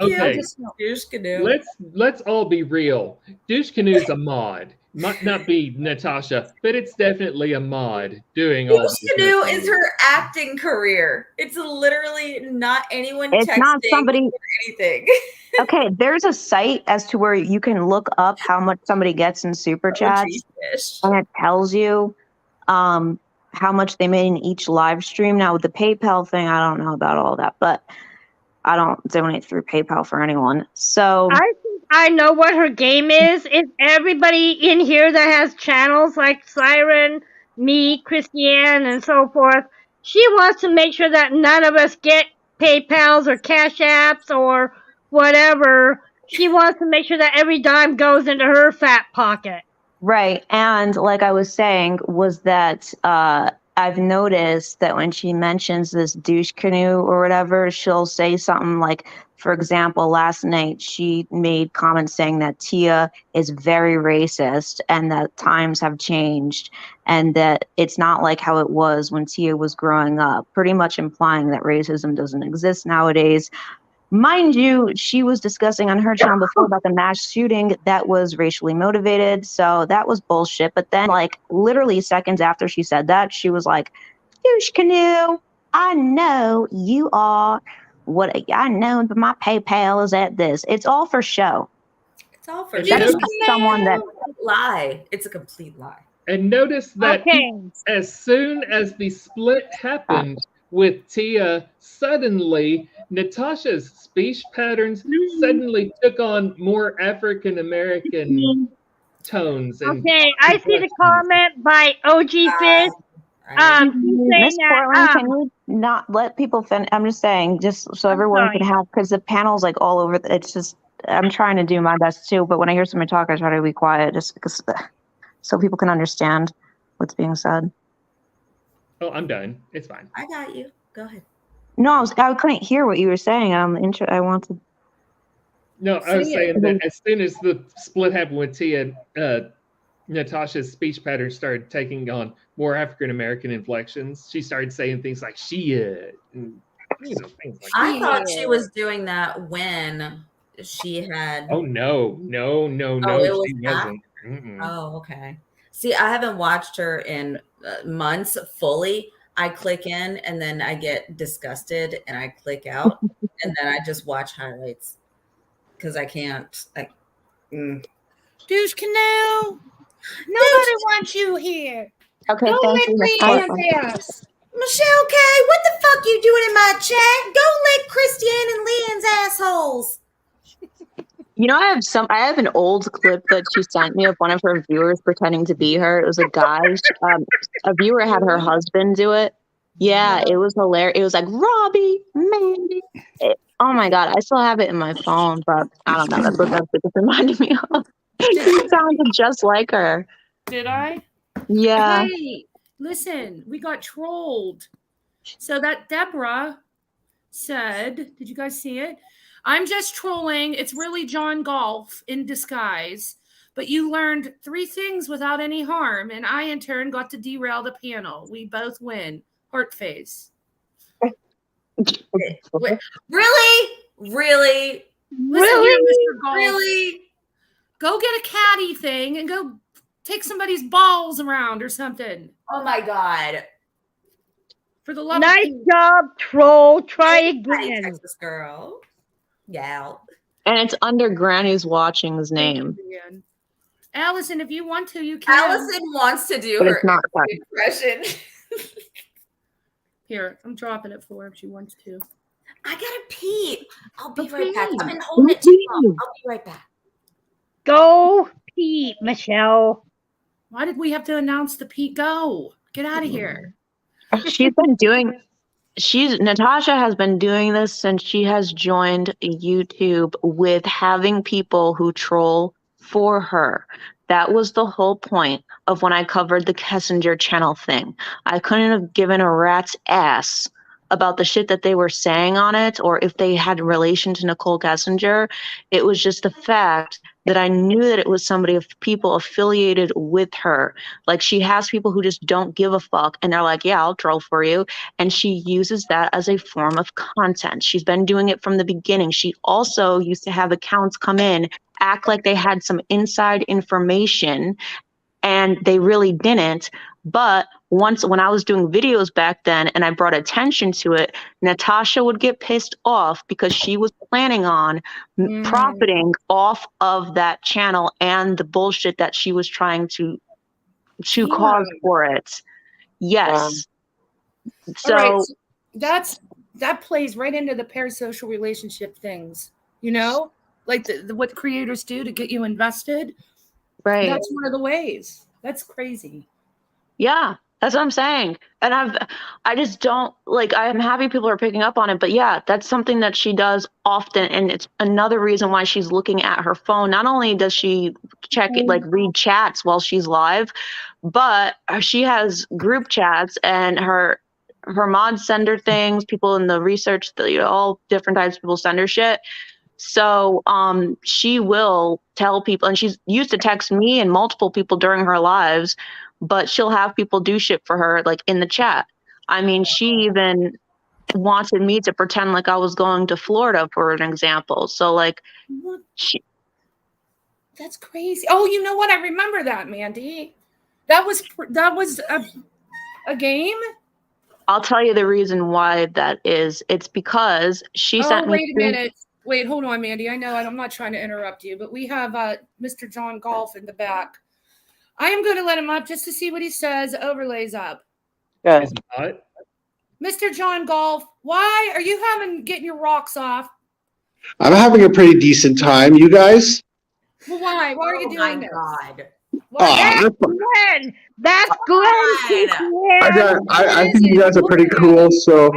Okay. Douche canoe. Let's all be real. Douche canoe's a mod. Might not be Natasha, but it's definitely a mod doing all Douche canoe is her acting career. It's literally not anyone it's texting not somebody or anything. Okay, there's a site as to where you can look up how much somebody gets in super chats, and it tells you how much they made in each live stream. Now with the PayPal thing, I don't know about all that, but I don't donate through PayPal for anyone. So I think I know what her game is. It's everybody in here that has channels like Siren, me, Christiane, and so forth. She wants to make sure that none of us get PayPals or Cash Apps or whatever. She wants to make sure that every dime goes into her fat pocket. right, and like I was saying, was that I've noticed that when she mentions this douche canoe or whatever, she'll say something like, for example, last night she made comments saying that Tia is very racist and that times have changed and that it's not like how it was when Tia was growing up, pretty much implying that racism doesn't exist nowadays. Mind you, she was discussing on her channel before about the mass shooting that was racially motivated. So that was bullshit. But then, like, literally seconds after she said that, she was like, douche canoe, I know you are what I know, but my PayPal is at this. It's all for show. It's all for show. It's someone that lie. It's a complete lie. And notice that as soon as the split happened with Tia, suddenly Natasha's speech patterns suddenly took on more African American tones. And Okay, I see the comment by OG Fizz. Miss Portland, can we not let people finish? I'm just saying, just so everyone can have, because the panel's like all over. It's just, I'm trying to do my best too, but when I hear someone talk, I try to be quiet just because, so people can understand what's being said. Oh, I'm done. It's fine. I got you. Go ahead. No, I couldn't hear what you were saying. I wanted. No, I was saying that as soon as the split happened with Tia, Natasha's speech patterns started taking on more African American inflections. She started saying things like "shit," and things like that. I thought she was doing that when she had. Oh no! It She wasn't. Mm-mm. Oh, okay. See, I haven't watched her in months fully. I click in and then I get disgusted and I click out and then I just watch highlights because I can't. Douche canoe. Nobody wants you here. Okay, Go thank lick you. Leanne's ass. Michelle K, what the fuck you doing in my chat? Go lick Christiane and Leanne's assholes. You know, I have an old clip that she sent me of one of her viewers pretending to be her. It was a guy. A viewer had her husband do it. Yeah, it was hilarious. It was like, Robbie, Mandy. Oh my God, I still have it in my phone, but I don't know. That's what it reminded me of. It sounded just like her. Did I? Yeah. Hey, listen, we got trolled. So that Deborah said, did you guys see it? I'm just trolling. It's really John Golf in disguise. But you learned 3 things without any harm, and I, in turn, got to derail the panel. We both win. Heart face. Really? Listen here, Mr. Golf. Really? Go get a caddy thing and go take somebody's balls around or something. Oh my God. For the love nice of job, troll. Try again. Texas girl. Yeah. And it's under Granny's Watching's name. Allison, if you want to, you can. Allison wants to do But her it's not fun. impression. Here, I'm dropping it for her if she wants to. I gotta pee. I'll be Go right back. pee. I've been holding it too long. I'll be right back. Go pee, Michelle. Why did we have to announce the pee go? Get out of here. Natasha has been doing this since she has joined YouTube with having people who troll for her. That was the whole point of when I covered the Kessinger channel thing. I couldn't have given a rat's ass about the shit that they were saying on it or if they had relation to Nicole Kessinger. It was just the fact that I knew that it was somebody of people affiliated with her. Like she has people who just don't give a fuck and they're like, yeah, I'll troll for you. And she uses that as a form of content. She's been doing it from the beginning. She also used to have accounts come in, act like they had some inside information and they really didn't. But when I was doing videos back then and I brought attention to it, Natasha would get pissed off because she was planning on profiting off of that channel and the bullshit that she was trying to cause for it. Yes. So, all right, that plays right into the parasocial relationship things, you know, like what creators do to get you invested. Right. That's one of the ways. That's crazy. Yeah. That's what I'm saying. And I just don't like, I'm happy people are picking up on it, but yeah, that's something that she does often. And it's another reason why she's looking at her phone. Not only does she check it, like read chats while she's live, but she has group chats and her mods send her things, people in the research, all different types of people send her shit. So she will tell people, and she's used to text me and multiple people during her lives, but she'll have people do shit for her, like in the chat. I mean, she even wanted me to pretend like I was going to Florida, for an example. So like, that's crazy. Oh, you know what? I remember that, Mandy. That was a game. I'll tell you the reason why that is. It's because she sent me. Wait a minute. Wait, hold on, Mandy. I know I'm not trying to interrupt you, but we have Mr. John Golf in the back. I am going to let him up just to see what he says. Overlays up. Good. Mr. John Golf, why are you getting your rocks off? I'm having a pretty decent time. You guys? Well, why? Why are you doing this? God. That's Glenn. That's Glenn. I think you guys are pretty cool, so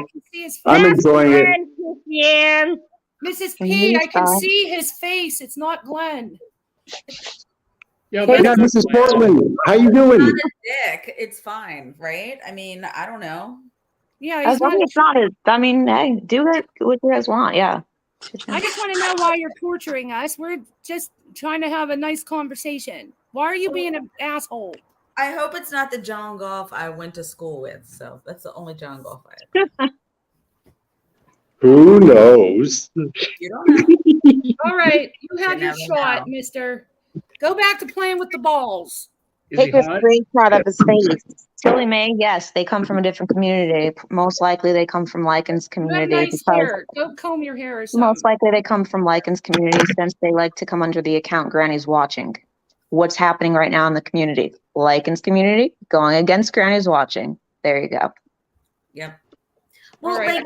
I'm enjoying it. Mrs. P, I can see his face. It's not Glenn. Yeah, Mrs. Portman, how you doing? It's not a dick. It's fine, right? I mean, I don't know. Yeah, as long as it's not his. I mean, hey, do it what you guys want. Yeah. I just want to know why you're torturing us. We're just trying to have a nice conversation. Why are you being an asshole? I hope it's not the John Golf I went to school with. So that's the only John Golf I had. Who knows? You don't know. All right, you had your shot, mister. Go back to playing with the balls. Take a screenshot of his face. Tilly May, yes, they come from a different community. Most likely they come from Lycan's community. You have nice hair. Go comb your hair or something. Most likely they come from Lycan's community since they like to come under the account Granny's watching. What's happening right now in the community? Lycan's community going against Granny's watching. There you go. Yep. Well, right.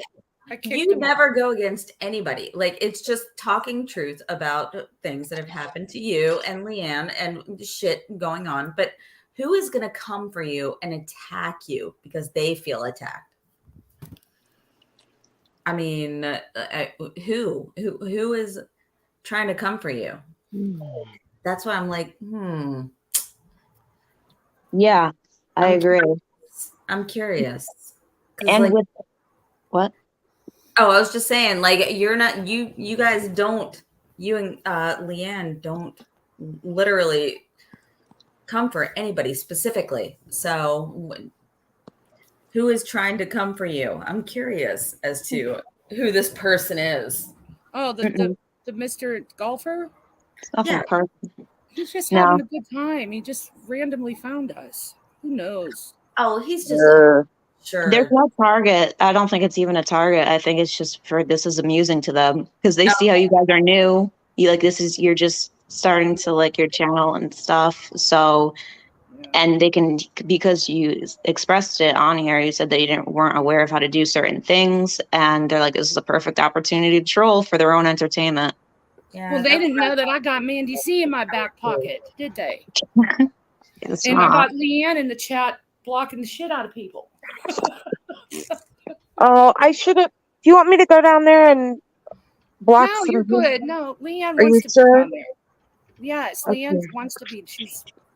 you never go against anybody. Like, it's just talking truth about things that have happened to you and Leanne and shit going on. But who is going to come for you and attack you because they feel attacked? I mean, who is trying to come for you? That's why I'm like, Yeah, I agree. I'm curious. And like, with what? Oh, I was just saying, like, you're not, you guys don't, you and Leanne don't literally come for anybody specifically. So who is trying to come for you? I'm curious as to who this person is. Oh, the Mr. Golfer? It's nothing personal. He's just having a good time. He just randomly found us. Who knows? Oh, he's just sure. There's no target. I don't think it's even a target. I think it's just this is amusing to them because they see how you guys are new. You're just starting to like your channel and stuff. So, and they can, because you expressed it on here, you said that you weren't aware of how to do certain things. And they're like, this is a perfect opportunity to troll for their own entertainment. Yeah, well, they didn't know that I got Mandy C in my back pocket, did they? And I got Leanne in the chat blocking the shit out of people. Oh, I should have. Do you want me to go down there and block? No, you're good. No, Leanne Are wants you to be sure? down there. Yes, Leanne wants to be.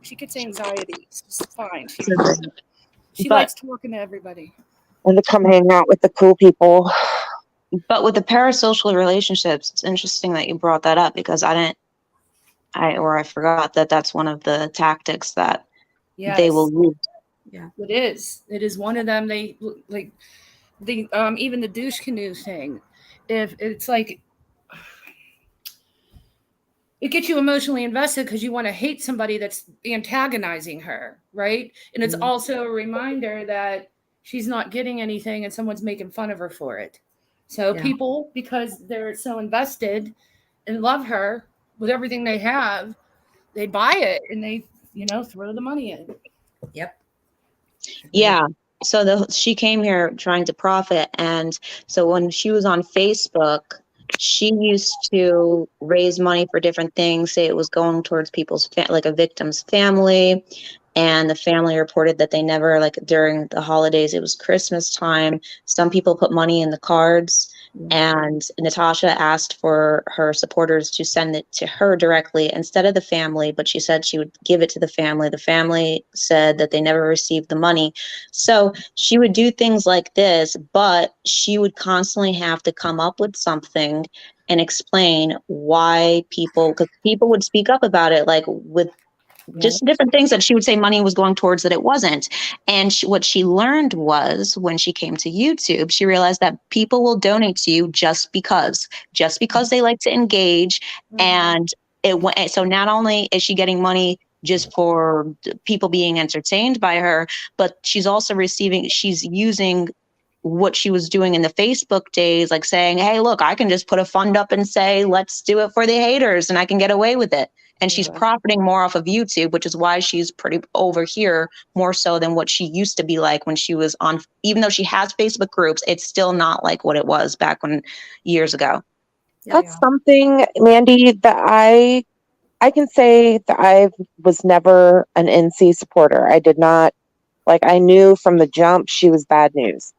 She gets anxiety. It's fine. She likes talking to everybody. And to come hang out with the cool people. But with the parasocial relationships, it's interesting that you brought that up because I forgot that that's one of the tactics that they will use. Yeah, it is. It is one of them. They like the even the douche canoe thing. If it's like it gets you emotionally invested because you want to hate somebody that's antagonizing her, right? And it's also a reminder that she's not getting anything and someone's making fun of her for it. So people, because they're so invested and love her with everything they have, they buy it and they, throw the money in. Yep. Yeah. So she came here trying to profit. And so when she was on Facebook, she used to raise money for different things, say it was going towards people's like a victim's family. And the family reported that they never, like during the holidays, it was Christmas time, some people put money in the cards, and Natasha asked for her supporters to send it to her directly instead of the family, but she said she would give it to the family. The family said that they never received the money. So she would do things like this, but she would constantly have to come up with something and explain why because people would speak up about it, like with just different things that she would say money was going towards that it wasn't. And what she learned was when she came to YouTube, she realized that people will donate to you just because they like to engage. And it went, so not only is she getting money just for people being entertained by her, but she's using what she was doing in the Facebook days, like saying, hey, look, I can just put a fund up and say, let's do it for the haters and I can get away with it. And she's profiting more off of YouTube, which is why she's pretty over here more so than what she used to be like when she was on, even though she has Facebook groups, it's still not like what it was back when years ago. That's something, Mandy, that I can say that I was never an NC supporter. I did not, like, I knew from the jump she was bad news.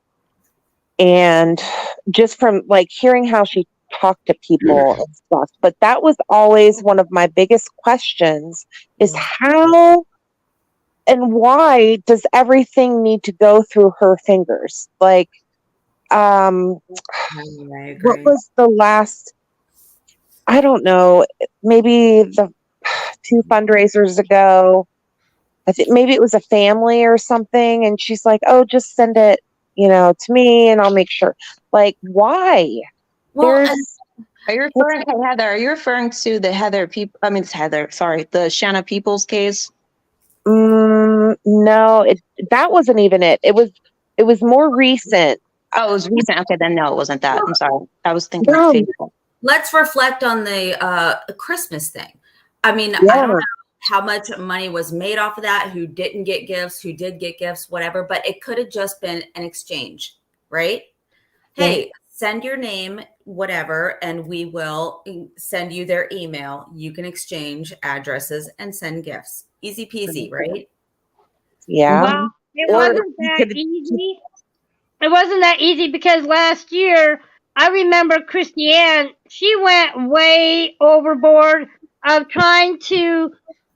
And just from like hearing how she talked to people and stuff, but that was always one of my biggest questions is how and why does everything need to go through her fingers? Like, what was the last, I don't know, maybe the 2 fundraisers ago, I think maybe it was a family or something, and she's like, oh, just send it, to me and I'll make sure. Like, why? Well, are you referring, Heather, are you referring to the the Shanna Peoples case? No, that wasn't even it. It was more recent. Oh, it was recent. Okay, then no, it wasn't that. I'm sorry. I was thinking of Facebook. Let's reflect on the Christmas thing. I mean, I don't know how much money was made off of that, who didn't get gifts, who did get gifts, whatever, but it could have just been an exchange, right? Hey, send your name, whatever, and we will send you their email. You can exchange addresses and send gifts. Easy peasy, right? Yeah. Well, it wasn't that easy. It wasn't that easy because last year, I remember Christiane, she went way overboard of trying to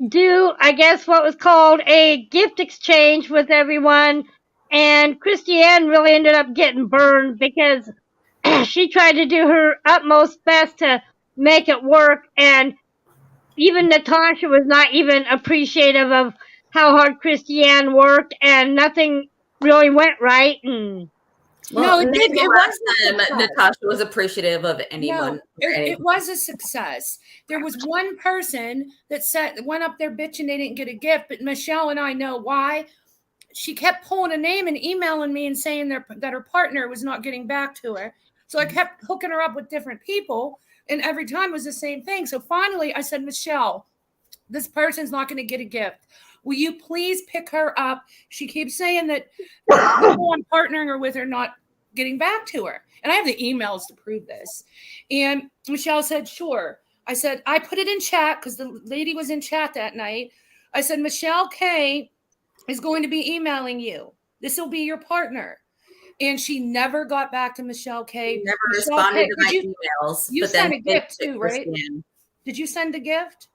do, I guess, what was called a gift exchange with everyone. And Christiane really ended up getting burned because she tried to do her utmost best to make it work. And even Natasha was not even appreciative of how hard Christiane worked, and nothing really went right. Well, no, it wasn't. Natasha was appreciative of anyone. No, it was a success. There was one person that went up there bitching they didn't get a gift, but Michelle and I know why. She kept pulling a name and emailing me and saying that her partner was not getting back to her. So I kept hooking her up with different people, and every time was the same thing. So finally I said, Michelle, this person's not going to get a gift. Will you please pick her up? She keeps saying that people I'm partnering her with are not getting back to her. And I have the emails to prove this. And Michelle said, sure. I said, I put it in chat because the lady was in chat that night. I said, Michelle K is going to be emailing you. This will be your partner. And she never got back to Michelle K. Never Michelle responded K, to my emails. You but sent then a gift too, right? Christiane. Did you send a gift?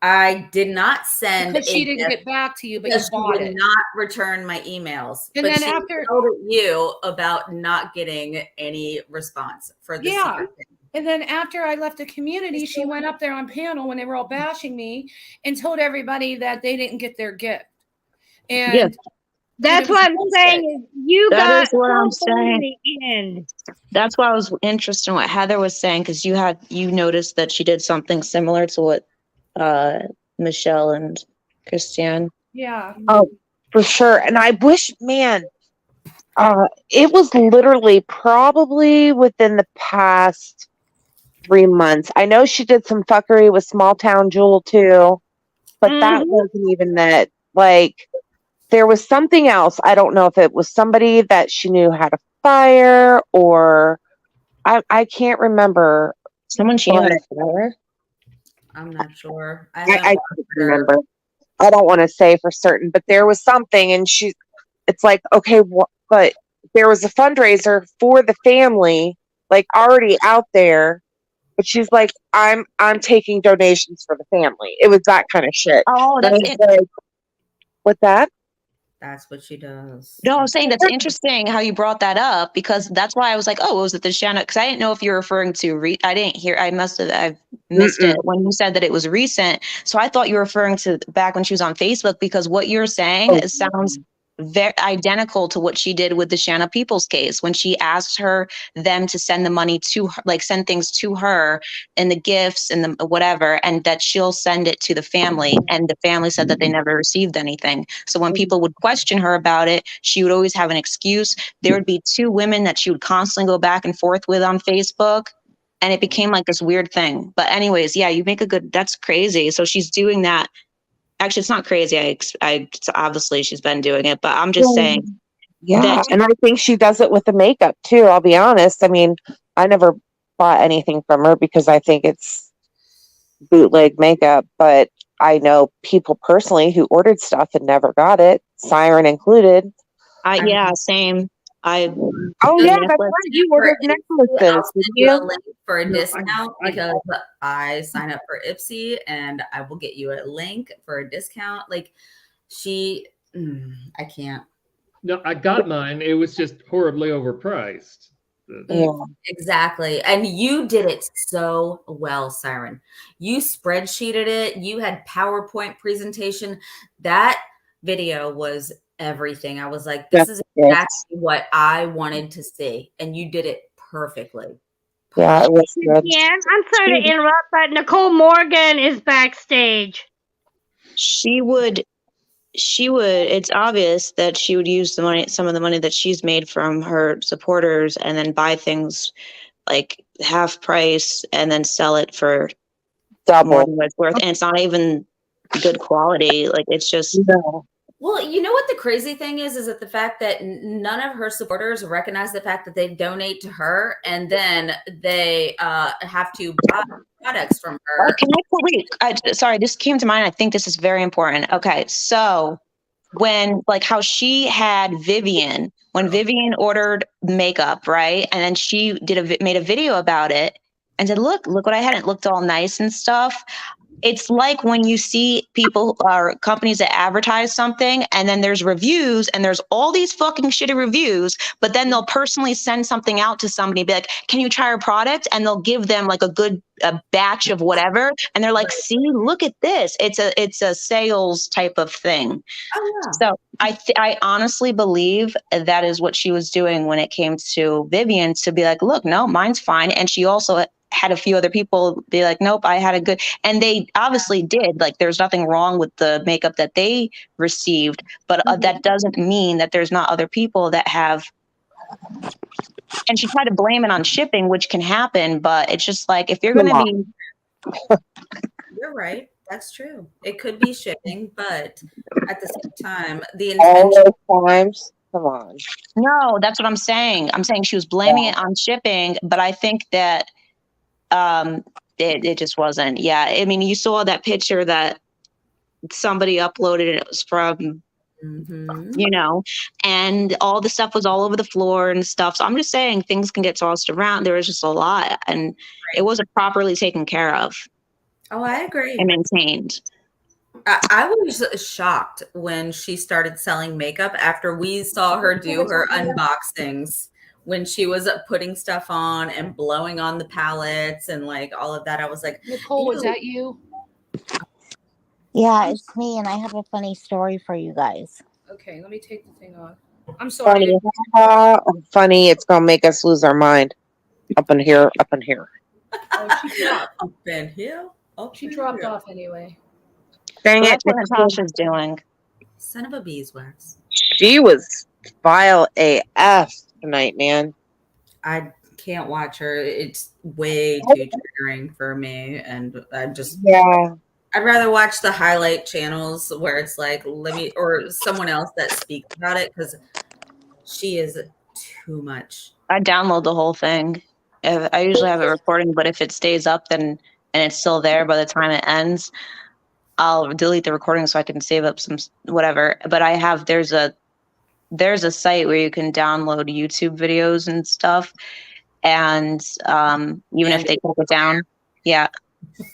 I did not send because she a didn't gift get back to you, but you because bought she would it. not return my emails. And but then she after told you about not getting any response for the secret thing. And then after I left the community, she went up there on panel when they were all bashing me and told everybody that they didn't get their gift. And that's what I'm saying. Is you That got is what I'm saying. in the end. That's why I was interested in what Heather was saying, because you noticed that she did something similar to what Michelle and Christiane. Yeah. Oh, for sure. And I wish, man, it was literally probably within the past 3 months. I know she did some fuckery with Small Town Jewel too, but that wasn't even that. Like, there was something else. I don't know if it was somebody that she knew how to fire, or I can't remember. Someone she knew how to fire? I'm not sure. I can't remember. I don't want to say for certain, but there was something, and it's like, okay, but there was a fundraiser for the family, like already out there, but she's like, I'm taking donations for the family. It was that kind of shit. Oh, And I that's was it. like, what that? That's what she does. No, I'm saying that's interesting how you brought that up, because that's why I was like, oh, was it the Shanna? Because I didn't know if you were referring to, I didn't hear, I've missed it when you said that it was recent. So I thought you were referring to back when she was on Facebook, because what you're saying it sounds very identical to what she did with the Shanna Peoples case, when she asked them to send the money to her, like send things to her and the gifts and the whatever, and that she'll send it to the family. And the family said that they never received anything. So when people would question her about it, she would always have an excuse. There would be two women that she would constantly go back and forth with on Facebook. And it became like this weird thing. But anyways, yeah, that's crazy. So she's doing that. Actually, it's not crazy. Obviously she's been doing it, but I'm just saying. Yeah, and I think she does it with the makeup too. I'll be honest. I mean, I never bought anything from her because I think it's bootleg makeup, but I know people personally who ordered stuff and never got it, Siren included. Yeah, same. Yeah, that's right. You ordered necklaces. I'll send you a link for a discount because I sign up for Ipsy, and I will get you a link for a discount. Like I can't. No, I got mine. It was just horribly overpriced. Exactly. And you did it so well, Siren. You spreadsheeted it. You had PowerPoint presentation. That video was everything. I was like, this is exactly what I wanted to see. And you did it perfectly. Yeah, it was good. Yeah, I'm sorry to interrupt, but Nicole Morgan is backstage. It's obvious that she would use some of the money that she's made from her supporters, and then buy things like half price and then sell it for double more than what it's worth. And it's not even good quality. Like, it's just. Well, you know what the crazy thing is that the fact that none of her supporters recognize the fact that they donate to her, and then they have to buy products from her. Sorry, this came to mind. I think this is very important. Okay, so when, like, how she had Vivian, when Vivian ordered makeup, right? And then she made a video about it and said, look what I had. It looked all nice and stuff. It's like when you see people or companies that advertise something, and then there's reviews, and there's all these fucking shitty reviews, but then they'll personally send something out to somebody, be like, can you try our product? And they'll give them like a batch of whatever. And they're like, see, look at this. It's a sales type of thing. Oh, yeah. So I honestly believe that is what she was doing when it came to Vivian, to be like, look, no, mine's fine. And she also had a few other people be like, nope, I had a good, and they obviously did. Like, there's nothing wrong with the makeup that they received, but that doesn't mean that there's not other people that have. And she tried to blame it on shipping, which can happen, but it's just like, if you're going to be. You're right. That's true. It could be shipping, but at the same time, the all intention. those times. Come on. No, that's what I'm saying. I'm saying she was blaming it on shipping, but I think that it just wasn't. Yeah, I mean, you saw that picture that somebody uploaded, and it was from, and all the stuff was all over the floor and stuff. So I'm just saying, things can get tossed around. There was just a lot, and it wasn't properly taken care of. Oh, I agree. And maintained. I was shocked when she started selling makeup after we saw her do her unboxings, when she was putting stuff on and blowing on the palettes and like all of that. I was like, Nicole, was that you? Yeah, it's me, and I have a funny story for you guys. Okay, let me take the thing off. I'm sorry. Funny. It's gonna make us lose our mind. Up in here. Oh, she dropped. Up in here. She dropped off anyway. Dang it! That's what Natasha's doing. Son of a beeswax. She was vile AF tonight, man. I can't watch her. It's way too triggering for me, and I'd rather watch the highlight channels where it's like, or someone else that speaks about it, because she is too much. I download the whole thing. I usually have it recording, but if it stays up, then and it's still there by the time it ends, I'll delete the recording so I can save up some whatever. But there's a site where you can download YouTube videos and stuff, and even if they take it down, yeah.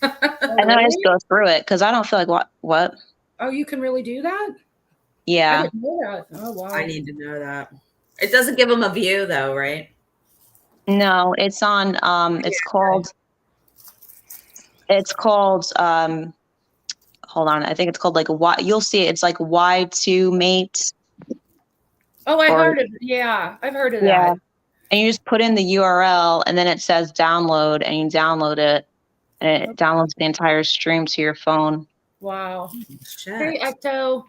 And then I just go through it because I don't feel like what. Oh, you can really do that? Yeah. I didn't know that. Oh wow. I need to know that. It doesn't give them a view though, right? No, it's on. It's called. Hold on. I think it's called like Y. You'll see it. It's like Y2 Mate. Oh, I heard of. Yeah, I've heard of Yeah. that. And you just put in the URL, and then it says download, and you download it, and it downloads the entire stream to your phone. Wow. Hey, Ecto.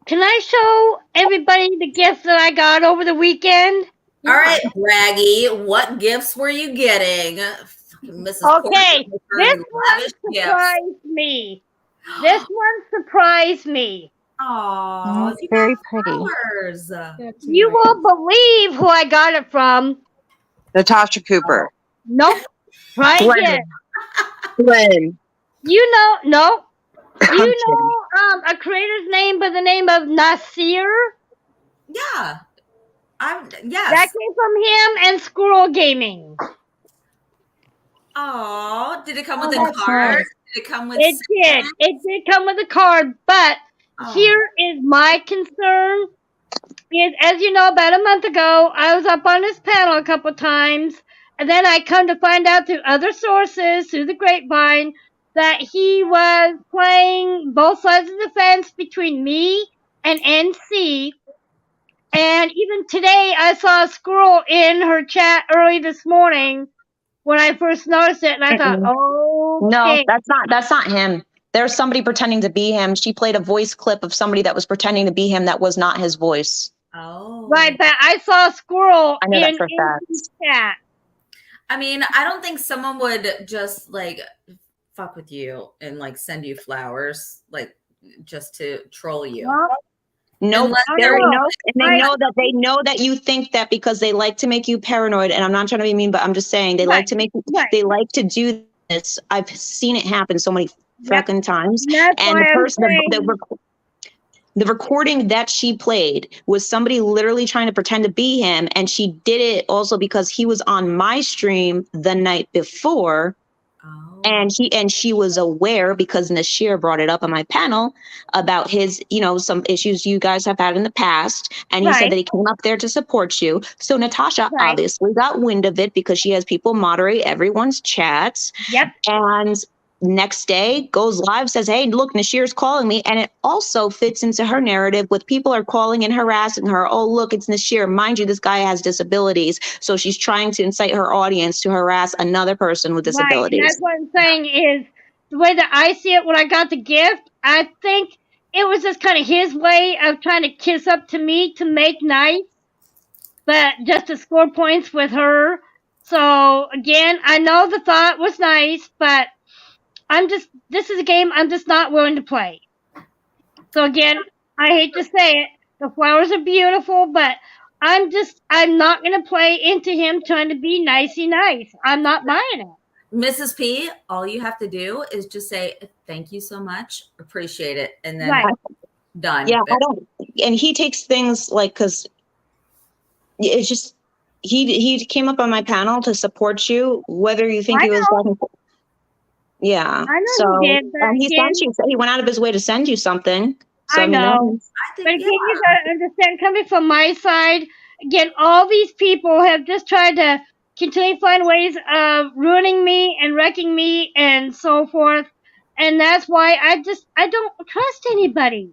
Can I show everybody the gifts that I got over the weekend? All right, Braggy, what gifts were you getting? Mrs. Okay, Porter, this one surprised me. This one surprised me. Oh, it's very pretty. You won't believe who I got it from. Natasha Cooper. Nope. Try again. Glenn. You know, no. Do you know a creator's name by the name of Nasir? Yeah. Yes. That came from him and Squirrel Gaming. Oh, did it come with a card? Nice. Did it come with It did. It did come with a card, but here is my concern. Is, as you know, about a month ago, I was up on his panel a couple times, and then I come to find out through other sources, through the grapevine, that he was playing both sides of the fence between me and NC. And even today, I saw a squirrel in her chat early this morning when I first noticed it, and I thought, okay. No, that's not him. There's somebody pretending to be him. She played a voice clip of somebody that was pretending to be him that was not his voice. Oh. Right, but I saw a squirrel I know that in for a fact. NC's chat. I mean, I don't think someone would just like fuck with you and like send you flowers, like just to troll you. No, Unless they they're- they know that you think that because they like to make you paranoid. And I'm not trying to be mean, but I'm just saying they like to make they like to do this. I've seen it happen so many fucking times. And the person, the recording that she played was somebody literally trying to pretend to be him, and she did it also because he was on my stream the night before. And she was aware because Nashir brought it up on my panel about his, some issues you guys have had in the past. And he said that he came up there to support you. So Natasha obviously got wind of it because she has people moderate everyone's chats. Yep. And next day goes live, says, hey, look, Nashir's calling me. And it also fits into her narrative with people are calling and harassing her. Oh, look, it's Nashir. Mind you, this guy has disabilities. So she's trying to incite her audience to harass another person with disabilities. Right. That's what I'm saying is the way that I see it when I got the gift, I think it was just kind of his way of trying to kiss up to me to make nice, but just to score points with her. So again, I know the thought was nice, but this is a game I'm just not willing to play. So again, I hate to say it, the flowers are beautiful, but I'm not going to play into him trying to be nicey nice. I'm not buying it. Mrs. P, all you have to do is just say, thank you so much, appreciate it, and then done. Yeah, I don't, and he takes things like, because it's just, he came up on my panel to support you, whether you think he was like, yeah. I know so, he did, but and he sent you, he went out of his way to send you something. So, I know. But again, you gotta understand, coming from my side, again, all these people have just tried to continue to find ways of ruining me and wrecking me and so forth. And that's why I don't trust anybody.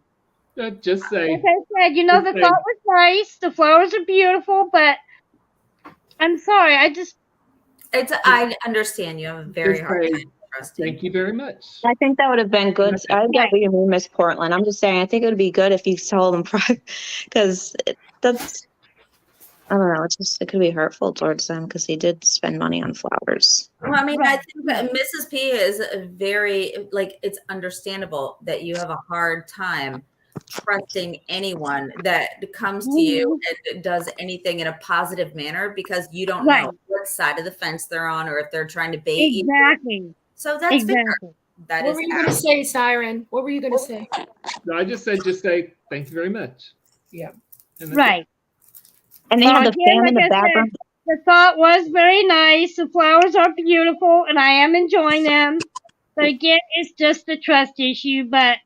Just say. Like I said, the thought was nice. The flowers are beautiful, but I'm sorry. I understand you have a very hard time trusting. Thank you very much. I think that would have been good. I get what you mean, Miss Portland. I'm just saying, I think it would be good if you told them, because that's, I don't know, it could be hurtful towards them because he did spend money on flowers. Well, I mean, I think that Mrs. P is very, it's understandable that you have a hard time trusting anyone that comes to you and does anything in a positive manner because you don't know what side of the fence they're on or if they're trying to bait you. Exactly. So that's fair. That What is were you going to say, Siren? What were you going to say? No, I just say thank you very much. Yeah. Right. And they Well, had the again, fan in like the I background. said, the thought was very nice. The flowers are beautiful, and I am enjoying them. But again, it's just the trust issue. But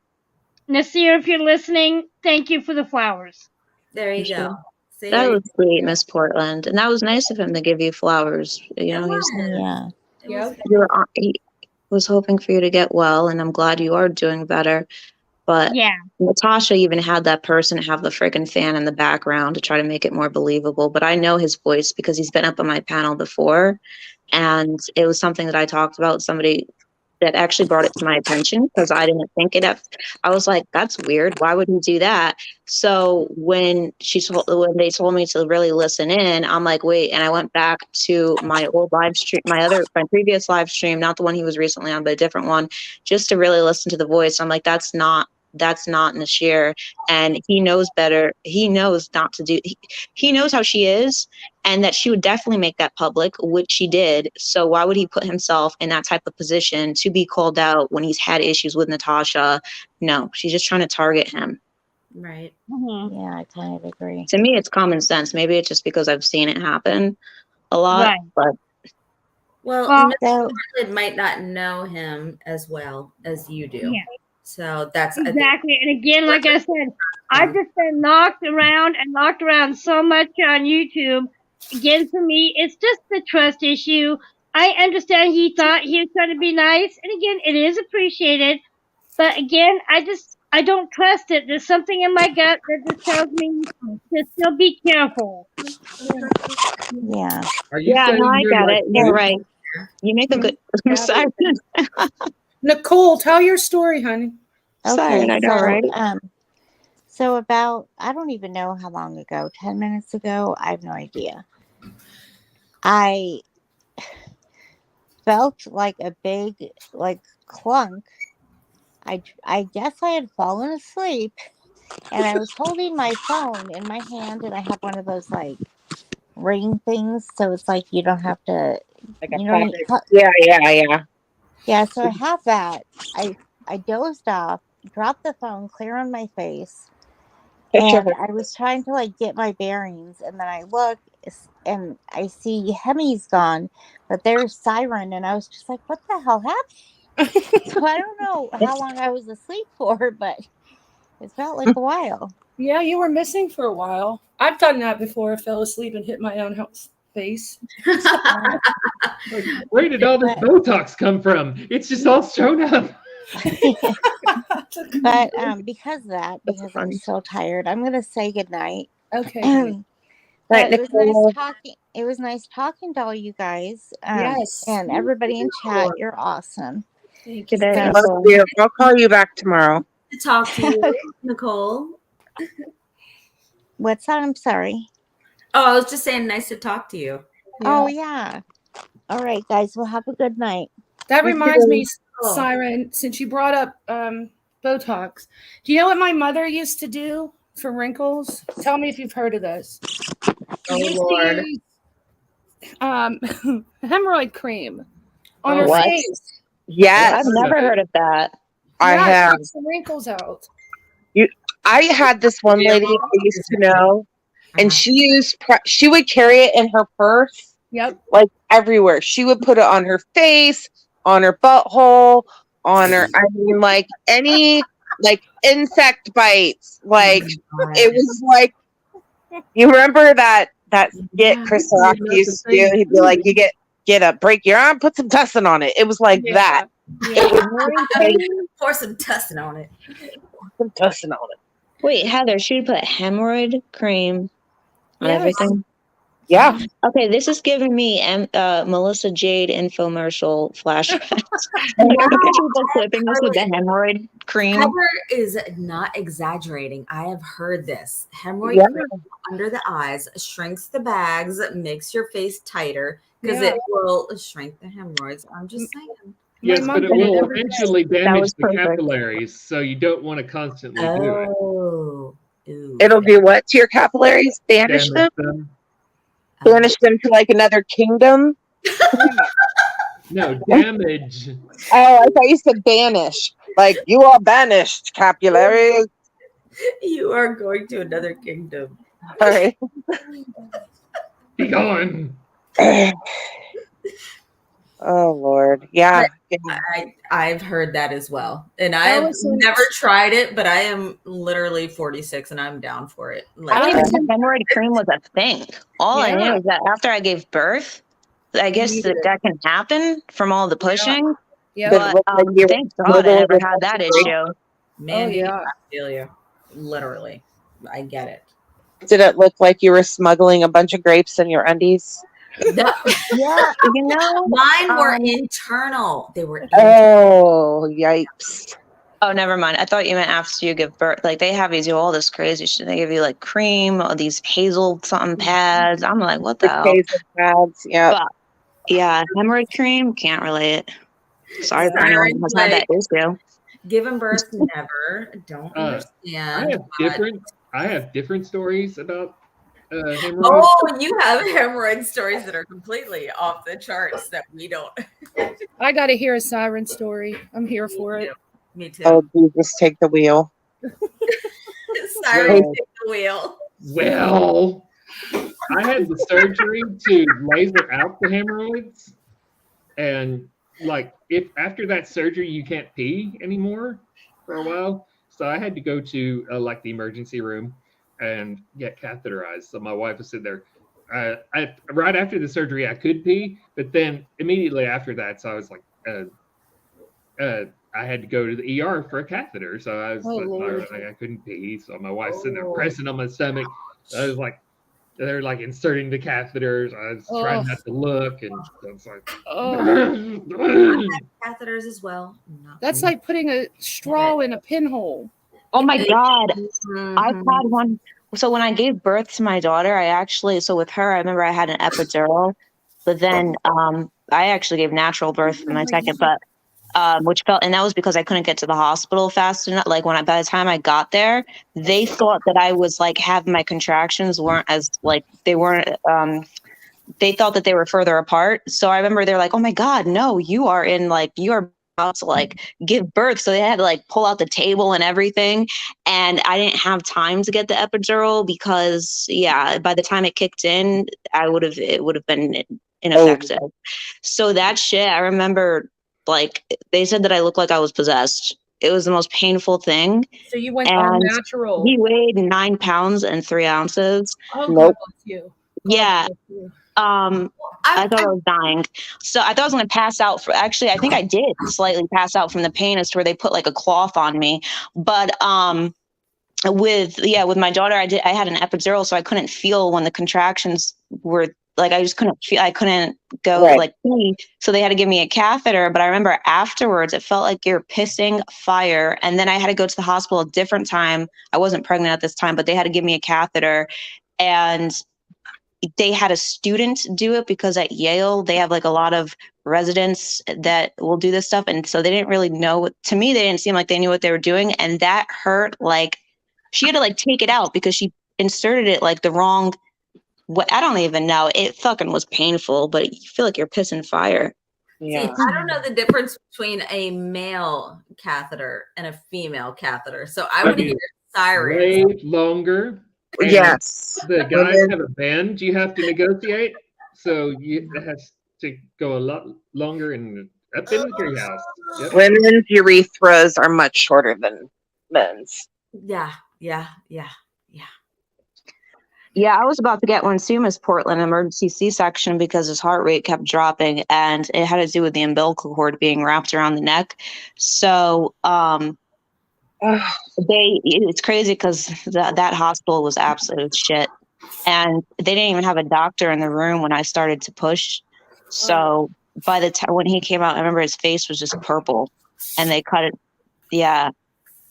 Nasir, if you're listening, thank you for the flowers. There you Sure. go. See? That was sweet, Miss Portland, and that was nice of him to give you flowers. You know, Yeah. he was hoping for you to get well, and I'm glad you are doing better. But yeah, Natasha even had that person have the freaking fan in the background to try to make it more believable. But I know his voice because he's been up on my panel before, and it was something that I talked about with somebody that actually brought it to my attention because I didn't think it. I was like, "That's weird. Why would he do that?" So when they told me to really listen in, I'm like, "Wait!" And I went back to my old live stream, my previous live stream, not the one he was recently on, but a different one, just to really listen to the voice. I'm like, "That's not Nashir, and he knows better. He knows not to do. He knows how she is." And that she would definitely make that public, which she did. So why would he put himself in that type of position to be called out when he's had issues with Natasha? No, she's just trying to target him. Right. Mm-hmm. Yeah, I kind of agree. To me, it's common sense. Maybe it's just because I've seen it happen a lot. Right. But Well, Miss Portland might not know him as well as you do. Yeah. So that's exactly. And again, like I said, I've just been knocked around so much on YouTube. Again, for me, it's just the trust issue. I understand he thought he was trying to be nice, and again, it is appreciated. But again, I don't trust it. There's something in my gut that just tells me to still be careful. Yeah. No, I got it. You're right. You make a good. Sorry. Nicole, tell your story, honey. Siren, I know, right? So about, I don't even know how long ago, 10 minutes ago, I have no idea. I felt like a big, clunk. I guess I had fallen asleep, and I was holding my phone in my hand, and I have one of those, ring things, so it's like you don't have to, Yeah, so I have that. I dozed off, dropped the phone clear on my face, and I was trying to get my bearings, and then I look and I see Hemi's gone, but there's Siren, and I was just like, what the hell happened? So I don't know how long I was asleep for, but it felt like a while. Yeah, you were missing for a while. I've done that before. I fell asleep and hit my own face. Where did all this Botox come from? It's just all shown up. But because I'm so tired, I'm gonna say goodnight. Okay. But it was nice talking. It was nice talking to all you guys. Yes. And everybody in chat, you're awesome. Thank you. Love you. I'll call you back tomorrow. To talk to you, Nicole. What's that? I'm sorry. Oh, I was just saying, nice to talk to you. Oh yeah. All right, guys. Well, have a good night. That reminds me, Siren, since you brought up Botox, do you know what my mother used to do for wrinkles? Tell me if you've heard of this. Oh, Lord. Hemorrhoid cream on her What? face. Yes. I've never heard of that. I have. Takes the wrinkles out. I had this one lady I used to know, and she would carry it in her purse. Yep. Everywhere. She would put it on her face, on her butthole, on her, any insect bites. It was you remember that skit Chris Rock used to do? He'd be like, you break your arm, put some tussin on it. It was like that. Yeah. Pour some tussin on it. Some tussin on it. Wait, Heather, she would put hemorrhoid cream on everything? Yeah. Okay, this is giving me Melissa Jade infomercial flashbacks. People clipping us with the hemorrhoid cream. Heather is not exaggerating. I have heard this. Hemorrhoid cream under the eyes shrinks the bags, makes your face tighter because it will shrink the hemorrhoids. I'm just saying. Yes, but it will eventually damage the capillaries, so you don't want to constantly do it. It'll do what to your capillaries? Banish them? Banish them to another kingdom? No, damage. Oh, I thought you said banish. Like, you are banished, Capillaries. You are going to another kingdom. All right. Be gone. Oh, Lord. Yeah. I've heard that as well. And That I've was in- never tried it, but I am literally 46 and I'm down for it. I don't even think hemorrhoid cream was a thing. All I knew is that after I gave birth, I guess that can happen from all the pushing. Yeah. But thank God I never had that issue. Mandy, I feel you. Literally. I get it. Did it look like you were smuggling a bunch of grapes in your undies? No. Yeah, you know. Mine were internal. They were Oh, yikes. Oh, never mind. I thought you meant after you give birth. Like, they have you do all this crazy shit. They give you, like, cream or these hazel something pads. I'm like, what the hell? Hazel pads, yeah. But, yeah, hemorrhoid cream, can't relate. Sorry for anyone who has had that issue. Giving birth, never. Don't understand. I have different stories about hemorrhoids. Oh, you have hemorrhoid stories that are completely off the charts that we don't. I got to hear a siren story. I'm here for it. Me too. Oh, Jesus, take the wheel. Siren, take the wheel. Well, I had the surgery to laser out the hemorrhoids, and like if after that surgery you can't pee anymore for a while, so I had to go to like the emergency room and get catheterized. So my wife was sitting there. Right after the surgery, I could pee, but then immediately after that, so I was like, I had to go to the ER for a catheter. So I was I couldn't pee. So my wife's sitting there pressing on my stomach. I was like, they're like inserting the catheters. I was trying not to look, and it's like, catheters as well. That's like putting a straw in a pinhole. Oh my God. I've had one. So when I gave birth to my daughter, so with her, I remember I had an epidural, but then I actually gave natural birth for my second, but and that was because I couldn't get to the hospital fast enough. Like by the time I got there, they thought that I was like having my contractions weren't as like they weren't. They thought that they were further apart. So I remember they're like, "Oh my God, no, you are about to like give birth." So they had to like pull out the table and everything, and I didn't have time to get the epidural because by the time it kicked in, it would have been ineffective. So that shit, I remember. Like they said that I looked like I was possessed. It was the most painful thing. So you went all natural. He weighed 9 pounds and 3 ounces. Oh, God bless you. Yeah. I thought I was dying. So I thought I was going to pass out. Actually, I think I did slightly pass out from the pain as to where they put like a cloth on me. But with my daughter, I had an epidural, so I couldn't feel when the contractions were. Like I just couldn't feel. I couldn't go like pee. So they had to give me a catheter. But I remember afterwards, it felt like you're pissing fire. And then I had to go to the hospital a different time. I wasn't pregnant at this time, but they had to give me a catheter. And they had a student do it because at Yale they have like a lot of residents that will do this stuff. And so they didn't really know. To me, they didn't seem like they knew what they were doing, and that hurt. Like she had to like take it out because she inserted it like the wrong. I don't even know. It fucking was painful, but you feel like you're pissing fire. Yeah. See, I don't know the difference between a male catheter and a female catheter. So I would hear sirens. Way longer. Yes. The guys have a bend you have to negotiate. So it has to go a lot longer and up in the treehouse. Yep. Women's urethras are much shorter than men's. Yeah. Yeah, I was about to get one too, Miss Portland, emergency C-section, because his heart rate kept dropping, and it had to do with the umbilical cord being wrapped around the neck. So it's crazy because that hospital was absolute shit, and they didn't even have a doctor in the room when I started to push. So by the time when he came out, I remember his face was just purple, and they cut it. Yeah.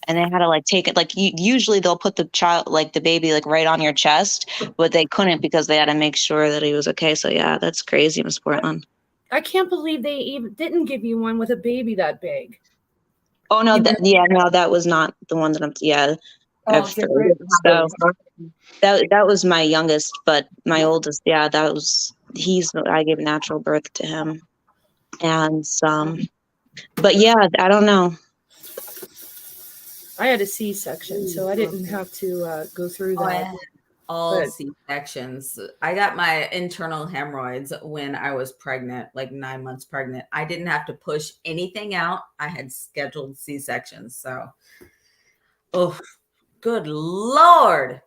And they had to like take it, like usually they'll put the child, like the baby, like right on your chest, but they couldn't because they had to make sure that he was okay. So yeah, that's crazy, Miss Portland. I can't believe they even didn't give you one with a baby that big. Oh no, that was not the one that I'm. Yeah, so that was my youngest, but my oldest, I gave natural birth to him. And but yeah, I don't know. I had a C-section, so I didn't have to go through that. I had all But- C-sections. I got my internal hemorrhoids when I was pregnant, like 9 months pregnant. I didn't have to push anything out. I had scheduled C-sections. So, oh, good Lord.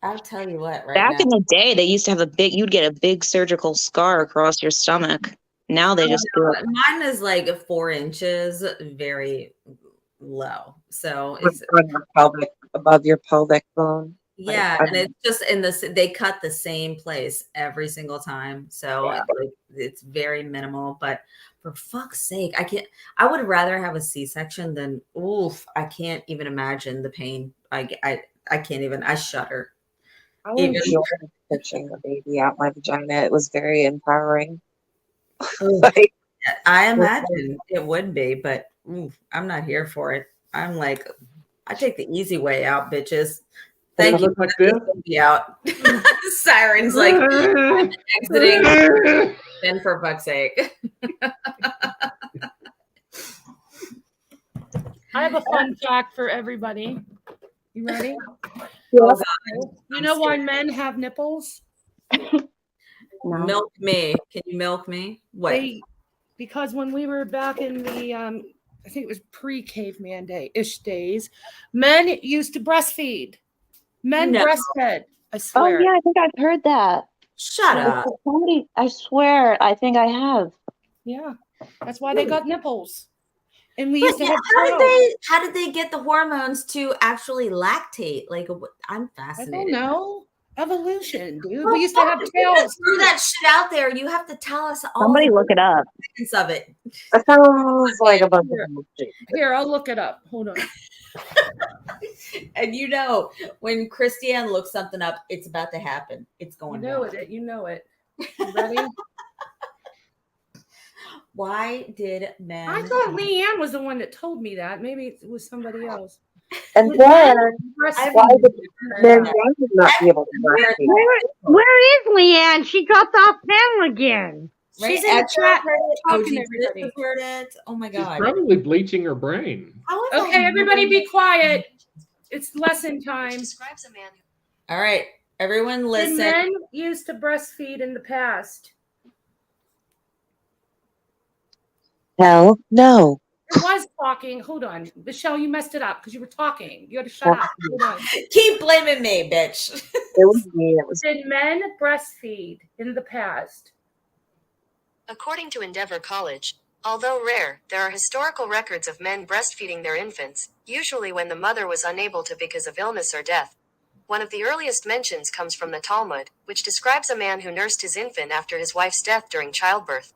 I'll tell you what, Back in the day, they used to have you'd get a big surgical scar across your stomach. Now they just do it. Mine is like 4 inches, very low. So it's on your pelvic, above your pelvic bone. yeah, Like, and it's just in they cut the same place every single time. So it's very minimal, but for fuck's sake, I would rather have a C-section than I can't even imagine the pain. I can't even, I shudder. I enjoyed pushing the baby out my vagina. It was very empowering. Like, I imagine it would be, but I'm not here for it. I'm like, I take the easy way out, bitches. Thank you. Like this? Be out. Sirens like I'm exiting. Then for fuck's sake. I have a fun fact for everybody. You ready? Oh, you know why men have nipples? Milk me. Can you milk me? What? Because when we were back in the I think it was pre-caveman ish days, men used to breastfeed. Men breastfed. I swear. Oh yeah, I think I've heard that. Shut up. Somebody, I swear, I think I have. Yeah, that's why they got nipples. And we used to have. How did they get the hormones to actually lactate? Like, I'm fascinated. I don't know. Evolution, dude. Well, we used to have tails. Threw that shit out there. You have to tell us all. Somebody look it up. Of it. That sounds like a bunch Here, I'll look it up. Hold on. And when Christiane looks something up, it's about to happen. It's going down. You know it. You ready? Why did men? I thought Leanne was the one that told me that. Maybe it was somebody else. And then, why would men not be able to breastfeed? Where is Leanne? She dropped off panel again. She's in the chat talking to everybody. Oh my god. She's probably bleaching her brain. Okay, everybody be quiet. It's lesson time. All right, everyone listen. Did men used to breastfeed in the past? Hell no. It was talking. Hold on. Michelle, you messed it up because you were talking. You had to shut up. Hold on. Keep blaming me, bitch. It was me. Did men breastfeed in the past? According to Endeavor College, although rare, there are historical records of men breastfeeding their infants, usually when the mother was unable to because of illness or death. One of the earliest mentions comes from the Talmud, which describes a man who nursed his infant after his wife's death during childbirth.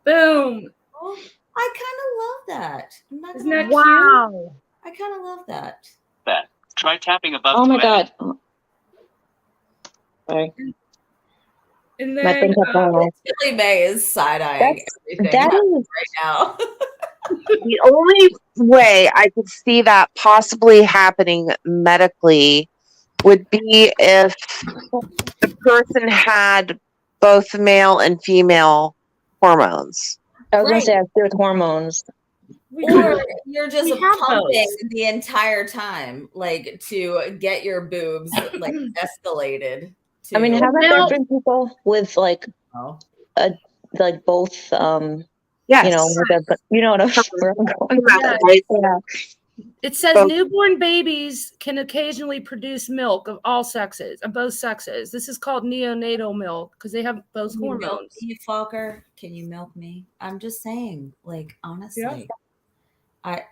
Boom. Oh, I kind of love that. Isn't that wow. I kind of love that. Try tapping above. Oh my god. Sorry. And then Billy May is side-eyeing everything that is right now. the only way I could see that possibly happening medically would be if the person had both male and female hormones. I was going to say, I with hormones. Or you're just pumping the entire time, like to get your boobs like escalated. I mean, haven't there been people with like both yes. You know what I'm going about. Yeah. It says newborn babies can occasionally produce milk of all sexes, of both sexes. This is called neonatal milk because they have both hormones. You fucker, can you milk me? I'm just saying, like, honestly,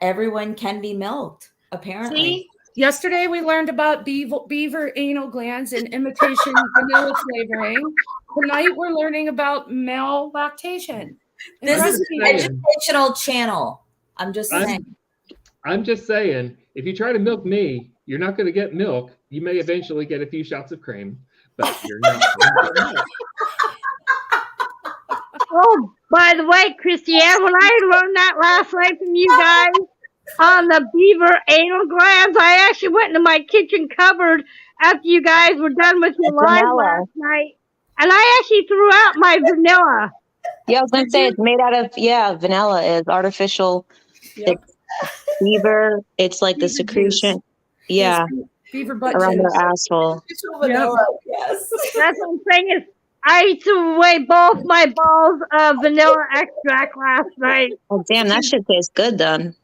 everyone can be milked, apparently. See? Yesterday we learned about beaver anal glands and imitation vanilla flavoring. Tonight we're learning about male lactation. This is an educational channel. I'm just saying. I'm just saying, if you try to milk me, you're not going to get milk. You may eventually get a few shots of cream, but you're not. Oh, by the way, Christiane, when I learned that last night from you guys on the beaver anal glands, I actually went into my kitchen cupboard after you guys were done with your live last night, and I actually threw out my vanilla. Yeah, I was gonna say it's made out of vanilla is artificial. Yep. It's beaver. It's like the secretion. Yeah, Beaver butt around their juice. asshole. Vanilla, yes. That's what I'm saying is I threw away both my balls of vanilla extract last night. Oh damn, that shit tastes good then.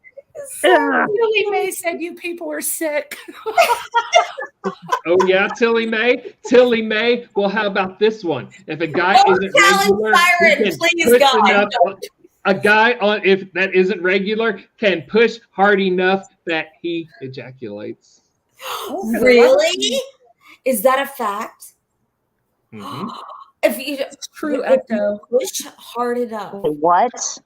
Billy May said you people are sick. Oh yeah, Tilly May. Tilly May. Well, how about this one? If a guy isn't regular, Siren, he can please, push God. enough. A guy on if that isn't regular can push hard enough that he ejaculates. Really? Is that a fact? Mm-hmm. If you true, if you push hard enough. What?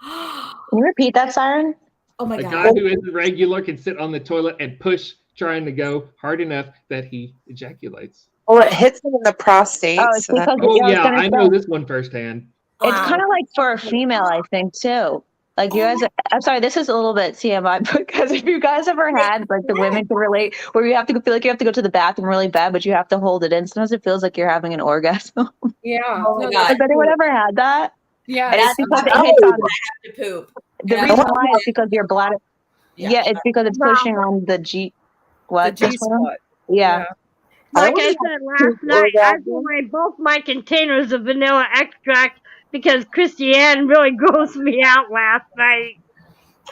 Can you repeat that, Siren? Oh my A god. guy who isn't regular can sit on the toilet and push, trying to go hard enough that he ejaculates. Well, it hits him in the prostate. Oh, it's so that- because Oh yeah, I know this one firsthand. It's kind of like for a female, I think, too. Like you guys, I'm sorry, this is a little bit TMI, because if you guys ever had, like the women can relate, where you have to feel like you have to go to the bathroom really bad, but you have to hold it in. Sometimes it feels like you're having an orgasm. Yeah. Oh my god. Has anyone ever had that? Yeah. And it's because it hits on to poop. the reason why is because your bladder. Yeah, it's because it's pushing on the G. What? The G spot. Yeah. Like I said last night, I threw away both my containers of vanilla extract because Christiane really grossed me out last night.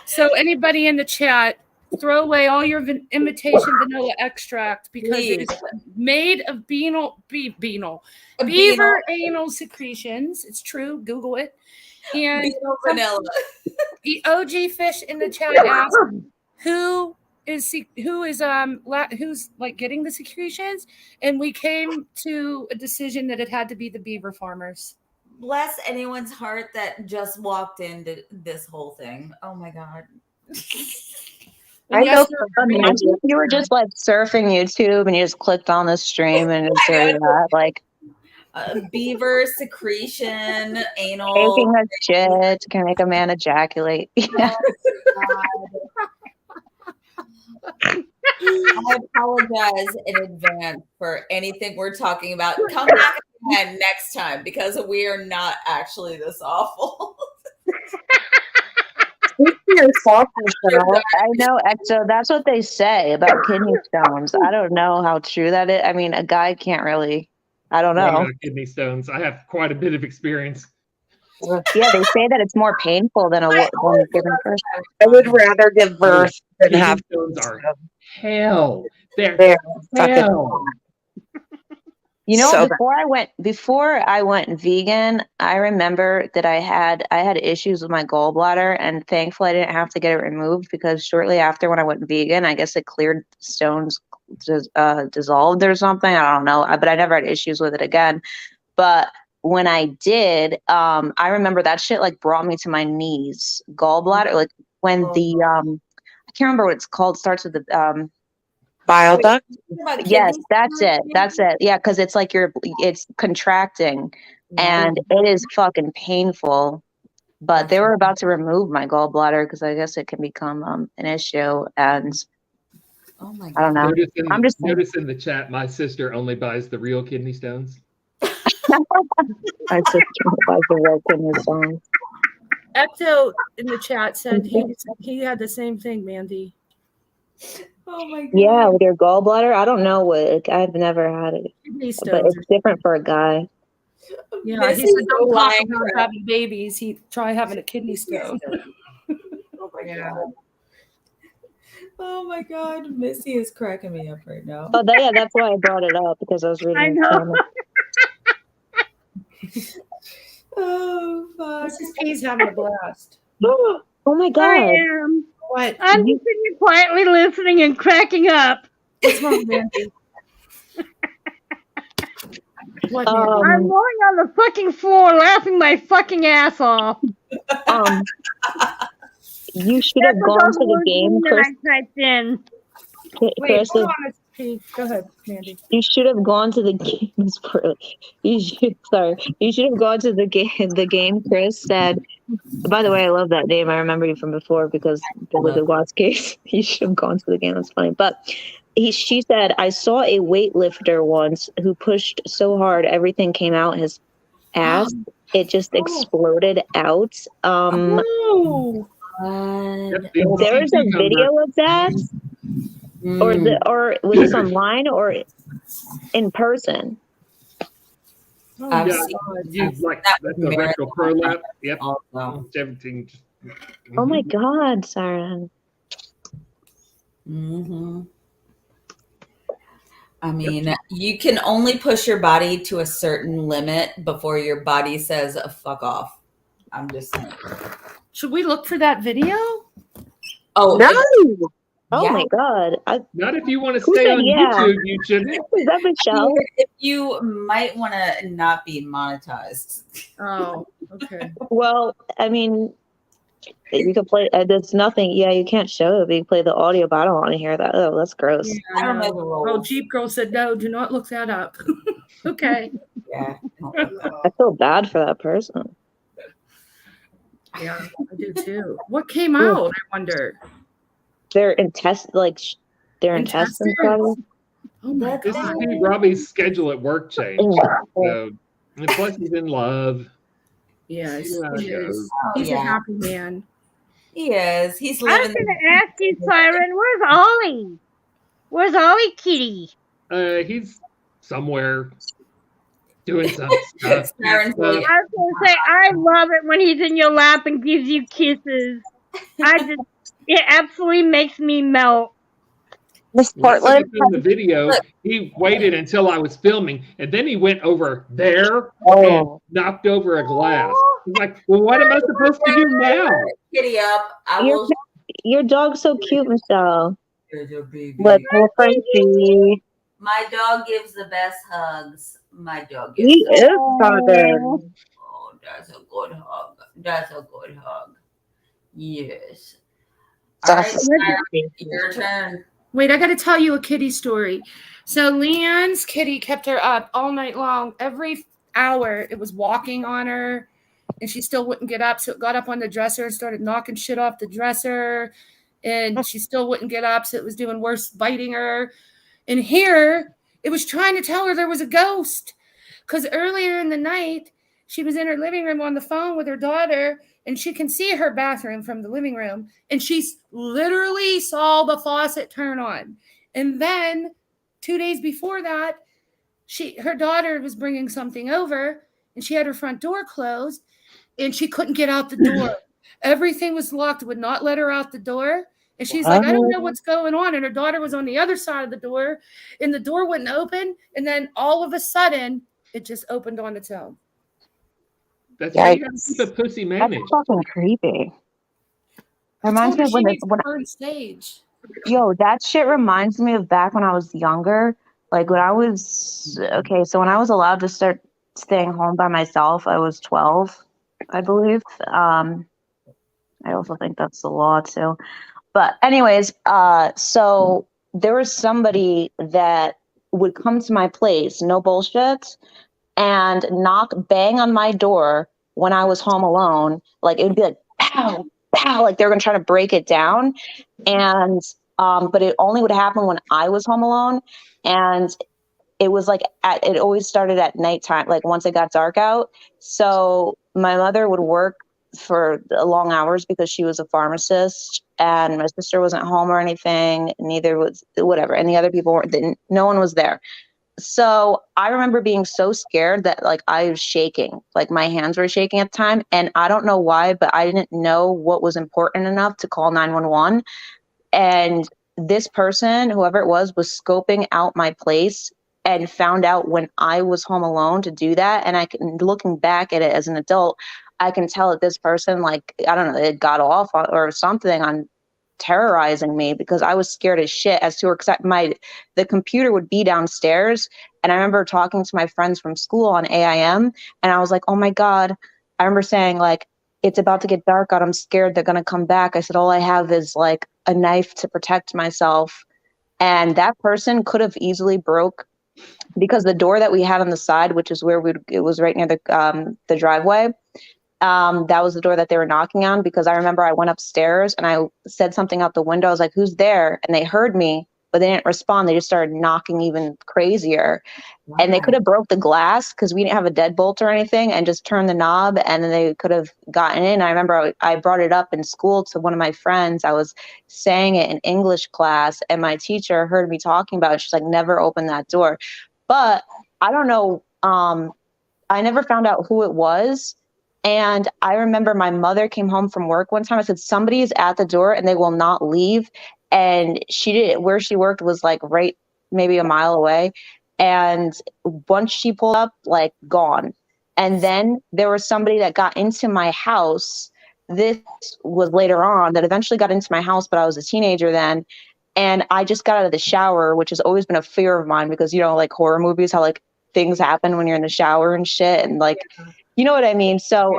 So anybody in the chat, throw away all your imitation vanilla extract because it is made of beaver anal secretions. It's true. Google it. And vanilla. The OG fish in the chat asked who's like getting the secretions, and we came to a decision that it had to be the beaver farmers. Bless anyone's heart that just walked into this whole thing. Oh my god. I know. You were just like surfing YouTube and you just clicked on the stream and it's there you are, like beaver secretion, anal. taking a shit can make a man ejaculate. Yeah. I apologize in advance for anything we're talking about. Come back again next time because we are not actually this awful. I know, Exo. That's what they say about kidney stones. I don't know how true that is. I mean, a guy can't really. I don't know. Kidney stones. I have quite a bit of experience. Yeah, they say that it's more painful than giving birth. I would rather give birth than have stones. Are hell. They're hell. You know, So before I went vegan, I remember that I had issues with my gallbladder, and thankfully I didn't have to get it removed because shortly after when I went vegan, I guess it cleared stones dissolved or something. I don't know, but I never had issues with it again. But when I did, I remember that shit like brought me to my knees. Gallbladder, like when I can't remember what it's called. Starts with the bile duct. Yes, that's it. Yeah, because it's like it's contracting, and it is fucking painful. But they were about to remove my gallbladder because I guess it can become an issue. And oh my God, I don't know. Notice in the chat, my sister only buys the real kidney stones. My sister buys the real kidney stones. Ecto in the chat said he had the same thing, Mandy. Oh my god. Yeah, with your gallbladder. I don't know what I've never had it, but it's different for a guy. Yeah, he said don't talk about having babies. He try having a kidney stone. Oh my god. Oh my god, Missy is cracking me up right now. Oh, yeah, that's why I brought it up because I was reading. I know. Oh fuck. Mrs. P's having a blast. Oh my god. I am. What? I'm just sitting here quietly listening and cracking up. What's wrong, Mandy? What, I'm rolling on the fucking floor laughing my fucking ass off. You should have gone to the game, Chris. I typed in. Wait, hold on, Mrs. P. Go ahead, Mandy. You should have gone to the game. You should have gone to the game. The game Chris said. By the way, I love that name. I remember you from before because it was a Watts case. You should have gone to the game. That's funny. But she said, I saw a weightlifter once who pushed so hard everything came out his ass. It just exploded out. Oh. There's a video of that, or was this online or in person? Yeah, that's a rectal prolapse. Yep. Everything. Oh my God, Siren. I mean, you can only push your body to a certain limit before your body says, fuck off. I'm just saying. Should we look for that video? Oh, no. Oh my God. Not if you want to stay on YouTube, you shouldn't. Is that Michelle? If you might want to not be monetized. Oh, okay. Well, I mean, you can play. There's nothing. Yeah, you can't show it. But you can play the audio, but I don't want to hear that. Oh, that's gross. Yeah, I don't know the rules. Oh, Jeep Girl said no. Do not look that up. Okay. Yeah. I feel bad for that person. Yeah, I do too. What came out? I wonder. Their intestines, their intestines. Oh my This God. is Robbie's schedule at work changed. So, and plus he's in love. Yes, he is. He's a happy man. He is. He's I was living. going to ask you, Siren, where's Ollie? Where's Ollie Kitty? He's somewhere doing some stuff. I was going to say, I love it when he's in your lap and gives you kisses. It absolutely makes me melt. Miss Portland. In the video, he waited until I was filming, and then he went over there and knocked over a glass. He's like, well, what am I supposed to do now? Kitty up. Your dog's so cute, Michelle. Let's go, Frenchie. My dog gives the best hugs. My dog gives He is Southern. Oh, that's a good hug. That's a good hug. Yes. All right, Sarah, your turn. Wait, I got to tell you a kitty story. So Leanne's kitty kept her up all night long. Every hour it was walking on her, and she still wouldn't get up. So it got up on the dresser and started knocking shit off the dresser, and she still wouldn't get up. So it was doing worse, biting her. And here it was trying to tell her there was a ghost, because earlier in the night she was in her living room on the phone with her daughter, and she can see her bathroom from the living room, and she literally saw the faucet turn on. And then 2 days before that, her daughter was bringing something over, and she had her front door closed, and she couldn't get out the door. Everything was locked, would not let her out the door. And she's like, I don't know what's going on. And her daughter was on the other side of the door, and the door wouldn't open. And then all of a sudden, it just opened on its own. That's why you gotta keep a pussy managed. That's fucking creepy. Reminds me of when stage. Yo, that shit reminds me of back when I was younger. Like when I was so when I was allowed to start staying home by myself, I was 12, I believe. I also think that's the law too. But anyways, so there was somebody that would come to my place, no bullshit, and bang on my door when I was home alone. Like it would be like pow, pow, like they were gonna try to break it down. And but it only would happen when I was home alone. And it was like it always started at nighttime, like once it got dark out. So my mother would work for long hours because she was a pharmacist, and my sister wasn't home or anything. Neither was whatever. And the other people weren't. No one was there. So I remember being so scared that like I was shaking, like my hands were shaking at the time. And I don't know why, but I didn't know what was important enough to call 911. And this person, whoever it was scoping out my place and found out when I was home alone to do that. And looking back at it as an adult, I can tell that this person, like, I don't know, it got off or something on terrorizing me because I was scared as shit as to her, because the computer would be downstairs. And I remember talking to my friends from school on AIM, and I was like, oh my God. I remember saying, like, it's about to get dark out. I'm scared they're going to come back. I said, all I have is like a knife to protect myself. And that person could have easily broke, because the door that we had on the side, which is where it was right near the driveway. That was the door that they were knocking on, because I remember I went upstairs and I said something out the window. I was like, who's there? And they heard me. but they didn't respond. They just started knocking even crazier. And they could have broke the glass because we didn't have a deadbolt or anything, and just turned the knob, and then they could have gotten in. I remember I brought it up in school to one of my friends. I was saying it in English class, and my teacher heard me talking about it. She's like, never open that door. But I don't know. I never found out who it was. And I remember my mother came home from work one time. I said, somebody's at the door and they will not leave. And she did, where she worked was like right maybe a mile away. And once she pulled up, like gone. And then there was somebody that got into my house. This was later on, that eventually got into my house, but I was a teenager then. And I just got out of the shower, which has always been a fear of mine because, you know, like horror movies, how like things happen when you're in the shower and shit. And like, you know what I mean? So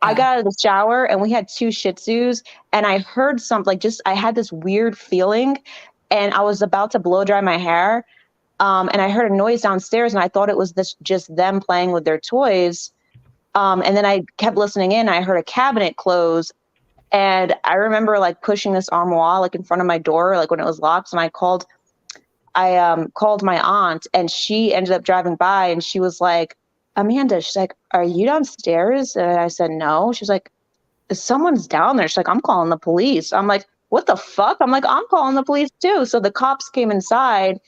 I got out of the shower and we had 2 Shih Tzus, and I heard something, like, just, I had this weird feeling, and I was about to blow dry my hair. And I heard a noise downstairs, and I thought it was just them playing with their toys. And then I kept listening in, and I heard a cabinet close. And I remember like pushing this armoire like in front of my door, like when it was locked, and I called my aunt, and she ended up driving by, and she was like, Amanda, she's like, are you downstairs? And I said, no. She's like, someone's down there. She's like, I'm calling the police. I'm like, what the fuck? I'm like, I'm calling the police too. So the cops came inside,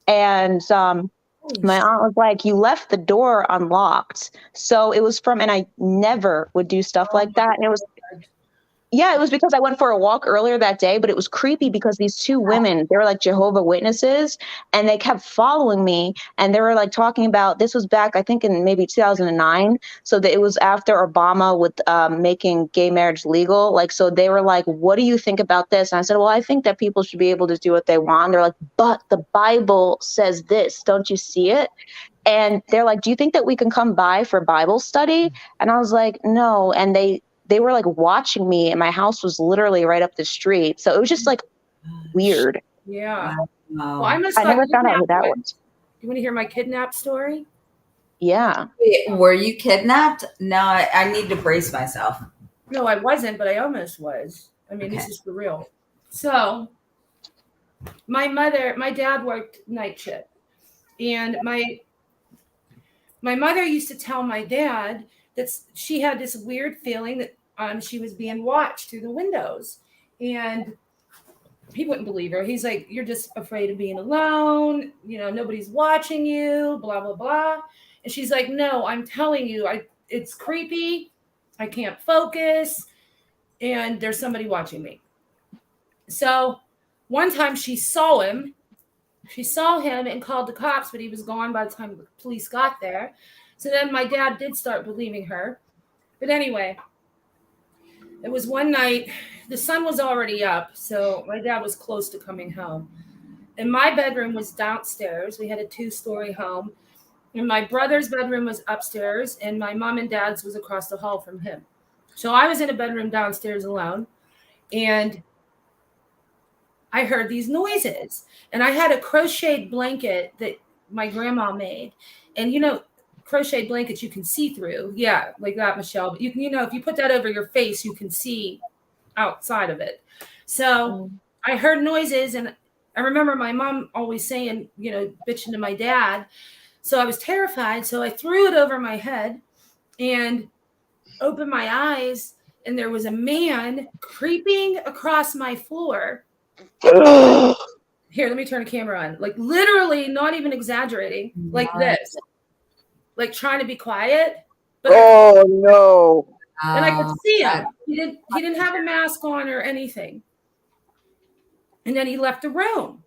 and my aunt was like, you left the door unlocked. So it was and I never would do stuff like that. And it was because I went for a walk earlier that day, but it was creepy because these 2 women, they were like Jehovah's Witnesses, and they kept following me, and they were like talking about, this was back, I think in maybe 2009. So that it was after Obama with making gay marriage legal. Like, so they were like, what do you think about this? And I said, well, I think that people should be able to do what they want. They're like, but the Bible says this, don't you see it? And they're like, do you think that we can come by for Bible study? And I was like, no. And they were like watching me, and my house was literally right up the street. So it was just like weird. Yeah. Wow. Well, I never found out who that was. You want to hear my kidnap story? Yeah. Wait, were you kidnapped? No, I need to brace myself. No, I wasn't, but I almost was. I mean, This is for real. So my dad worked night shift, and my mother used to tell my dad that she had this weird feeling that she was being watched through the windows, and he wouldn't believe her. He's like, you're just afraid of being alone. You know, nobody's watching you, blah, blah, blah. And she's like, no, I'm telling you, it's creepy. I can't focus. And there's somebody watching me. So one time she saw him and called the cops, but he was gone by the time the police got there. So then my dad did start believing her. But anyway, it was one night, the sun was already up, so my dad was close to coming home. And my bedroom was downstairs. We had a 2-story home. And my brother's bedroom was upstairs, and my mom and dad's was across the hall from him. So I was in a bedroom downstairs alone, and I heard these noises. And I had a crocheted blanket that my grandma made. And, you know, crocheted blankets you can see through. Yeah, like that, Michelle. But you know, if you put that over your face, you can see outside of it. So I heard noises, and I remember my mom always saying, you know, bitching to my dad. So I was terrified. So I threw it over my head and opened my eyes, and there was a man creeping across my floor. Here, let me turn the camera on. Like literally, not even exaggerating, like this. Like trying to be quiet. But no. And I could see him. He didn't have a mask on or anything. And then he left the room.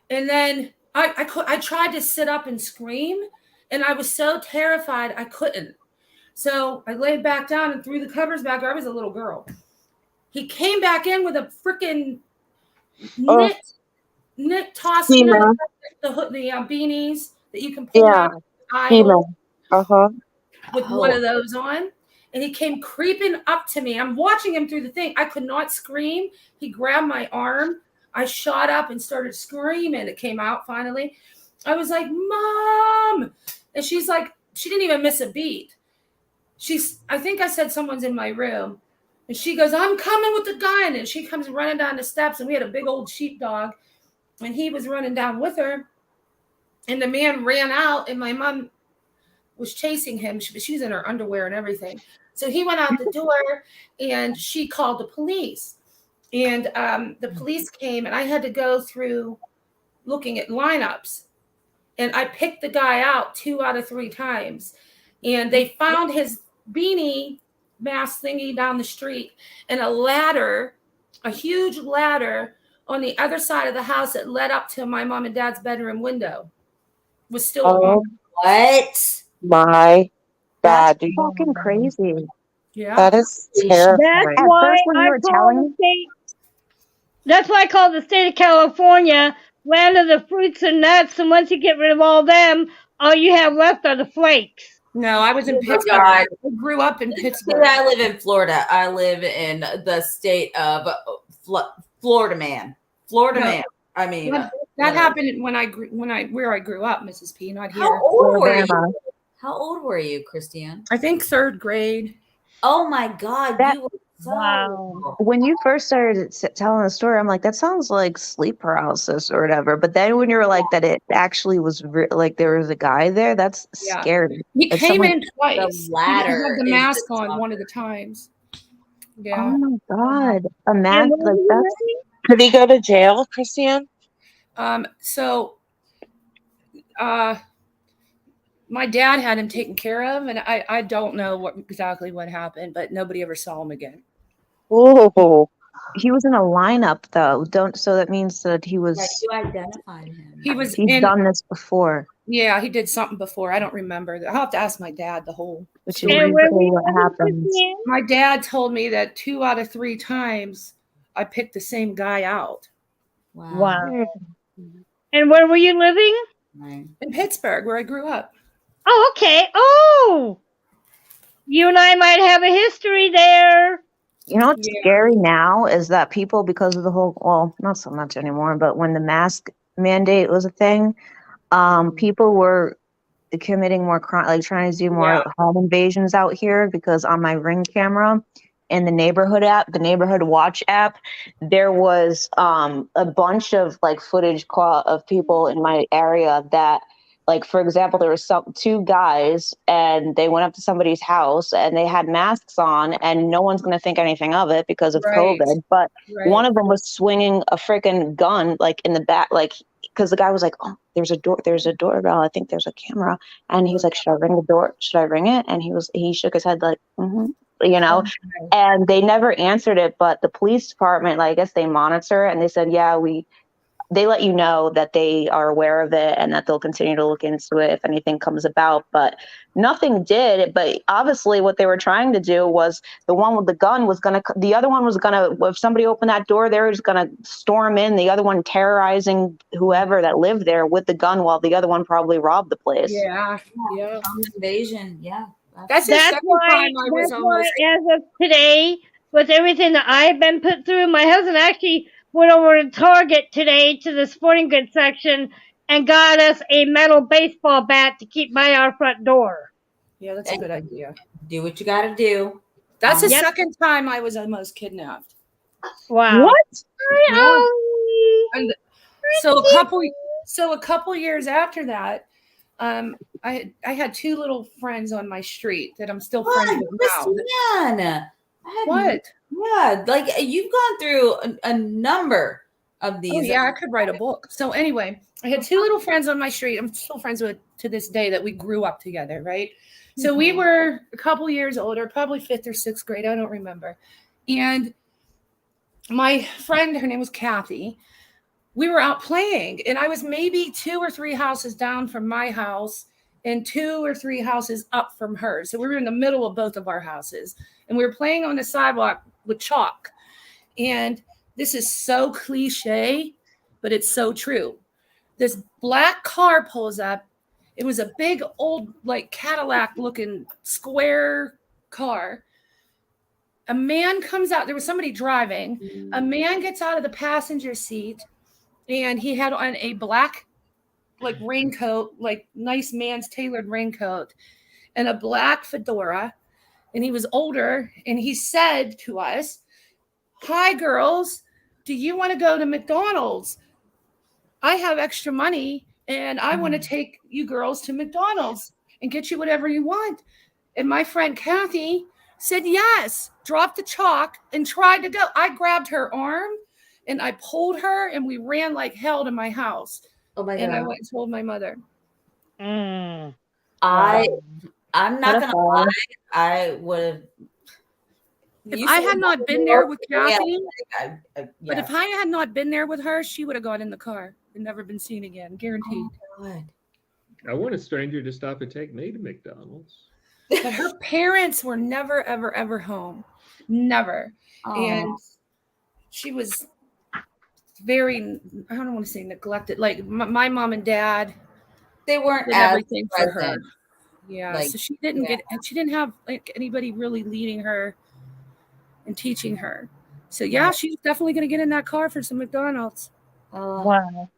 And then I tried to sit up and scream, and I was so terrified I couldn't. So I laid back down and threw the covers back. I was a little girl. He came back in with a freaking knit toss, you know, the beanies that you can pull out of the aisle with one of those on. And he came creeping up to me. I'm watching him through the thing. I could not scream. He grabbed my arm. I shot up and started screaming. It came out finally. I was like, Mom. And she's like, she didn't even miss a beat. I think I said someone's in my room. And she goes, I'm coming with the gun. And she comes running down the steps. And we had a big old sheepdog. and he was running down with her, and the man ran out, and my mom was chasing him. She's in her underwear and everything. So he went out the door, and she called the police. And the police came, and I had to go through looking at lineups. And I picked the guy out 2 out of 3 times. And they found his beanie mask thingy down the street, and a ladder, a huge ladder on the other side of the house that led up to my mom and dad's bedroom window was still on. What? My God. That's fucking crazy. Yeah. That is terrifying. That's At why first when you I were call telling the me, state. That's why I call the state of California land of the fruits and nuts. And once you get rid of all them, all you have left are the flakes. No, I was in Oh my Pittsburgh. God. I grew up in See, Pittsburgh. I live in Florida. I live in the state of Florida man. Florida No, man. I mean, that happened when I where I grew up, Mrs. P, not here. how old were Alabama. you? How old were you, Christiane? I think 3rd grade. Oh my God, That- you were so Wow. When you first started telling the story, I'm like, that sounds like sleep paralysis or whatever. But then when you were like that, it actually was like there was a guy there. That's Yeah. scary. He If came someone- in twice. He ladder had the is mask the on one top. of the times. Oh Yeah. my God. And Imagine where like were you that's living? Did he go to jail, Christiane? So my dad had him taken care of, and I don't know exactly what happened, but nobody ever saw him again. Oh, he was in a lineup though. So that means that he was Like, you identified him. He's done this before. Yeah, he did something before. I don't remember. I'll have to ask my dad the whole Which is story. And where were usually you what living, happens. Christiane? My dad told me that 2 out of 3 times I picked the same guy out. Wow. And where were you living? In Pittsburgh, where I grew up. Oh, okay. Oh, you and I might have a history there. You know what's scary now is that people, because of the whole, well, not so much anymore, but when the mask mandate was a thing, people were committing more crime, like trying to do more home invasions out here. Because on my Ring camera in the neighborhood app, the neighborhood watch app, there was a bunch of like footage of people in my area that, like, for example, there was 2 guys and they went up to somebody's house and they had masks on, and no one's going to think anything of it because of COVID. But one of them was swinging a freaking gun, like in the back, like, because the guy was like, "Oh, there's a doorbell. I think there's a camera." And he was like, "Should I ring the door? Should I ring it?" And he shook his head like, you know, and they never answered it. But the police department, like, I guess they monitor it, and they said, yeah, they let you know that they are aware of it and that they'll continue to look into it if anything comes about. But nothing did. But obviously what they were trying to do was the one with the gun was going to, the other one was going to, if somebody opened that door, they were just going to storm in, the other one terrorizing whoever that lived there with the gun while the other one probably robbed the place. Yeah. Home invasion. Yeah. That's the second time I was almost. As of today, with everything that I've been put through, my husband actually went over to Target today to the sporting goods section and got us a metal baseball bat to keep by our front door. Yeah, that's a good idea. Do what you got to do. That's the second time I was almost kidnapped. Wow. What? Hi, Yeah. Ollie. And so a couple years after that, I had 2 little friends on my street that I'm still friends with now. Christiane, What? Yeah, like you've gone through a number of these. Oh, yeah, I could write a book. So anyway, I had 2 little friends on my street. I'm still friends with to this day that we grew up together, right? So we were a couple years older, probably 5th or 6th grade. I don't remember. And my friend, her name was Kathy. We were out playing, and I was maybe 2 or 3 houses down from my house and 2 or 3 houses up from hers. So we were in the middle of both of our houses, and we were playing on the sidewalk with chalk. And this is so cliche, but it's so true. This black car pulls up. It was a big old, like, Cadillac looking square car. A man comes out. There was somebody driving. A man gets out of the passenger seat, and he had on a black, like, raincoat, like nice man's tailored raincoat, and a black fedora. And he was older, and he said to us, "Hi, girls, do you want to go to McDonald's?" I have extra money and I want to take you girls to McDonald's and get you whatever you want. And my friend Kathy said yes, dropped the chalk and tried to go. I grabbed her arm and I pulled her and we ran like hell to my house. Oh my God. And I went and told my mother. I'm not gonna lie. I would have. If I had not been there with Kathy, but if I had not been there with her, she would have gone in the car and never been seen again, guaranteed. Oh God. I want a stranger to stop and take me to McDonald's. But her parents were never, ever, ever home. Never. And she was very, I don't want to say neglected. Like my mom and dad, they weren't did everything for her. present. Yeah. Like, So she didn't she didn't have like anybody really leading her and teaching her. So yeah, she's definitely going to get in that car for some McDonald's. Wow.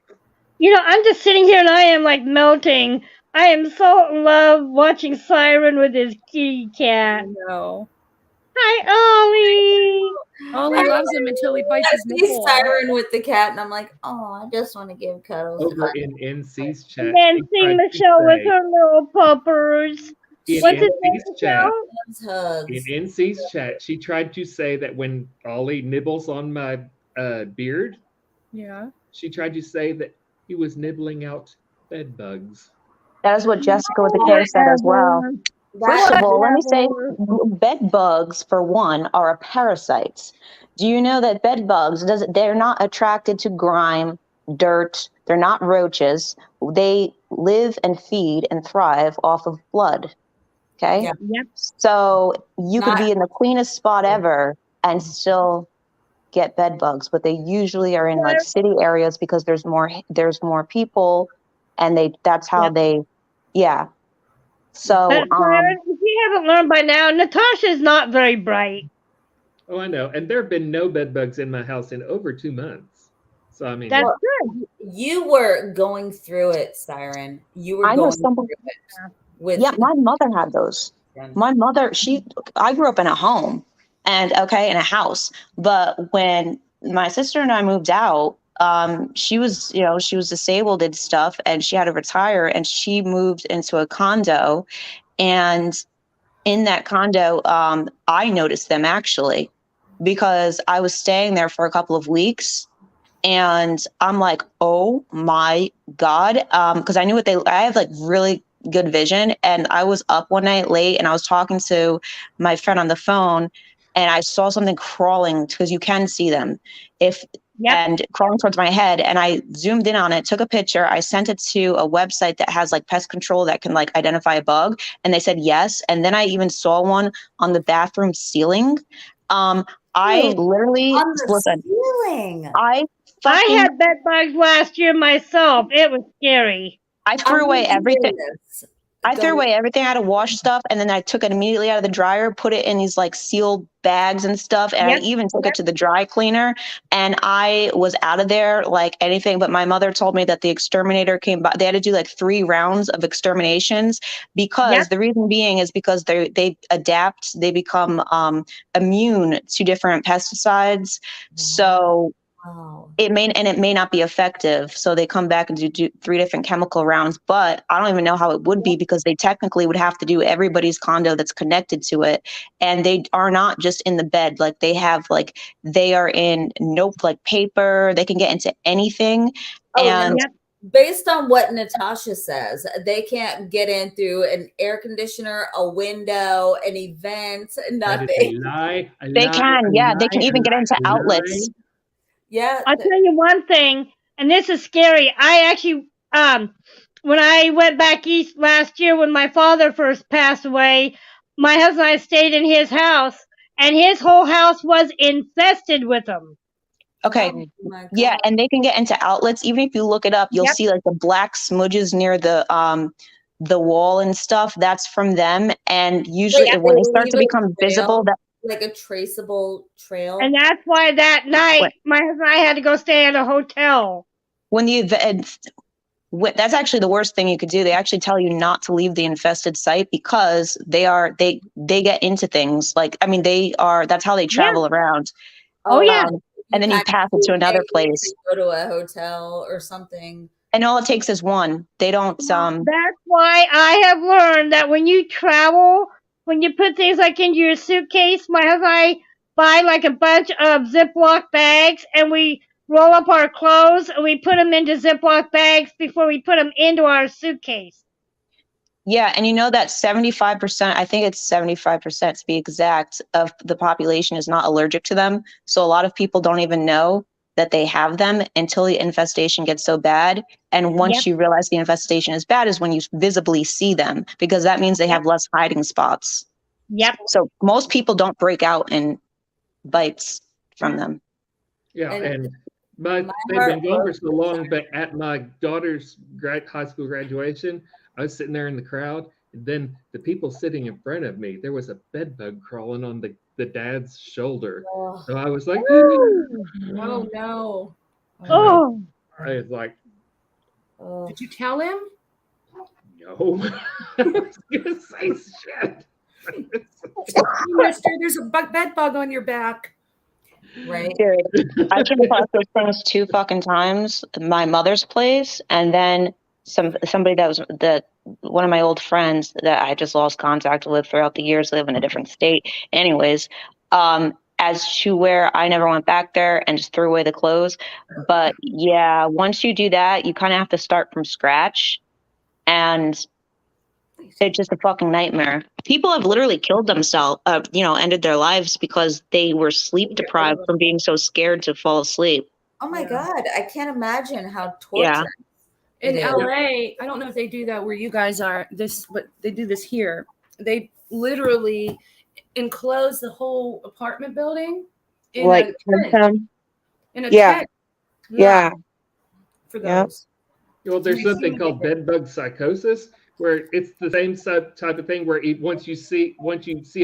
You know, I'm just sitting here and I am like melting. I am so in love watching Siren with his kitty cat. No. Hi, Ollie. Ollie loves him until he bites his nipple. Siren with the cat, and I'm like, oh, I just want to give cuddles. Over in NC's chat. And then sing Michelle with her little puppers. What's his name, Michelle? In NC's chat, she tried to say that when Ollie nibbles on my beard, yeah, she tried to say that he was nibbling out bed bugs. That is what Jessica with the K said as well. First of all, let me say, bed bugs, for one, are a parasite. Do you know that bed bugs, they're not attracted to grime, dirt, they're not roaches. They live and feed and thrive off of blood. Okay? Yep. So you could be in the cleanest spot ever and still get bed bugs, but they usually are in like city areas because there's more people, and that's how So But Siren, if you haven't learned by now, Natasha's not very bright. Oh, I know. And there have been no bed bugs in my house in over 2 months. So I mean, that's good. You were going through it, Siren. You were going through it. My mother had those. My mother, I grew up in a home and in a house. But when my sister and I moved out, she was disabled and stuff, and she had to retire, and she moved into a condo. And in that condo, I noticed them actually, because I was staying there for a couple of weeks. And I'm like, oh my God. Because I knew I have like really good vision. And I was up one night late and I was talking to my friend on the phone, and I saw something crawling, because you can see them and crawling towards my head. And I zoomed in on it, took a picture. I sent it to a website that has like pest control that can like identify a bug. And they said yes. And then I even saw one on the bathroom ceiling. I literally ceiling. I had bed bugs last year myself. It was scary. I threw away everything. I threw away everything. I had to wash stuff, and then I took it immediately out of the dryer, put it in these like sealed bags and stuff, and I even took it to the dry cleaner, and I was out of there like anything. But my mother told me that the exterminator came by. They had to do like 3 rounds of exterminations, because the reason being is because they adapt. They become immune to different pesticides. So it may not be effective. So they come back and do 3 different chemical rounds, but I don't even know how it would be, because they technically would have to do everybody's condo that's connected to it. And they are not just in the bed. Like they are in like paper. They can get into anything. Based on what Natasha says, they can't get in through an air conditioner, a window, an event, nothing. They can even get into outlets. Yeah. I'll tell you one thing, and this is scary. I actually, when I went back east last year when my father first passed away, my husband and I stayed in his house, and his whole house was infested with them. Okay. And they can get into outlets. Even if you look it up, you'll see like the black smudges near the wall and stuff. That's from them. And usually when they start to become visible, like a traceable trail. And that's why that night my husband and I had to go stay at a hotel. That's actually the worst thing you could do. They actually tell you not to leave the infested site, because they get into things. Like, I mean, that's how they travel around. and then you pass it to another place. Go to a hotel or something. And all it takes is one. They don't. That's why I have learned that when you travel, when you put things like into your suitcase, my husband and I buy like a bunch of Ziploc bags, and we roll up our clothes and we put them into Ziploc bags before we put them into our suitcase. Yeah, and you know that 75%, I think it's 75% to be exact, of the population is not allergic to them. So a lot of people don't even know that they have them until the infestation gets so bad. And once you realize the infestation is bad is when you visibly see them, because that means they have less hiding spots. Yep. So most people don't break out in bites from them. Yeah, and they've been gone for so long, but at my daughter's high school graduation, I was sitting there in the crowd, and then the people sitting in front of me, there was a bed bug crawling on the dad's shoulder. Oh. So I was like, oh no. Oh. I was like, did you tell him? no. I was gonna say shit. Mister, there's a bed bug on your back. Right. I came across those things 2 fucking times. My mother's place, and then somebody that was one of my old friends that I just lost contact with throughout the years, live in a different state. Anyways, as to where I never went back there and just threw away the clothes. But yeah, once you do that, you kind of have to start from scratch, and it's just a fucking nightmare. People have literally killed themselves, ended their lives because they were sleep deprived from being so scared to fall asleep. Oh my God, I can't imagine how torturous. In LA, I don't know if they do that where you guys are, but they do this here. They literally enclose the whole apartment building in a tent. In a tent. Yeah. For those. Well, there's something called bedbug psychosis, where it's the same type of thing where once you see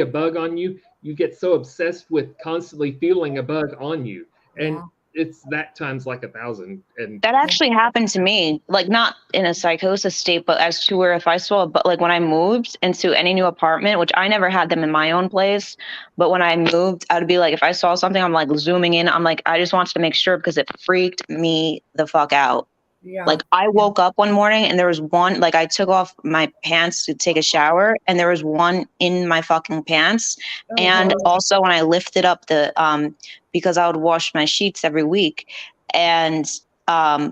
a bug on you, you get so obsessed with constantly feeling a bug on you. And it's that times like 1,000. And that actually happened to me, like not in a psychosis state, but as to where if I saw, but like when I moved into any new apartment, which I never had them in my own place, but when I moved, I'd be like, if I saw something, I'm like zooming in. I'm like, I just wanted to make sure because it freaked me the fuck out. Yeah. Like I woke up one morning and there was one, like I took off my pants to take a shower and there was one in my fucking pants. And also when I lifted up because I would wash my sheets every week. And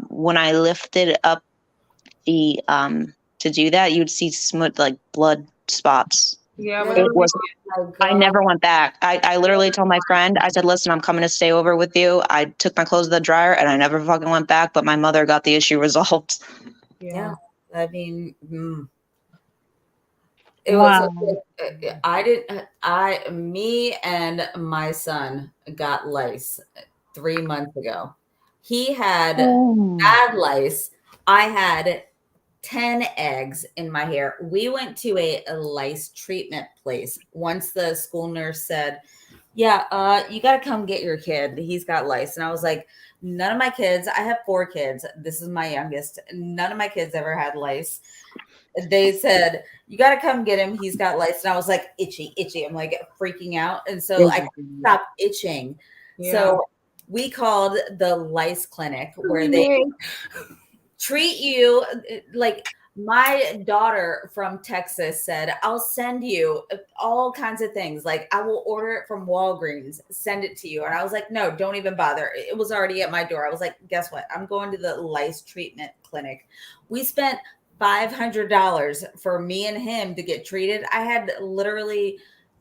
when I lifted up to do that, you'd see like blood spots. Yeah, it was. I never went back. I literally told my friend, I said, listen, I'm coming to stay over with you. I took my clothes to the dryer and I never fucking went back, but my mother got the issue resolved. Yeah. I mean, it was, me and my son got lice 3 months ago. He had bad lice. I had 10 eggs in my hair. We went to a lice treatment place. Once the school nurse said, yeah, you got to come get your kid. He's got lice. And I was like, none of my kids, I have 4 kids. This is my youngest. None of my kids ever had lice. They said, you got to come get him. He's got lice. And I was like, itchy. I'm like freaking out. And so I couldn't stop itching. Yeah. So we called the lice clinic where they treat you. Like my daughter from Texas said, I'll send you all kinds of things. Like I will order it from Walgreens, send it to you. And I was like, no, don't even bother. It was already at my door. I was like, guess what? I'm going to the lice treatment clinic. We spent $500 for me and him to get treated. I had literally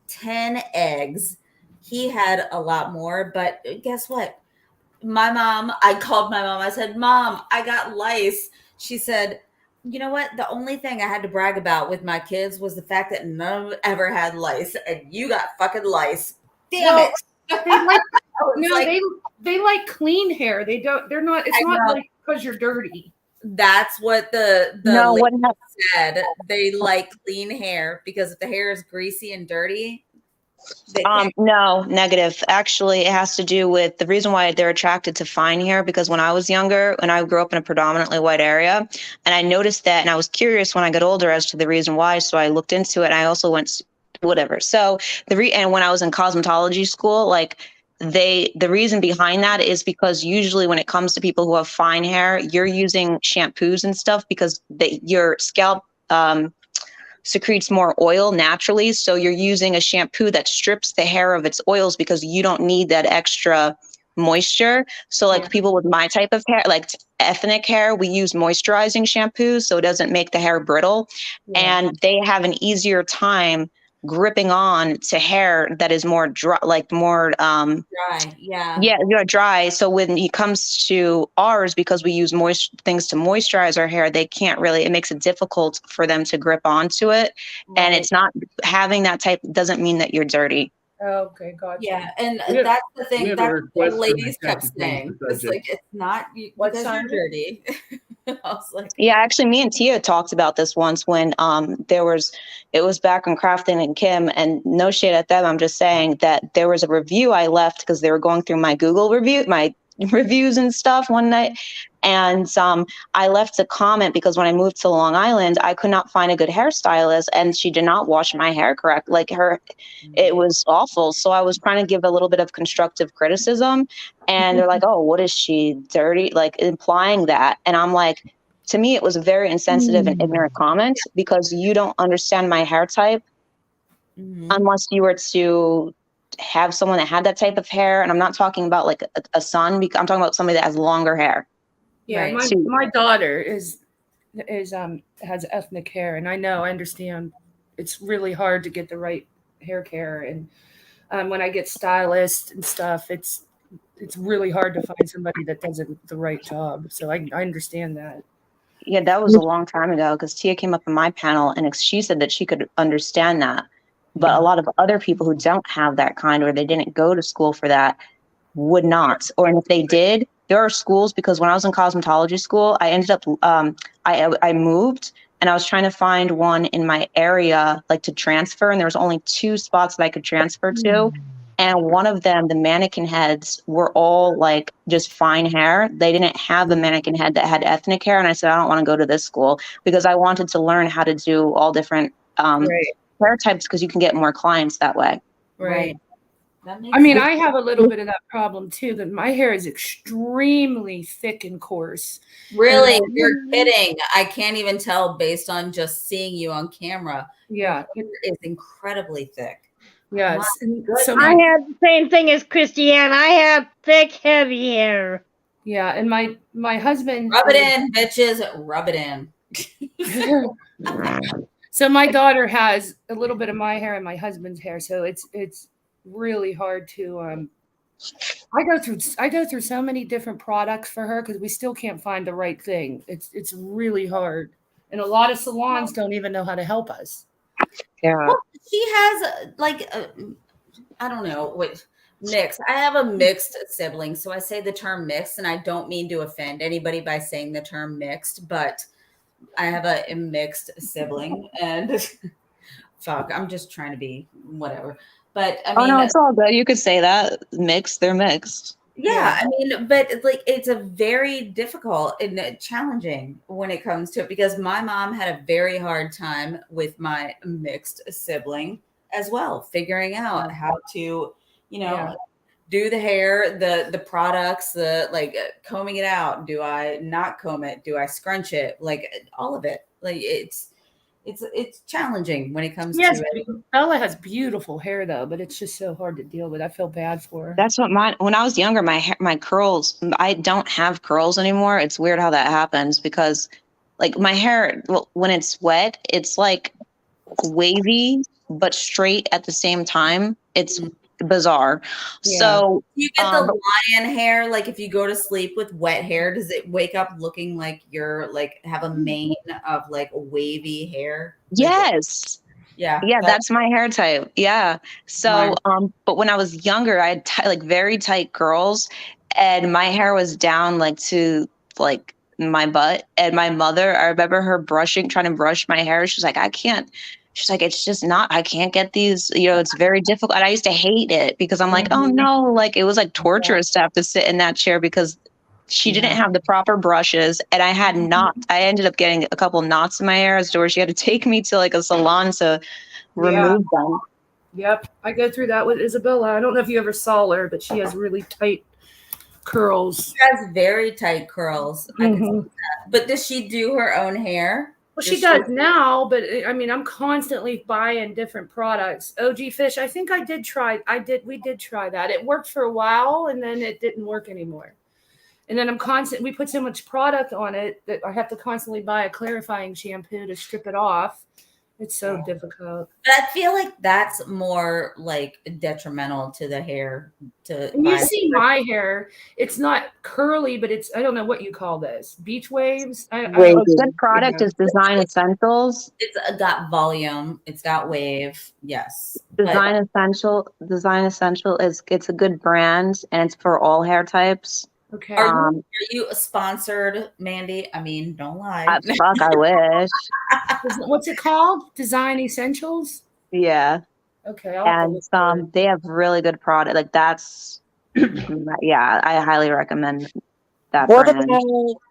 10 eggs. He had a lot more, but guess what? I called my mom. I said, Mom, I got lice. She said, you know what? The only thing I had to brag about with my kids was the fact that none of them ever had lice, and you got fucking lice. Damn it. They like clean hair. They don't. They're not. It's not like because you're dirty. That's what the lady said. They like clean hair because if the hair is greasy and dirty. No, negative. Actually, it has to do with the reason why they're attracted to fine hair, because when I was younger, and I grew up in a predominantly white area, and I noticed that, and I was curious when I got older as to the reason why, so I looked into it, and I also went whatever. So and when I was in cosmetology school, like the reason behind that is because usually when it comes to people who have fine hair, you're using shampoos and stuff because your scalp secretes more oil naturally. So you're using a shampoo that strips the hair of its oils because you don't need that extra moisture. So like people with my type of hair, like ethnic hair, we use moisturizing shampoos so it doesn't make the hair brittle. And they have an easier time gripping on to hair that is more dry, like more dry. you're dry. So when it comes to ours, because we use things to moisturize our hair, they can't really, it makes it difficult for them to grip onto it. And it's not having that type doesn't mean that you're dirty. Okay, gotcha. Yeah, and We have- that's the we thing have a that request the from ladies the kept Kentucky saying. Police It's like it's not because you're dirty. I was like, Yeah, actually, me and Tia talked about this once when it was back when Crafton and Kim, and no shade at them. I'm just saying that there was a review I left because they were going through my Google reviews and stuff one night. And I left a comment because when I moved to Long Island, I could not find a good hairstylist and she did not wash my hair correct. Like it was awful. So I was trying to give a little bit of constructive criticism and they're like, oh, what is she dirty? Like implying that. And I'm like, to me, it was a very insensitive and ignorant comment because you don't understand my hair type unless you were to have someone that had that type of hair. And I'm not talking about like a son, because I'm talking about somebody that has longer hair. Yeah, my daughter has ethnic hair, and I understand it's really hard to get the right hair care, and when I get stylists and stuff, it's really hard to find somebody that does the right job. So I understand that. Yeah, that was a long time ago because Tia came up in my panel and she said that she could understand that. But a lot of other people who don't have that kind or they didn't go to school for that would not. Or and if they did, there are schools, because when I was in cosmetology school, I ended up, I moved and I was trying to find one in my area, like to transfer. And there was only 2 spots that I could transfer to. And one of them, the mannequin heads were all like just fine hair. They didn't have a mannequin head that had ethnic hair. And I said, I don't want to go to this school because I wanted to learn how to do all different hair types because you can get more clients that way. Right. I mean, I have a little bit of that problem too, that my hair is extremely thick and coarse. really, you're kidding. I can't even tell based on just seeing you on camera. Yeah. Your hair is incredibly thick. Yes. So I have the same thing as Christiane. I have thick, heavy hair. Yeah, and my husband. Rub it in, bitches. Rub it in. So my daughter has a little bit of my hair and my husband's hair, so it's really hard to. I go through so many different products for her because we still can't find the right thing. It's really hard, and a lot of salons don't even know how to help us. Yeah. Well, she has I don't know what mixed. I have a mixed sibling, so I say the term mixed, and I don't mean to offend anybody by saying the term mixed, but I have a mixed sibling, and fuck, I'm just trying to be whatever. But I mean, no, it's all good. You could say that mixed. They're mixed. Yeah, I mean, but like it's a very difficult and challenging when it comes to it because my mom had a very hard time with my mixed sibling as well, figuring out how to, do the hair, the products, the like combing it out. Do I not comb it? Do I scrunch it? Like all of it. Like it's challenging when it comes to it. Bella has beautiful hair though, but it's just so hard to deal with. I feel bad for her. That's what when I was younger, my curls, I don't have curls anymore. It's weird how that happens because like my hair, when it's wet, it's like wavy, but straight at the same time. It's bizarre. Yeah. So you get the lion hair. Like if you go to sleep with wet hair, does it wake up looking like you're like have a mane of like wavy hair? Yes. Yeah. Yeah, that's my hair type. Yeah. So, but when I was younger, I had like very tight curls, and my hair was down like to like my butt. And my mother, I remember her trying to brush my hair. She's like, I can't. She's like, it's just not, I can't get these, it's very difficult. And I used to hate it because I'm like, oh no, like it was like torturous to have to sit in that chair because she didn't have the proper brushes. And I had I ended up getting a couple knots in my hair as to where she had to take me to like a salon to remove them. Yep, I go through that with Isabella. I don't know if you ever saw her, but she has really tight curls. She has very tight curls. I can see that. But does she do her own hair? Well, she does now, but I mean, I'm constantly buying different products. OG Fish, I think we did try that. It worked for a while, and then it didn't work anymore. And then we put so much product on it that I have to constantly buy a clarifying shampoo to strip it off. It's so difficult. But I feel like that's more like detrimental to the hair. And you see my hair, it's not curly, but I don't know what you call this. Beach waves? A good product is Design Essentials. It's got volume. It's got wave. Yes. Design Essential it's a good brand, and it's for all hair types. Okay. Are you sponsored, Mandy? I mean, don't lie. Fuck, I wish. What's it called? Design Essentials? Yeah. Okay. And they have really good product. Like that's, yeah, I highly recommend that What brand. about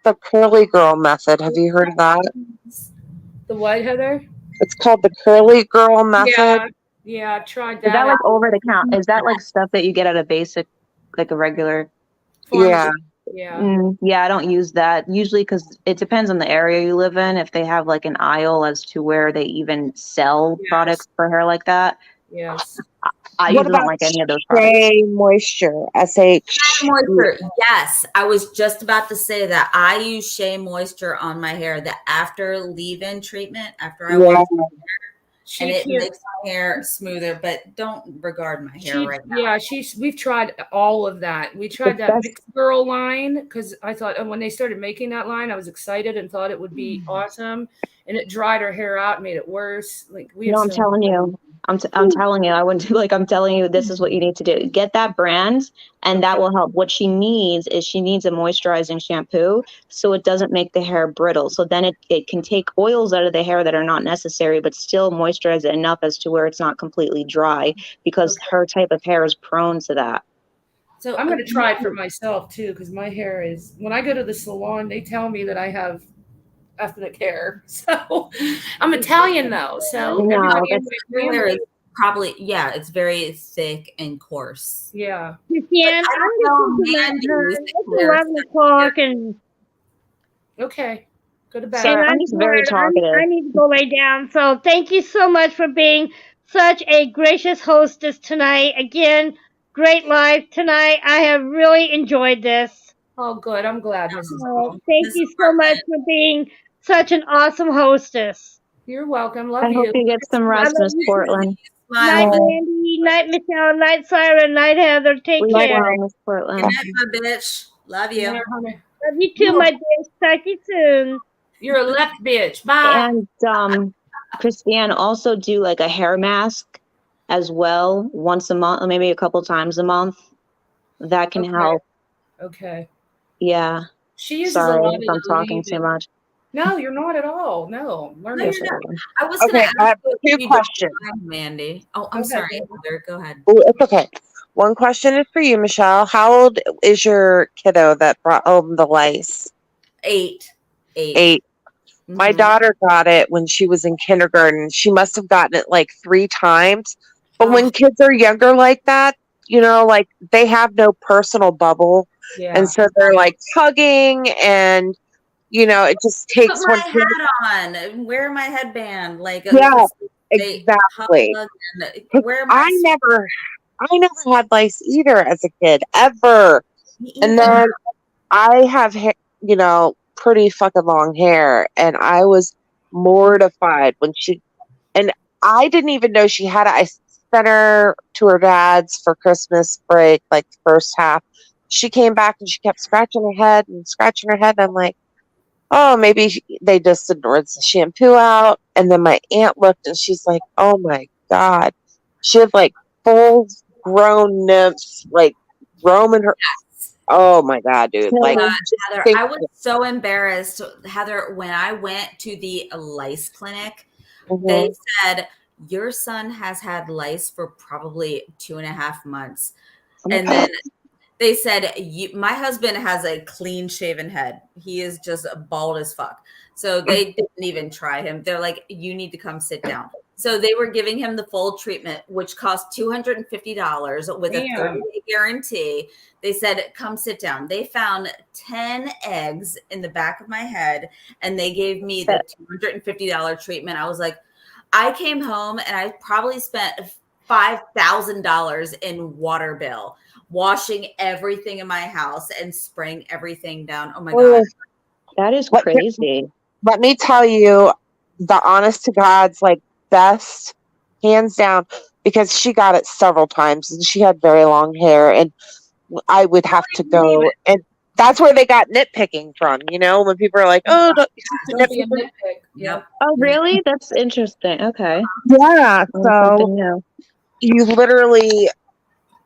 the curly girl method? Have you heard of that? The what, Heather? It's called the curly girl method. Yeah, I've tried that. Is that like over the counter? Is that like stuff that you get at a basic, like a regular? Yeah. Yeah, I don't use that usually because it depends on the area you live in. If they have like an aisle as to where they even sell products for hair like that. Yes. I usually don't like any of those products. Shea Moisture, SH. Moisture. Yes, I was just about to say that. I use Shea Moisture on my hair. The after leave-in treatment after I wash my hair, and it makes my hair smoother. But don't regard my hair right now. Yeah, we've tried all of that. We tried that Mixed Girl line because I thought when they started making that line, I was excited and thought it would be awesome, and it dried her hair out, made it worse. Like I'm telling you. I'm telling you, I'm telling you, this is what you need to do. Get that brand, and that will help. What she needs is a moisturizing shampoo so it doesn't make the hair brittle. So then it can take oils out of the hair that are not necessary, but still moisturize it enough as to where it's not completely dry because her type of hair is prone to that. So I'm going to try it for myself too because my hair is, when I go to the salon, they tell me that I have ethnic hair. So I'm Italian though. So everybody in my hair family is probably, it's very thick and coarse. Yeah. Yeah, I'm going to her. It's 11 o'clock and okay. Go to bed. Sorry, I'm just very talkative. I need to go lay down. So thank you so much for being such a gracious hostess tonight. Again, great live tonight. I have really enjoyed this. Oh, good. I'm glad, Mrs. Thank you so much for being such an awesome hostess. You're welcome. Love I hope you get some rest, Miss Portland. Night, Mandy. Night, Michelle. Night, Siren. Night, Heather. Take care. Miss Portland. Good night, my bitch. Love you. Love you too, my bitch. Talk to you soon. You're a left bitch. Bye. And Christiane, also do like a hair mask as well once a month, or maybe a couple times a month. That can help. Okay. Yeah. She uses Sorry a lot of if I'm talking too much. No, you're not at all. No. Learn No, it. you're not. I was going to ask you two questions, Mandy. Oh, I'm sorry, Heather. Go ahead. Oh, it's okay. One question is for you, Michelle. How old is your kiddo that brought home the lice? 8. 8. My daughter got it when she was in kindergarten. She must have gotten it like 3 times. But when kids are younger like that, like they have no personal bubble. Yeah. And so they're like hugging and, it just takes Put my one. hat on. Wear my headband. Like Exactly. Wear I never had lice either as a kid, ever. And then I have, pretty fucking long hair, and I was mortified when and I didn't even know she had it. I sent her to her dad's for Christmas break, like the first half. She came back and she kept scratching her head. And I'm like, oh, maybe they just ignored the shampoo out. And then my aunt looked and she's like, oh my God. She had like full grown nymphs like roaming her. Oh my God, dude. Like, Heather, I was so embarrassed. Heather, when I went to the lice clinic, they said, your son has had lice for probably 2.5 months. And then they said, my husband has a clean shaven head. He is just bald as fuck. So they didn't even try him. They're like, you need to come sit down. So they were giving him the full treatment, which cost $250 with a 30-day guarantee. They said, come sit down. They found 10 eggs in the back of my head, and they gave me the $250 treatment. I was like, I came home and I probably spent $5,000 in water bill, washing everything in my house and spraying everything down. Oh my God. That is crazy. Let me tell you, the honest to God's like best, hands down, because she got it several times and she had very long hair, and I would have to go, and that's where they got nitpicking from, you know, when people are like, oh, Don't be a nitpick. Yep. Oh, really? That's interesting. Okay. Yeah. So Something new. you literally,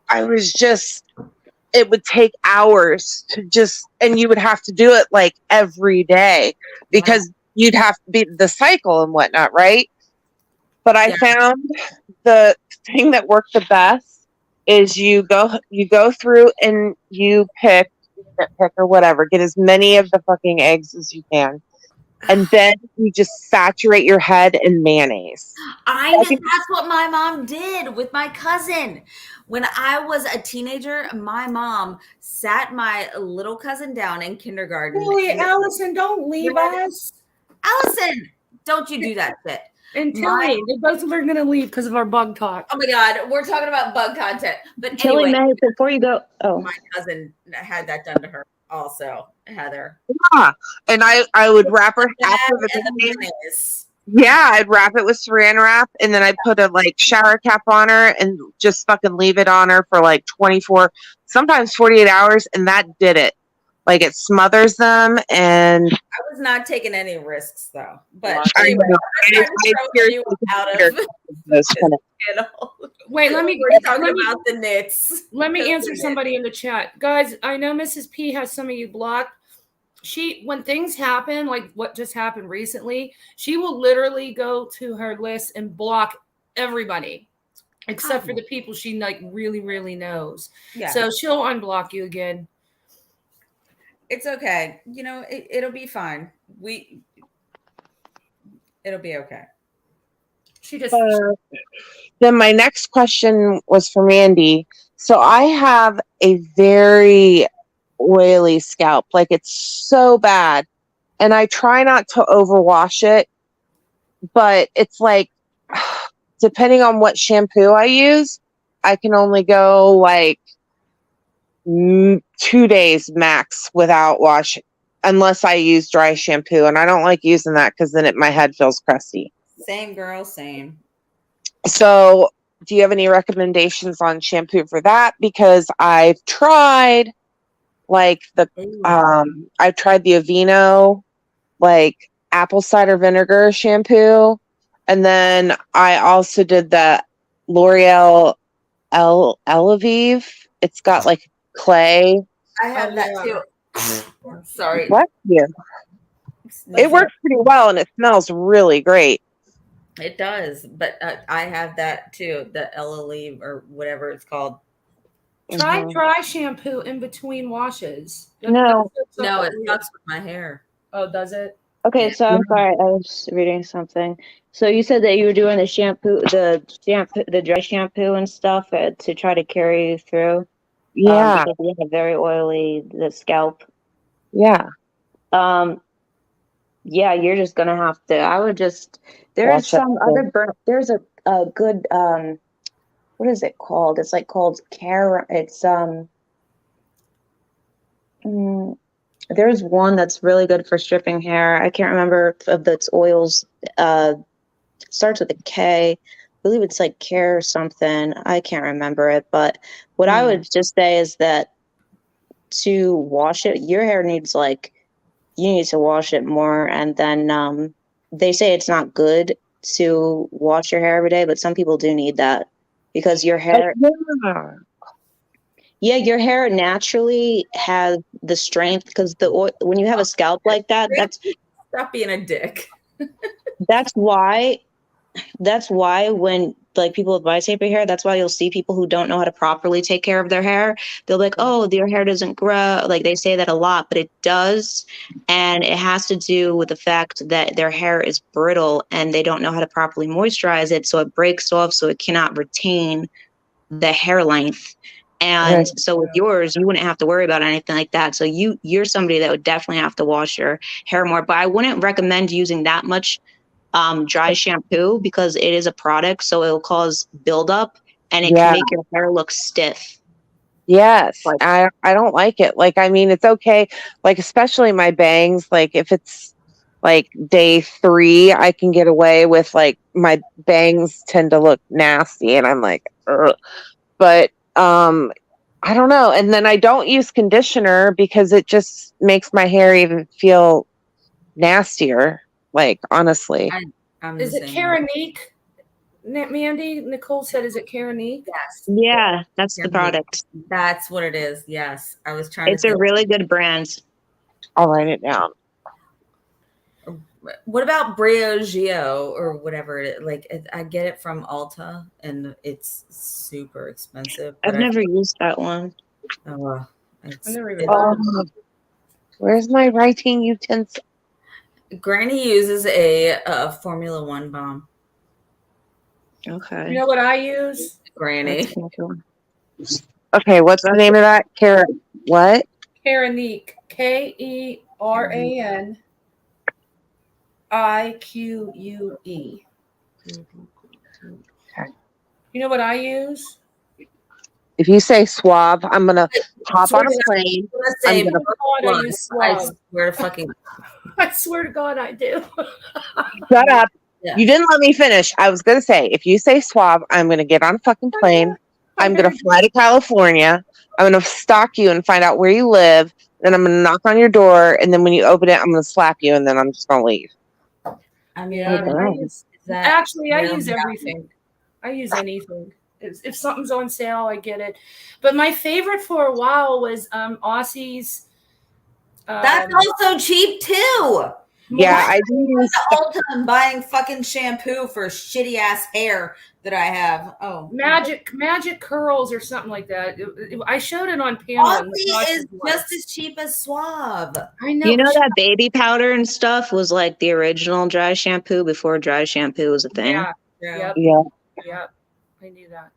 I was just, it would take hours to just, and you would have to do it like every day because you'd have to be the cycle and whatnot, right? But I found the thing that worked the best is you go through and you pick or whatever, get as many of the fucking eggs as you can. And then you just saturate your head in mayonnaise. That's what my mom did with my cousin. When I was a teenager, my mom sat my little cousin down in kindergarten. Holy Allison, don't leave us. Allison, don't you do that shit. And Tilly, they both are going to leave because of our bug talk. Oh my God, we're talking about bug content. But Tilly, anyway, before you go, my cousin had that done to her also, Heather. Yeah. And I would wrap her after the mayonnaise. Yeah, I'd wrap it with saran wrap, and then I'd put a like shower cap on her and just fucking leave it on her for like 24, sometimes 48 hours, and that did it. Like it smothers them, and I was not taking any risks though. But I anyway, know. I'm throwing you out of those kind of Wait, let me talk about the knits. Let me answer somebody in the chat. Guys, I know Mrs. P has some of you blocked. When things happen, like what just happened recently, she will literally go to her list and block everybody except for the people she like really, really knows. Yeah. So she'll unblock you again. It's okay. You know, it'll be fine. It'll be okay. She just. Then my next question was for Mandy. So I have a very oily scalp, like it's so bad, and I try not to overwash it, but it's like depending on what shampoo I use, I can only go like 2 days max without washing, unless I use dry shampoo, and I don't like using that because then my head feels crusty. Same girl, same. So do you have any recommendations on shampoo for that? Because I've tried like I've tried the Aveeno like apple cider vinegar shampoo, and then I also did the L'Oreal Elvive. It's got like clay. I have that too. Sorry. Bless you. It works pretty well and it smells really great. It does, but I have that too, the Elvive or whatever it's called. Try dry shampoo in between washes. No, it fucks with my hair. Oh, does it? Okay, so I'm sorry, I was reading something. So you said that you were doing the dry shampoo and stuff to try to carry you through. Yeah. Because you have very oily the scalp. Yeah. Yeah, you're just gonna have to. I would just. There's some other burn. There's a good what is it called? It's like called care. It's there's one that's really good for stripping hair. I can't remember of its oils. It starts with a K. I believe it's like Care or something. I can't remember it. But what I would just say is that to wash it, your hair needs you need to wash it more. And then they say it's not good to wash your hair every day, but some people do need that because your hair. Yeah, your hair naturally has the strength because when you have a scalp like that, that's stop being a dick. That's why that's why when like people with bicep hair, that's why you'll see people who don't know how to properly take care of their hair. They'll be like, oh, their hair doesn't grow. Like they say that a lot, but it does. And it has to do with the fact that their hair is brittle and they don't know how to properly moisturize it. So it breaks off, so it cannot retain the hair length. And so with yours, you wouldn't have to worry about anything like that. So you're somebody that would definitely have to wash your hair more, but I wouldn't recommend using that much dry shampoo because it is a product, so it'll cause buildup and it can make your hair look stiff. Yes, I don't like it. Like, I mean, it's okay. Like, especially my bangs. Like, if it's like day 3, I can get away with like my bangs tend to look nasty, and I'm like, ugh. But I don't know. And then I don't use conditioner because it just makes my hair even feel nastier. Like, honestly. Is it Caranique? Mandy, Nicole said, is it Caranique? Yes. Yeah, that's the product. That's what it is. Yes. I was trying It's a really good brand. I'll write it down. What about Briogeo or whatever it is? Like, I get it from Ulta and it's super expensive. I've never used that one. Oh, where's my writing utensil? Granny uses a Formula One balm. Okay. You know what I use? Granny. Okay, what's the name of that? What? Caranique. KERANIQUE. Okay. You know what I use? If you say Suave, I'm gonna hop on a plane. I'm gonna I swear to fucking. I swear to God, I do. Shut up. Yeah. You didn't let me finish. I was gonna say, if you say Suave, I'm gonna get on a fucking plane. I'm gonna fly to California. I'm gonna stalk you and find out where you live. Then I'm gonna knock on your door, and then when you open it, I'm gonna slap you, and then I'm just gonna leave. I mean, I use everything. I use anything. If something's on sale, I get it. But my favorite for a while was Aussie's. That's also cheap too. Yeah, I do use Ulta and buying fucking shampoo for shitty ass hair that I have. Oh, magic curls or something like that. I showed it on panel. Aussie is just as cheap as Suave. I know. You know that baby powder and stuff was like the original dry shampoo before dry shampoo was a thing. Yeah. Yep. I knew that.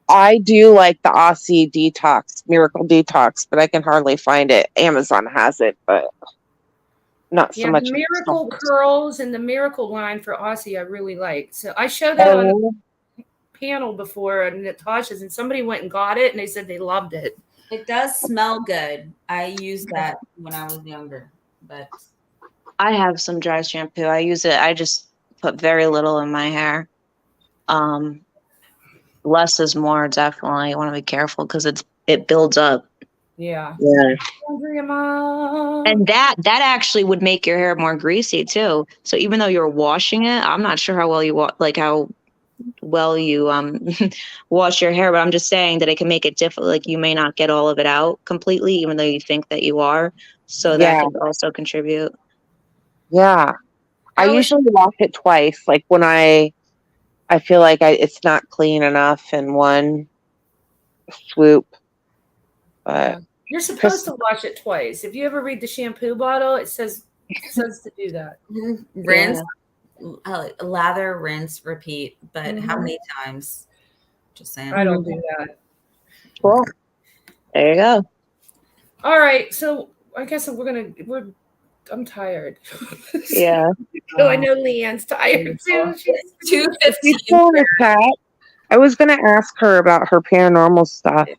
I do like the Aussie Detox, Miracle Detox, but I can hardly find it. Amazon has it, but not so much. The Miracle Curls and the Miracle line for Aussie I really like. So I showed that on the panel before at Natasha's, and somebody went and got it, and they said they loved it. It does smell good. I used that when I was younger, but I have some dry shampoo. I use it. I just put very little in my hair. Less is more, definitely. You want to be careful because it builds up. Yeah. And that actually would make your hair more greasy too. So even though you're washing it, I'm not sure how well you wash your hair, but I'm just saying that it can make it difficult. Like you may not get all of it out completely, even though you think that you are. So that can also contribute. Yeah. I usually wash it twice. Like when I feel like it's not clean enough in one swoop. But you're supposed to wash it twice. If you ever read the shampoo bottle, it says to do that. Rinse, lather, rinse, repeat. But how many times? Just saying. I don't do that. Cool. There you go. All right. So I guess I'm tired. Yeah. So I know Leanne's tired too. She's 2:15. I was gonna ask her about her paranormal stuff.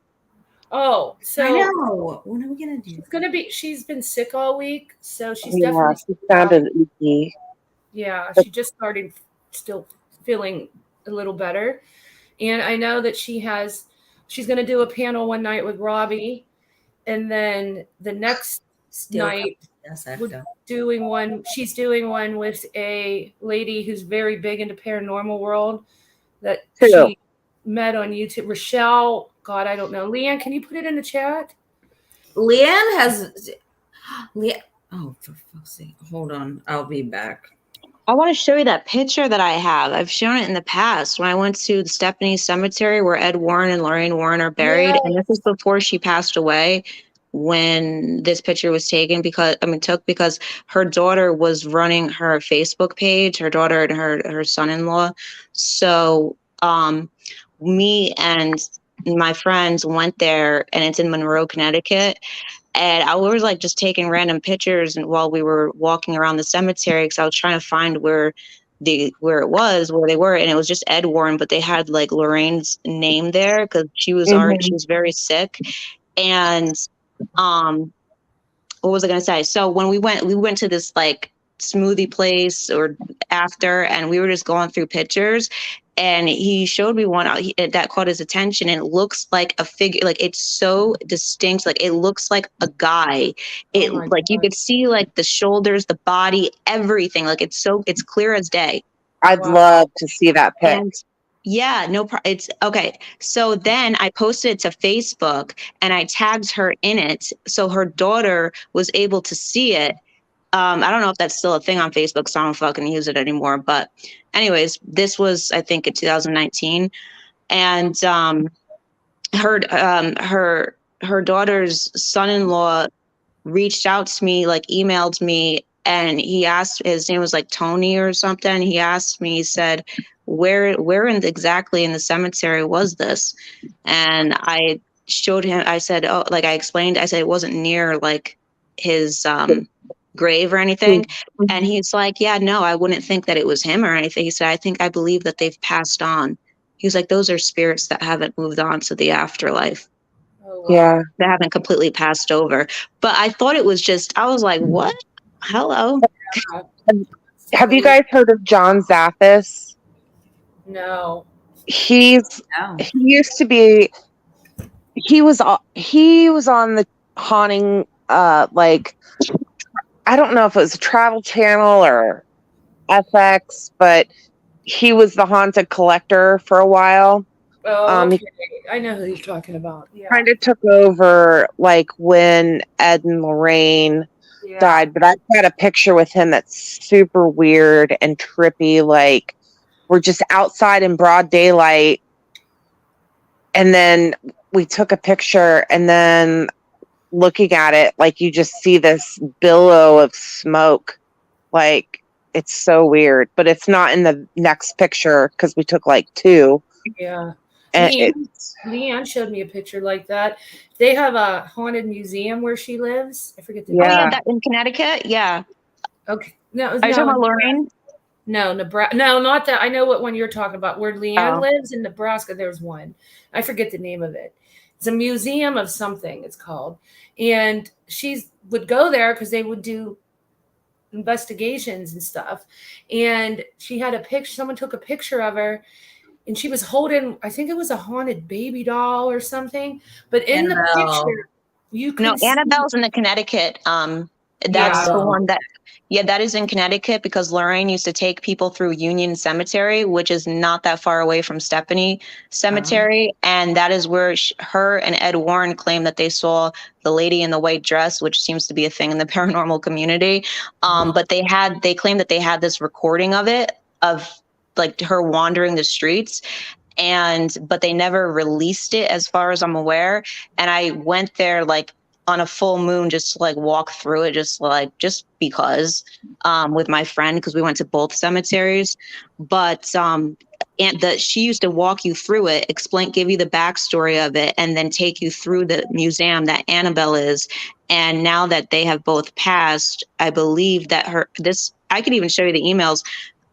Oh, so I know. When are we gonna do? She's been sick all week, so she's Yeah, definitely. she sounded icky. Yeah, she just started still feeling a little better, and I know that she's gonna do a panel one night with Robbie, and then the next night she's doing one with a lady who's very big into paranormal world that she met on YouTube. Rochelle, God, I don't know. Leanne, can you put it in the chat? Leanne. Oh, for fuck's sake! Hold on, I'll be back. I want to show you that picture that I have. I've shown it in the past when I went to the Stephanie Cemetery where Ed Warren and Lorraine Warren are buried. Yes. And this is before she passed away when this picture was taken because her daughter was running her Facebook page, her daughter and her son-in-law. So me and my friends went there, and it's in Monroe, Connecticut. And I was like just taking random pictures and while we were walking around the cemetery because I was trying to find where they were, and it was just Ed Warren, but they had like Lorraine's name there because she was very sick. And what was I gonna say? So when we went to this like smoothie place or after, and we were just going through pictures, and he showed me one that caught his attention, and it looks like a figure, like it's so distinct, like it looks like a guy. It like you could see like the shoulders, the body, everything. Like it's clear as day. I'd love to see that pic. And yeah, it's okay. So then I posted it to Facebook and I tagged her in it. So her daughter was able to see it. I don't know if that's still a thing on Facebook, so I don't fucking use it anymore. But anyways, this was, I think, in 2019. And her daughter's son-in-law reached out to me, like emailed me, and he asked, his name was like Tony or something. He asked me, he said, where exactly in the cemetery was this? And I showed him, I said, I explained, I said it wasn't near like his grave or anything. And he's like, yeah, no, I wouldn't think that it was him or anything. He said, I believe that they've passed on. He was like, those are spirits that haven't moved on to the afterlife. Yeah. They haven't completely passed over. But I thought it was just, I was like, what? Hello. Have you guys heard of John Zaffis? No. He used to be, he was on the haunting, like, I don't know if it was a Travel Channel or FX, but he was the haunted collector for a while. Oh, okay. I know who you're talking about. Yeah. Kind of took over like when Ed and Lorraine died, but I've got a picture with him that's super weird and trippy. Like we're just outside in broad daylight, and then we took a picture, and then looking at it, like you just see this billow of smoke. Like it's so weird, but it's not in the next picture because we took like two. Yeah. And Leanne showed me a picture like that. They have a haunted museum where she lives. I forget the name. Oh yeah, that in Connecticut. Yeah. Okay. No, Are you talking about Lorraine? No, Nebraska. No, not that. I know what one you're talking about. Where Leanne lives in Nebraska, there's one. I forget the name of it. It's a museum of something. It's called, and she would go there because they would do investigations and stuff. And she had a picture. Someone took a picture of her. And she was holding, I think it was a haunted baby doll or something. But in the picture, you can Annabelle's in the Connecticut. That's the one that, that is in Connecticut because Lorraine used to take people through Union Cemetery, which is not that far away from Stephanie Cemetery. And that is where her and Ed Warren claim that they saw the lady in the white dress, which seems to be a thing in the paranormal community. But they claim that they had this recording of it, of like her wandering the streets, but they never released it as far as I'm aware. And I went there like on a full moon just to like walk through it, just because with my friend, because we went to both cemeteries. But she used to walk you through it, give you the backstory of it, and then take you through the museum that Annabelle is. And now that they have both passed, I believe that I could even show you the emails.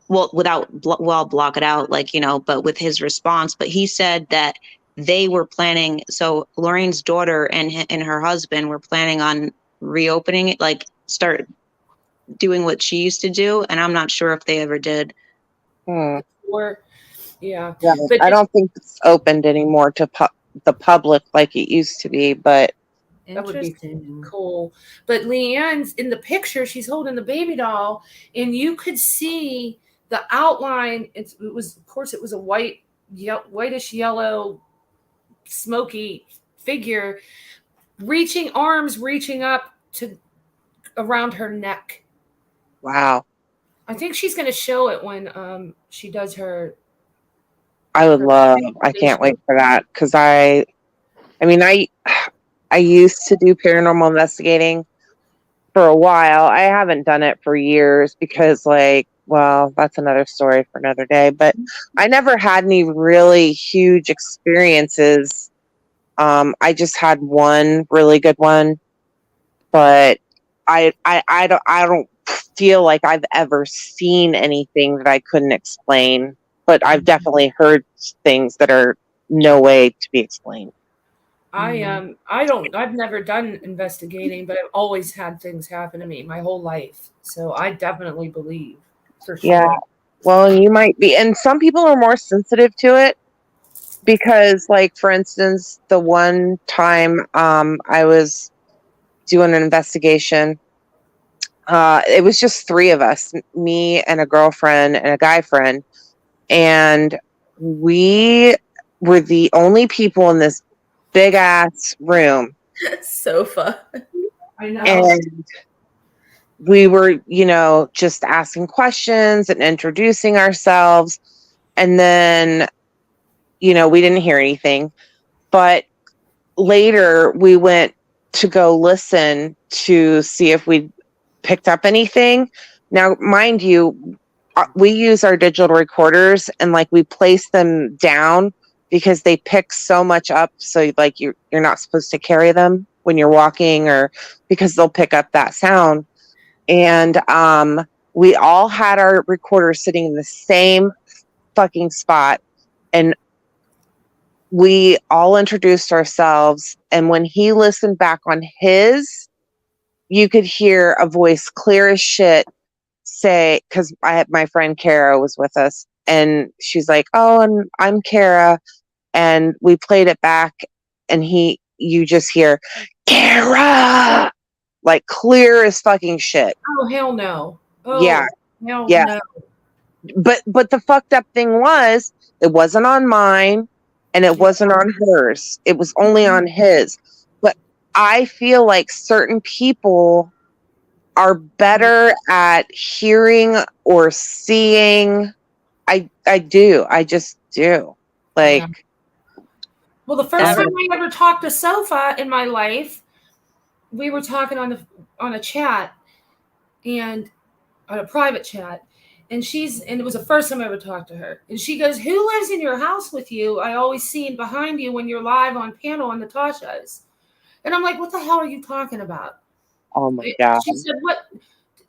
Well, I'll block it out, but with his response. But he said that they were planning, so Lorraine's daughter and her husband were planning on reopening it, like start doing what she used to do. And I'm not sure if they ever did. Yeah. But I don't think it's opened anymore to the public like it used to be, but that would be cool. But Leanne's in the picture, she's holding the baby doll, and you could see the outline. It was a whitish yellow, smoky figure, arms reaching up to around her neck. Wow. I think she's going to show it when she does her. I would love. I can't wait for that because I mean, I used to do paranormal investigating for a while. I haven't done it for years because, like, well, that's another story for another day. But I never had any really huge experiences. I just had one really good one, but I don't feel like I've ever seen anything that I couldn't explain. But I've definitely heard things that are no way to be explained. I've never done investigating, but I've always had things happen to me my whole life. So I definitely believe for sure. Yeah. Well, you might be, and some people are more sensitive to it because, like, for instance, the one time I was doing an investigation, it was just 3 of us, me and a girlfriend and a guy friend, and we were the only people in this big ass room. Sofa. I know. And we were, just asking questions and introducing ourselves. And then, we didn't hear anything. But later we went to go listen to see if we picked up anything. Now, mind you, we use our digital recorders and like we place them down because they pick so much up. So like you're not supposed to carry them when you're walking, or because they'll pick up that sound. And we all had our recorders sitting in the same fucking spot, and we all introduced ourselves. And when he listened back on his, you could hear a voice clear as shit say, because I had my friend Kara was with us, and she's like, "Oh, and I'm Kara," and we played it back, and you just hear Kara, like clear as fucking shit. Oh hell no! Oh, Yeah, hell yeah. no! But the fucked up thing was, it wasn't on mine, and it wasn't on hers. It was only on his. But I feel like certain people are better at hearing or seeing. I do. I just do. Like, Well, the first time I ever talked to Sofa in my life, we were talking on a chat, and on a private chat, and it was the first time I ever talked to her, and she goes, "Who lives in your house with you? I always see behind you when you're live on panel on Natasha's." And I'm like, "What the hell are you talking about?" oh my God. She said, "What?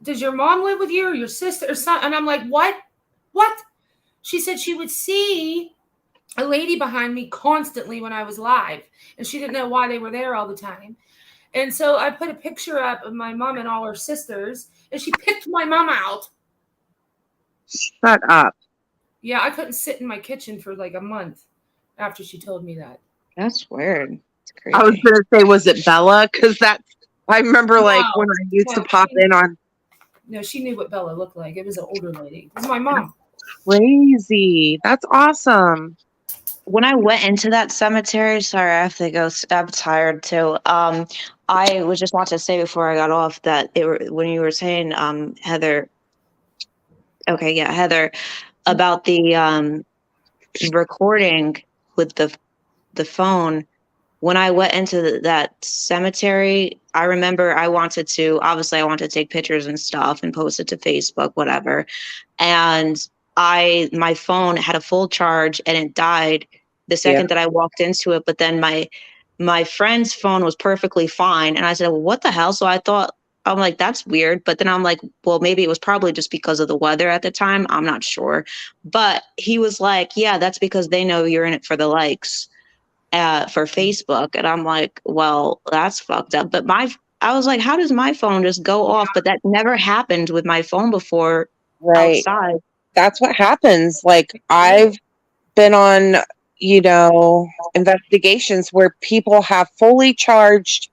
Does your mom live with you, or your sister, or something?" And I'm like, "What? What?" She said she would see a lady behind me constantly when I was live, and she didn't know why they were there all the time. And so I put a picture up of my mom and all her sisters, and she picked my mom out. Shut up. Yeah, I couldn't sit in my kitchen for like a month after she told me that. That's weird. It's crazy. I was gonna say, was it Bella? Because I remember like when I used to pop in on. No, she knew what Bella looked like. It was an older lady. It was my mom. Crazy. That's awesome. When I went into that cemetery, sorry, I have to go. I'm tired too. I was just wanting to say before I got off that when you were saying, Heather. Okay, yeah, Heather, about the recording with the phone. When I went into that cemetery, I remember I wanted to take pictures and stuff and post it to Facebook, whatever. And my phone had a full charge and it died the second that I walked into it. But then my friend's phone was perfectly fine. And I said, well, what the hell? So I'm like, that's weird. But then I'm like, well, maybe it was probably just because of the weather at the time. I'm not sure. But he was like, yeah, that's because they know you're in it for the likes. For Facebook. And I'm like, well, that's fucked up. But I was like, how does my phone just go off? But that never happened with my phone before. Right. Outside. That's what happens. Like, I've been on, investigations where people have fully charged,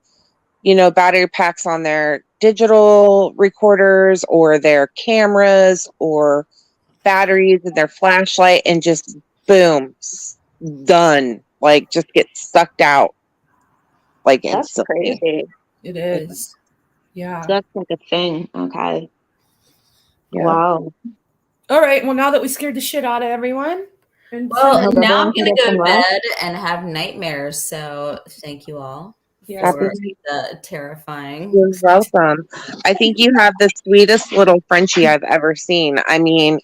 battery packs on their digital recorders or their cameras or batteries in their flashlight, and just boom, done. Like, just get sucked out. Like, that's instantly. crazy. It is. Yeah. So that's like a thing. Okay. Wow. All right. Well, now that we scared the shit out of everyone. Well, now I'm going to go to bed and have nightmares. So thank you all for the terrifying. You're welcome. I think you have the sweetest little Frenchie I've ever seen. I mean,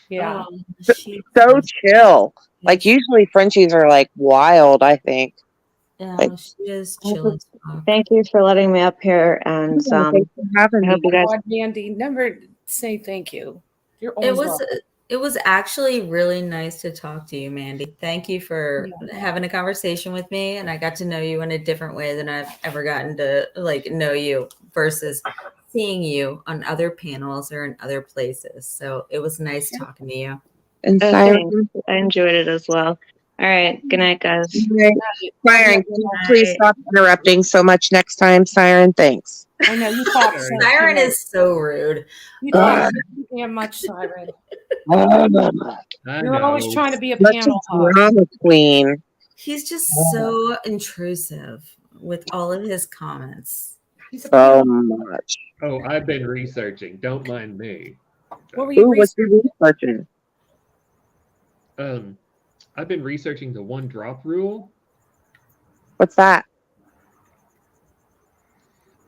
yeah, so chill. Like usually Frenchies are like wild, I think. Yeah, she is chill. Thank you for letting me up here, and thanks for having I hope you me. guys. God, Mandy, never say thank you. You're always welcome. It was actually really nice to talk to you, Mandy. Thank you for having a conversation with me, and I got to know you in a different way than I've ever gotten to know you versus seeing you on other panels or in other places. So it was nice talking to you. And Siren, I enjoyed it as well. All right, good night, guys. Siren, can you please stop interrupting so much next time, Siren? Thanks. I know you talk. Siren is so rude. You talk so damn much, Siren. You're always trying to be a Such panel drama queen. He's just so intrusive with all of his comments. So much. Oh, I've been researching. Don't mind me. What were you researching? I've been researching the one drop rule. What's that?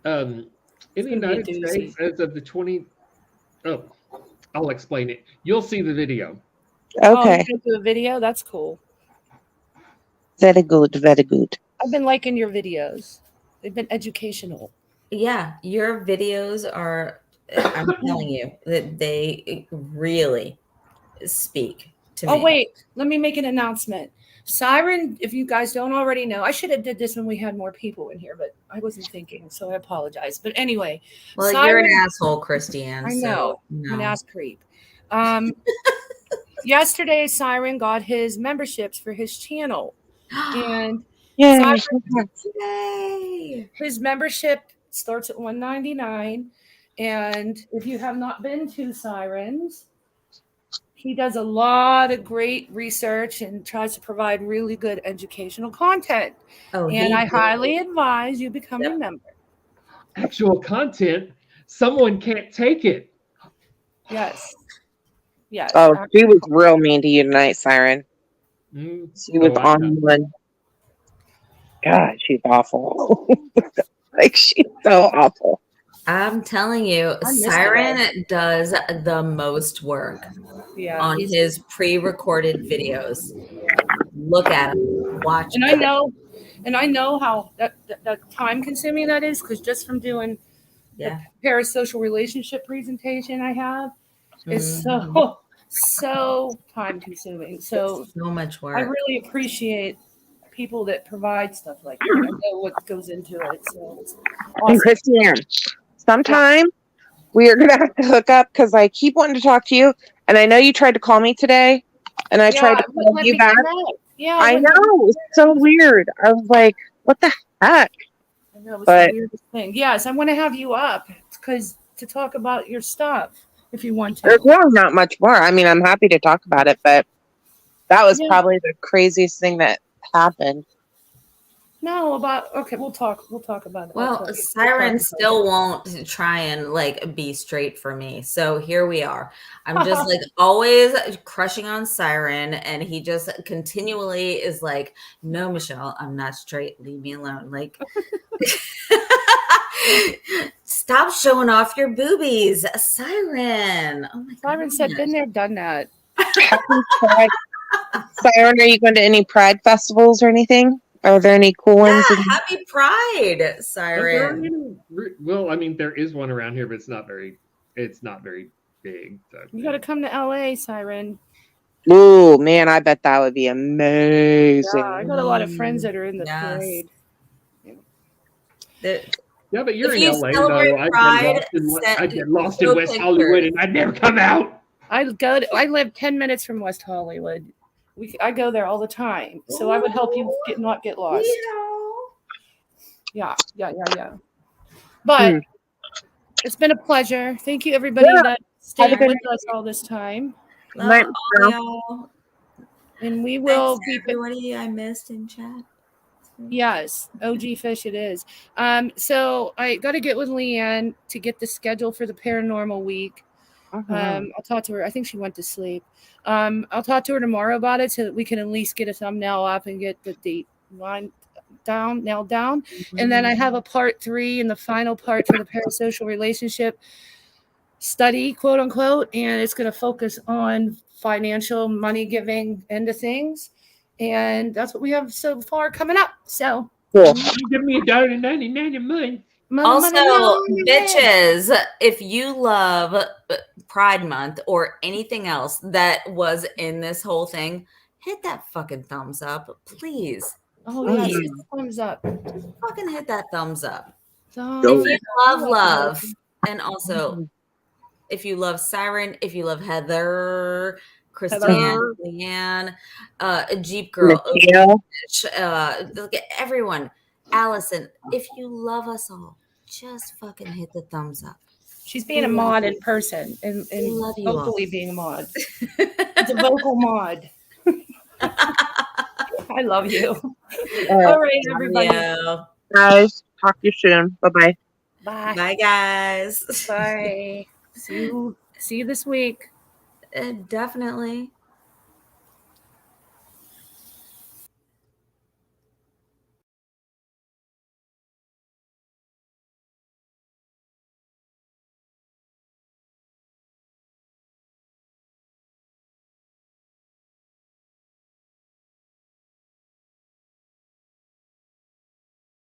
In the United States, as of the 20. Oh, I'll explain it. You'll see the video. Okay. Oh, you're gonna do a video? That's cool. Very good. Very good. I've been liking your videos. They've been educational. Yeah, your videos are, I'm telling you, that they really speak to me. Oh, wait. Let me make an announcement. Siren, if you guys don't already know, I should have did this when we had more people in here, but I wasn't thinking, so I apologize. But anyway. Well, Siren, you're an asshole, Christiane. I know. So, I'm an ass creep. Yesterday, Siren got his memberships for his channel. And his membership starts at $199. And if you have not been to Siren's, he does a lot of great research and tries to provide really good educational content. And I highly advise you become a member. Actual content, someone can't take it. Yes. Yes. Oh, she was real mean to you tonight, Siren. She was on one. God, she's awful. Like, she's so awful. I'm telling you, Siren does the most work on his pre-recorded videos. Look at him. Watch and him. I know how that time consuming that is, because just from doing the parasocial relationship presentation I have is so time consuming. So much work. I really appreciate people that provide stuff like that. I know what goes into it. So it's awesome. And Christiane, sometime we are gonna have to hook up because I keep wanting to talk to you, and I know you tried to call me today, and I tried to call you back. Yeah, I know, it's so weird. I was like, "What the heck?" I know, it's the weirdest thing. Yes, I want to have you up to talk about your stuff if you want to. There's really not much more. I mean, I'm happy to talk about it, but that was probably the craziest thing that happened. No, we'll talk about it. Well, Siren still won't try and be straight for me. So here we are. I'm just always crushing on Siren, and he just continually is like, "No, Michelle, I'm not straight. Leave me alone." Stop showing off your boobies, Siren. Oh my God. Siren said, "Been there, done that." Siren, are you going to any Pride festivals or anything? Are there any cool ones? Happy Pride, Siren. Well, I mean, there is one around here, but it's not very big. So. You got to come to LA, Siren. Ooh, man, I bet that would be amazing. Yeah, I got a lot of friends that are in the parade. Yeah, but you're in LA, though. I get lost in West Hollywood, and I'd never come out. I live 10 minutes from West Hollywood. I go there all the time, so I would help you not get lost. Yeah. But it's been a pleasure. Thank you, everybody that stayed with us all this time. Love all y'all. And we will be everybody I missed in chat. Yes, OG Fish it is. So I got to get with Leanne to get the schedule for the paranormal week. I'll talk to her. I think she went to sleep. I'll talk to her tomorrow about it so that we can at least get a thumbnail up and get the date nailed down. And then I have a part 3 and the final part for the parasocial relationship study, quote unquote, and it's going to focus on financial money giving into things. And that's what we have so far coming up. So you give me $1.99 a month. Also, bitches, if you love Pride Month or anything else that was in this whole thing, hit that fucking thumbs up, please. Oh yeah, thumbs up. Fucking hit that thumbs up. If you love, and also if you love Siren, if you love Heather, Christiane, Leanne, Jeep Girl, look at everyone. Allison, if you love us all, just fucking hit the thumbs up. She's being a mod in person and hopefully being a mod. It's a vocal mod. I love you. All right, everybody. Guys, talk to you soon. Bye-bye. Bye. Bye, guys. Bye. See you this week. Definitely.